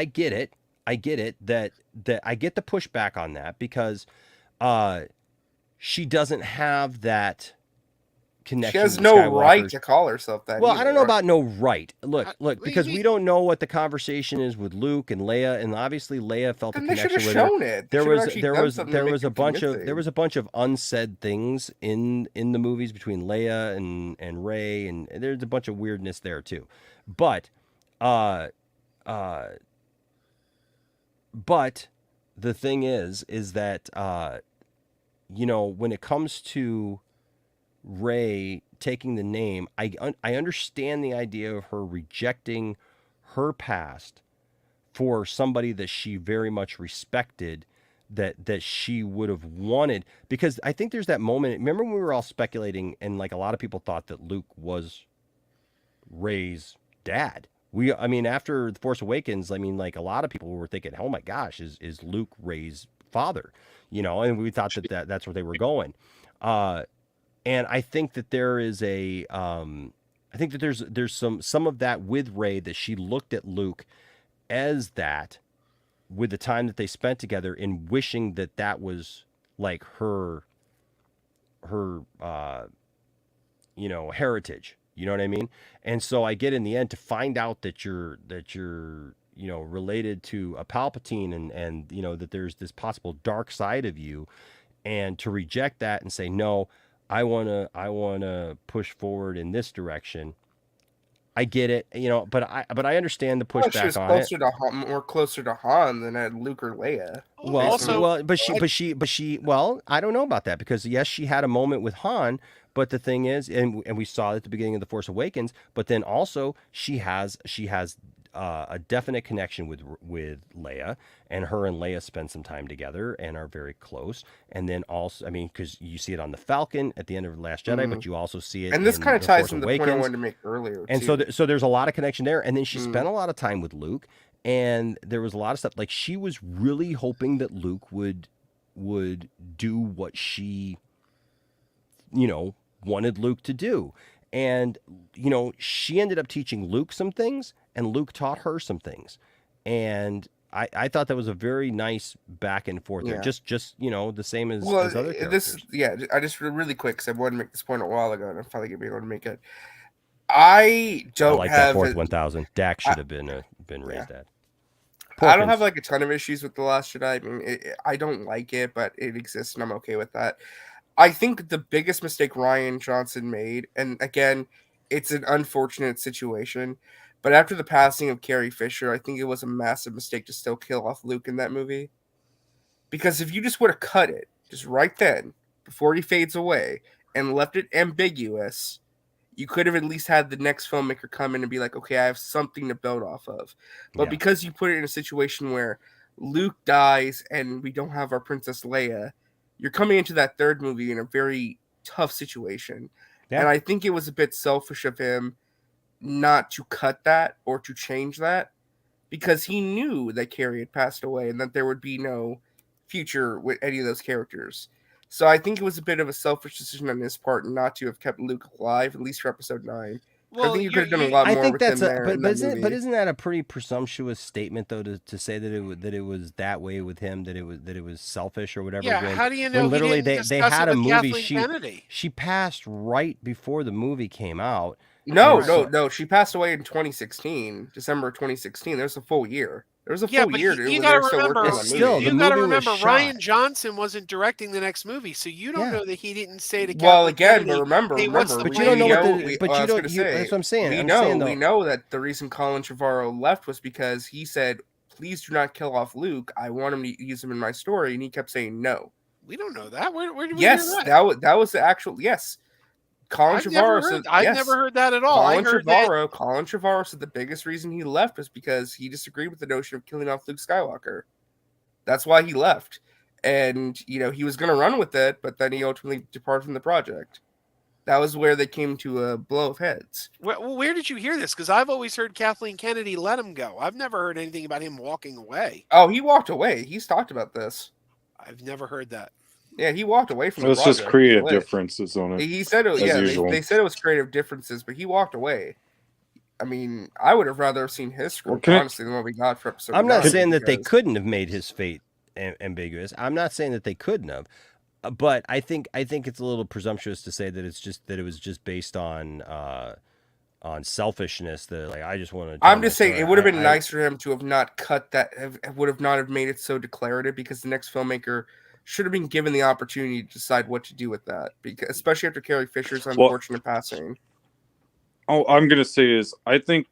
get it. I get it that I get the pushback on that because she doesn't have that connection. She has with no Skywalkers. right to call herself that. Well, either, I don't know right? about no right. Look, what do you because we mean? don't know what the conversation is with Luke and Leia, and obviously Leia felt Then a they should connection have with her. shown it. They There should have was actually there done was something to there make was it a bunch of convincing. there was a bunch of unsaid things in the movies between Leia and Rey, and there's a bunch of weirdness there too. But but the thing is that you know, when it comes to Rey taking the name, I understand the idea of her rejecting her past for somebody that she very much respected, that she would have wanted, because I think there's that moment. Remember when we were all speculating and like a lot of people thought that Luke was Rey's dad. I mean, after The Force Awakens, I mean, like a lot of people were thinking, oh my gosh, is Luke Rey's father? You know, and we thought that's where they were going. And I think that there is I think that there's some of that with Rey, that she looked at Luke as that, with the time that they spent together, in wishing that that was like her you know, heritage. You know what I mean? And so I get in the end to find out that you're you know, related to a Palpatine, and you know that there's this possible dark side of you, and to reject that and say no, I wanna push forward in this direction. I get it, you know, but I understand the Well, she was pushback on it. closer to Han, more closer to Han than at Luke or Leia. Well, Also, well, but she, well, I don't know about that, because yes, she had a moment with Han, but the thing is, and we saw it at the beginning of The Force Awakens, but then also she has a definite connection with Leia, and her and Leia spend some time together and are very close. And then also, I mean, because you see it on the Falcon at the end of Last Jedi, but you also see it And this in kind of The ties Force into the point I Awakens. wanted to make earlier. And too. so there's a lot of connection there. And then she spent a lot of time with Luke, and there was a lot of stuff, like she was really hoping that Luke would do what she, you know, wanted Luke to do. And you know, she ended up teaching Luke some things, and Luke taught her some things. And I thought that was a very nice back and forth there. Yeah. Just you know, the same as Well, other characters. I just really quick, because I wanted to make this point a while ago, and I'm finally gonna be able to make it. I don't like have that fourth 1000. Dax should have been raised at. I don't have like a ton of issues with The Last Jedi. I mean, I don't like it, but it exists, and I'm okay with that. I think the biggest mistake Rian Johnson made, and again, it's an unfortunate situation, but after the passing of Carrie Fisher, I think it was a massive mistake to still kill off Luke in that movie. Because if you just would have cut it just right then, before he fades away, and left it ambiguous, you could have at least had the next filmmaker come in and be like, okay, I have something to build off of. But because you put it in a situation where Luke dies and we don't have our Princess Leia, you're coming into that third movie in a very tough situation. Yeah. And I think it was a bit selfish of him not to cut that or to change that, because he knew that Carrie had passed away and that there would be no future with any of those characters. So I think it was a bit of a selfish decision on his part not to have kept Luke alive, at least for episode 9. well, I think you could have done a lot more with him there. But isn't that a pretty presumptuous statement though, to say that it was that way with him, that it was selfish or whatever? yeah. How do you know? When literally he didn't they discuss had it a with movie, Kathleen Kennedy? she passed right before the movie came out. No. She passed away in 2016, December 2016. There's a full year. There was a full year you got gotta to remember. working on that Still, movie. the You got to movie was remember, shot. Rian Johnson wasn't directing the next movie, so you don't know that he didn't say to Well, Kathleen again, Kennedy, but remember, hey, what's the But you don't know plan? what the. But you don't. That's what I'm saying. We know that the reason Colin Trevorrow left was because he said, "Please do not kill off Luke. I want him to use him in my story," and he kept saying no. We don't know that. Where did we hear Yes, that? that was the actual yes. Colin Trevorrow said I've yes. never heard that at all. Colin Trevorrow said the biggest reason he left was because he disagreed with the notion of killing off Luke Skywalker. That's why he left. And, you know, he was going to run with it, but then he ultimately departed from the project. That was where they came to a blow of heads. Where did you hear this? Because I've always heard Kathleen Kennedy let him go. I've never heard anything about him walking away. Oh, he walked away. He's talked about this. I've never heard that. Yeah, he walked away from It the was project. just creative differences on it. He said it, as usual. they said it was creative differences, but he walked away. I mean, I would have rather seen his script, honestly, than what we got for episode. I'm not 9, saying that they couldn't have made his fate ambiguous. I'm not saying that they couldn't have, but I think it's a little presumptuous to say that it was just based on selfishness. That like I just want to. I'm just saying it would have been nice for him to have not cut that. Would have not have made it so declarative, because the next filmmaker should have been given the opportunity to decide what to do with that, because especially after Carrie Fisher's unfortunate passing. All I'm gonna say is I think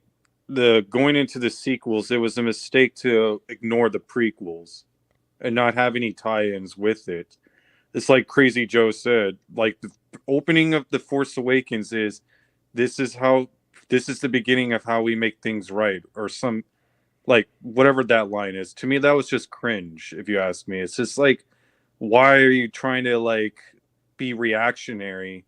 going into the sequels, it was a mistake to ignore the prequels and not have any tie-ins with it. It's like Crazy Joe said, like the opening of The Force Awakens is this is the beginning of how we make things right, or some like whatever that line is. To me, that was just cringe, if you ask me. It's just like, why are you trying to like be reactionary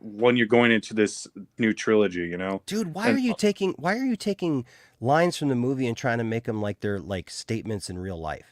when you're going into this new trilogy, you know? Dude, why are you taking lines from the movie and trying to make them like they're like statements in real life?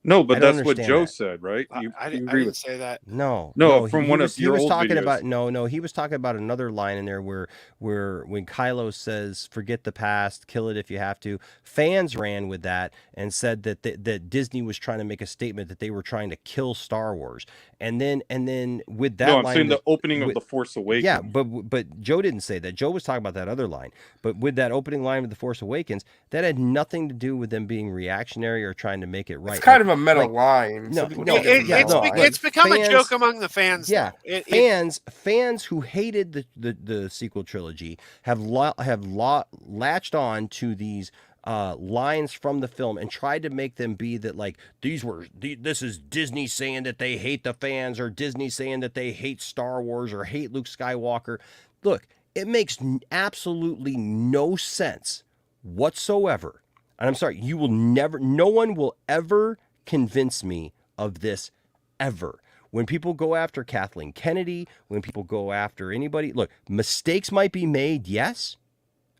No, but that's what Joe said, right? I didn't say that. No, from one of your old talking videos. about he was talking about another line in there where when Kylo says forget the past, kill it if you have to. Fans ran with that and said that Disney was trying to make a statement that they were trying to kill Star Wars. And then with that line, I'm saying the opening of The Force Awakens. Yeah, but Joe didn't say that. Joe was talking about that other line. But with that opening line of The Force Awakens, that had nothing to do with them being reactionary or trying to make it right. It's kind of a meta line. It's become a joke among the fans. Yeah, fans who hated the sequel trilogy have latched on to these lines from the film and tried to make them be that like this is Disney saying that they hate the fans, or Disney saying that they hate Star Wars or hate Luke Skywalker. Look, it makes absolutely no sense whatsoever. And I'm sorry, no one will ever convince me of this ever. When people go after Kathleen Kennedy, when people go after anybody, look, mistakes might be made, yes.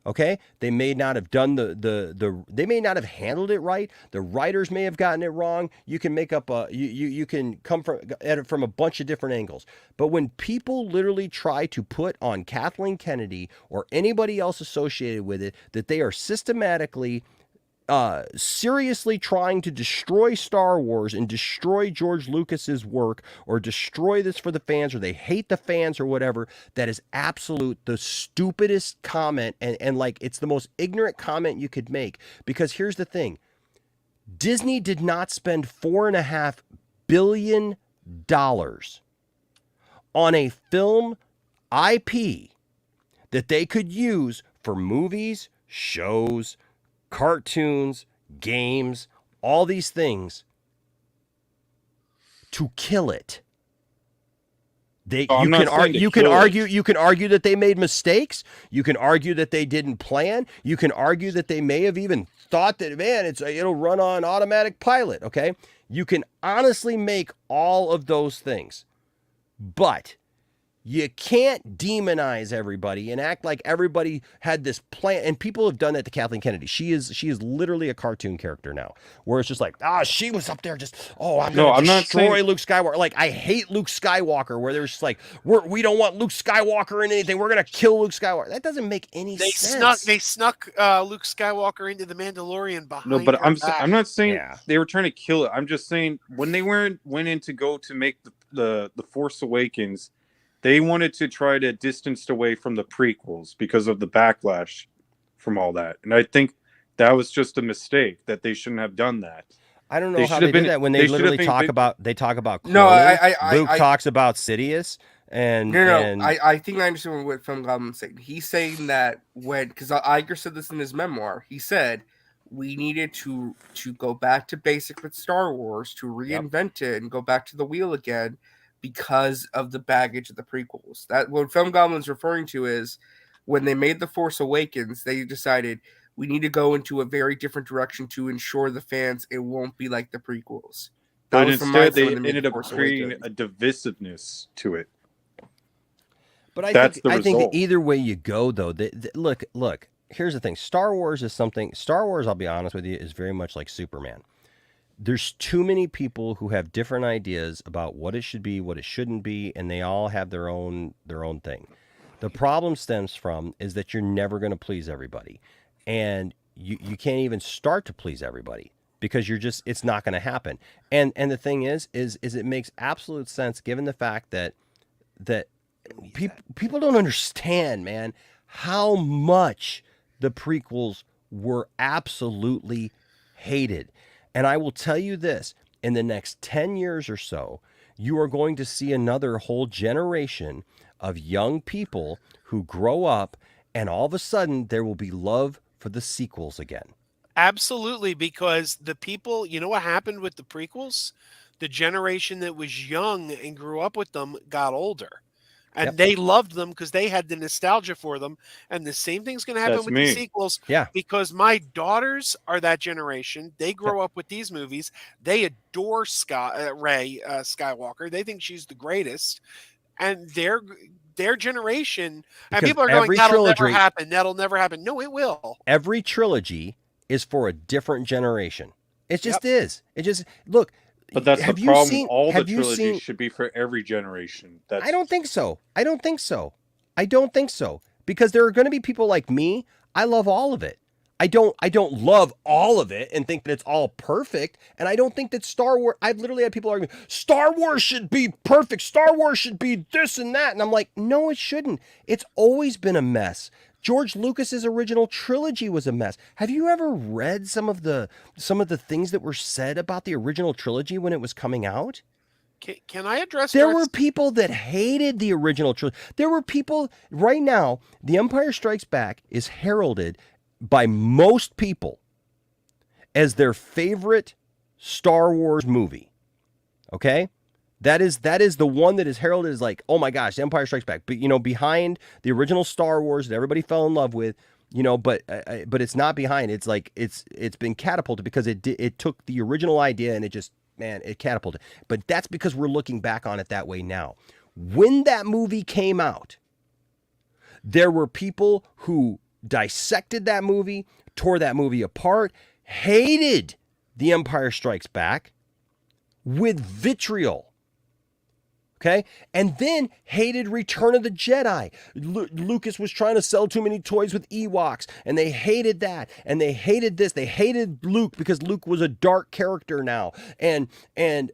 Okay, they may not have done they may not have handled it right. The writers may have gotten it wrong. You can make up you can come at it from a bunch of different angles. But when people literally try to put on Kathleen Kennedy or anybody else associated with it that they are systematically seriously trying to destroy Star Wars and destroy George Lucas's work, or destroy this for the fans, or they hate the fans or whatever, that is absolute the stupidest comment, and like it's the most ignorant comment you could make. Because here's the thing, Disney did not spend $4.5 billion on a film IP that they could use for movies, shows, cartoons, games, all these things to kill it. You can argue that they made mistakes. You can argue that they didn't plan. You can argue that they may have even thought that, man, it'll run on automatic pilot. Okay, you can honestly make all of those things, but you can't demonize everybody and act like everybody had this plan. And people have done that to Kathleen Kennedy. She is literally a cartoon character now, where it's just like, she was up there just, I'm going to destroy Luke Skywalker. Like, I hate Luke Skywalker, where there's just like, we don't want Luke Skywalker in anything. We're going to kill Luke Skywalker. That doesn't make any sense. They snuck Luke Skywalker into the Mandalorian behind. No, but I'm not saying they were trying to kill it. I'm just saying when they went in to go to make the Force Awakens, they wanted to try to distance away from the prequels because of the backlash from all that. And I think that was just a mistake, that they shouldn't have done that. I don't know how they did that when they literally talk about cloning. No, Luke talks about Sidious. And I think I understand what Film Goblin's saying. He's saying that because Iger said this in his memoir, he said we needed to go back to basic with Star Wars, to reinvent it and go back to the wheel again, because of the baggage of the prequels. That what Film Goblin's referring to is when they made The Force Awakens, they decided we need to go into a very different direction to ensure the fans it won't be like the prequels. But instead, they ended up creating a divisiveness to it. But I think either way you go, though, look. Here's the thing: Star Wars, I'll be honest with you, is very much like Superman. There's too many people who have different ideas about what it should be, what it shouldn't be, and they all have their own thing. The problem stems from is that you're never going to please everybody. And you can't even start to please everybody because it's not going to happen. And the thing is it makes absolute sense given the fact that people don't understand, man, how much the prequels were absolutely hated. And I will tell you this, in the next 10 years or so, you are going to see another whole generation of young people who grow up, and all of a sudden there will be love for the sequels again. Absolutely, because the people, you know what happened with the prequels? The generation that was young and grew up with them got older. And they loved them because they had the nostalgia for them. And the same thing's going to happen with the sequels. Yeah. Because my daughters are that generation. They grow up with these movies. They adore Rey Skywalker. They think she's the greatest. And their generation, and Because people are going, every that'll trilogy- never happen. That'll never happen. No, it will. Every trilogy is for a different generation. It just is. It just, look. But that's have the you problem. seen- All the have you trilogies seen- should be for every generation. I don't think so. I don't think so. Because there are going to be people like me. I love all of it. I don't love all of it and think that it's all perfect. And I don't think that Star Wars, I've literally had people arguing, Star Wars should be perfect. Star Wars should be this and that. And I'm like, no, it shouldn't. It's always been a mess. George Lucas's original trilogy was a mess. Have you ever read some of the things that were said about the original trilogy when it was coming out? Can I address There were people that hated the original trilogy. There were people right now. The Empire Strikes Back is heralded by most people as their favorite Star Wars movie. Okay? That is the one that is heralded as like, oh my gosh, The Empire Strikes Back. But behind the original Star Wars that everybody fell in love with, but it's not behind. It's like it's been catapulted because it took the original idea and it catapulted. But that's because we're looking back on it that way now. When that movie came out, there were people who dissected that movie, tore that movie apart, hated The Empire Strikes Back with vitriol. Okay? And then hated Return of the Jedi. Lucas was trying to sell too many toys with Ewoks, and they hated that. And they hated this. They hated Luke because Luke was a dark character now. And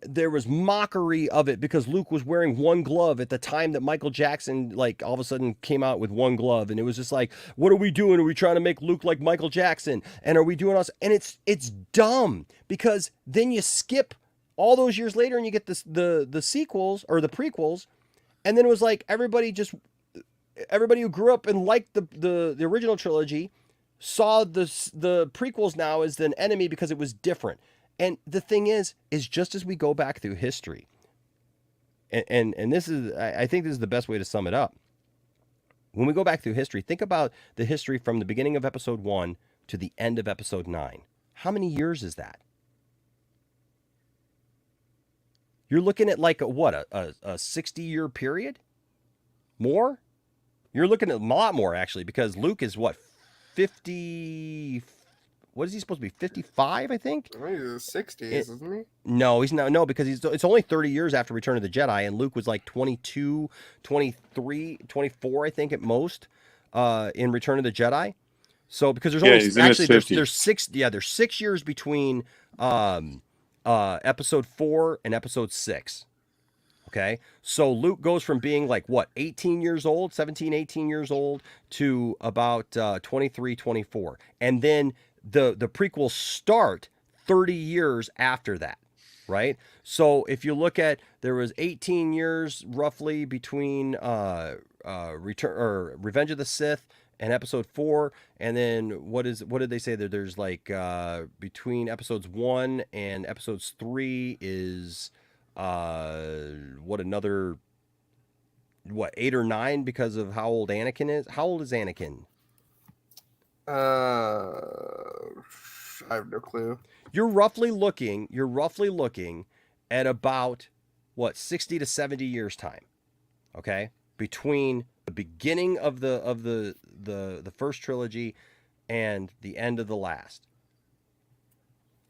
there was mockery of it because Luke was wearing one glove at the time that Michael Jackson, like, all of a sudden came out with one glove. And it was just like, what are we doing? Are we trying to make Luke like Michael Jackson? And are we doing us? And it's dumb because then you skip all those years later and you get the sequels or the prequels, and then it was like everybody who grew up and liked the original trilogy saw the prequels now as an enemy because it was different. And the thing is just as we go back through history, and this is, I think this is the best way to sum it up. When we go back through history, think about the history from the beginning of episode 1 to the end of episode 9. How many years is that? You're looking at like a 60-year period? More? You're looking at a lot more, actually, because Luke is 50... What is he supposed to be, 55, I think? He's in the 60s, isn't he? No, he's not. No, because it's only 30 years after Return of the Jedi, and Luke was like 22, 23, 24, I think, at most, in Return of the Jedi. So, because there's only... Actually, there's 6 years between... episode 4 and episode 6. Okay. So Luke goes from being like 18 years old, 17, 18 years old to about 23, 24. And then the prequels start 30 years after that. Right. So if you look at, there was 18 years roughly between Revenge of the Sith and episode 4, and then what did they say that there's like between episodes 1 and episodes 3 is another 8 or 9 because of how old Anakin is. How old is Anakin? I have no clue. You're roughly looking at about 60 to 70 years time. Okay? Between the beginning of the first trilogy and the end of the last.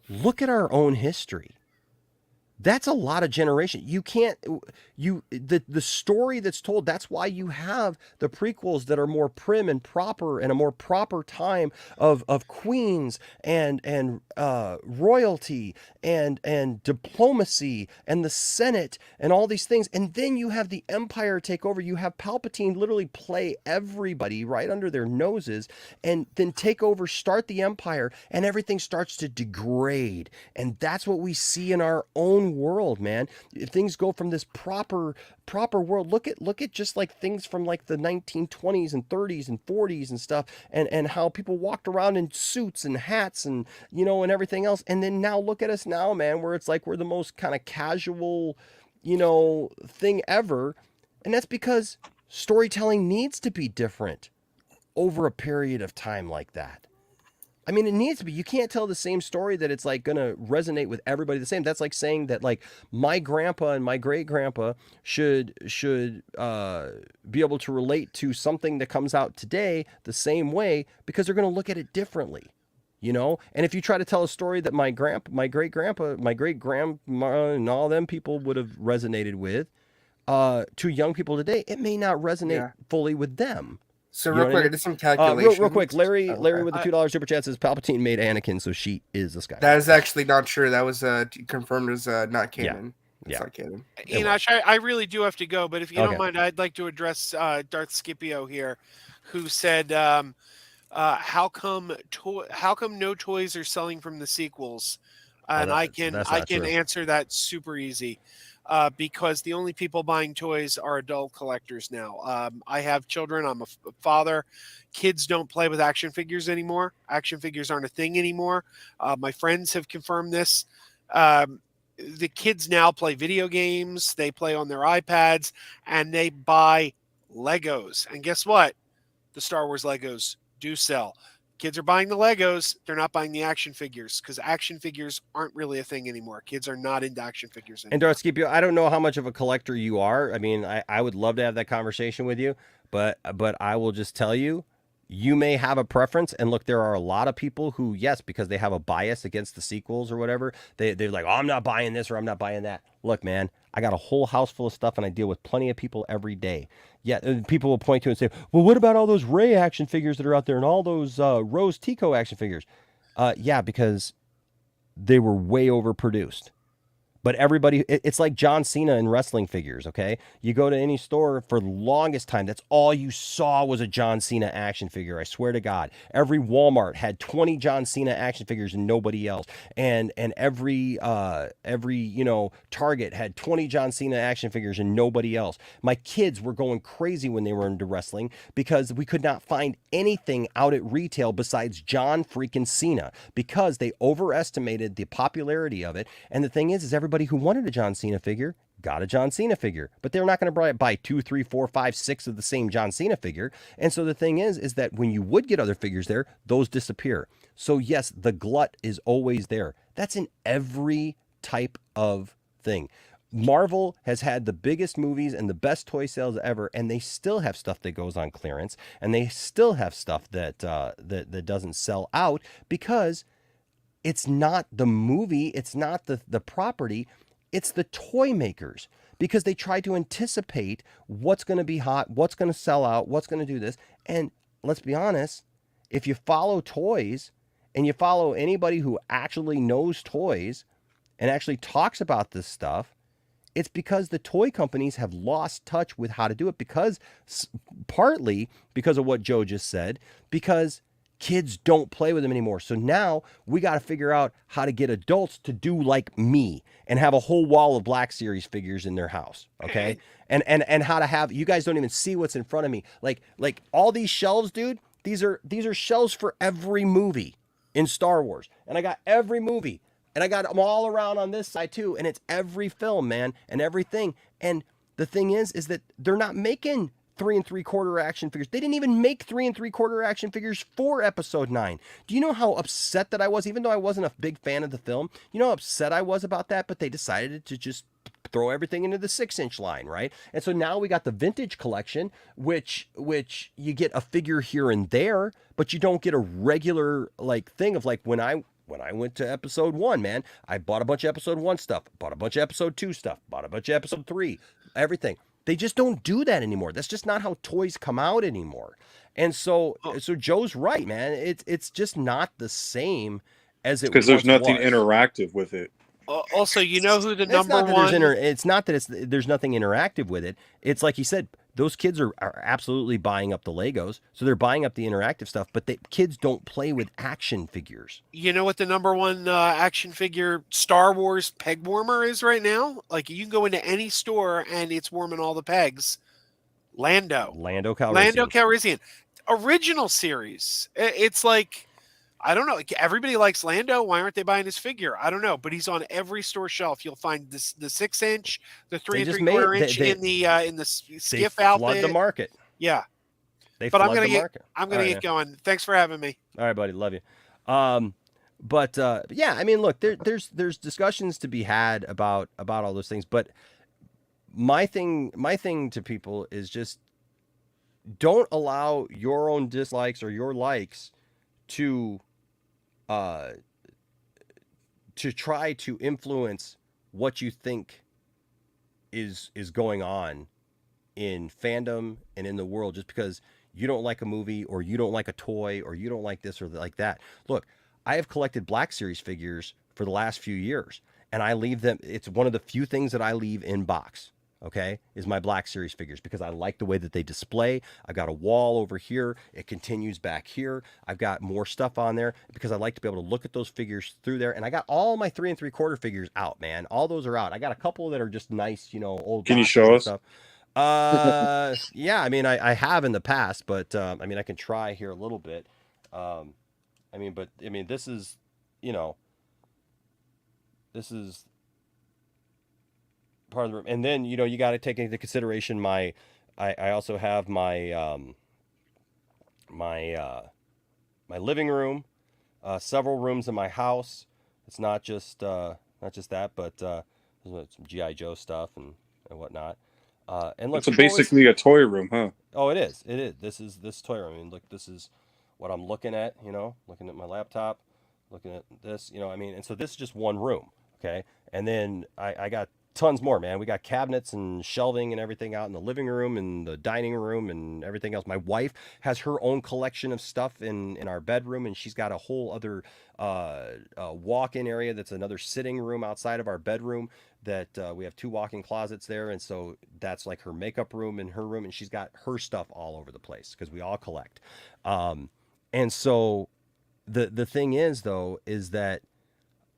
Look at our own history. That's a lot of generation. You can't the story that's told, that's why you have the prequels that are more prim and proper and a more proper time of queens and royalty and diplomacy and the Senate and all these things. And then you have the Empire take over. You have Palpatine literally play everybody right under their noses and then take over, start the Empire, and everything starts to degrade. And that's what we see in our own world, man. If things go from this proper world, look at just like things from like the 1920s and 30s and 40s and stuff, and how people walked around in suits and hats and and everything else. And then now look at us now, man, where it's like we're the most kind of casual thing ever. And that's because storytelling needs to be different over a period of time like that. I mean, it needs to be. You can't tell the same story that it's like going to resonate with everybody the same. That's like saying that like my grandpa and my great grandpa should be able to relate to something that comes out today the same way, because they're going to look at it differently. And if you try to tell a story that my great grandpa, my great grandma, and all them people would have resonated with, to young people today, it may not resonate fully with them. So real quick, I did some calculations. Real quick, Larry with the $2 super chat says Palpatine made Anakin, so she is the Skywalker. That is actually not true. That was confirmed as not canon. It's not canon. Enosh, I really do have to go, but if you don't mind, I'd like to address Darth Scipio here, who said, "How come no toys are selling from the sequels?" And I can answer that super easy. Because the only people buying toys are adult collectors now. I have children. I'm a father. Kids don't play with action figures anymore. Action figures aren't a thing anymore. My friends have confirmed this. The kids now play video games. They play on their iPads, and they buy Legos. And guess what? The Star Wars Legos do sell. Kids are buying the Legos. They're not buying the action figures, because action figures aren't really a thing anymore. Kids are not into action figures anymore. And Darth Scipio, I don't know how much of a collector you are. I mean, I would love to have that conversation with you, but I will just tell you, you may have a preference. And look, there are a lot of people who, yes, because they have a bias against the sequels or whatever, they're like, oh, I'm not buying this or I'm not buying that. Look, man, I got a whole house full of stuff and I deal with plenty of people every day. Yeah, people will point to and say, well, what about all those Rey action figures that are out there and all those Rose Tico action figures? Yeah, because they were way overproduced. But everybody, it's like John Cena in wrestling figures, okay? You go to any store for the longest time, that's all you saw was a John Cena action figure, I swear to God. Every Walmart had 20 John Cena action figures and nobody else. And every Target had 20 John Cena action figures and nobody else. My kids were going crazy when they were into wrestling because we could not find anything out at retail besides John freaking Cena, because they overestimated the popularity of it. And the thing is everybody who wanted a John Cena figure got a John Cena figure, but they're not going to buy 2, 3, 4, 5, 6 of the same John Cena figure. And so the thing is that when you would get other figures there, those disappear. So yes, the glut is always there. That's in every type of thing. Marvel has had the biggest movies and the best toy sales ever, and they still have stuff that goes on clearance, and they still have stuff that doesn't sell out, because it's not the movie, it's not the property, it's the toy makers, because they try to anticipate what's going to be hot, what's going to sell out, what's going to do this. And let's be honest, if you follow toys and you follow anybody who actually knows toys and actually talks about this stuff, it's because the toy companies have lost touch with how to do it, because partly because of what Joe just said, because kids don't play with them anymore. So now we got to figure out how to get adults to do like me and have a whole wall of Black Series figures in their house. Okay. And how to have, you guys don't even see what's in front of me. Like all these shelves, dude, these are shelves for every movie in Star Wars. And I got every movie, and I got them all around on this side too. And it's every film, man, and everything. And the thing is that they're not making 3 3/4 action figures. They didn't even make 3 3/4 action figures for Episode 9. Do you know how upset that I was? Even though I wasn't a big fan of the film, you know how upset I was about that? But they decided to just throw everything into the 6-inch line, right? And so now we got the vintage collection, which you get a figure here and there, but you don't get a regular like thing of like when I when I went to episode 1, man, I bought a bunch of episode 1 stuff, bought a bunch of episode 2 stuff, bought a bunch of episode 3, everything. They just don't do that anymore. That's just not how toys come out anymore. And so Joe's right, man. It's just not the same as it because there's nothing was. interactive with it. Also, you know who the It's number not that one? It's not that there's nothing interactive with it. It's like you said, those kids are absolutely buying up the Legos, so they're buying up the interactive stuff. But kids don't play with action figures. You know what the number one action figure Star Wars peg warmer is right now? Like you can go into any store and it's warming all the pegs. Lando Calrissian. Original series. It's like, I don't know. Everybody likes Lando. Why aren't they buying his figure? I don't know. But he's on every store shelf. You'll find the 6-inch, the 3 3/4 inch in the skiff outfit. Flood the market. Yeah. I'm gonna get going. Thanks for having me. All right, buddy. Love you. But yeah, I mean, look, there's discussions to be had about all those things. But my thing to people is just don't allow your own dislikes or your likes to try to influence what you think is going on in fandom and in the world just because you don't like a movie or you don't like a toy or you don't like this or like that. Look, I have collected Black Series figures for the last few years, and I leave them. It's one of the few things that I leave in box. Okay, is my Black Series figures because I like the way that they display. I've got a wall over here. It continues back here. I've got more stuff on there because I like to be able to look at those figures through there. And I got all my 3 3/4 figures out, man. All those are out. I got a couple that are just nice, old. Can you show us? Stuff. Yeah, I mean, I have in the past, but I mean, I can try here a little bit. This is, this is part of the room. And then, you got to take into consideration I also have my my living room, several rooms in my house. It's not just that, but there's some GI Joe stuff and whatnot. And look, it's basically a toy room, huh? Oh, it is. This toy room. I mean, look, this is what I'm looking at. Looking at my laptop, looking at this. And so this is just one room, okay? And then I got tons more, man. We got cabinets and shelving and everything out in the living room and the dining room and everything else. My wife has her own collection of stuff in our bedroom, and she's got a whole other walk-in area that's another sitting room outside of our bedroom that we have 2 walk-in closets there, and so that's like her makeup room and her room, and she's got her stuff all over the place because we all collect. And so the thing is, though, is that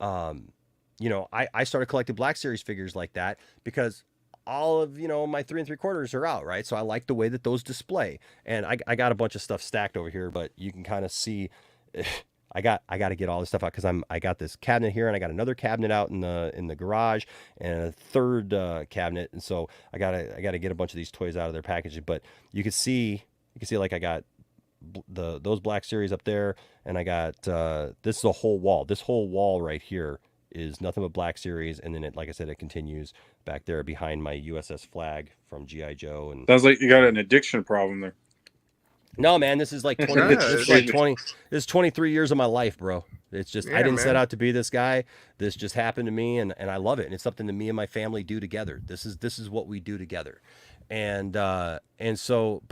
I started collecting Black Series figures like that because all of, my 3 3/4 are out, right? So I like the way that those display. And I got a bunch of stuff stacked over here, but you can kind of see I got to get all this stuff out because I got this cabinet here and I got another cabinet out in the garage and a third cabinet. And so I got to get a bunch of these toys out of their packaging, but you can see like I got those Black Series up there, and I got this is a whole wall. This whole wall right here is nothing but Black Series, and then it, like I said, it continues back there behind my USS Flag from GI Joe. And sounds like you got an addiction problem there. No, man, this is like 20. This is 23 years of my life, bro. It's just I didn't set out to be this guy. This just happened to me, and I love it. And it's something that me and my family do together. This is what we do together. And so,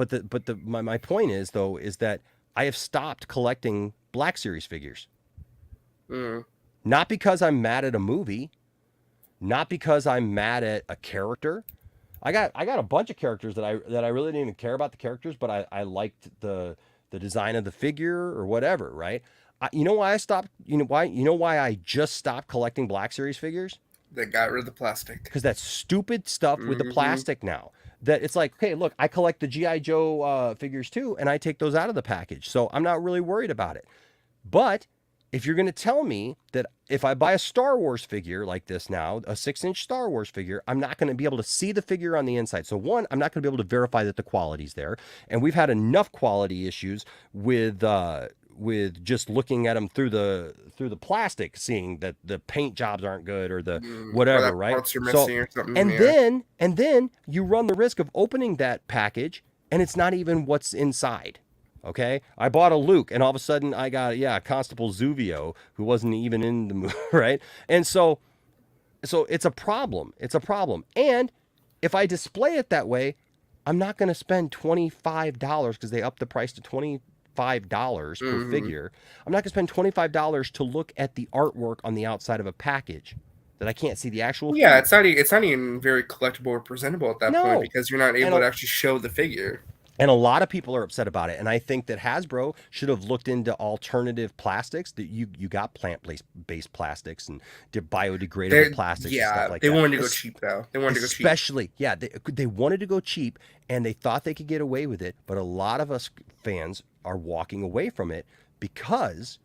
my point is though is that I have stopped collecting Black Series figures. Not because I'm mad at a movie, not because I'm mad at a character. I got a bunch of characters that I really didn't even care about the characters, but I liked the design of the figure or whatever, right? You know why I stopped? You know why I just stopped collecting Black Series figures? They got rid of the plastic. Because that stupid stuff with the plastic now. That it's like, hey, look, I collect the GI Joe figures too, and I take those out of the package, so I'm not really worried about it. But if you're going to tell me that if I buy a Star Wars figure like this now, a 6-inch Star Wars figure, I'm not going to be able to see the figure on the inside. So one, I'm not going to be able to verify that the quality's there. And we've had enough quality issues with just looking at them through the plastic, seeing that the paint jobs aren't good or the whatever, right? Parts are missing or something, and then you run the risk of opening that package and it's not even what's inside. Okay, I bought a Luke, and all of a sudden I got Constable Zuvio, who wasn't even in the movie, right? And so it's a problem. It's a problem. And if I display it that way, I'm not going to spend $25 because they upped the price to $25 per figure. I'm not going to spend $25 to look at the artwork on the outside of a package that I can't see the actual. Well, yeah, it's not even very collectible or presentable at that point because you're not able to actually show the figure. And a lot of people are upset about it. And I think that Hasbro should have looked into alternative plastics. That you got plant-based plastics and biodegradable plastics and stuff like that. They wanted to go cheap, though. They wanted to go cheap. Especially, they wanted to go cheap, and they thought they could get away with it. But a lot of us fans are walking away from it because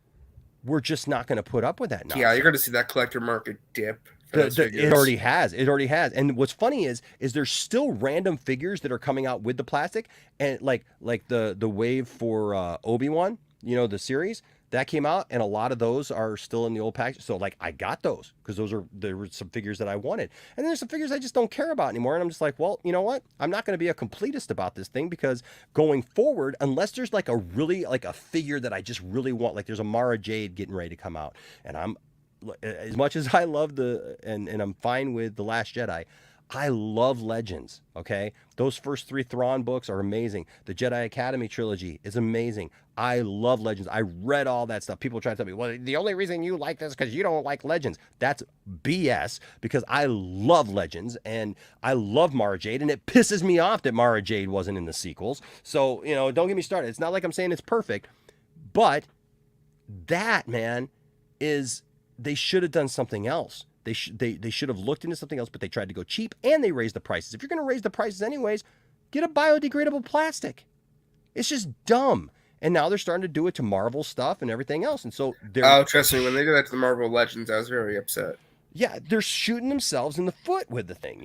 we're just not going to put up with that nonsense. Yeah, you're going to see that collector market dip. It already has. And what's funny is there's still random figures that are coming out with the plastic, and like the wave for Obi-Wan, the series that came out, and a lot of those are still in the old package. So like I got those because there were some figures that I wanted, and there's some figures I just don't care about anymore. And I'm just like, well, you know what? I'm not going to be a completist about this thing because going forward, unless there's like a figure that I just really want, like there's a Mara Jade getting ready to come out, and as much as I love and I'm fine with The Last Jedi, I love Legends, okay? Those first 3 Thrawn books are amazing. The Jedi Academy trilogy is amazing. I love Legends. I read all that stuff. People try to tell me, well, the only reason you like this is because you don't like Legends. That's BS because I love Legends and I love Mara Jade, and it pisses me off that Mara Jade wasn't in the sequels. So, don't get me started. It's not like I'm saying it's perfect, but that, man, is... They should have done something else. They should have looked into something else, but they tried to go cheap and they raised the prices. If you're going to raise the prices anyways, get a biodegradable plastic. It's just dumb. And now they're starting to do it to Marvel stuff and everything else. And so trust me, when they did that to the Marvel Legends, I was very upset. Yeah, they're shooting themselves in the foot with the thing,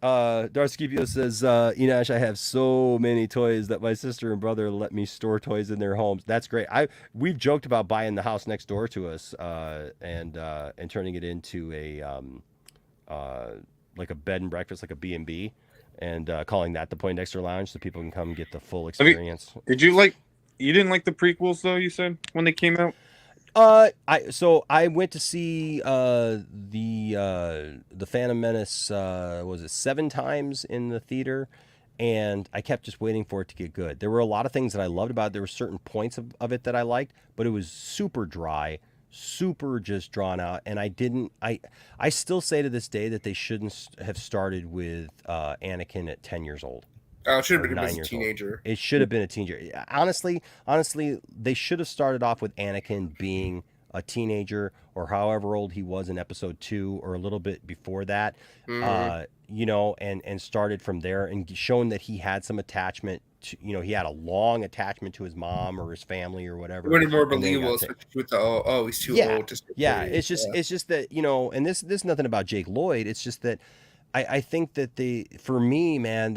Darskipio says, Enash, I have so many toys that my sister and brother let me store toys in their homes. That's great. We've joked about buying the house next door to us and turning it into a like a bed and breakfast, like a B&B, and calling that the Poindexter Lounge so people can come get the full experience. You didn't like the prequels though, you said, when they came out? I went to see the Phantom Menace was it 7 times in the theater, and I kept just waiting for it to get good. There were a lot of things that I loved about it. There were certain points of it that I liked, but it was super dry, super just drawn out, and I still say to this day that they shouldn't have started with Anakin at 10 years old. Oh, it should have been a teenager. It should have been a teenager. Honestly, they should have started off with Anakin being a teenager or however old he was in episode 2 or a little bit before that, and started from there and shown that he had some attachment to, he had a long attachment to his mom or his family or whatever. It would have more believable with the, he's too old. It's just that, and this is nothing about Jake Lloyd. It's just that I think that for me, man,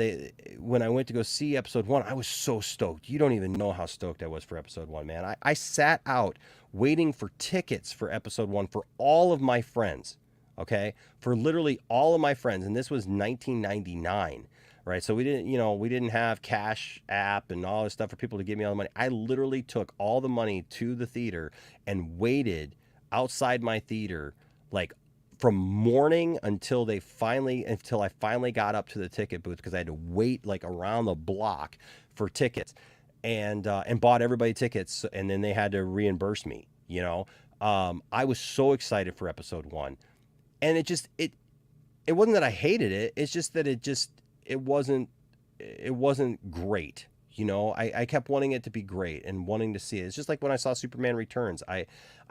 when I went to go see episode 1, I was so stoked. You don't even know how stoked I was for episode 1, man. I sat out waiting for tickets for episode 1 for all of my friends, okay? For literally all of my friends. And this was 1999, right? So we didn't have Cash App and all this stuff for people to give me all the money. I literally took all the money to the theater and waited outside my theater, like from morning until I finally got up to the ticket booth, because I had to wait like around the block for tickets, and bought everybody tickets, and then they had to reimburse me. I was so excited for episode 1, and it wasn't that I hated it. It's just that it wasn't great. I kept wanting it to be great and wanting to see it. It's just like when I saw Superman Returns.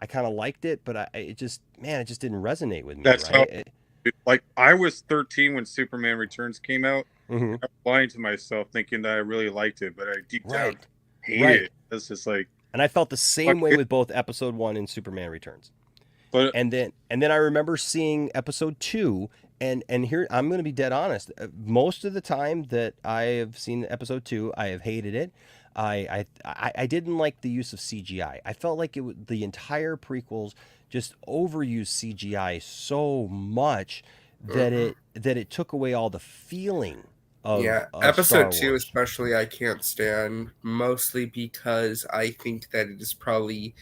I kind of liked it, but it just didn't resonate with me. That's right? I was 13 when Superman Returns came out. Mm-hmm. I was lying to myself thinking that I really liked it, but I deep down hated it. It's just like, and I felt the same way with both episode 1 and Superman Returns. But and then I remember seeing episode 2, and here I'm going to be dead honest. Most of the time that I have seen episode 2, I have hated it. I didn't like the use of CGI. I felt like the entire prequels just overused CGI so much that it took away all the feeling Yeah, of episode Star 2 Wars. especially I can't stand, mostly because I think that it is probably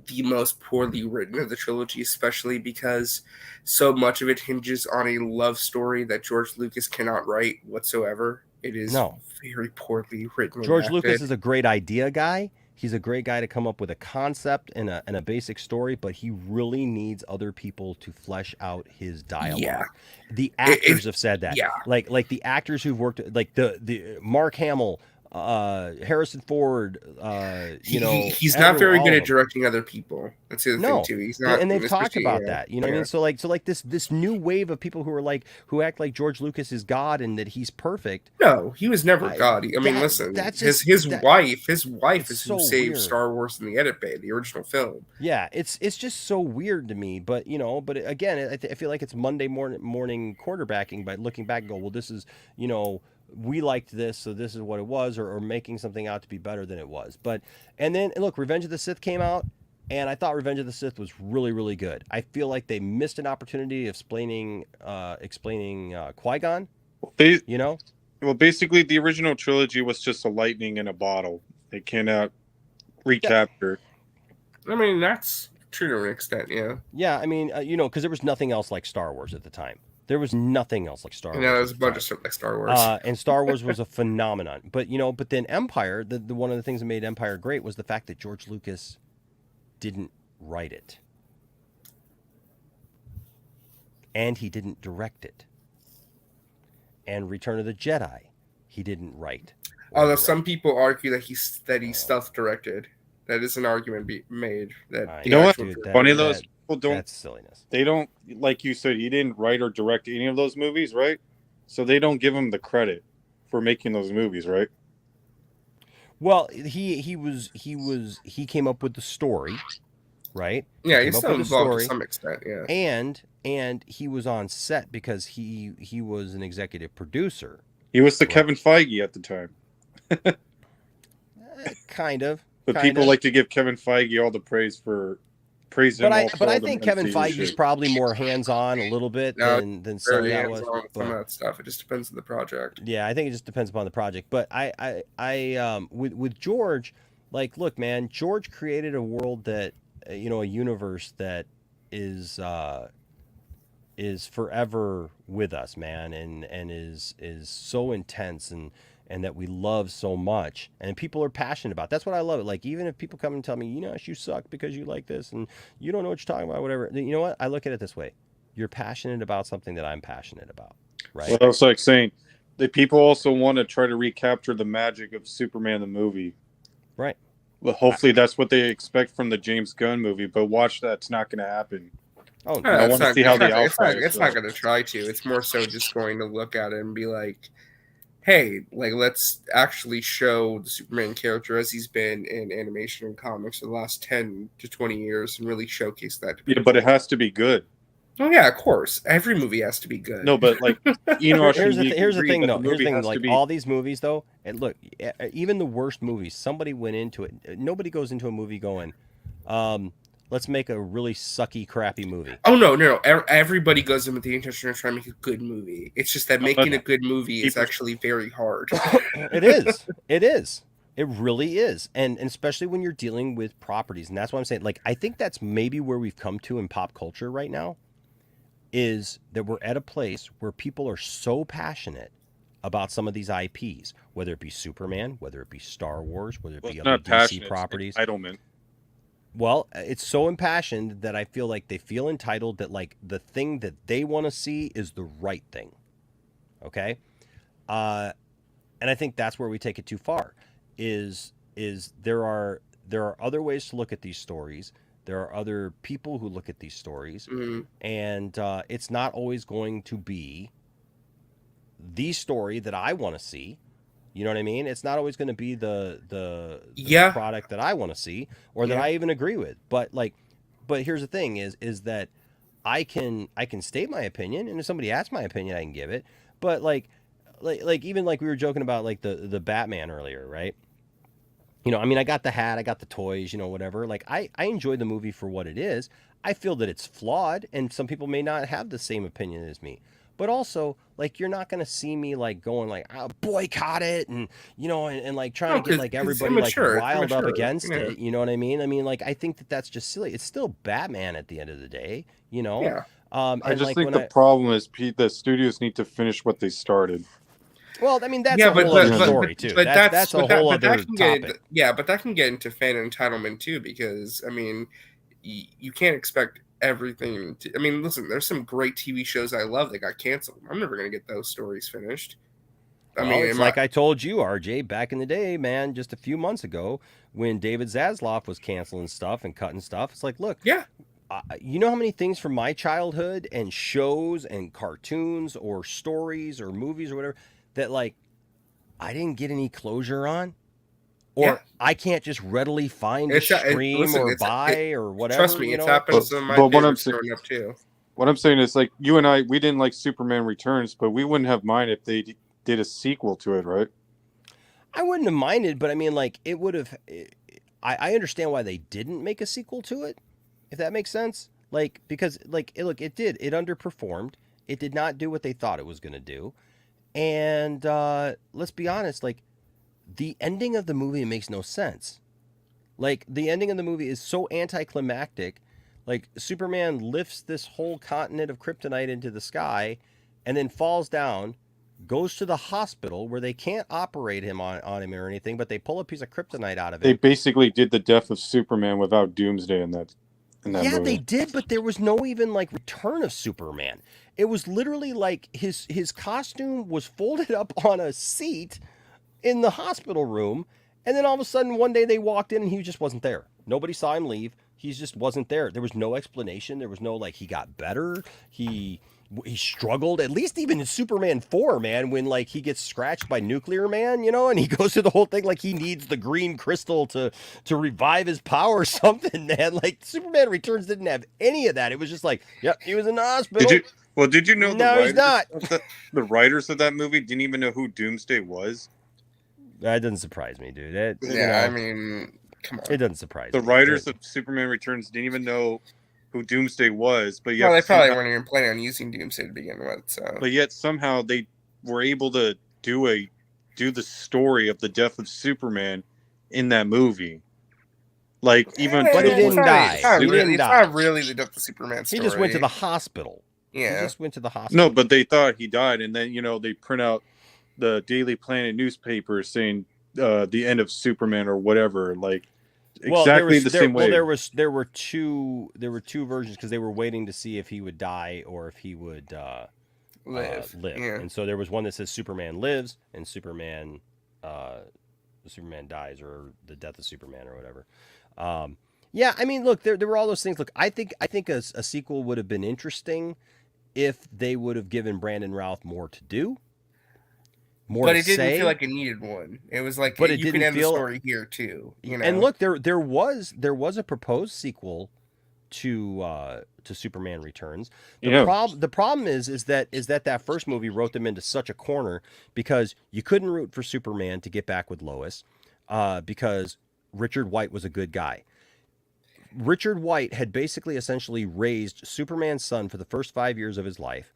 the most poorly written of the trilogy, especially because so much of it hinges on a love story that George Lucas cannot write whatsoever. It is No. very poorly written and George Lucas acted. is a great idea guy. He's a great guy to come up with a concept and a basic story, but he really needs other people to flesh out his dialogue. Yeah. The actors have said that. Yeah. Like the actors who've worked, like the Mark Hamill, Harrison Ford, he's not very all good of at them. directing other people. That's the other thing No, too. He's not, and they've talked especially, about yeah, that. You know what I yeah. mean? So like this new wave of people who are who act like George Lucas is God and that he's perfect. No, he was never God. I mean, that- listen, that's his just- that- wife it's is so who saved weird. Star Wars in the edit bay, the original film. Yeah, it's just so weird to me. But again, I feel like it's Monday morning quarterbacking by looking back and go, well, this is we liked this, so this is what it was, or making something out to be better than it was. And then look, Revenge of the Sith came out, and I thought Revenge of the Sith was really, really good. I feel like they missed an opportunity of explaining Qui-Gon. Well, basically, the original trilogy was just a lightning in a bottle. They cannot recapture. I mean, that's true to an extent, yeah. Yeah, I mean, because there was nothing else like Star Wars at the time. There was nothing else like Star Wars. Yeah, there was a bunch of stuff like Star Wars. And Star Wars was a phenomenon. But then Empire, the one of the things that made Empire great was the fact that George Lucas didn't write it. And he didn't direct it. And Return of the Jedi, he didn't write. Although some people argue that he's self-directed. That is an argument made. That you know what? Dude, Funny those people don't. That's silliness. They don't, like you said, he didn't write or direct any of those movies, right? So they don't give him the credit for making those movies, right? Well, he came up with the story, right? Yeah, he's still involved to some extent, yeah. And he was on set because he was an executive producer. He was the Kevin Feige at the time. Kind of. But people like to give Kevin Feige all the praise for praising him. But I think Kevin Feige's probably more hands-on a little bit than some of that was. Some of that stuff. It just depends on the project. Yeah, I think it just depends upon the project. But I with George, like, look, man, George created a world that a universe that is forever with us, man, and is so intense and that we love so much, and people are passionate about. That's what I love it. Like, even if people come and tell me, you suck because you like this and you don't know what you're talking about, whatever. You know what? I look at it this way: you're passionate about something that I'm passionate about, right? Well, it's like saying that people also want to try to recapture the magic of Superman the movie, right? Well, hopefully that's what they expect from the James Gunn movie, but watch that's not going to happen. Oh, no, I want to see how the alpha. It's not going to try to. It's more so just going to look at it and be like, hey, like, let's actually show the Superman character as he's been in animation and comics for the last 10 to 20 years and really showcase that to people. Yeah, but it has to be good. Oh, yeah, of course. Every movie has to be good. No, but, like, here's the thing, though. Here's the thing, like, all these movies, though, and look, even the worst movies, somebody went into it. Nobody goes into a movie going, let's make a really sucky, crappy movie. Oh, no. Everybody goes in with the intention of trying to make a good movie. It's just that making a good movie is actually very hard. It is. It is. It really is. And especially when you're dealing with properties. And that's what I'm saying. Like, I think that's maybe where we've come to in pop culture right now, is that we're at a place where people are so passionate about some of these IPs, whether it be Superman, whether it be Star Wars, whether it be other DC properties. Entitlement. Well, it's so impassioned that I feel like they feel entitled that, like, the thing that they want to see is the right thing. Okay? And I think that's where we take it too far. Is there are other ways to look at these stories. There are other people who look at these stories, and it's not always going to be the story that I want to see. You know what I mean? It's not always going to be the product that I want to see or that I even agree with. But here's the thing: is that I can state my opinion, and if somebody asks my opinion, I can give it. But like even like we were joking about like the Batman earlier, right? I mean, I got the hat, I got the toys, whatever. Like, I enjoy the movie for what it is. I feel that it's flawed, and some people may not have the same opinion as me. but also like you're not gonna see me like going like boycott it and and like trying to get like everybody like riled up against it. You know what I mean? I mean, like I think that's just silly. It's still Batman at the end of the day. Yeah. I just like think the problem is the studios need to finish what they started. Well, I mean that's a whole other story too. That's a whole other topic. But that can get into fan entitlement too, because I mean, you can't expect everything. I mean, listen, there's some great TV shows I love that got canceled. I'm never gonna get those stories finished. I mean, it's like I told you, RJ, back in the day, man, just a few months ago, when David Zaslav was canceling stuff and cutting stuff. It's like, look, you know how many things from my childhood and shows and cartoons or stories or movies or whatever that like I didn't get any closure on, or I can't just readily find a stream or buy or whatever. Trust me, it's happened to some of my favorites growing up too. What I'm saying is, like, you and I, we didn't like Superman Returns, but we wouldn't have minded if they did a sequel to it, right? I wouldn't have minded, but I mean, like, it would have. I understand why they didn't make a sequel to it, if that makes sense. Like, because, like, look, it did. It underperformed. It did not do what they thought it was going to do. And let's be honest, like, the ending of the movie makes no sense. Like, the ending of the movie is so anticlimactic. Like, Superman lifts this whole continent of kryptonite into the sky and then falls down, goes to the hospital where they can't operate him on him or anything, but they pull a piece of kryptonite out of it. They basically did the death of Superman without Doomsday in that movie. They did, but there was no even like return of Superman. It was literally like his costume was folded up on a seat in the hospital room, and then all of a sudden one day they walked in and he just wasn't there. Nobody saw him leave. He just wasn't there. There was no explanation. There was no like he got better. He struggled, at least even in Superman 4, man, when like he gets scratched by Nuclear Man, and he goes through the whole thing like he needs the green crystal to revive his power or something, man. Like Superman Returns didn't have any of that. It was just like, yep, he was in the hospital. Did you know he's not. The writers of that movie didn't even know who Doomsday was? That doesn't surprise me, dude. I mean, come on. It doesn't surprise me. The writers of Superman Returns didn't even know who Doomsday was, but yet they probably weren't even planning on using Doomsday to begin with. So, but yet somehow they were able to do the story of the death of Superman in that movie. Like even, but he didn't die. It's not really the death of Superman story. He just went to the hospital. Yeah, he just went to the hospital. No, but they thought he died, and then they print out the Daily Planet newspaper saying the end of Superman or whatever, like. Exactly the same way. Well, there were two versions because they were waiting to see if he would die or if he would live. Yeah. And so there was one that says Superman lives and Superman dies, or the death of Superman or whatever. I mean, look, there were all those things. Look, I think a sequel would have been interesting if they would have given Brandon Routh more to do. But it didn't feel like it needed one. It was like, but you can end the story here too. And look, there was a proposed sequel to Superman Returns. The problem is that first movie wrote them into such a corner because you couldn't root for Superman to get back with Lois because Richard White was a good guy. Richard White had basically essentially raised Superman's son for the first 5 years of his life.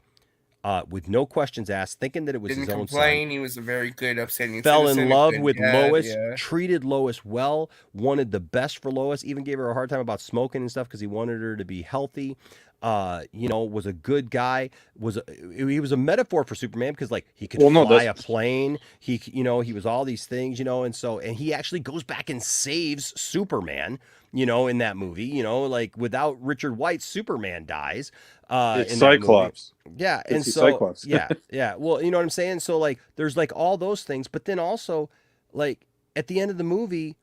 With no questions asked, thinking that it was his own son. He was a very good, upstanding Fell citizen, in love with Lois, treated Lois well, wanted the best for Lois, even gave her a hard time about smoking and stuff because he wanted her to be healthy. Was a good guy. He was a metaphor for Superman because like he could fly a plane. He was all these things, and he actually goes back and saves Superman. In that movie, like without Richard White, Superman dies. It's Cyclops. Yeah, and so Cyclops. yeah. Well, you know what I'm saying. So like, there's like all those things, but then also, like at the end of the movie,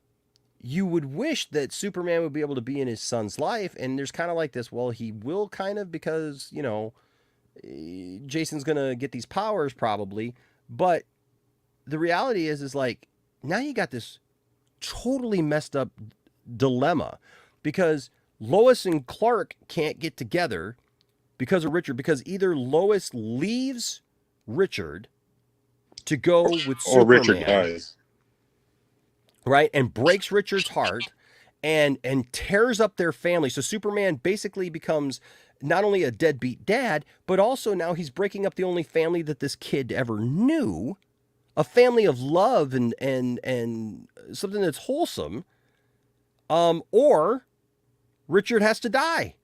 you would wish that Superman would be able to be in his son's life, and there's kind of like this. Well, he will kind of because Jason's gonna get these powers probably, but the reality is like now you got this totally messed up dilemma because Lois and Clark can't get together because of Richard, because either Lois leaves Richard to go with Superman, or Richard dies, right, and breaks Richard's heart and tears up their family. So Superman basically becomes not only a deadbeat dad, but also now he's breaking up the only family that this kid ever knew, a family of love and something that's wholesome. Or Richard has to die.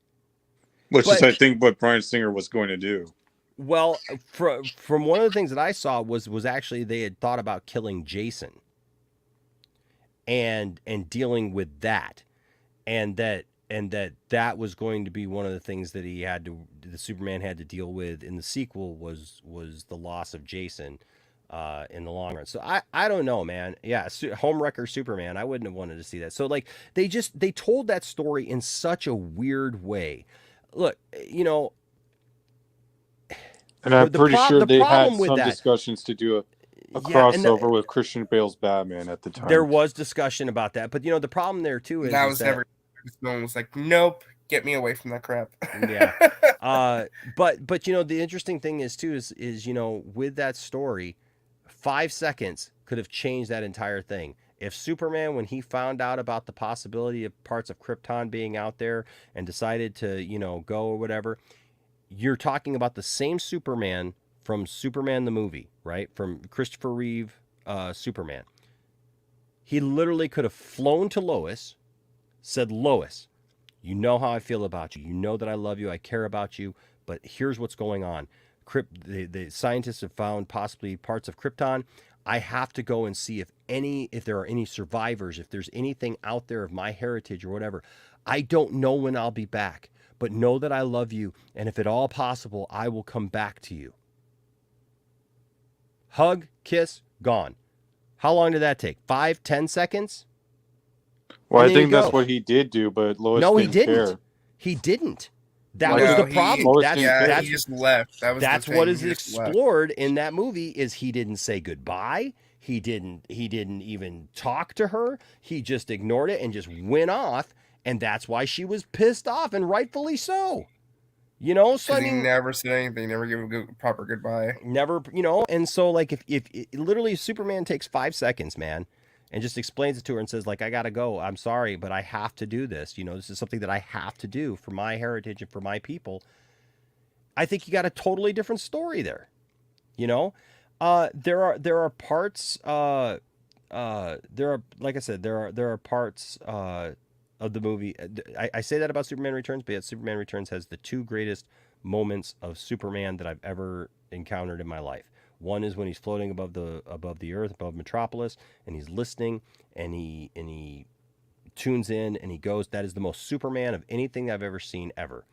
Which is, I think, what Bryan Singer was going to do. Well, from one of the things that I saw was actually they had thought about killing Jason and dealing with that, and that was going to be one of the things that the Superman had to deal with in the sequel was the loss of Jason in the long run. So I don't know, man. Yeah, Homewrecker Superman. I wouldn't have wanted to see that. So like they told that story in such a weird way. Look, you know. And I'm pretty sure they had some discussions to do a crossover with Christian Bale's Batman at the time. There was discussion about that, but you know the problem there too is never. No one was like, "Nope, get me away from that crap." Yeah. But you know the interesting thing is too is you know with that story, 5 seconds could have changed that entire thing. If Superman, when he found out about the possibility of parts of Krypton being out there and decided to go or whatever. You're talking about the same Superman from Superman the movie, right? From Christopher Reeve, Superman. He literally could have flown to Lois, said, Lois, you know how I feel about you. You know that I love you. I care about you. But here's what's going on. The scientists have found possibly parts of Krypton. I have to go and see if there are any survivors, if there's anything out there of my heritage or whatever. I don't know when I'll be back. But know that I love you, and if at all possible, I will come back to you. Hug, kiss, gone. How long did that take? 5, 10 seconds? Well, I think that's what he did do, but Lois didn't care. He didn't. That was the problem. He just left. That's what is explored in that movie is he didn't say goodbye. He didn't even talk to her. He just ignored it and just went off. And that's why she was pissed off, and rightfully so. So I mean, he never said anything, never gave a proper goodbye. Never, and so like if literally Superman takes 5 seconds, man, and just explains it to her and says like, I gotta go. I'm sorry, but I have to do this. This is something that I have to do for my heritage and for my people. I think you got a totally different story there. There are parts. There are, like I said, there are parts. Of the movie, I say that about Superman Returns, but yet Superman Returns has the 2 greatest moments of Superman that I've ever encountered in my life. One is when he's floating above the earth, above Metropolis, and he's listening, and he tunes in, and he goes, that is the most Superman of anything I've ever seen ever.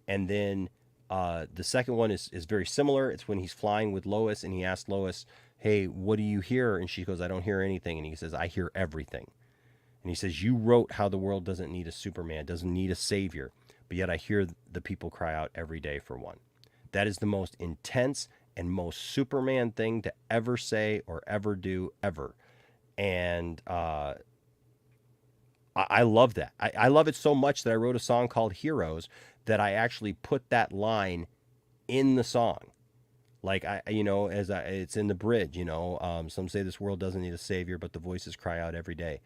And then the second one is very similar. It's when he's flying with Lois, and he asks Lois, hey, what do you hear? And she goes, I don't hear anything. And he says, I hear everything. And he says, you wrote how the world doesn't need a Superman, doesn't need a savior, but yet I hear the people cry out every day for one. That is the most intense and most Superman thing to ever say or ever do, ever. And I love that. I love it so much that I wrote a song called Heroes that I actually put that line in the song. Like, it's in the bridge, some say this world doesn't need a savior, but the voices cry out every day.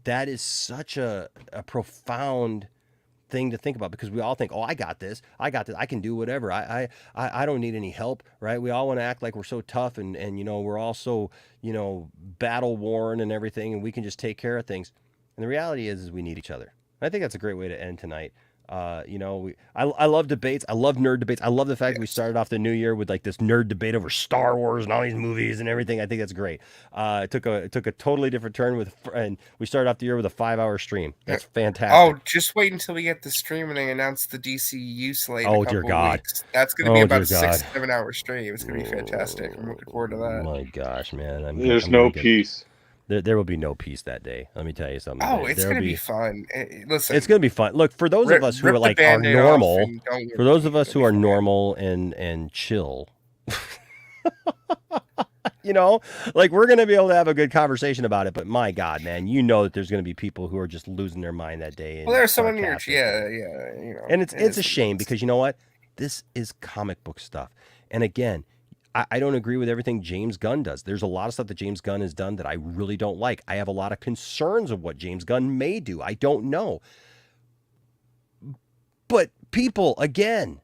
That is such a profound thing to think about because we all think, oh, I got this, I can do whatever. I don't need any help, right? We all want to act like we're so tough and we're all so, battle worn and everything, and we can just take care of things. And the reality is we need each other. I think that's a great way to end tonight. I love debates. I love nerd debates. I love the fact that we started off the new year with like this nerd debate over Star Wars and all these movies and everything. I think that's great. It took a totally different turn and we started off the year with a 5-hour stream. That's fantastic. Oh, just wait until we get the stream and they announce the DCU slate. Oh, dear God. Weeks. That's going to be about a 6-7 hour stream. It's going to be fantastic. I'm looking forward to that. Oh my gosh, man. There's no peace. There will be no peace that day. Let me tell you something. Oh, it's going to be fun. Listen, it's going to be fun. Look, for those of us who are like are normal, for those of us who are normal and chill, like we're going to be able to have a good conversation about it. But my God, man, that there's going to be people who are just losing their mind that day. Well, there's someone here. Yeah. And it's a shame because you know what? This is comic book stuff. And again, I don't agree with everything James Gunn does. There's a lot of stuff that James Gunn has done that I really don't like. I have a lot of concerns of what James Gunn may do. I don't know. But people, again,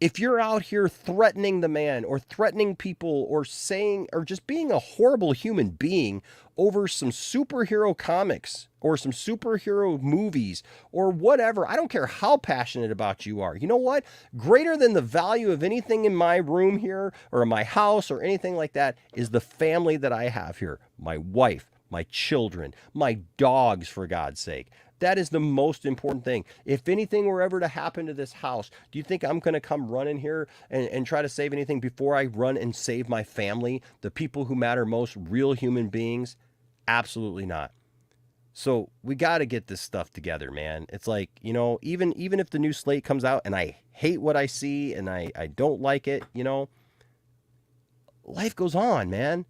if you're out here threatening the man or threatening people or saying or just being a horrible human being over some superhero comics or some superhero movies or whatever, I don't care how passionate about you are. You know what? Greater than the value of anything in my room here or in my house or anything like that is the family that I have here. My wife, my children, my dogs, for God's sake. That is the most important thing. If anything were ever to happen to this house, do you think I'm going to come run in here and try to save anything before I run and save my family, the people who matter most, real human beings? Absolutely not. So we got to get this stuff together, man. It's like, you know, even if the new slate comes out and I hate what I see and I don't like it, you know, life goes on, man.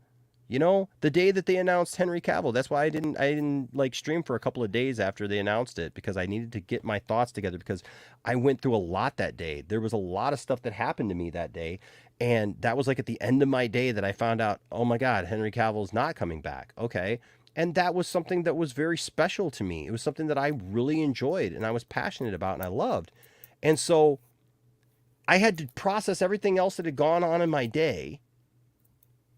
You know, the day that they announced Henry Cavill, that's why I didn't like stream for a couple of days after they announced it, because I needed to get my thoughts together, because I went through a lot that day. There was a lot of stuff that happened to me that day. And that was like at the end of my day that I found out, oh my God, Henry Cavill's not coming back. Okay. And that was something that was very special to me. It was something that I really enjoyed and I was passionate about and I loved. And so I had to process everything else that had gone on in my day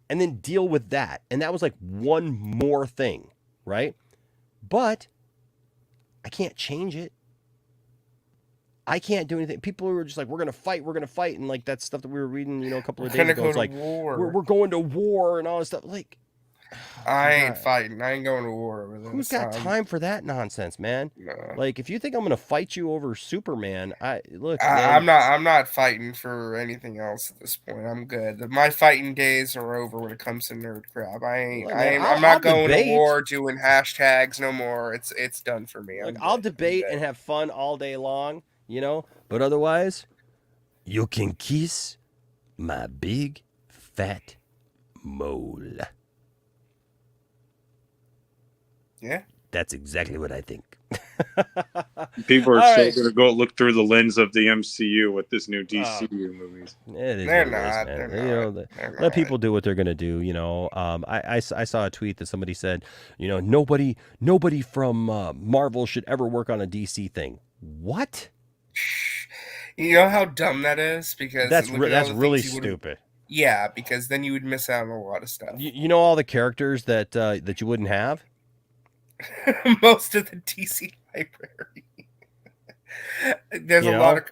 and then deal with that. And that was like one more thing, right? But I can't change it. I can't do anything. People were just like, we're going to fight. And like that stuff that we were reading, you know, a couple of days ago. It's like, we're going to war and all this stuff. Like, I ain't fighting. I ain't going to war over this. Who's got time for that nonsense, man? No. Like, if you think I'm going to fight you over Superman, I'm not fighting for anything else at this point. I'm good. My fighting days are over when it comes to nerd crap. I'm not going to war doing hashtags no more. It's done for me. Look, I'll debate and have fun all day long, you know, but otherwise, you can kiss my big fat mole. Yeah. That's exactly what I think. People are still going to go look through the lens of the MCU with this new DCU movies. They're not. Let people do what they're going to do. You know, I saw a tweet that somebody said, you know, nobody from Marvel should ever work on a DC thing. What? You know how dumb that is? Because that's really stupid. Yeah, because then you would miss out on a lot of stuff. You know all the characters that you wouldn't have? Most of the DC library. There's a lot of...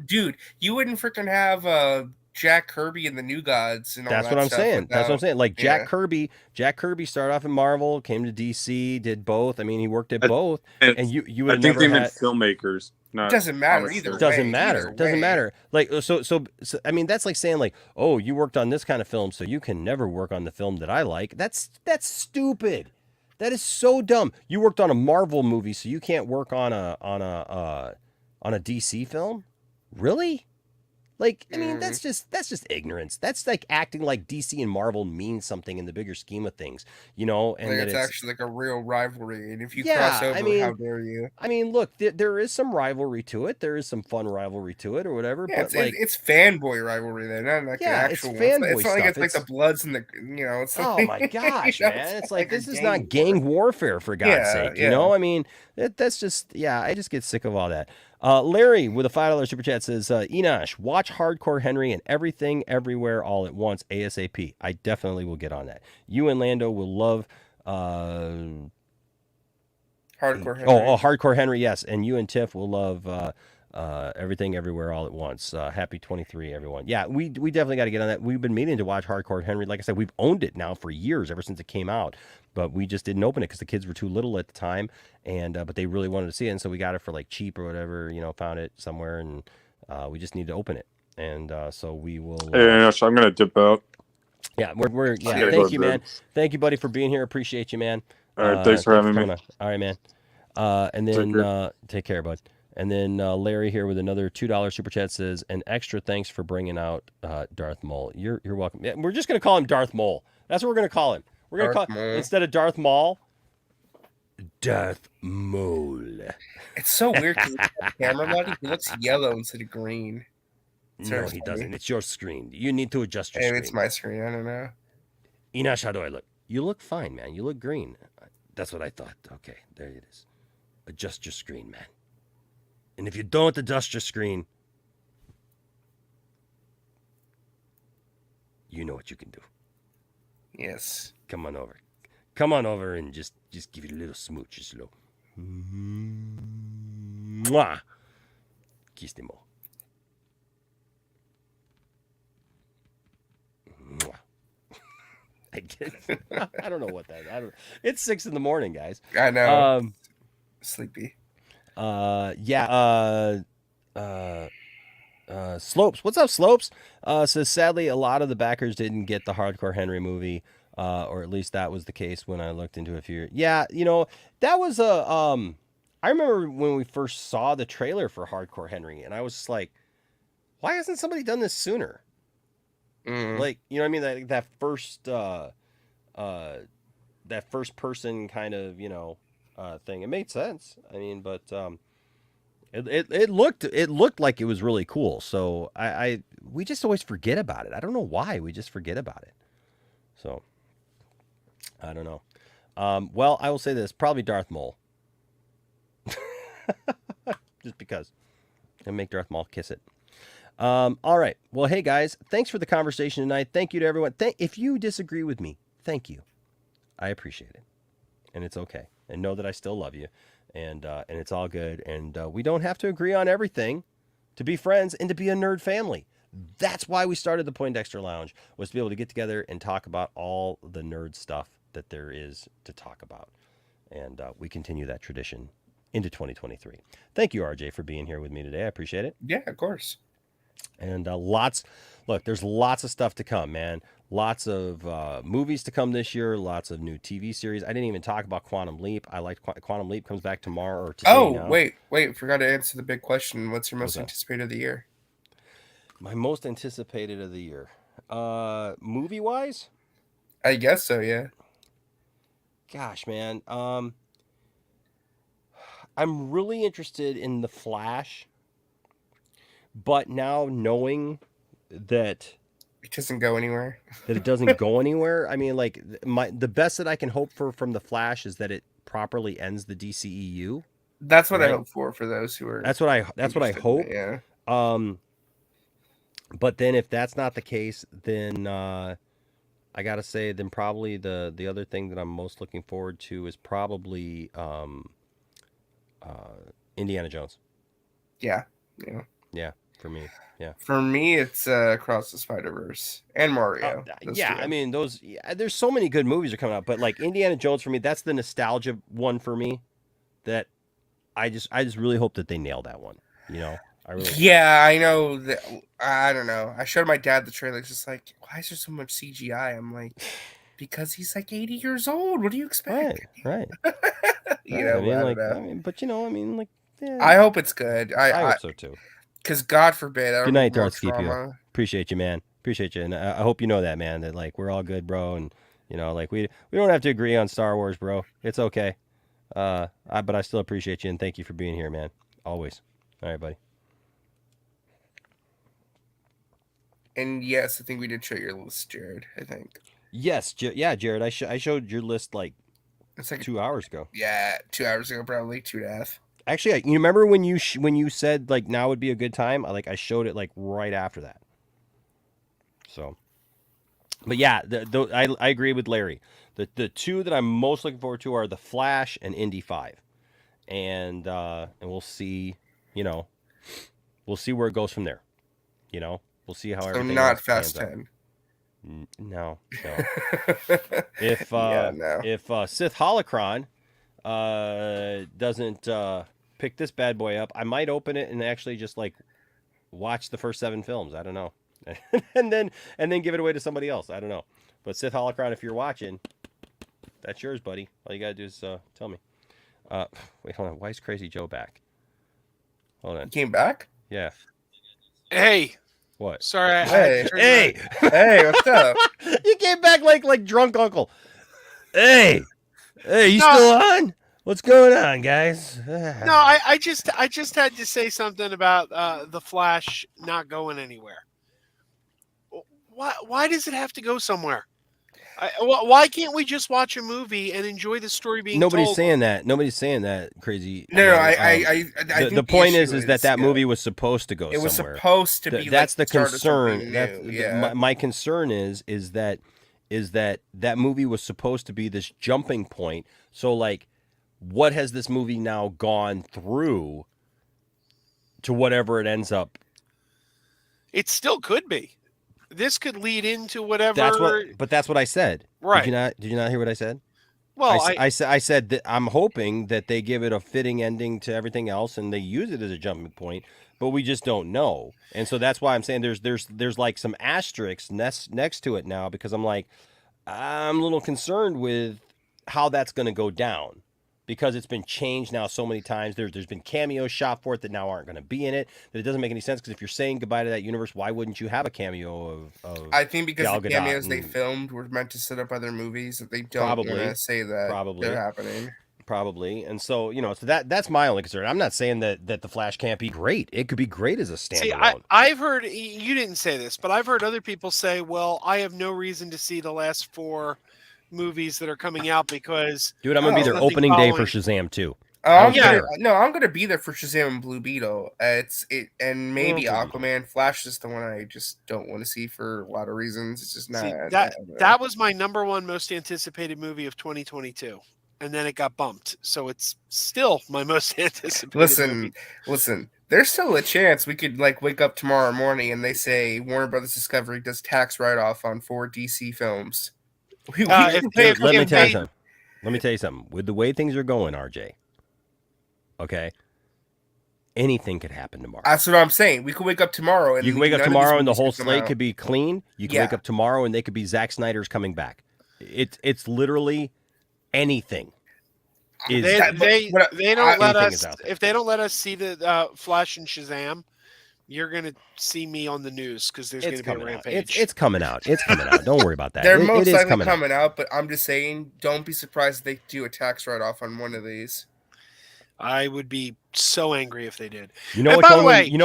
Dude, you wouldn't freaking have Jack Kirby and the New Gods and all that stuff. That's what I'm saying. Like Jack Kirby started off in Marvel, came to DC, did both. I mean, he worked at both. And you would never had filmmakers. It doesn't matter either. It doesn't matter. Like so I mean, that's like saying like, oh, you worked on this kind of film, so you can never work on the film that I like. That's stupid. That is so dumb. You worked on a Marvel movie, so you can't work on a DC film? Really? Like, I mean, that's just ignorance. That's like acting like DC and Marvel mean something in the bigger scheme of things, you know. And like it's actually like a real rivalry. And if you cross over, how dare you? I mean, look, there is some rivalry to it. There is some fun rivalry to it, or whatever. Yeah, but it's fanboy rivalry. Then not like the actual it's fanboy It's not like it's like the Bloods and the It's oh my gosh, man! It's like this is not gang warfare, for God's sake. You know, I mean, that's just I just get sick of all that. Larry with a $5 super chat says, Enosh, watch Hardcore Henry and Everything Everywhere All at Once ASAP. I definitely will get on that. You and Lando will love Hardcore Henry. Hardcore Henry, yes. And you and Tiff will love Everything Everywhere All at Once. Happy 23, everyone. Yeah, we definitely got to get on that. We've been meaning to watch Hardcore Henry. Like I said, we've owned it now for years, ever since it came out. But we just didn't open it because the kids were too little at the time, and but they really wanted to see it, and so we got it for like cheap or whatever, you know, found it somewhere, and we just need to open it, and so we will. So I'm gonna dip out. Yeah, we're Thank you, man. Thank you, buddy, for being here. Appreciate you, man. All right, thanks for having me. All right, man. And then take care, bud. And then Larry here with another $2 super chat says, an extra thanks for bringing out Darth Maul. You're welcome. Yeah, we're just gonna call him Darth Maul. That's what we're gonna call him. We're going to call instead of Darth Maul, Darth Maul. It's so weird because camera body, he looks yellow instead of green. No, he doesn't. It's your screen. You need to adjust your screen. It's my screen. I don't know. Enosh, how do I look? You look fine, man. You look green. That's what I thought. Okay, there it is. Adjust your screen, man. And if you don't adjust your screen, you know what you can do. Yes. Come on over. Come on over and just give it a little smooch. Just a little. Mwah. Kiss them all. Mwah. I don't know what that is. It's 6 a.m, guys. I know. Sleepy. Slopes. What's up, Slopes? Says, sadly, a lot of the backers didn't get the Hardcore Henry movie, or at least that was the case when I looked into it a few. Yeah, that was I remember when we first saw the trailer for Hardcore Henry, and I was just like, why hasn't somebody done this sooner? Like, you know what I mean? That first person kind of, thing. It made sense. I mean, but it looked like it was really cool. So we just always forget about it. I don't know why we just forget about it. So I don't know. Well, I will say this, probably Darth Maul. Just because. And make Darth Maul kiss it. All right. Well, hey guys, thanks for the conversation tonight. Thank you to everyone. If you disagree with me, thank you. I appreciate it. And it's okay. And know that I still love you. And it's all good. And we don't have to agree on everything to be friends and to be a nerd family. That's why we started the Poindexter Lounge, was to be able to get together and talk about all the nerd stuff that there is to talk about. And we continue that tradition into 2023. Thank you, RJ, for being here with me today. I appreciate it. Yeah, of course. And there's lots of stuff to come, man. Lots of movies to come this year. Lots of new TV series. I didn't even talk about Quantum Leap. I like Quantum Leap comes back tomorrow or today. Oh, wait. Forgot to answer the big question. What's your most anticipated of the year? My most anticipated of the year. Movie-wise? I guess so, yeah. Gosh, man. I'm really interested in The Flash. But now knowing that it doesn't go anywhere, I mean, like the best that I can hope for from The Flash is that it properly ends the DCEU. That's what I hope for those who are. That's what I hope. Yeah. But then if that's not the case, then I gotta say, then probably the other thing that I'm most looking forward to is probably Indiana Jones. Yeah. Yeah, for me. Yeah. For me, it's Across the Spider-Verse and Mario. Yeah, I mean, those. Yeah, there's so many good movies are coming out, but like Indiana Jones for me, that's the nostalgia one for me. That I just really hope that they nail that one. I know that. I don't know. I showed my dad the trailer. He's just like, why is there so much CGI? I'm like, because he's like 80 years old. What do you expect? Right. Yeah. I hope it's good. I hope so too. Because God forbid. Good night, Darth Scipio. Appreciate you, man. Appreciate you, and I hope you know that, man. That like we're all good, bro, and like we don't have to agree on Star Wars, bro. It's okay. But I still appreciate you and thank you for being here, man. Always. All right, buddy. And yes, I think we did show your list, Jared. I think. Yes, Jared. I showed your list like 2 hours ago. Yeah, 2 hours ago, probably 2.5. Actually, you remember when you said like now would be a good time? I showed it like right after that. So, but yeah, I agree with Larry. The two that I'm most looking forward to are The Flash and Indy 5, and we'll see. We'll see where it goes from there. We'll see how everything. So not Fast 10. No. If Sith Holocron doesn't pick this bad boy up, I might open it and actually just like watch the first 7 films. I don't know, and then give it away to somebody else. I don't know. But Sith Holocron, if you're watching, that's yours, buddy. All you gotta do is tell me. Wait, hold on. Why is Crazy Joe back? Hold on. He came back? Yeah. Hey. What? Sorry. Hey, what's up? You came back like drunk uncle. Hey, you still on? What's going on, guys? No, I just had to say something about the Flash not going anywhere. Why does it have to go somewhere? Why can't we just watch a movie and enjoy the story being Nobody's told? saying that. Nobody's saying that. Crazy. No, I the think point issue is that movie was supposed to go it was somewhere. supposed to be. That's like the start of concern. something That's new. my concern is that that movie was supposed to be this jumping point. So like, what has this movie now gone through to whatever it ends up? It still could be. This could lead into whatever. That's what I said. Right. Did you not hear what I said? Well, I said that I'm hoping that they give it a fitting ending to everything else and they use it as a jumping point, but we just don't know. And so that's why I'm saying there's like some asterisks next to it now, because I'm like, I'm a little concerned with how that's going to go down, because it's been changed now so many times. There's been cameos shot for it that now aren't going to be in it. That it doesn't make any sense, because if you're saying goodbye to that universe, why wouldn't you have a cameo of I think because Gal the Gadot cameos they and- filmed were meant to set up other movies that they don't want to say that they're happening. Probably. And so, so that's my only concern. I'm not saying that the Flash can't be great. It could be great as a standalone. See, I've heard, you didn't say this, but I've heard other people say, well, I have no reason to see the last 4 movies that are coming out because... Dude, I'm going to be there opening day for Shazam too. I'm gonna be there for Shazam and Blue Beetle. And maybe Aquaman. Flash is the one I just don't want to see for a lot of reasons. It's just not. See, that was my number 1 most anticipated movie of 2022, and then it got bumped. So it's still my most anticipated movie. Listen. There's still a chance we could wake up tomorrow morning and they say Warner Brothers Discovery does tax write-off on 4 DC films. Let me tell you something. With the way things are going, RJ. Okay. Anything could happen tomorrow. That's what I'm saying. We could wake up tomorrow and you can wake up tomorrow and the whole slate could be clean. You can wake up tomorrow and they could be Zack Snyder's coming back. It's literally anything. They don't let us. If they don't let us see the Flash and Shazam, you're gonna see me on the news because there's gonna be a rampage. It's coming out. It's coming out. Don't worry about that. They're most likely coming out, but I'm just saying, don't be surprised if they do a tax write-off on one of these. I would be so angry if they did. You know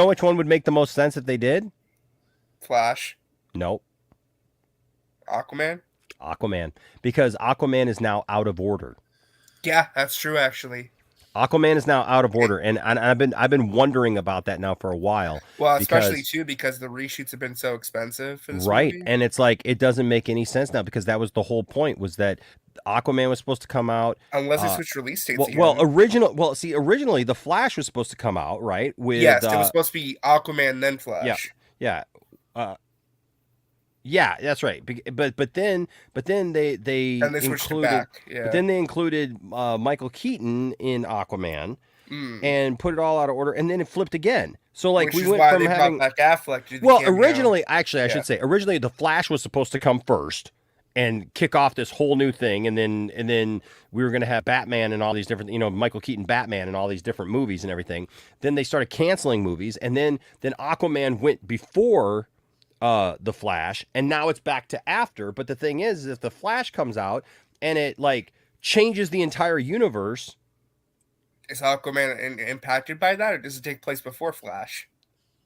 which one would make the most sense if they did? Flash. Nope. Aquaman. Because Aquaman is now out of order. Yeah, that's true. Actually, Aquaman is now out of order, and I've been wondering about that now for a while. Well, especially too because the reshoots have been so expensive for this movie. And it's like it doesn't make any sense now, because that was the whole point, was that Aquaman was supposed to come out unless they switch release dates. Originally the Flash was supposed to come out, right? Yes, it was supposed to be Aquaman then Flash. Yeah. Yeah, that's right. But then they included back. But then they included Michael Keaton in Aquaman and put it all out of order, and then it flipped again. So we went from having back Affleck to originally, I should say, the Flash was supposed to come first and kick off this whole new thing, and then we were going to have Batman and all these different, Michael Keaton Batman and all these different movies and everything. Then they started canceling movies, and then Aquaman went before the Flash, and now it's back to after. But the thing is if the Flash comes out and it changes the entire universe, is Aquaman impacted by that, or does it take place before Flash?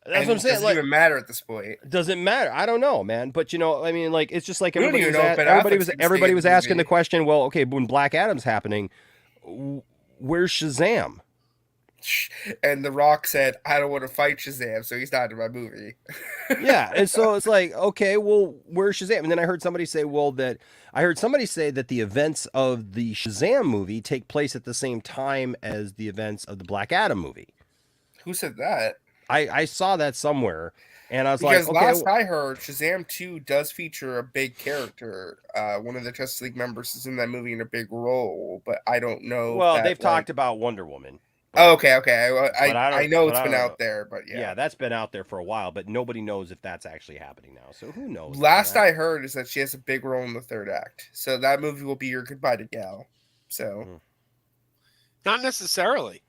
That's what I'm saying. Does it even matter at this point? Does it matter? I don't know, man. But it's just like everybody was asking the question. Well, okay, when Black Adam's happening, where's Shazam? And The Rock said, I don't want to fight Shazam, so he's not in my movie. Yeah, and so it's like, okay, well, where's Shazam? And then I heard somebody say, that the events of the Shazam movie take place at the same time as the events of the Black Adam movie. Who said that? I saw that somewhere, and I was because like, okay. Last I heard, Shazam 2 does feature a big character. One of the Justice League members is in that movie in a big role, but I don't know. Well, they've talked about Wonder Woman. Okay. I know it's been out there, but yeah. Yeah, that's been out there for a while, but nobody knows if that's actually happening now. So who knows? Last I heard is that she has a big role in the third act. So that movie will be your goodbye to Gal. So. Not necessarily.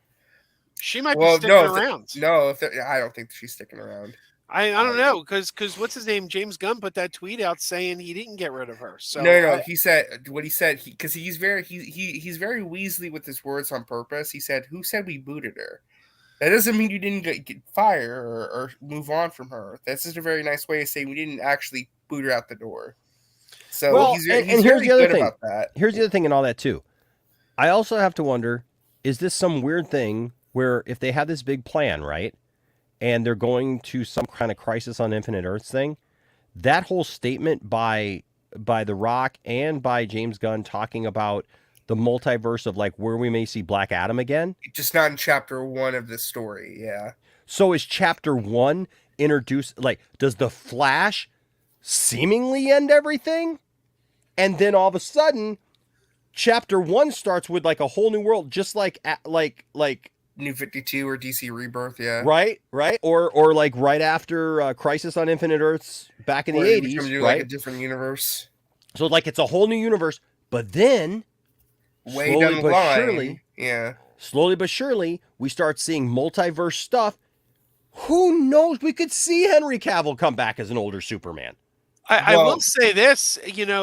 She might be sticking around. I don't think she's sticking around. I don't know, because what's his name? James Gunn put that tweet out saying he didn't get rid of her. So he said what he said because he's very Weasley with his words on purpose. He said, "Who said we booted her?" That doesn't mean you didn't get fired or move on from her. That's just a very nice way of saying we didn't actually boot her out the door. So Well, he's and here's really the other good thing. about that. Here's the other thing and all that too. I also have to wonder, is this some weird thing where if they have this big plan, right, and they're going to some kind of Crisis on Infinite Earths thing, that whole statement by The Rock and by James Gunn talking about the multiverse of like where we may see Black Adam again. Just not in chapter 1 of the story, yeah. So is chapter 1 introduced, like, does the Flash seemingly end everything? And then all of a sudden, chapter 1 starts with like a whole new world, just like New 52 or DC Rebirth, yeah. Right, or like right after Crisis on Infinite Earths back in the 80s, right? Like a different universe. So like it's a whole new universe, but then Way down the line, slowly but surely, we start seeing multiverse stuff. Who knows? We could see Henry Cavill come back as an older Superman. I will say this,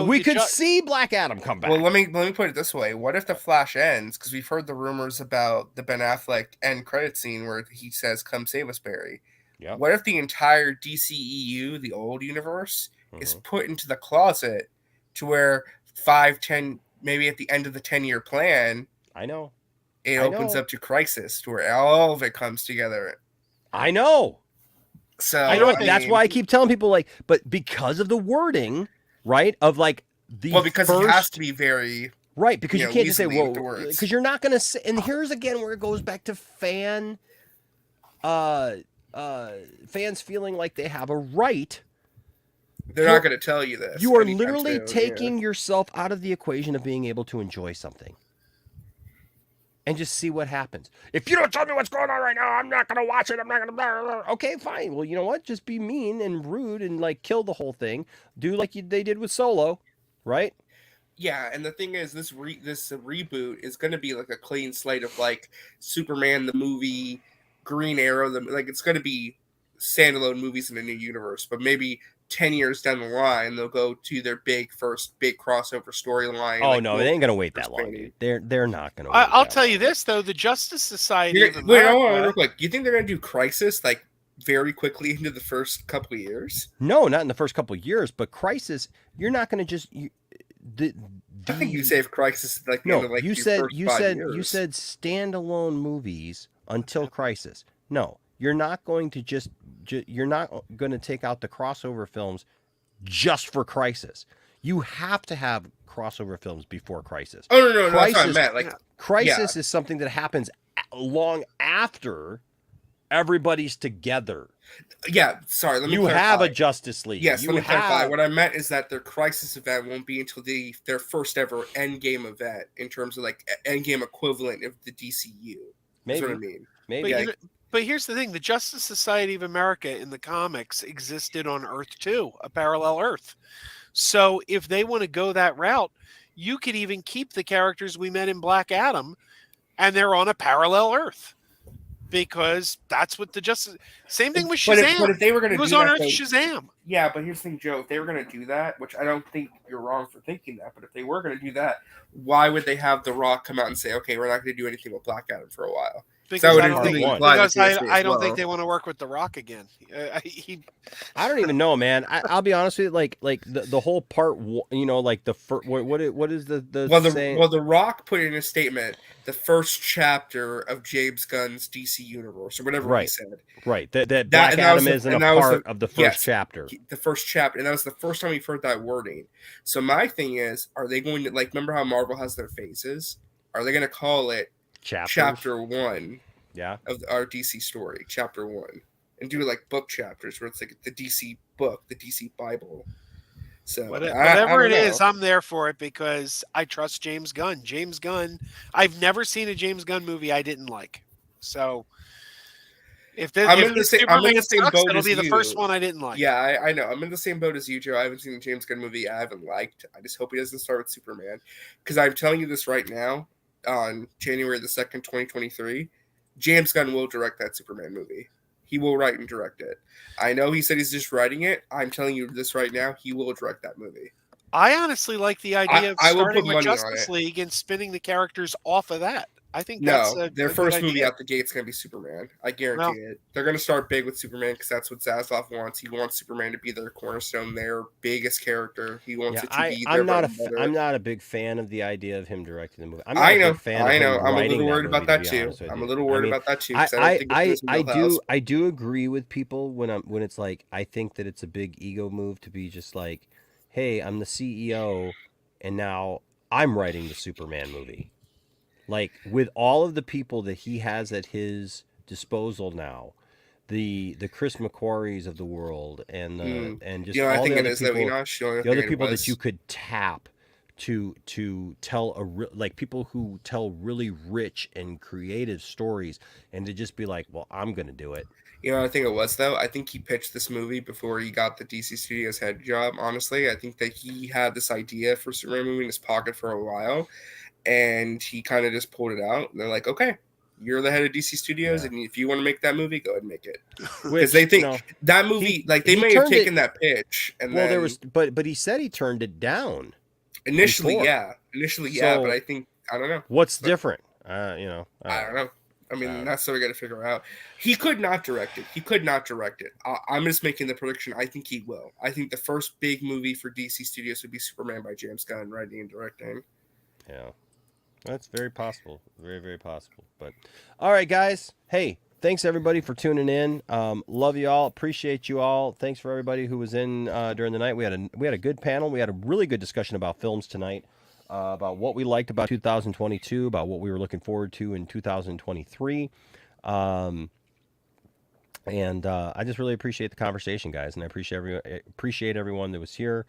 we could see Black Adam come back. Well, let me put it this way: what if the Flash ends? Because we've heard the rumors about the Ben Affleck end credit scene where he says, "Come save us, Barry." Yep. What if the entire DCEU, the old universe, is put into the closet to where 5, 10, maybe at the end of the 10-year plan, it opens up to Crisis, to where all of it comes together. I know. So I know. That's why I keep telling people, like, but because of the wording, right? Of like because it has to be very right. Because you can't just say, "Whoa," because you're not going to say. And here's again where it goes back to fans feeling like they have a right. They're not going to tell you this. You are literally taking yourself out of the equation of being able to enjoy something. And just see what happens. If you don't tell me what's going on right now, I'm not going to watch it. I'm not going to... Okay, fine. Well, you know what? Just be mean and rude and, like, kill the whole thing. Do like they did with Solo, right? Yeah, and the thing is, this reboot is going to be, like, a clean slate of, like, Superman, the movie, Green Arrow. Like, it's going to be standalone movies in a new universe. But maybe 10 years down the line, they'll go to their first big crossover storyline. Oh, like, no, they ain't going to wait that long, dude. They're not going to wait I'll tell you this, though. The Justice Society of Wait, America... Wait, you think they're going to do Crisis, like, very quickly into the first couple of years? No, not in the first couple of years, but Crisis, you're not going to just... I think you saved Crisis like no. Like you said standalone movies until Crisis. No, you're not going to you're not going to take out the crossover films just for Crisis. You have to have crossover films before Crisis. Oh no, that's what I meant. Like Crisis is something that happens long after everybody's together. Yeah, sorry. Let me clarify. have a Justice League. Yes, let me clarify. What I meant is that their Crisis event won't be until their first ever Endgame event in terms of like Endgame equivalent of the DCU. That's what I mean. Maybe. But here's the thing: the Justice Society of America in the comics existed on Earth 2, a parallel Earth. So if they want to go that route, you could even keep the characters we met in Black Adam, and they're on a parallel Earth. Because that's what the Justice... Same thing with Shazam. But if they were going to do that... It was on Earth Shazam. Yeah, but here's the thing, Joe. If they were going to do that, which I don't think you're wrong for thinking that, but if they were going to do that, why would they have The Rock come out and say, okay, we're not going to do anything with Black Adam for a while? Because I don't think they want to work with The Rock again. I don't even know, man. I'll be honest with you. Like the whole part, like the first. What is the saying? Well, The Rock put in a statement the first chapter of James Gunn's DC universe or whatever he said. Right. That Black Adam isn't a part of the first chapter. The first chapter, and that was the first time we've heard that wording. So my thing is, are they going to remember how Marvel has their phases? Are they going to call it Chapter 1 of our DC story, Chapter 1, and do like book chapters where it's like the DC book, the DC Bible? So whatever it is, I'm there for it because I trust James Gunn. James Gunn, I've never seen a James Gunn movie I didn't like. So if I'm in the same boat, it'll be the first one I didn't like. Yeah, I know. I'm in the same boat as you, Joe. I haven't seen the James Gunn movie I haven't liked. I just hope he doesn't start with Superman, because I'm telling you this right now. On January the 2nd, 2023, James Gunn will direct that Superman movie. He will write and direct it. I know he said he's just writing it. I'm telling you this right now. He will direct that movie. I honestly like the idea of starting with Justice League and spinning the characters off of that. I think that's No, a their good first movie idea. out the gate's gonna be Superman. I guarantee Well, it. They're gonna start big with Superman because that's what Zaslav wants. He wants Superman to be their cornerstone, their biggest character. He wants Yeah, it to be their I'm not bread a and butter. I'm not a big fan of the idea of him directing the movie. I'm not a big fan of I him know. I'm a writing little that worried movie. about that To be too. honest with I'm you, a little I worried mean, about that too because I don't think it's in his wheelhouse. I do agree with people when it's like I think that it's a big ego move to be just like, hey, I'm the CEO, and now I'm writing the Superman movie. Like with all of the people that he has at his disposal now, the Chris McQuarries of the world, and just You know, I all the think it other is though, people, Enosh. You know, I the other think it people that you was. could tap to tell like people who tell really rich and creative stories, and to just be like, well, I'm gonna do it. You know, I think it was though. I think he pitched this movie before he got the DC Studios head job. Honestly, I think that he had this idea for Superman movie in his pocket for a while, and he kind of just pulled it out. And they're like, "Okay, you're the head of DC Studios, Yeah. and if you want to make that movie, go ahead and make it." Which Because they think you know, that movie, like they he may have turned it- taken that pitch, and well, then there was, but he said he turned it down. initially, before. yeah, So- but I think I don't know. What's So- different? I don't know. I mean, Uh, that's what we got to figure out. He could not direct it. I'm just making the prediction. I think he will. I think the first big movie for DC Studios would be Superman by James Gunn, writing and directing. Yeah, that's very possible. Very, very possible. But all right, guys. Hey, thanks everybody for tuning in. Love you all. Appreciate you all. Thanks for everybody who was in during the night. We had a good panel. We had a really good discussion about films tonight. About what we liked about 2022, about what we were looking forward to in 2023. And I just really appreciate the conversation, guys, and I appreciate everyone that was here.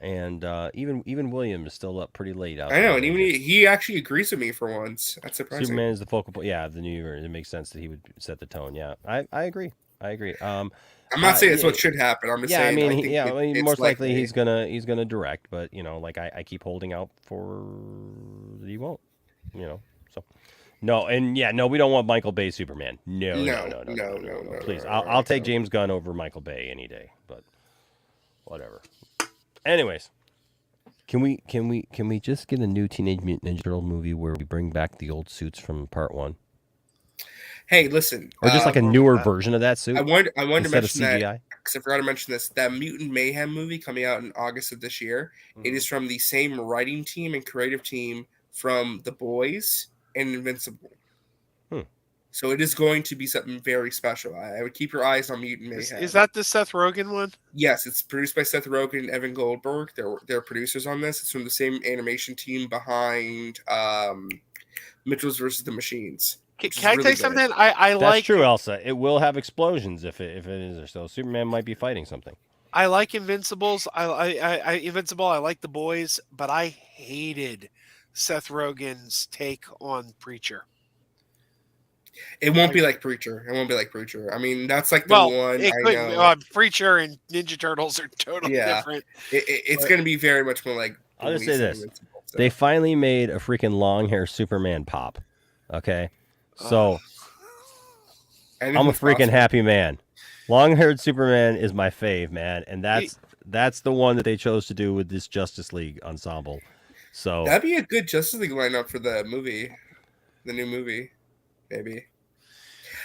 And even William is still up pretty late out I know, there. and even he actually agrees with me for once. That's surprising. Superman is the focal point. Yeah, the new year. It makes sense that he would set the tone. Yeah, I agree. I'm not saying it's what should happen. I'm just saying. I mean, it's most likely likely. he's gonna direct, but like I keep holding out for he won't. So no, and no, we don't want Michael Bay Superman. No. Please, I'll take James Gunn over Michael Bay any day. But whatever. Anyways, can we just get a new Teenage Mutant Ninja Turtle movie where we bring back the old suits from Part 1? Hey, listen. Or just like a newer version of that suit? I wanted to instead mention of CGI? that because I forgot to mention this. That Mutant Mayhem movie coming out in August of this year. It is from the same writing team and creative team from The Boys and Invincible. So it is going to be something very special. I would keep your eyes on Mutant Mayhem. Is that the Seth Rogen one? Yes, it's produced by Seth Rogen and Evan Goldberg. They're producers on this. It's from the same animation team behind Mitchell's versus the Machines. Can I tell you something? I That's like. true, Elsa. It will have explosions if it is. So Superman might be fighting something. I like Invincibles. Invincible. I like The Boys, but I hated Seth Rogen's take on Preacher. It won't be like Preacher. I mean, that's like the one I know. Preacher and Ninja Turtles are totally different. It's going to be very much more like. I'll just say this: they finally made a freaking long hair Superman pop. Okay, so I'm a freaking happy man. Long haired Superman is my fave, man, and that's the one that they chose to do with this Justice League ensemble. So that'd be a good Justice League lineup for the movie, the new movie. Maybe.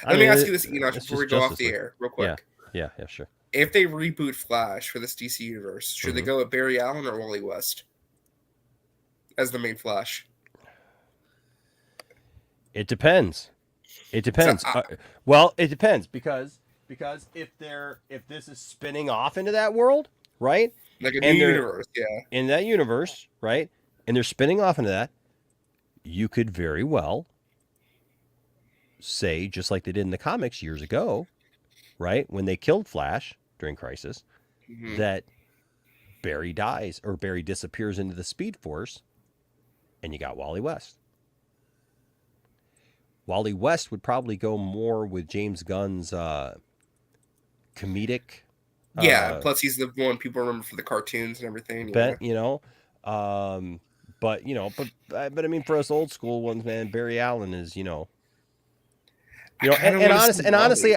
Let me ask you this, Enoch, before we go off the air, real quick. Yeah, sure. If they reboot Flash for this DC universe, should they go with Barry Allen or Wally West as the main Flash? It depends. It depends. Well, it depends because if this is spinning off into that world, right? Like a new universe, in that universe, right? And they're spinning off into that, you could very well say, just like they did in the comics years ago, right? When they killed Flash during Crisis, that Barry dies or Barry disappears into the Speed Force, and you got Wally West. Wally West would probably go more with James Gunn's comedic. Plus he's the one people remember for the cartoons and everything. But I mean, for us old school ones, man, Barry Allen is, honestly,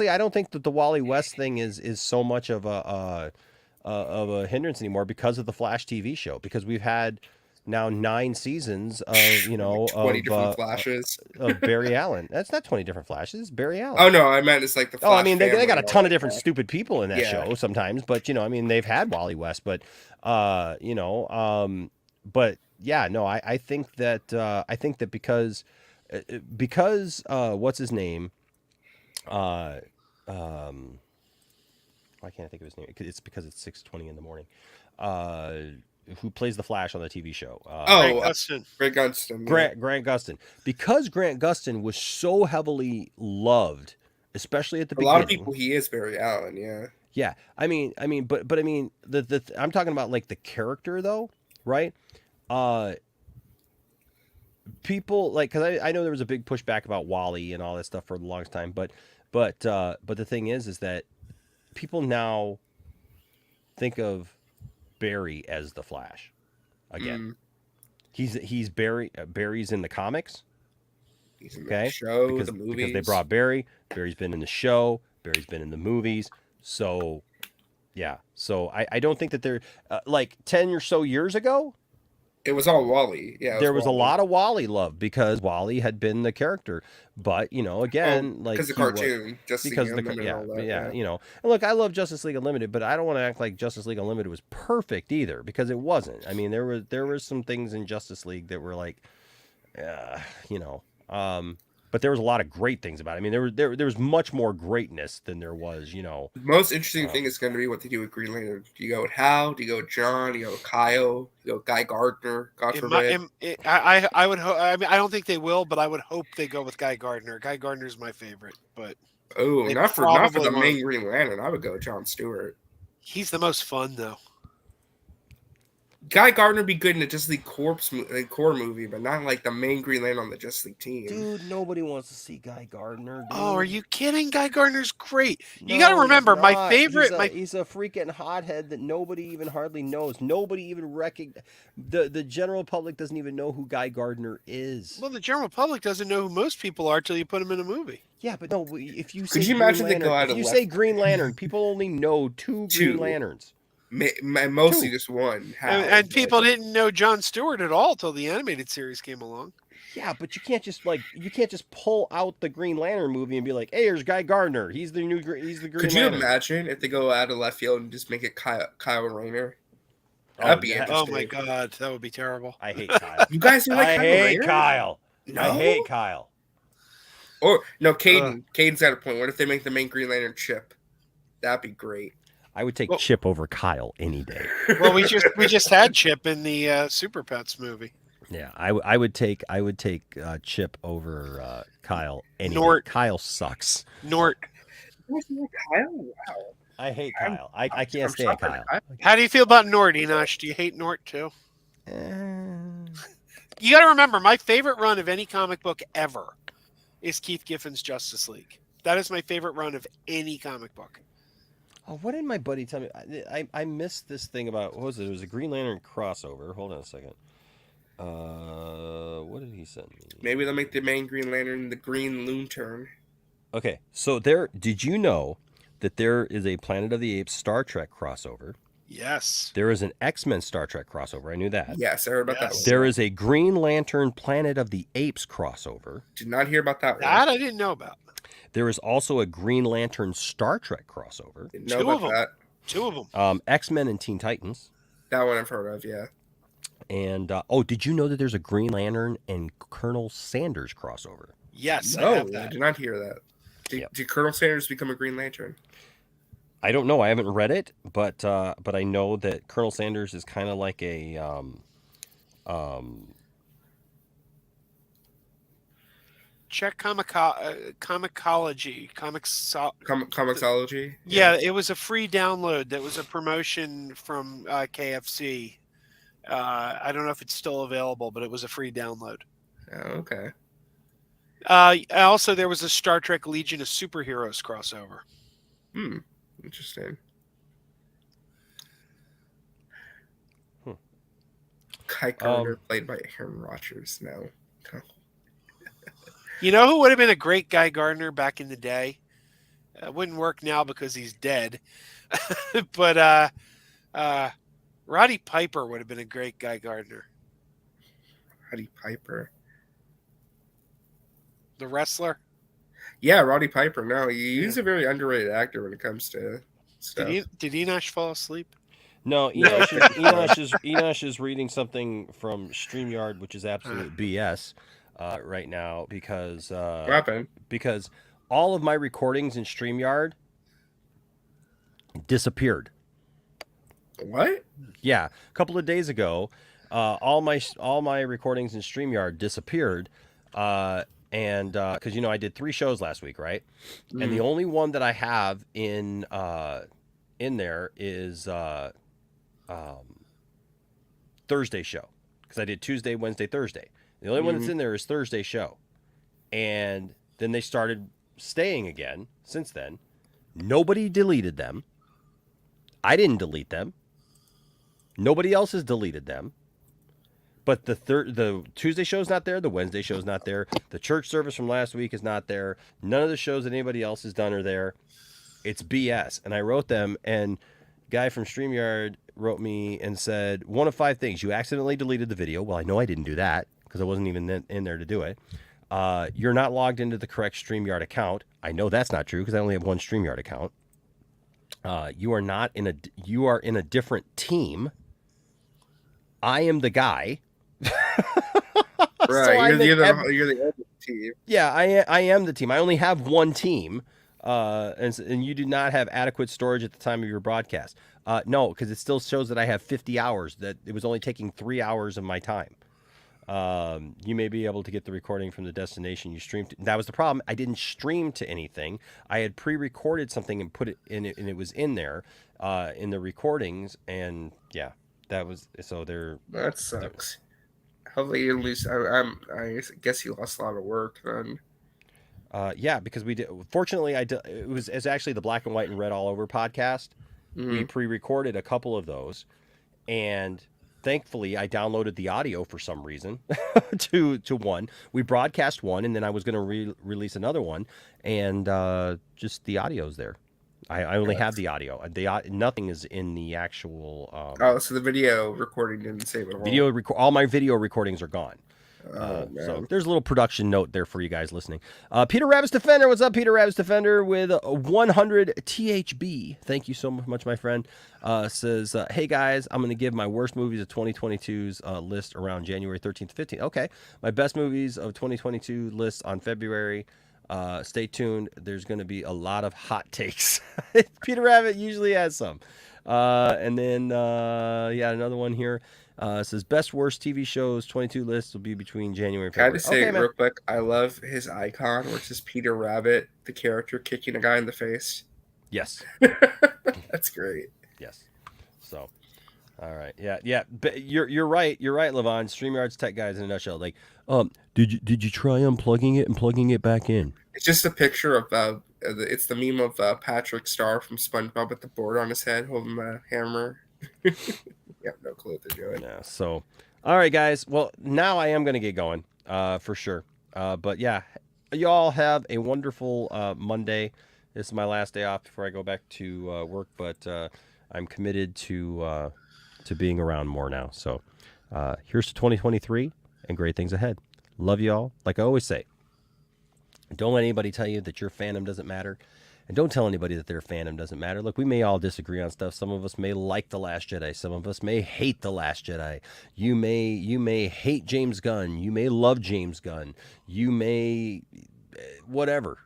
I don't think that the Wally West thing is so much of a hindrance anymore because of the Flash TV show. Because we've had now 9 seasons of, you know, 20 different Flashes. of Barry Allen. That's not 20 different Flashes. Barry Allen. Oh no, I meant it's like the Flash. Oh, I mean, they got a ton of like different that. stupid people in that Yeah. show sometimes, but you know, I mean, they've had Wally West, but you know, but yeah, no, I think that because what's his name? I can't think of his name. It's because it's 6:20 in the morning. Who plays the Flash on the TV show? Grant Gustin. Grant Gustin. Grant Gustin. Because Grant Gustin was so heavily loved, especially at the beginning. A lot of people, he is Barry Allen. Yeah. Yeah, I mean, but I mean, I'm talking about like the character though, right? People like, because I know there was a big pushback about Wally and all that stuff for the longest time, but the thing is that people now think of Barry as the Flash again. He's Barry. Barry's in the comics. He's in the show, the movies. Because they brought Barry. Barry's been in the show. Barry's been in the movies. So, yeah. So I don't think that they're like 10 or so years ago. It was all Wally. Yeah, there was a lot of Wally love because Wally had been the character. But you know, again, like because the cartoon, because the you know. And look, I love Justice League Unlimited, but I don't want to act like Justice League Unlimited was perfect either because it wasn't. I mean, there were some things in Justice League that were like, you know. But there was a lot of great things about it. I mean, there was much more greatness than there was, you know. The most interesting thing is going to be what they do with Green Lantern. Do you go with Hal? Do you go with John? Do you go with Kyle? Do you go with Guy Gardner? God forbid. I would hope. I mean, I don't think they will, but I would hope they go with Guy Gardner. Guy Gardner's my favorite, but not for the main Green Lantern. I would go with John Stewart. He's the most fun though. Guy Gardner would be good in a Justice League Corps movie, but not like the main Green Lantern on the Justice League team. Dude, nobody wants to see Guy Gardner. Dude. Oh, are you kidding? Guy Gardner's great. You got to remember, my favorite. He's a freaking hothead that nobody even hardly knows. Nobody even the general public doesn't even know who Guy Gardner is. Well, the general public doesn't know who most people are till you put him in a movie. Yeah, but no, if you say could you imagine they go out if you say Green Lantern, people only know two Green Lanterns. Mostly just one. And people didn't know John Stewart at all till the animated series came along. Yeah, but you can't just pull out the Green Lantern movie and be like, "Hey, here's Guy Gardner. He's the Green Lantern." Could you imagine if they go out of left field and just make it Kyle Rayner? That'd be interesting. Oh my god, that would be terrible. I hate Kyle. You guys do like I hate Kyle. No? I hate Kyle. Or no, Caden. Caden's got a point. What if they make the main Green Lantern Chip? That'd be great. I would take Chip over Kyle any day. Well, we just had Chip in the Super Pets movie. Yeah, I would take Chip over Kyle any Nort. day. Kyle sucks. Nort. Kyle? Wow. I hate Kyle. I can't stand Kyle. How do you feel about Nort, Enosh? Do you hate Nort too? You got to remember, my favorite run of any comic book ever is Keith Giffen's Justice League. That is my favorite run of any comic book. Oh, what did my buddy tell me? I missed this thing about, what was it? It was a Green Lantern crossover. Hold on a second. What did he send me? Maybe they'll make the main Green Lantern the Green Lantern. Okay, so did you know that there is a Planet of the Apes Star Trek crossover? Yes. There is an X-Men Star Trek crossover. I knew that. Yes, I heard about that one. There is a Green Lantern Planet of the Apes crossover. Did not hear about that one. That I didn't know about. There is also a Green Lantern Star Trek crossover. Didn't know about that. Two of them. X-Men and Teen Titans. That one I've heard of, yeah. And, did you know that there's a Green Lantern and Colonel Sanders crossover? Yes, no, I have that. I did not hear that. Did Colonel Sanders become a Green Lantern? I don't know. I haven't read it, but I know that Colonel Sanders is kind of like a Check Comixology. Comixology? Yeah, it was a free download. That was a promotion from KFC. I don't know if it's still available, but it was a free download. Oh, okay. Also, there was a Star Trek Legion of Superheroes crossover. Interesting. Guy Gardner played by Aaron Rodgers now. You know who would have been a great Guy Gardner back in the day? It wouldn't work now because he's dead. But Roddy Piper would have been a great Guy Gardner. Roddy Piper. The wrestler. Yeah, Roddy Piper. No, he's a very underrated actor when it comes to stuff. Did Enosh fall asleep? No, Enosh is reading something from StreamYard, which is absolute BS right now because What happened? because all of my recordings in StreamYard disappeared. What? Yeah, a couple of days ago, all my recordings in StreamYard disappeared, and because I did 3 shows last week, right? And the only one that I have in there is Thursday show, because I did Tuesday, Wednesday, Thursday. The only one that's in there is Thursday show, and then they started staying again. Since then, nobody deleted them. I didn't delete them. Nobody else has deleted them. But the Tuesday show's not there. The Wednesday show's not there. The church service from last week is not there. None of the shows that anybody else has done are there. It's BS. And I wrote them, and guy from StreamYard wrote me and said, one of 5 things. You accidentally deleted the video. Well, I know I didn't do that because I wasn't even in there to do it. You're not logged into the correct StreamYard account. I know that's not true because I only have one StreamYard account. You are in a different team. I am the guy. Right, So you're the other team. Yeah, I am the team. I only have one team, and you do not have adequate storage at the time of your broadcast. No, because it still shows that I have 50 hours. That it was only taking 3 hours of my time. You may be able to get the recording from the destination you streamed to. That was the problem. I didn't stream to anything. I had pre-recorded something and put it in it, and it was in there in the recordings. And yeah, that was so there. That sucks. Hopefully you lose. I guess you lost a lot of work then. Yeah, because we did. Fortunately, it's actually the Black and White and Red All Over podcast. We pre-recorded a couple of those, and thankfully I downloaded the audio for some reason to one. We broadcast one, and then I was going to release another one, and just the audio's there. I only have the audio. Nothing is in the actual. So the video recording didn't save it all. All my video recordings are gone. So there's a little production note there for you guys listening. Peter Rabbit's Defender, what's up, Peter Rabbit's Defender with 100 THB. Thank you so much, my friend. Says, hey guys, I'm going to give my worst movies of 2022's list around January 13th to 15th. Okay, my best movies of 2022 list on February. Stay tuned. There's going to be a lot of hot takes. Peter Rabbit usually has some. And then, another one here. Says best worst TV shows 22 lists will be between January and Can I February. just say real quick, I love his icon, which is Peter Rabbit, the character kicking a guy in the face. Yes. That's great. Yes. So, all right. Yeah. But you're right. You're right, Levon. StreamYard's tech guys in a nutshell. Like, did you try unplugging it and plugging it back in? It's just a picture of it's the meme of Patrick Star from SpongeBob with the board on his head holding the hammer. Yeah, no clue what they're doing. Yeah. So, all right, guys. Well, now I am going to get going for sure. But yeah, y'all have a wonderful Monday. This is my last day off before I go back to work, but I'm committed to being around more now. So here's to 2023 and great things ahead. Love y'all. Like I always say, don't let anybody tell you that your fandom doesn't matter. And don't tell anybody that their fandom doesn't matter. Look, we may all disagree on stuff. Some of us may like The Last Jedi. Some of us may hate The Last Jedi. You may hate James Gunn. You may love James Gunn. You may whatever,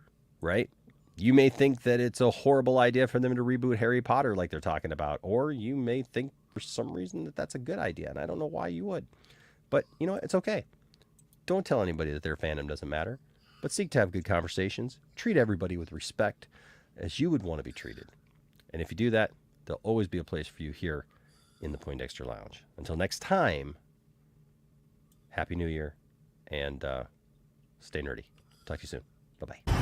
right? You may think that it's a horrible idea for them to reboot Harry Potter like they're talking about. Or you may think for some reason that that's a good idea. And I don't know why you would. But, you know what? It's okay. Don't tell anybody that their fandom doesn't matter. But seek to have good conversations. Treat everybody with respect as you would want to be treated. And if you do that, there'll always be a place for you here in the Poindexter Lounge. Until next time, Happy New Year and stay nerdy. Talk to you soon. Bye-bye.